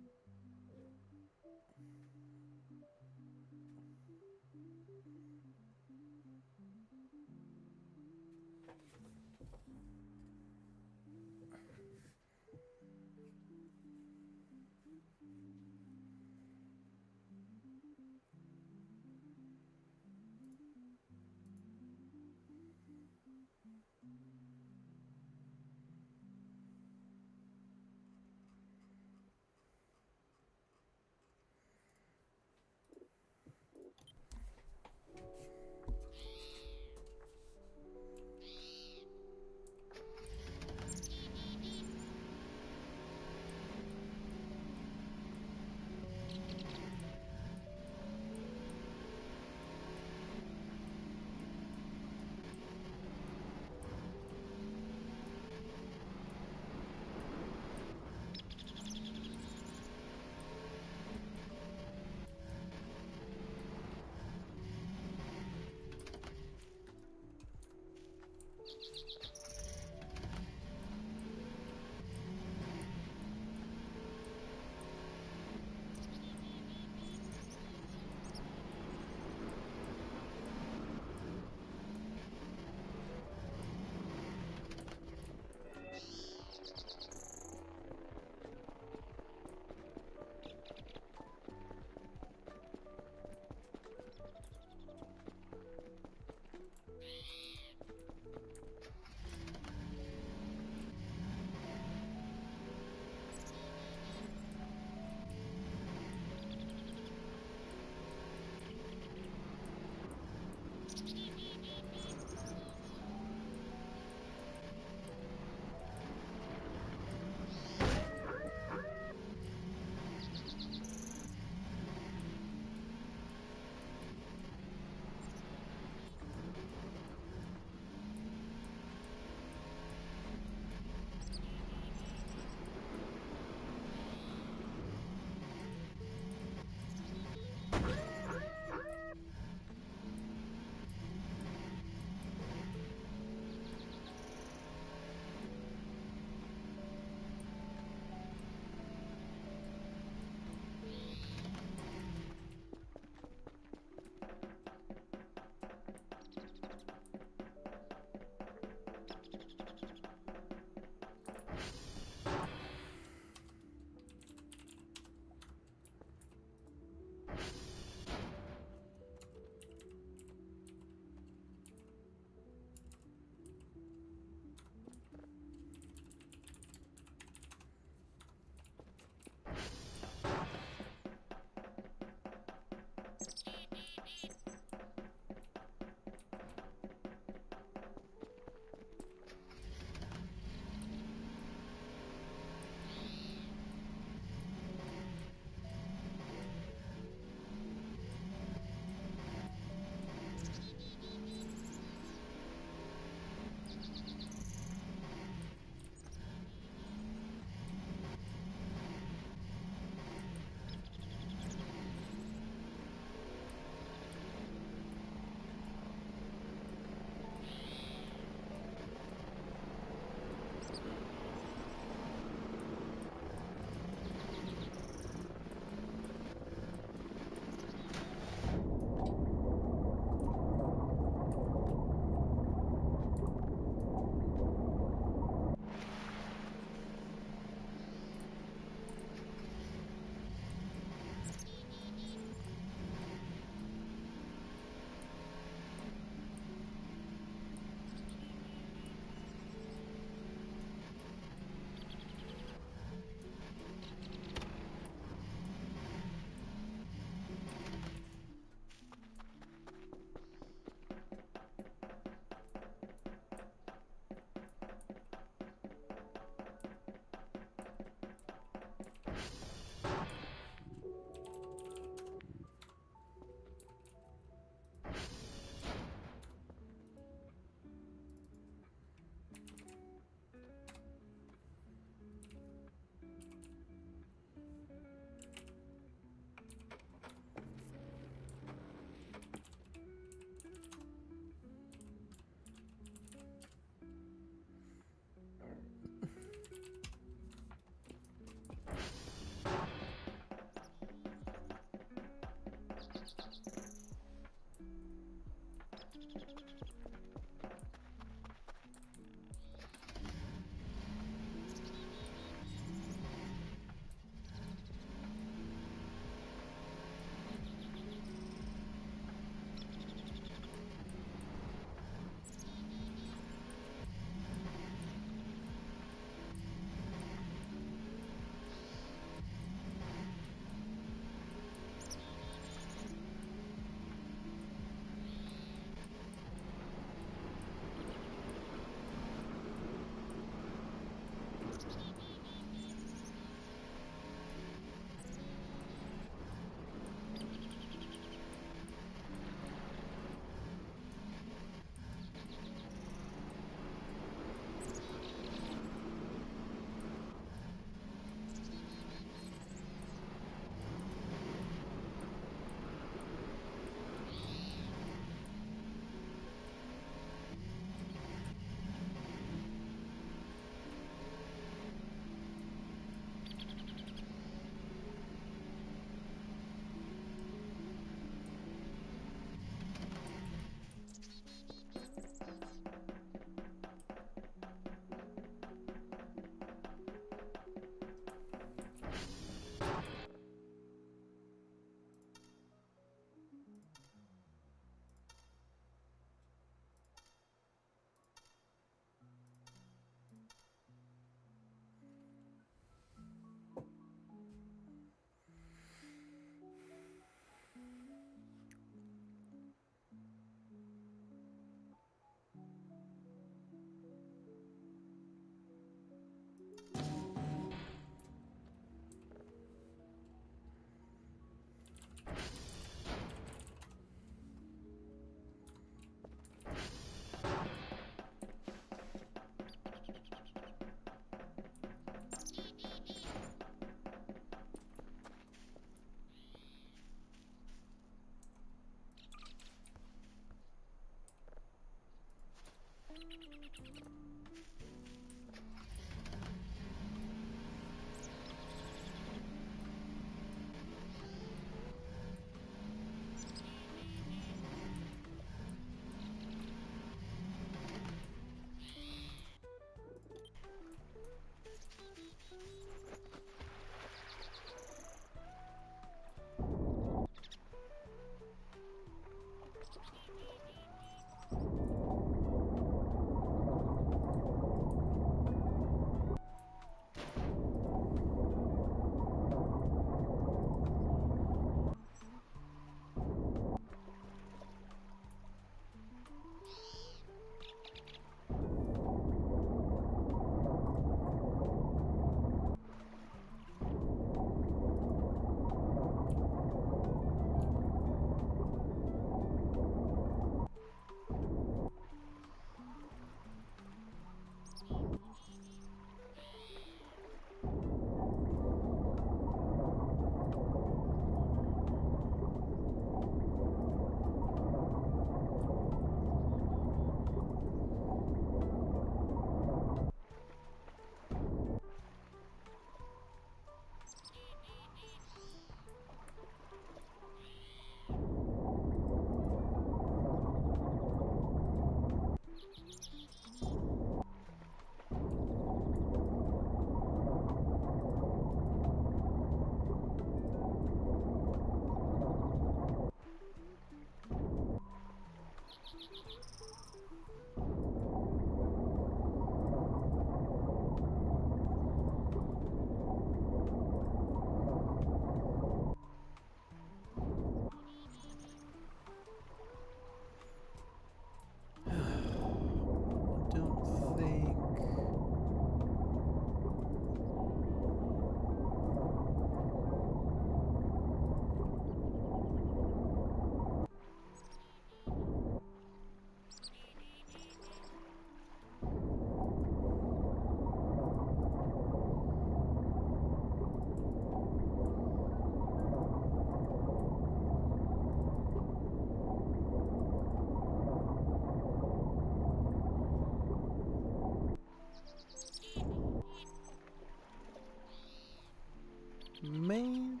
man.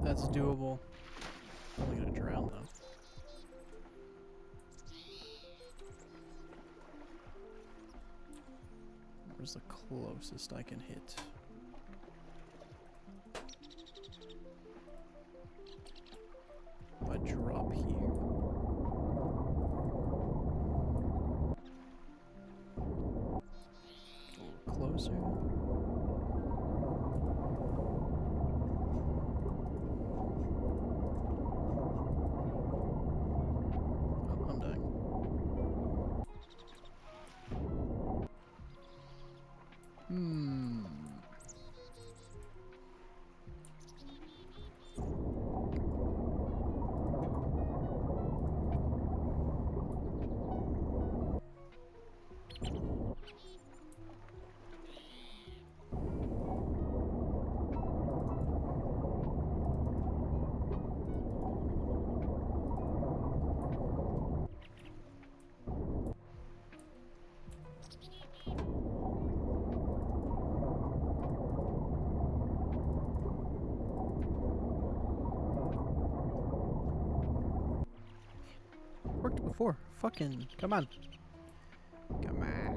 That's doable. Only gonna drown though. Where's the closest I can hit? If I drop here. A little closer. Oh, I'm dying. Hmm. Worked before. Fucking come on. Come on.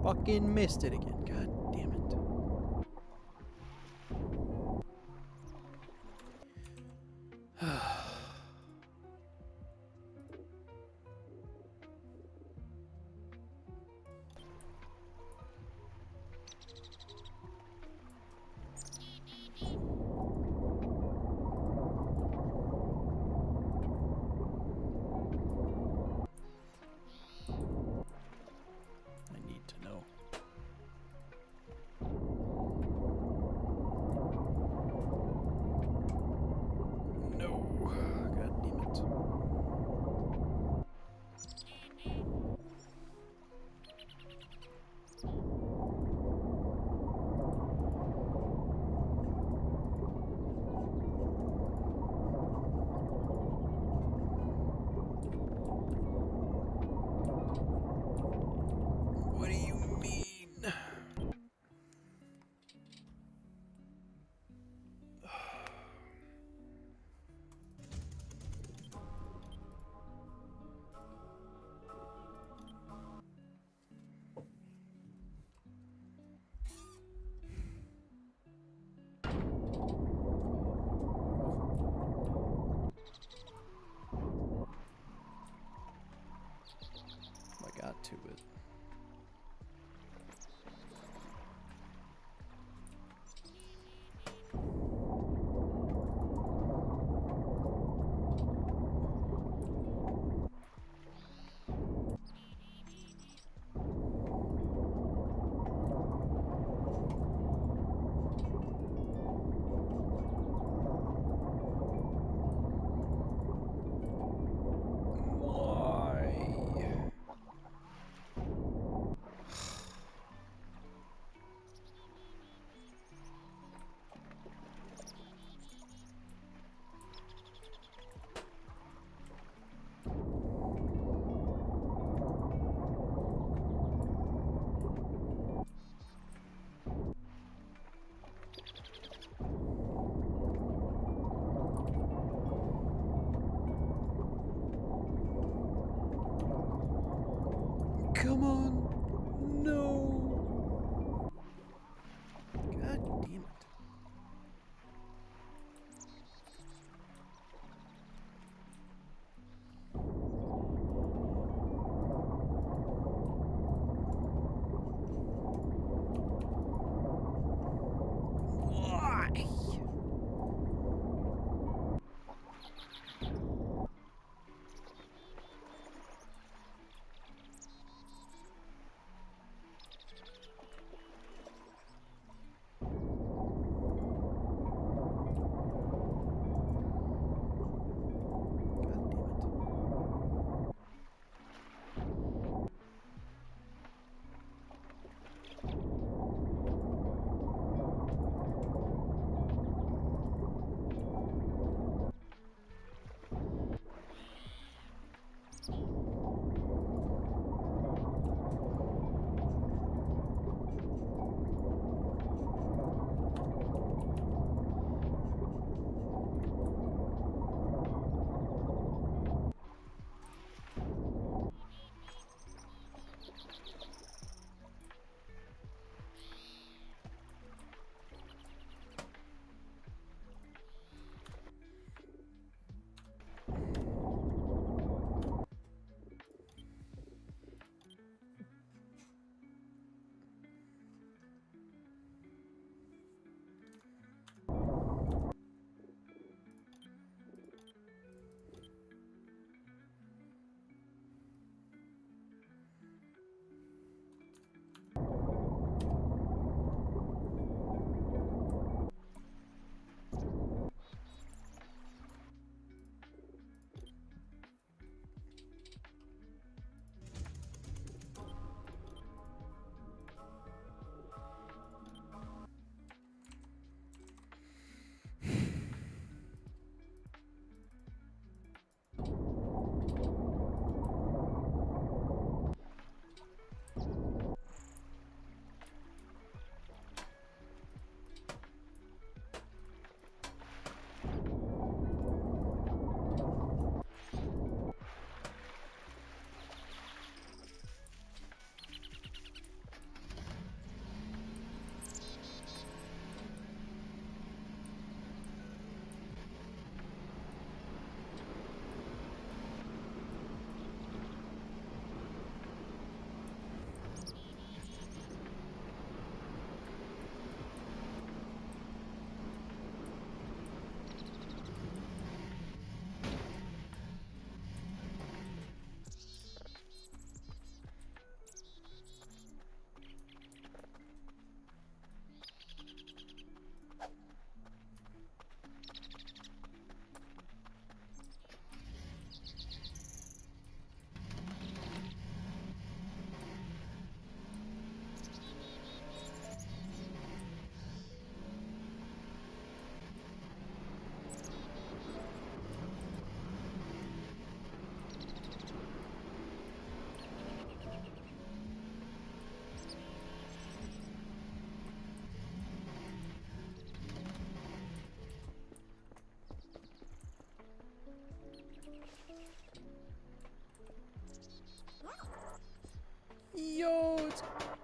Fucking missed it again. God damn it. I need to know.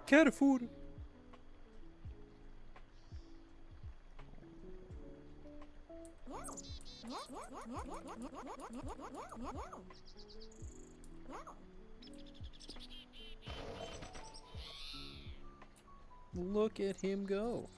Carrefour. Look at him go.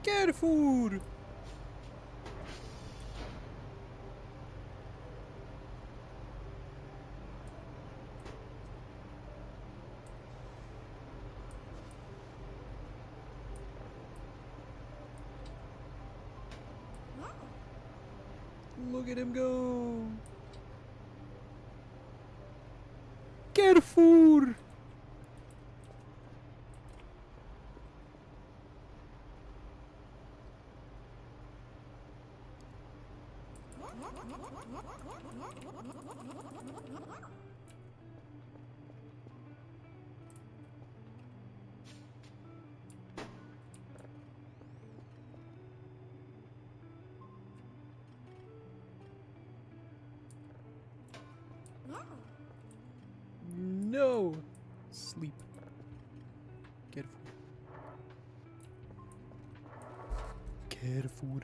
Carrefour. Look at him go. Carrefour. No. Sleep. Carrefour. Carrefour.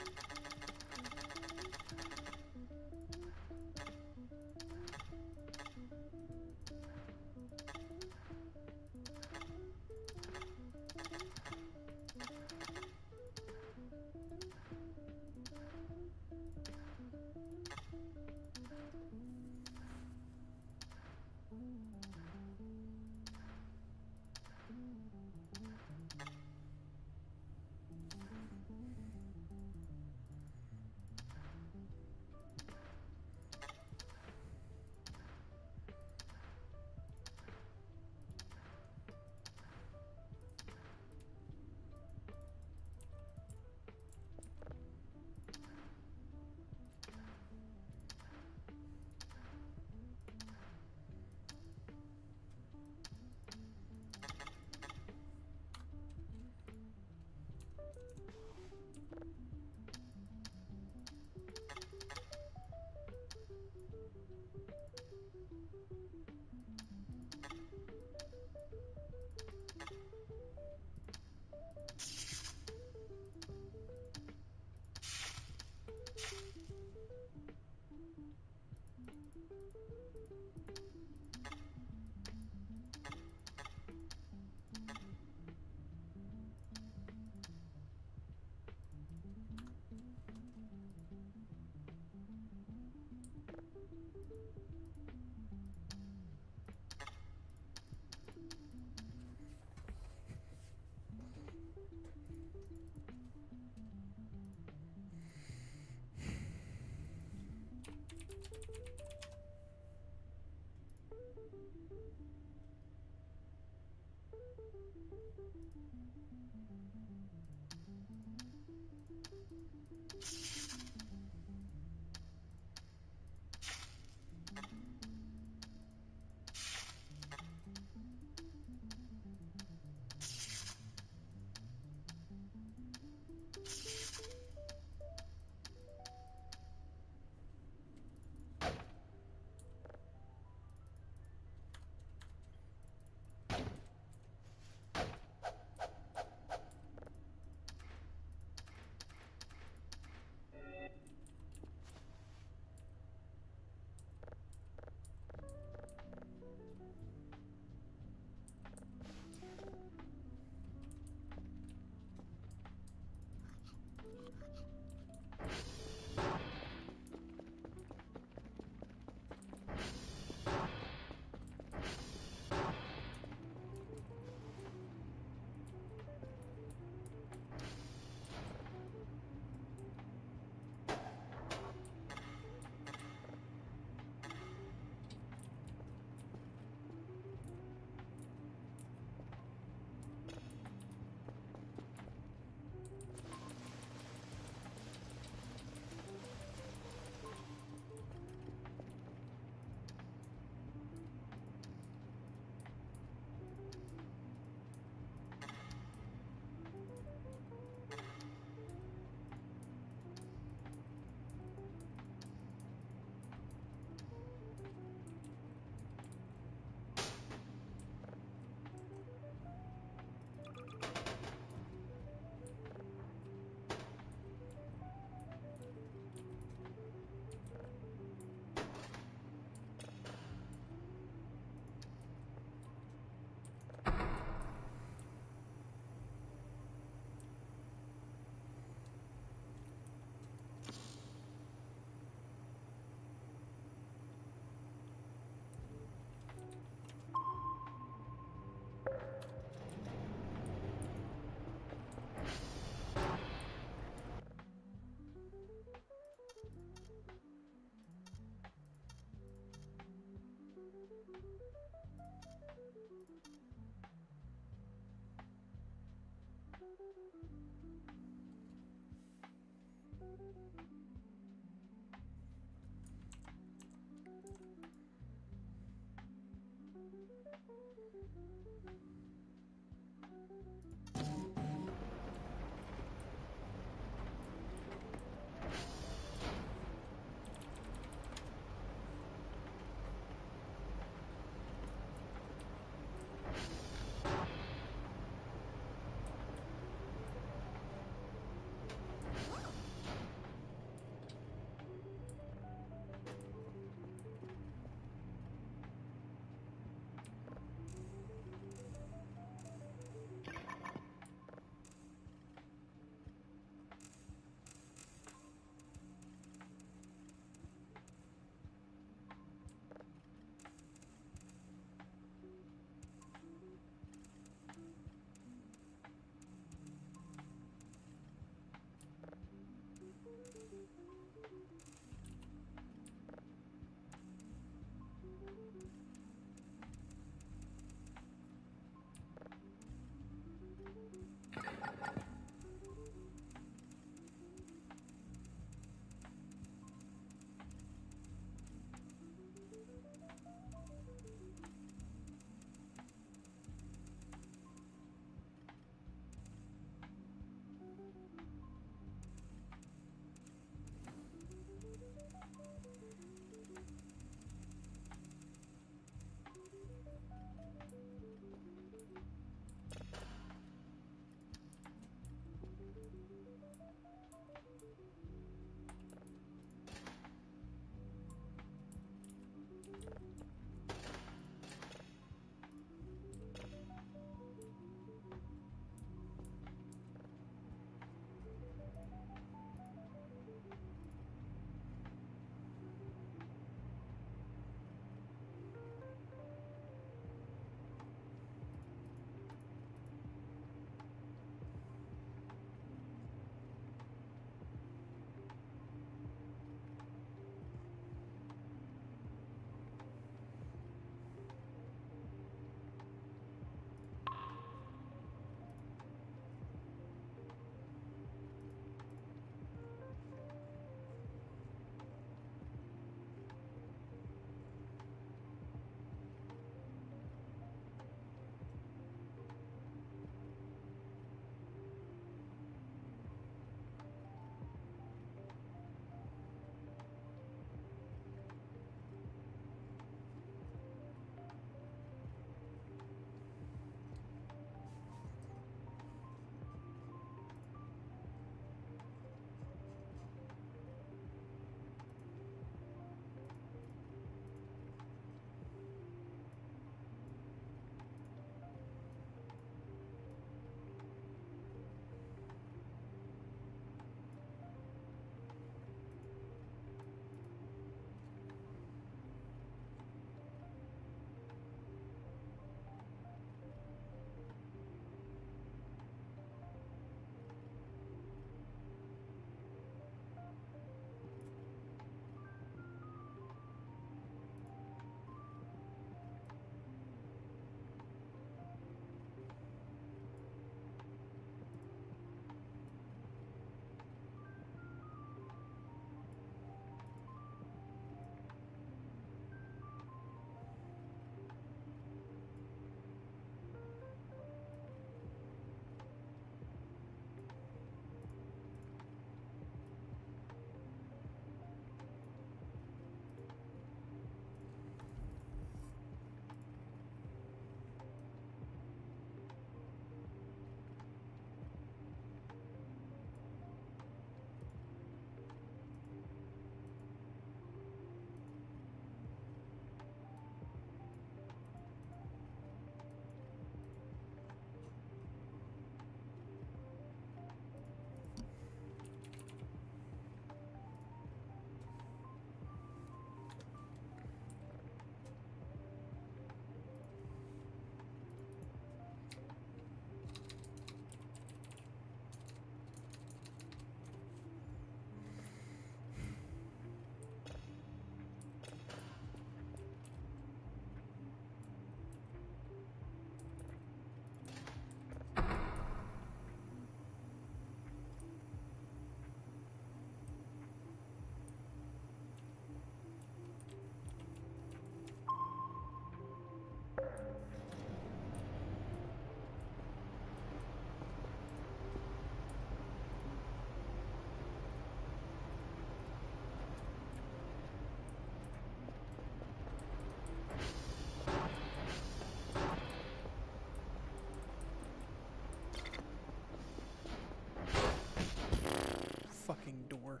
more.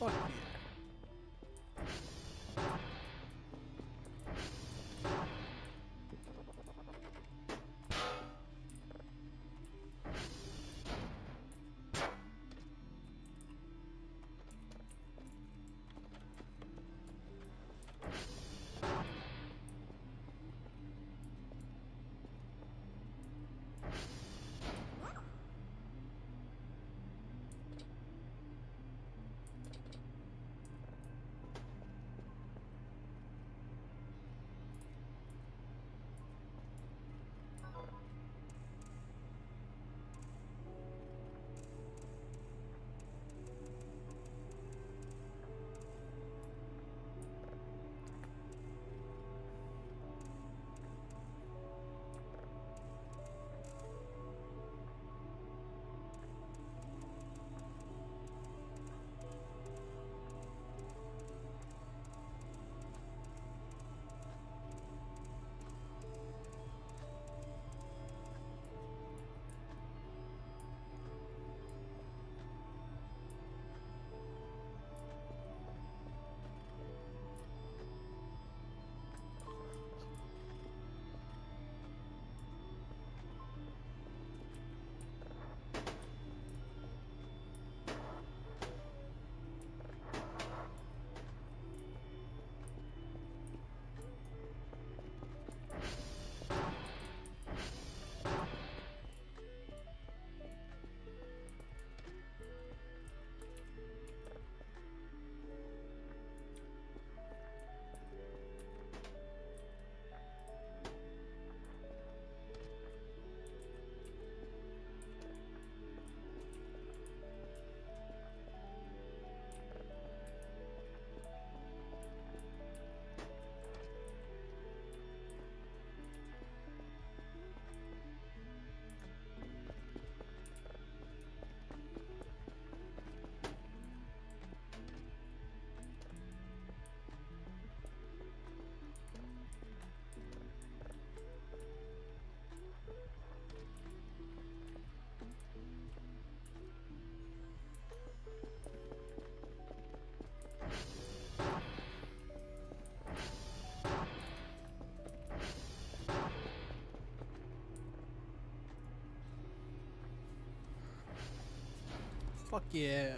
Fuck yeah. Fuck yeah.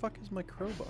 fuck is my crowbar?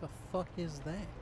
The fuck is that?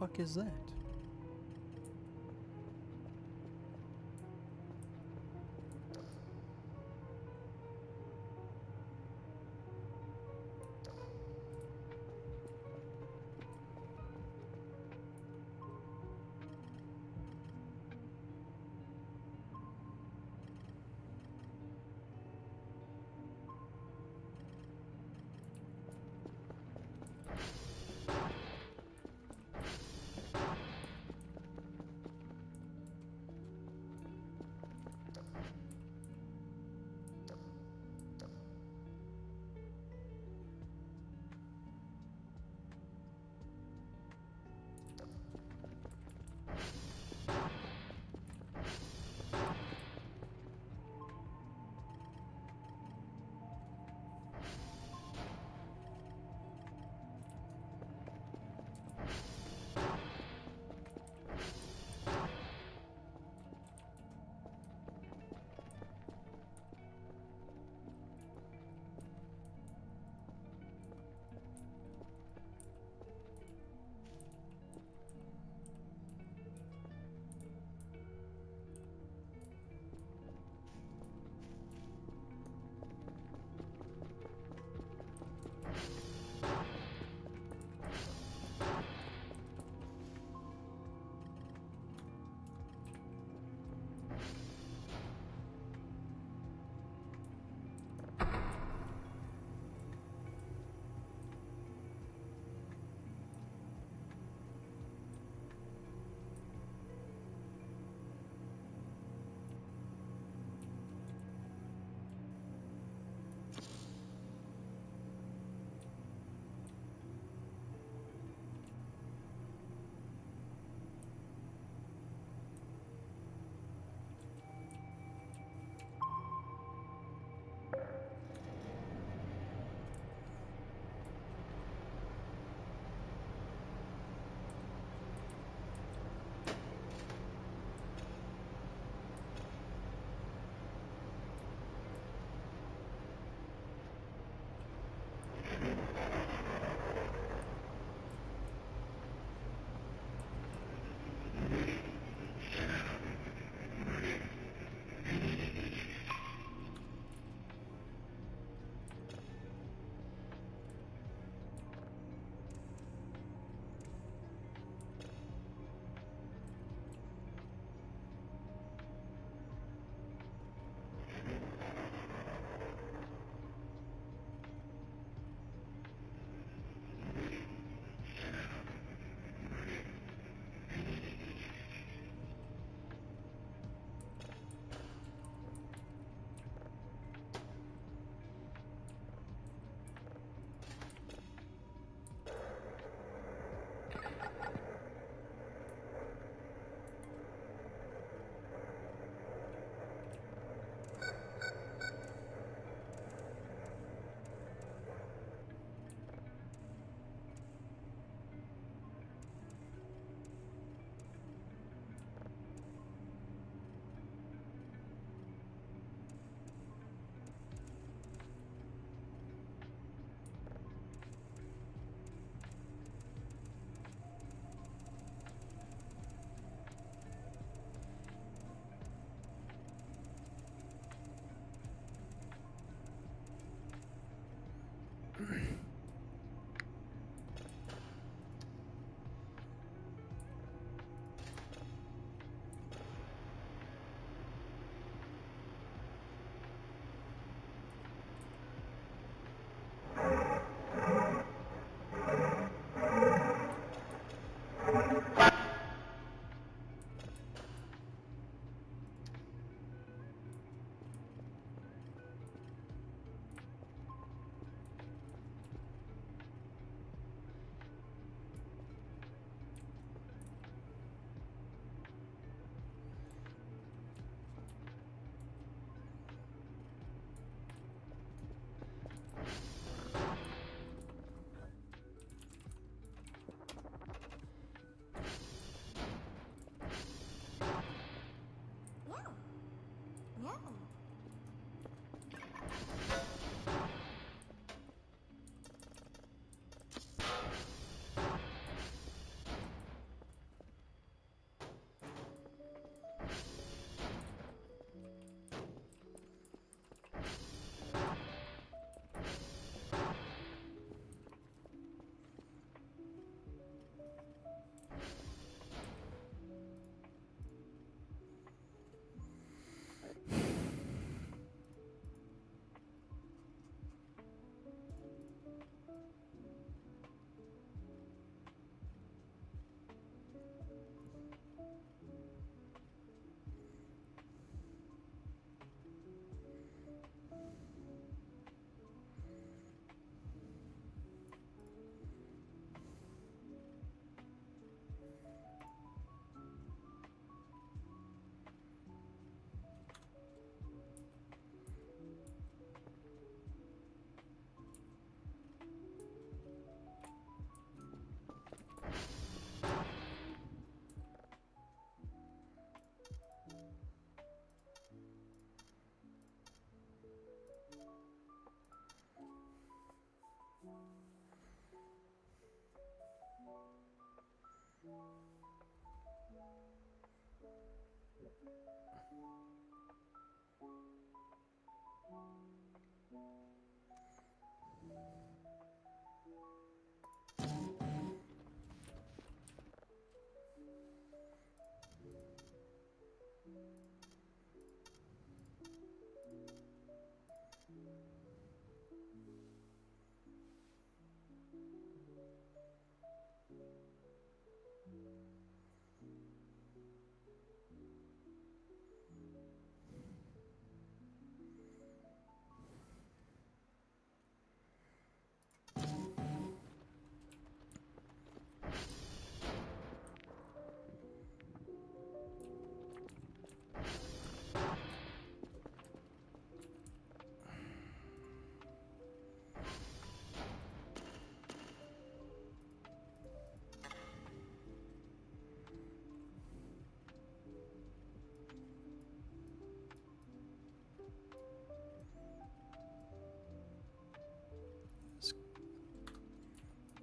Fuck is that?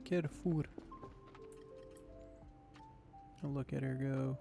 Get food. Oh, look at her go.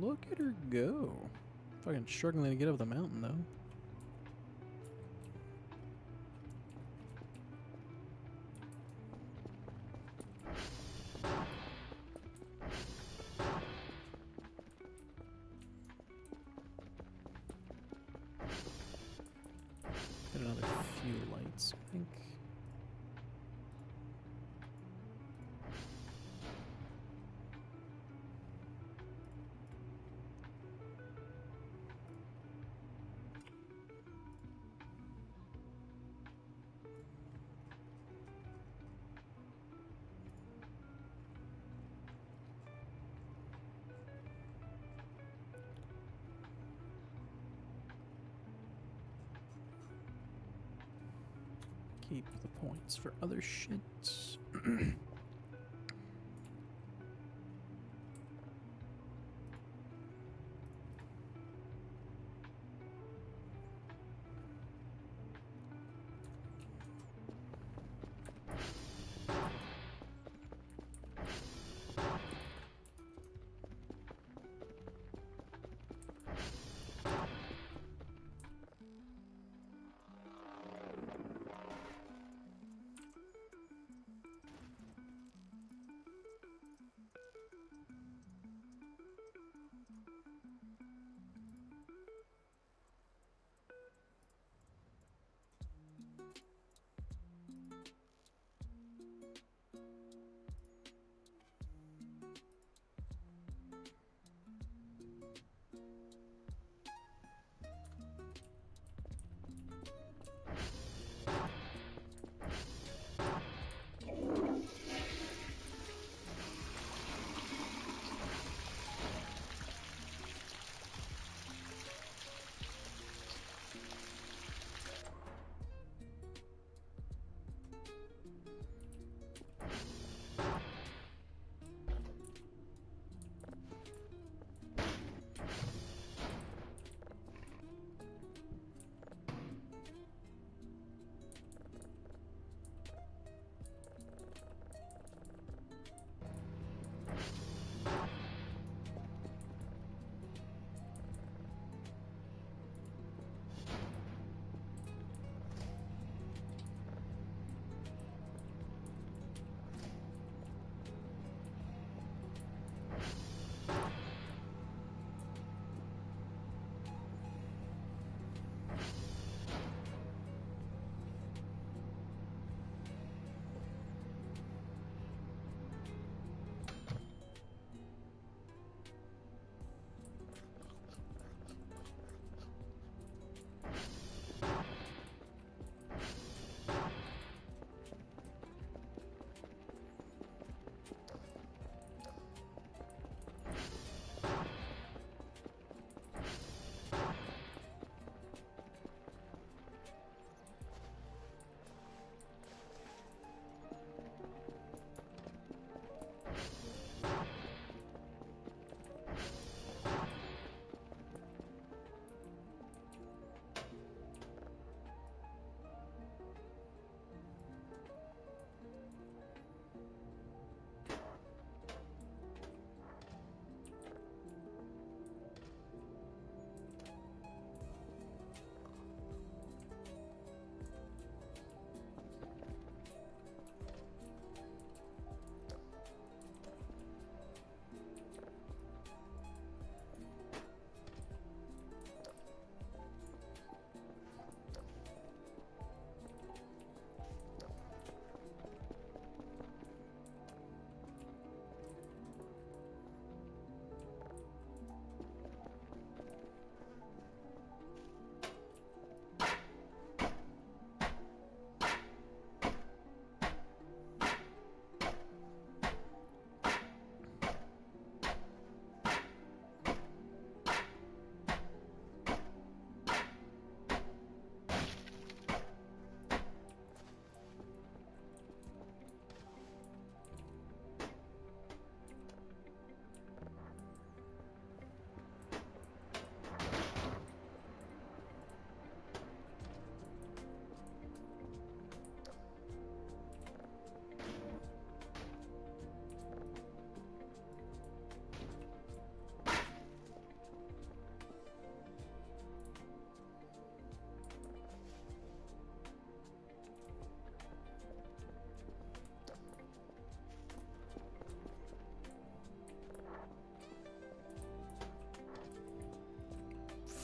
Look at her go. Fucking struggling to get up the mountain though. Got another few lights, I think. Keep the points for other shit.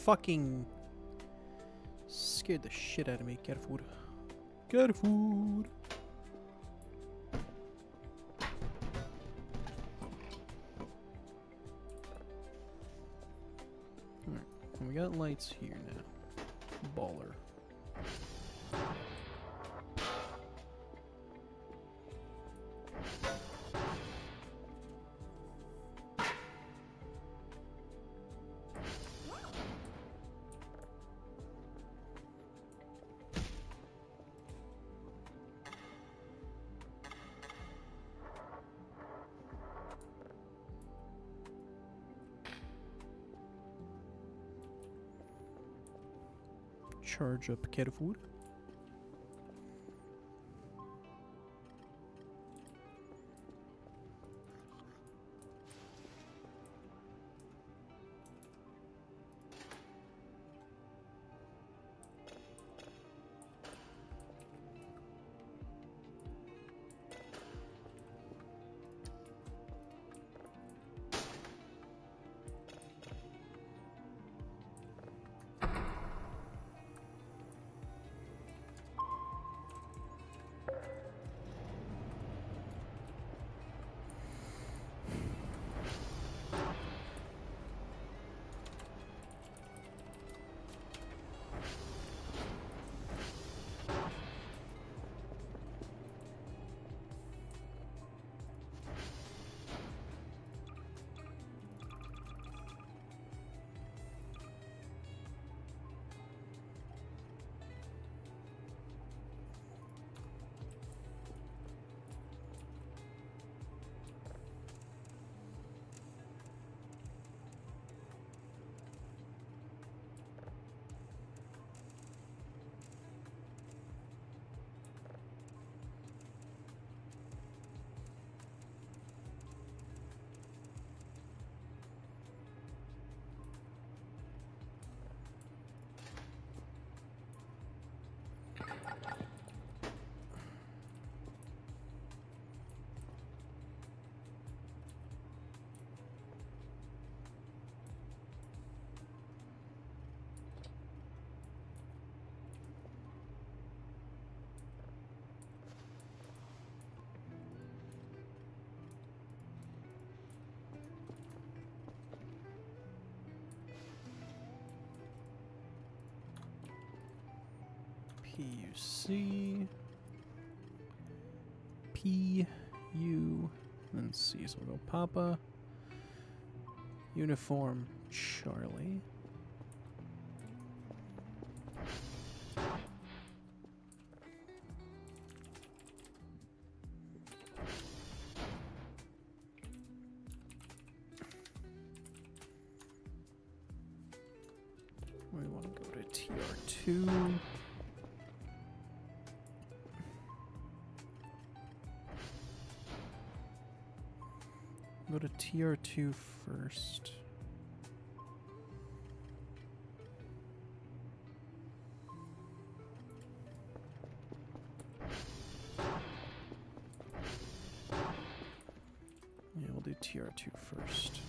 fucking scared the shit out of me. Get food. Get food. Alright, we got lights here now. Baller. Charge up cat food. PUC, PU, and C. So we'll go Papa, Uniform, Charlie. We want to go to TR2. Go to TR2 first. Yeah, we'll do TR2 first.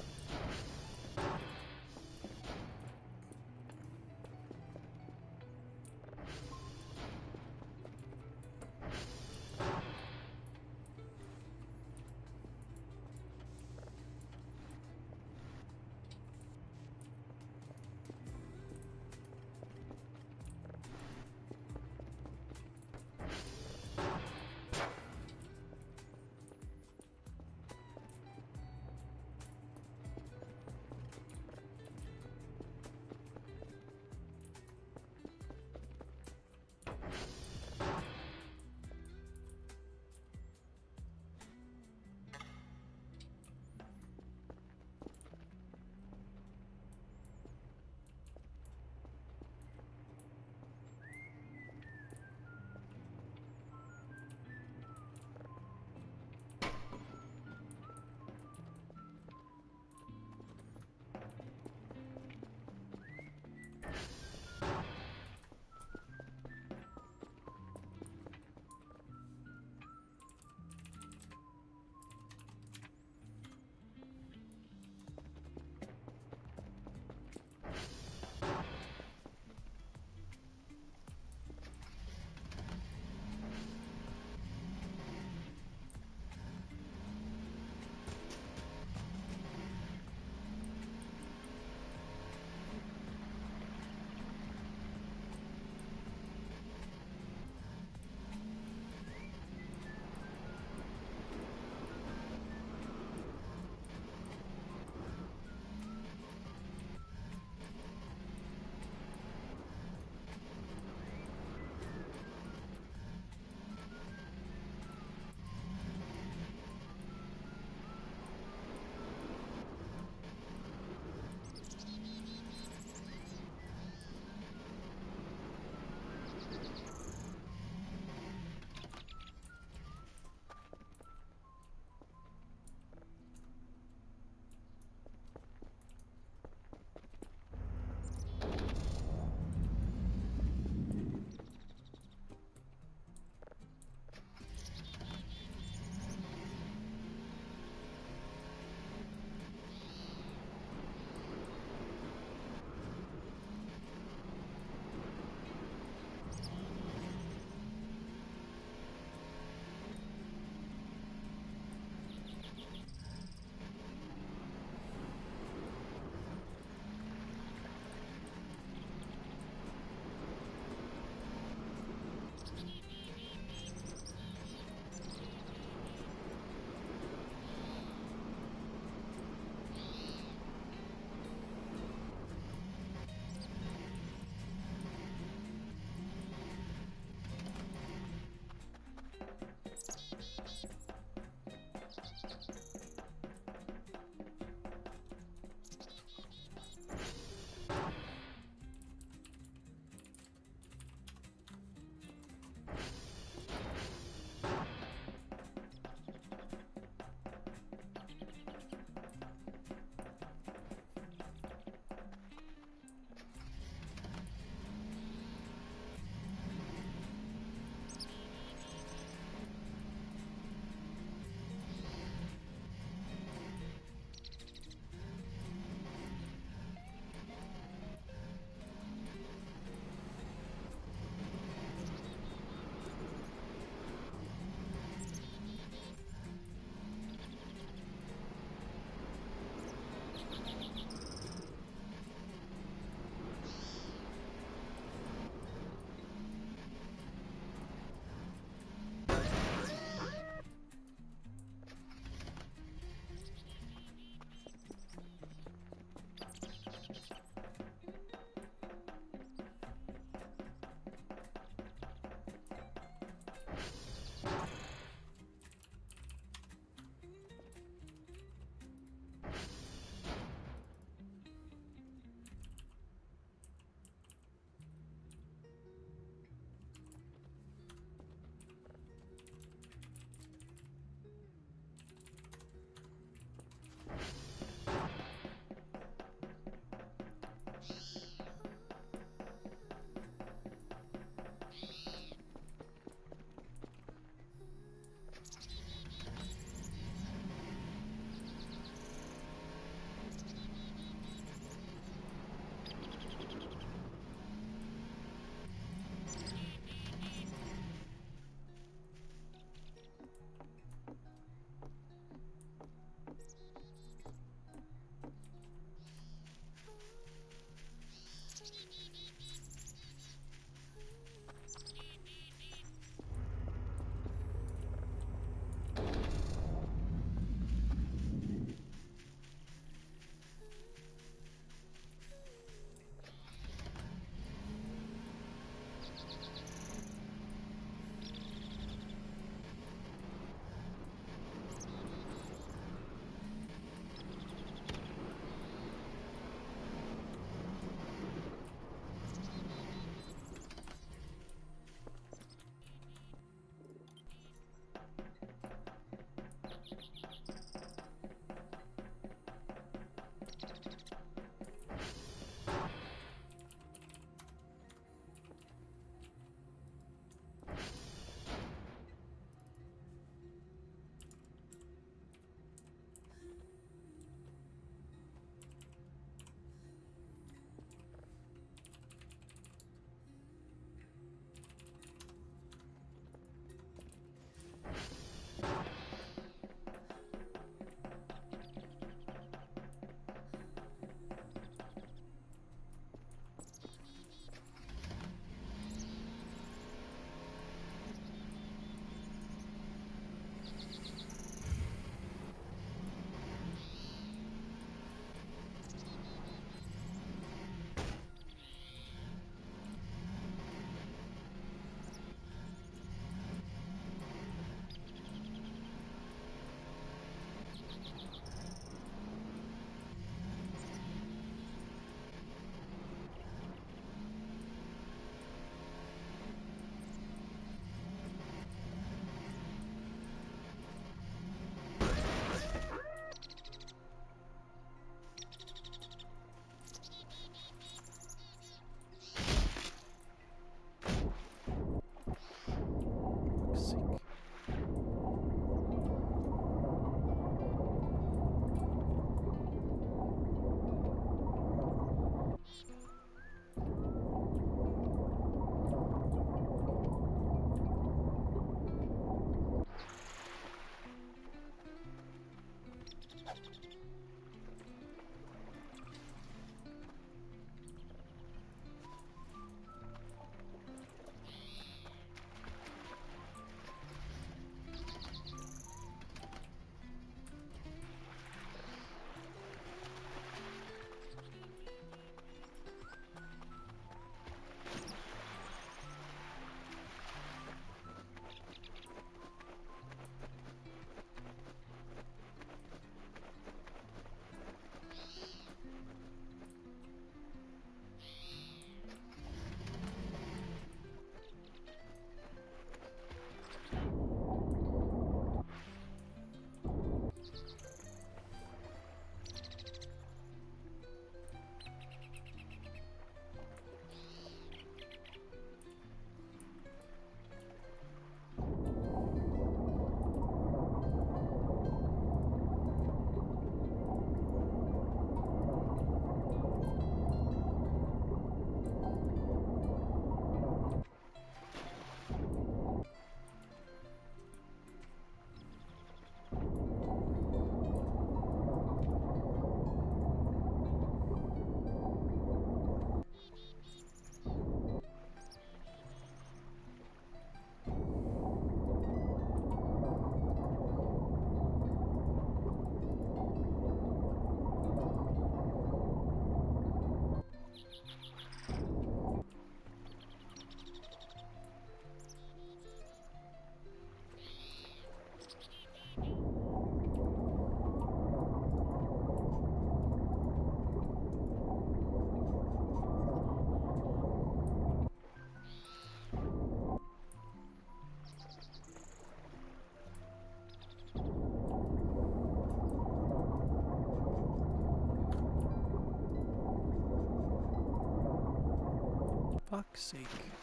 Fuck's sake. Fuck's sake.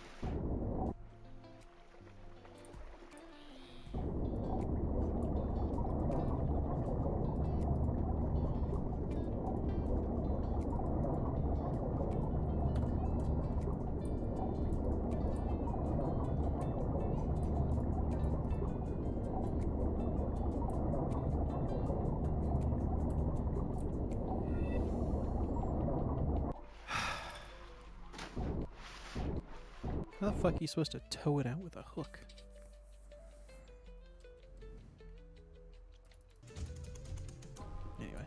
How the fuck are you supposed to tow it out with a hook? Anyway.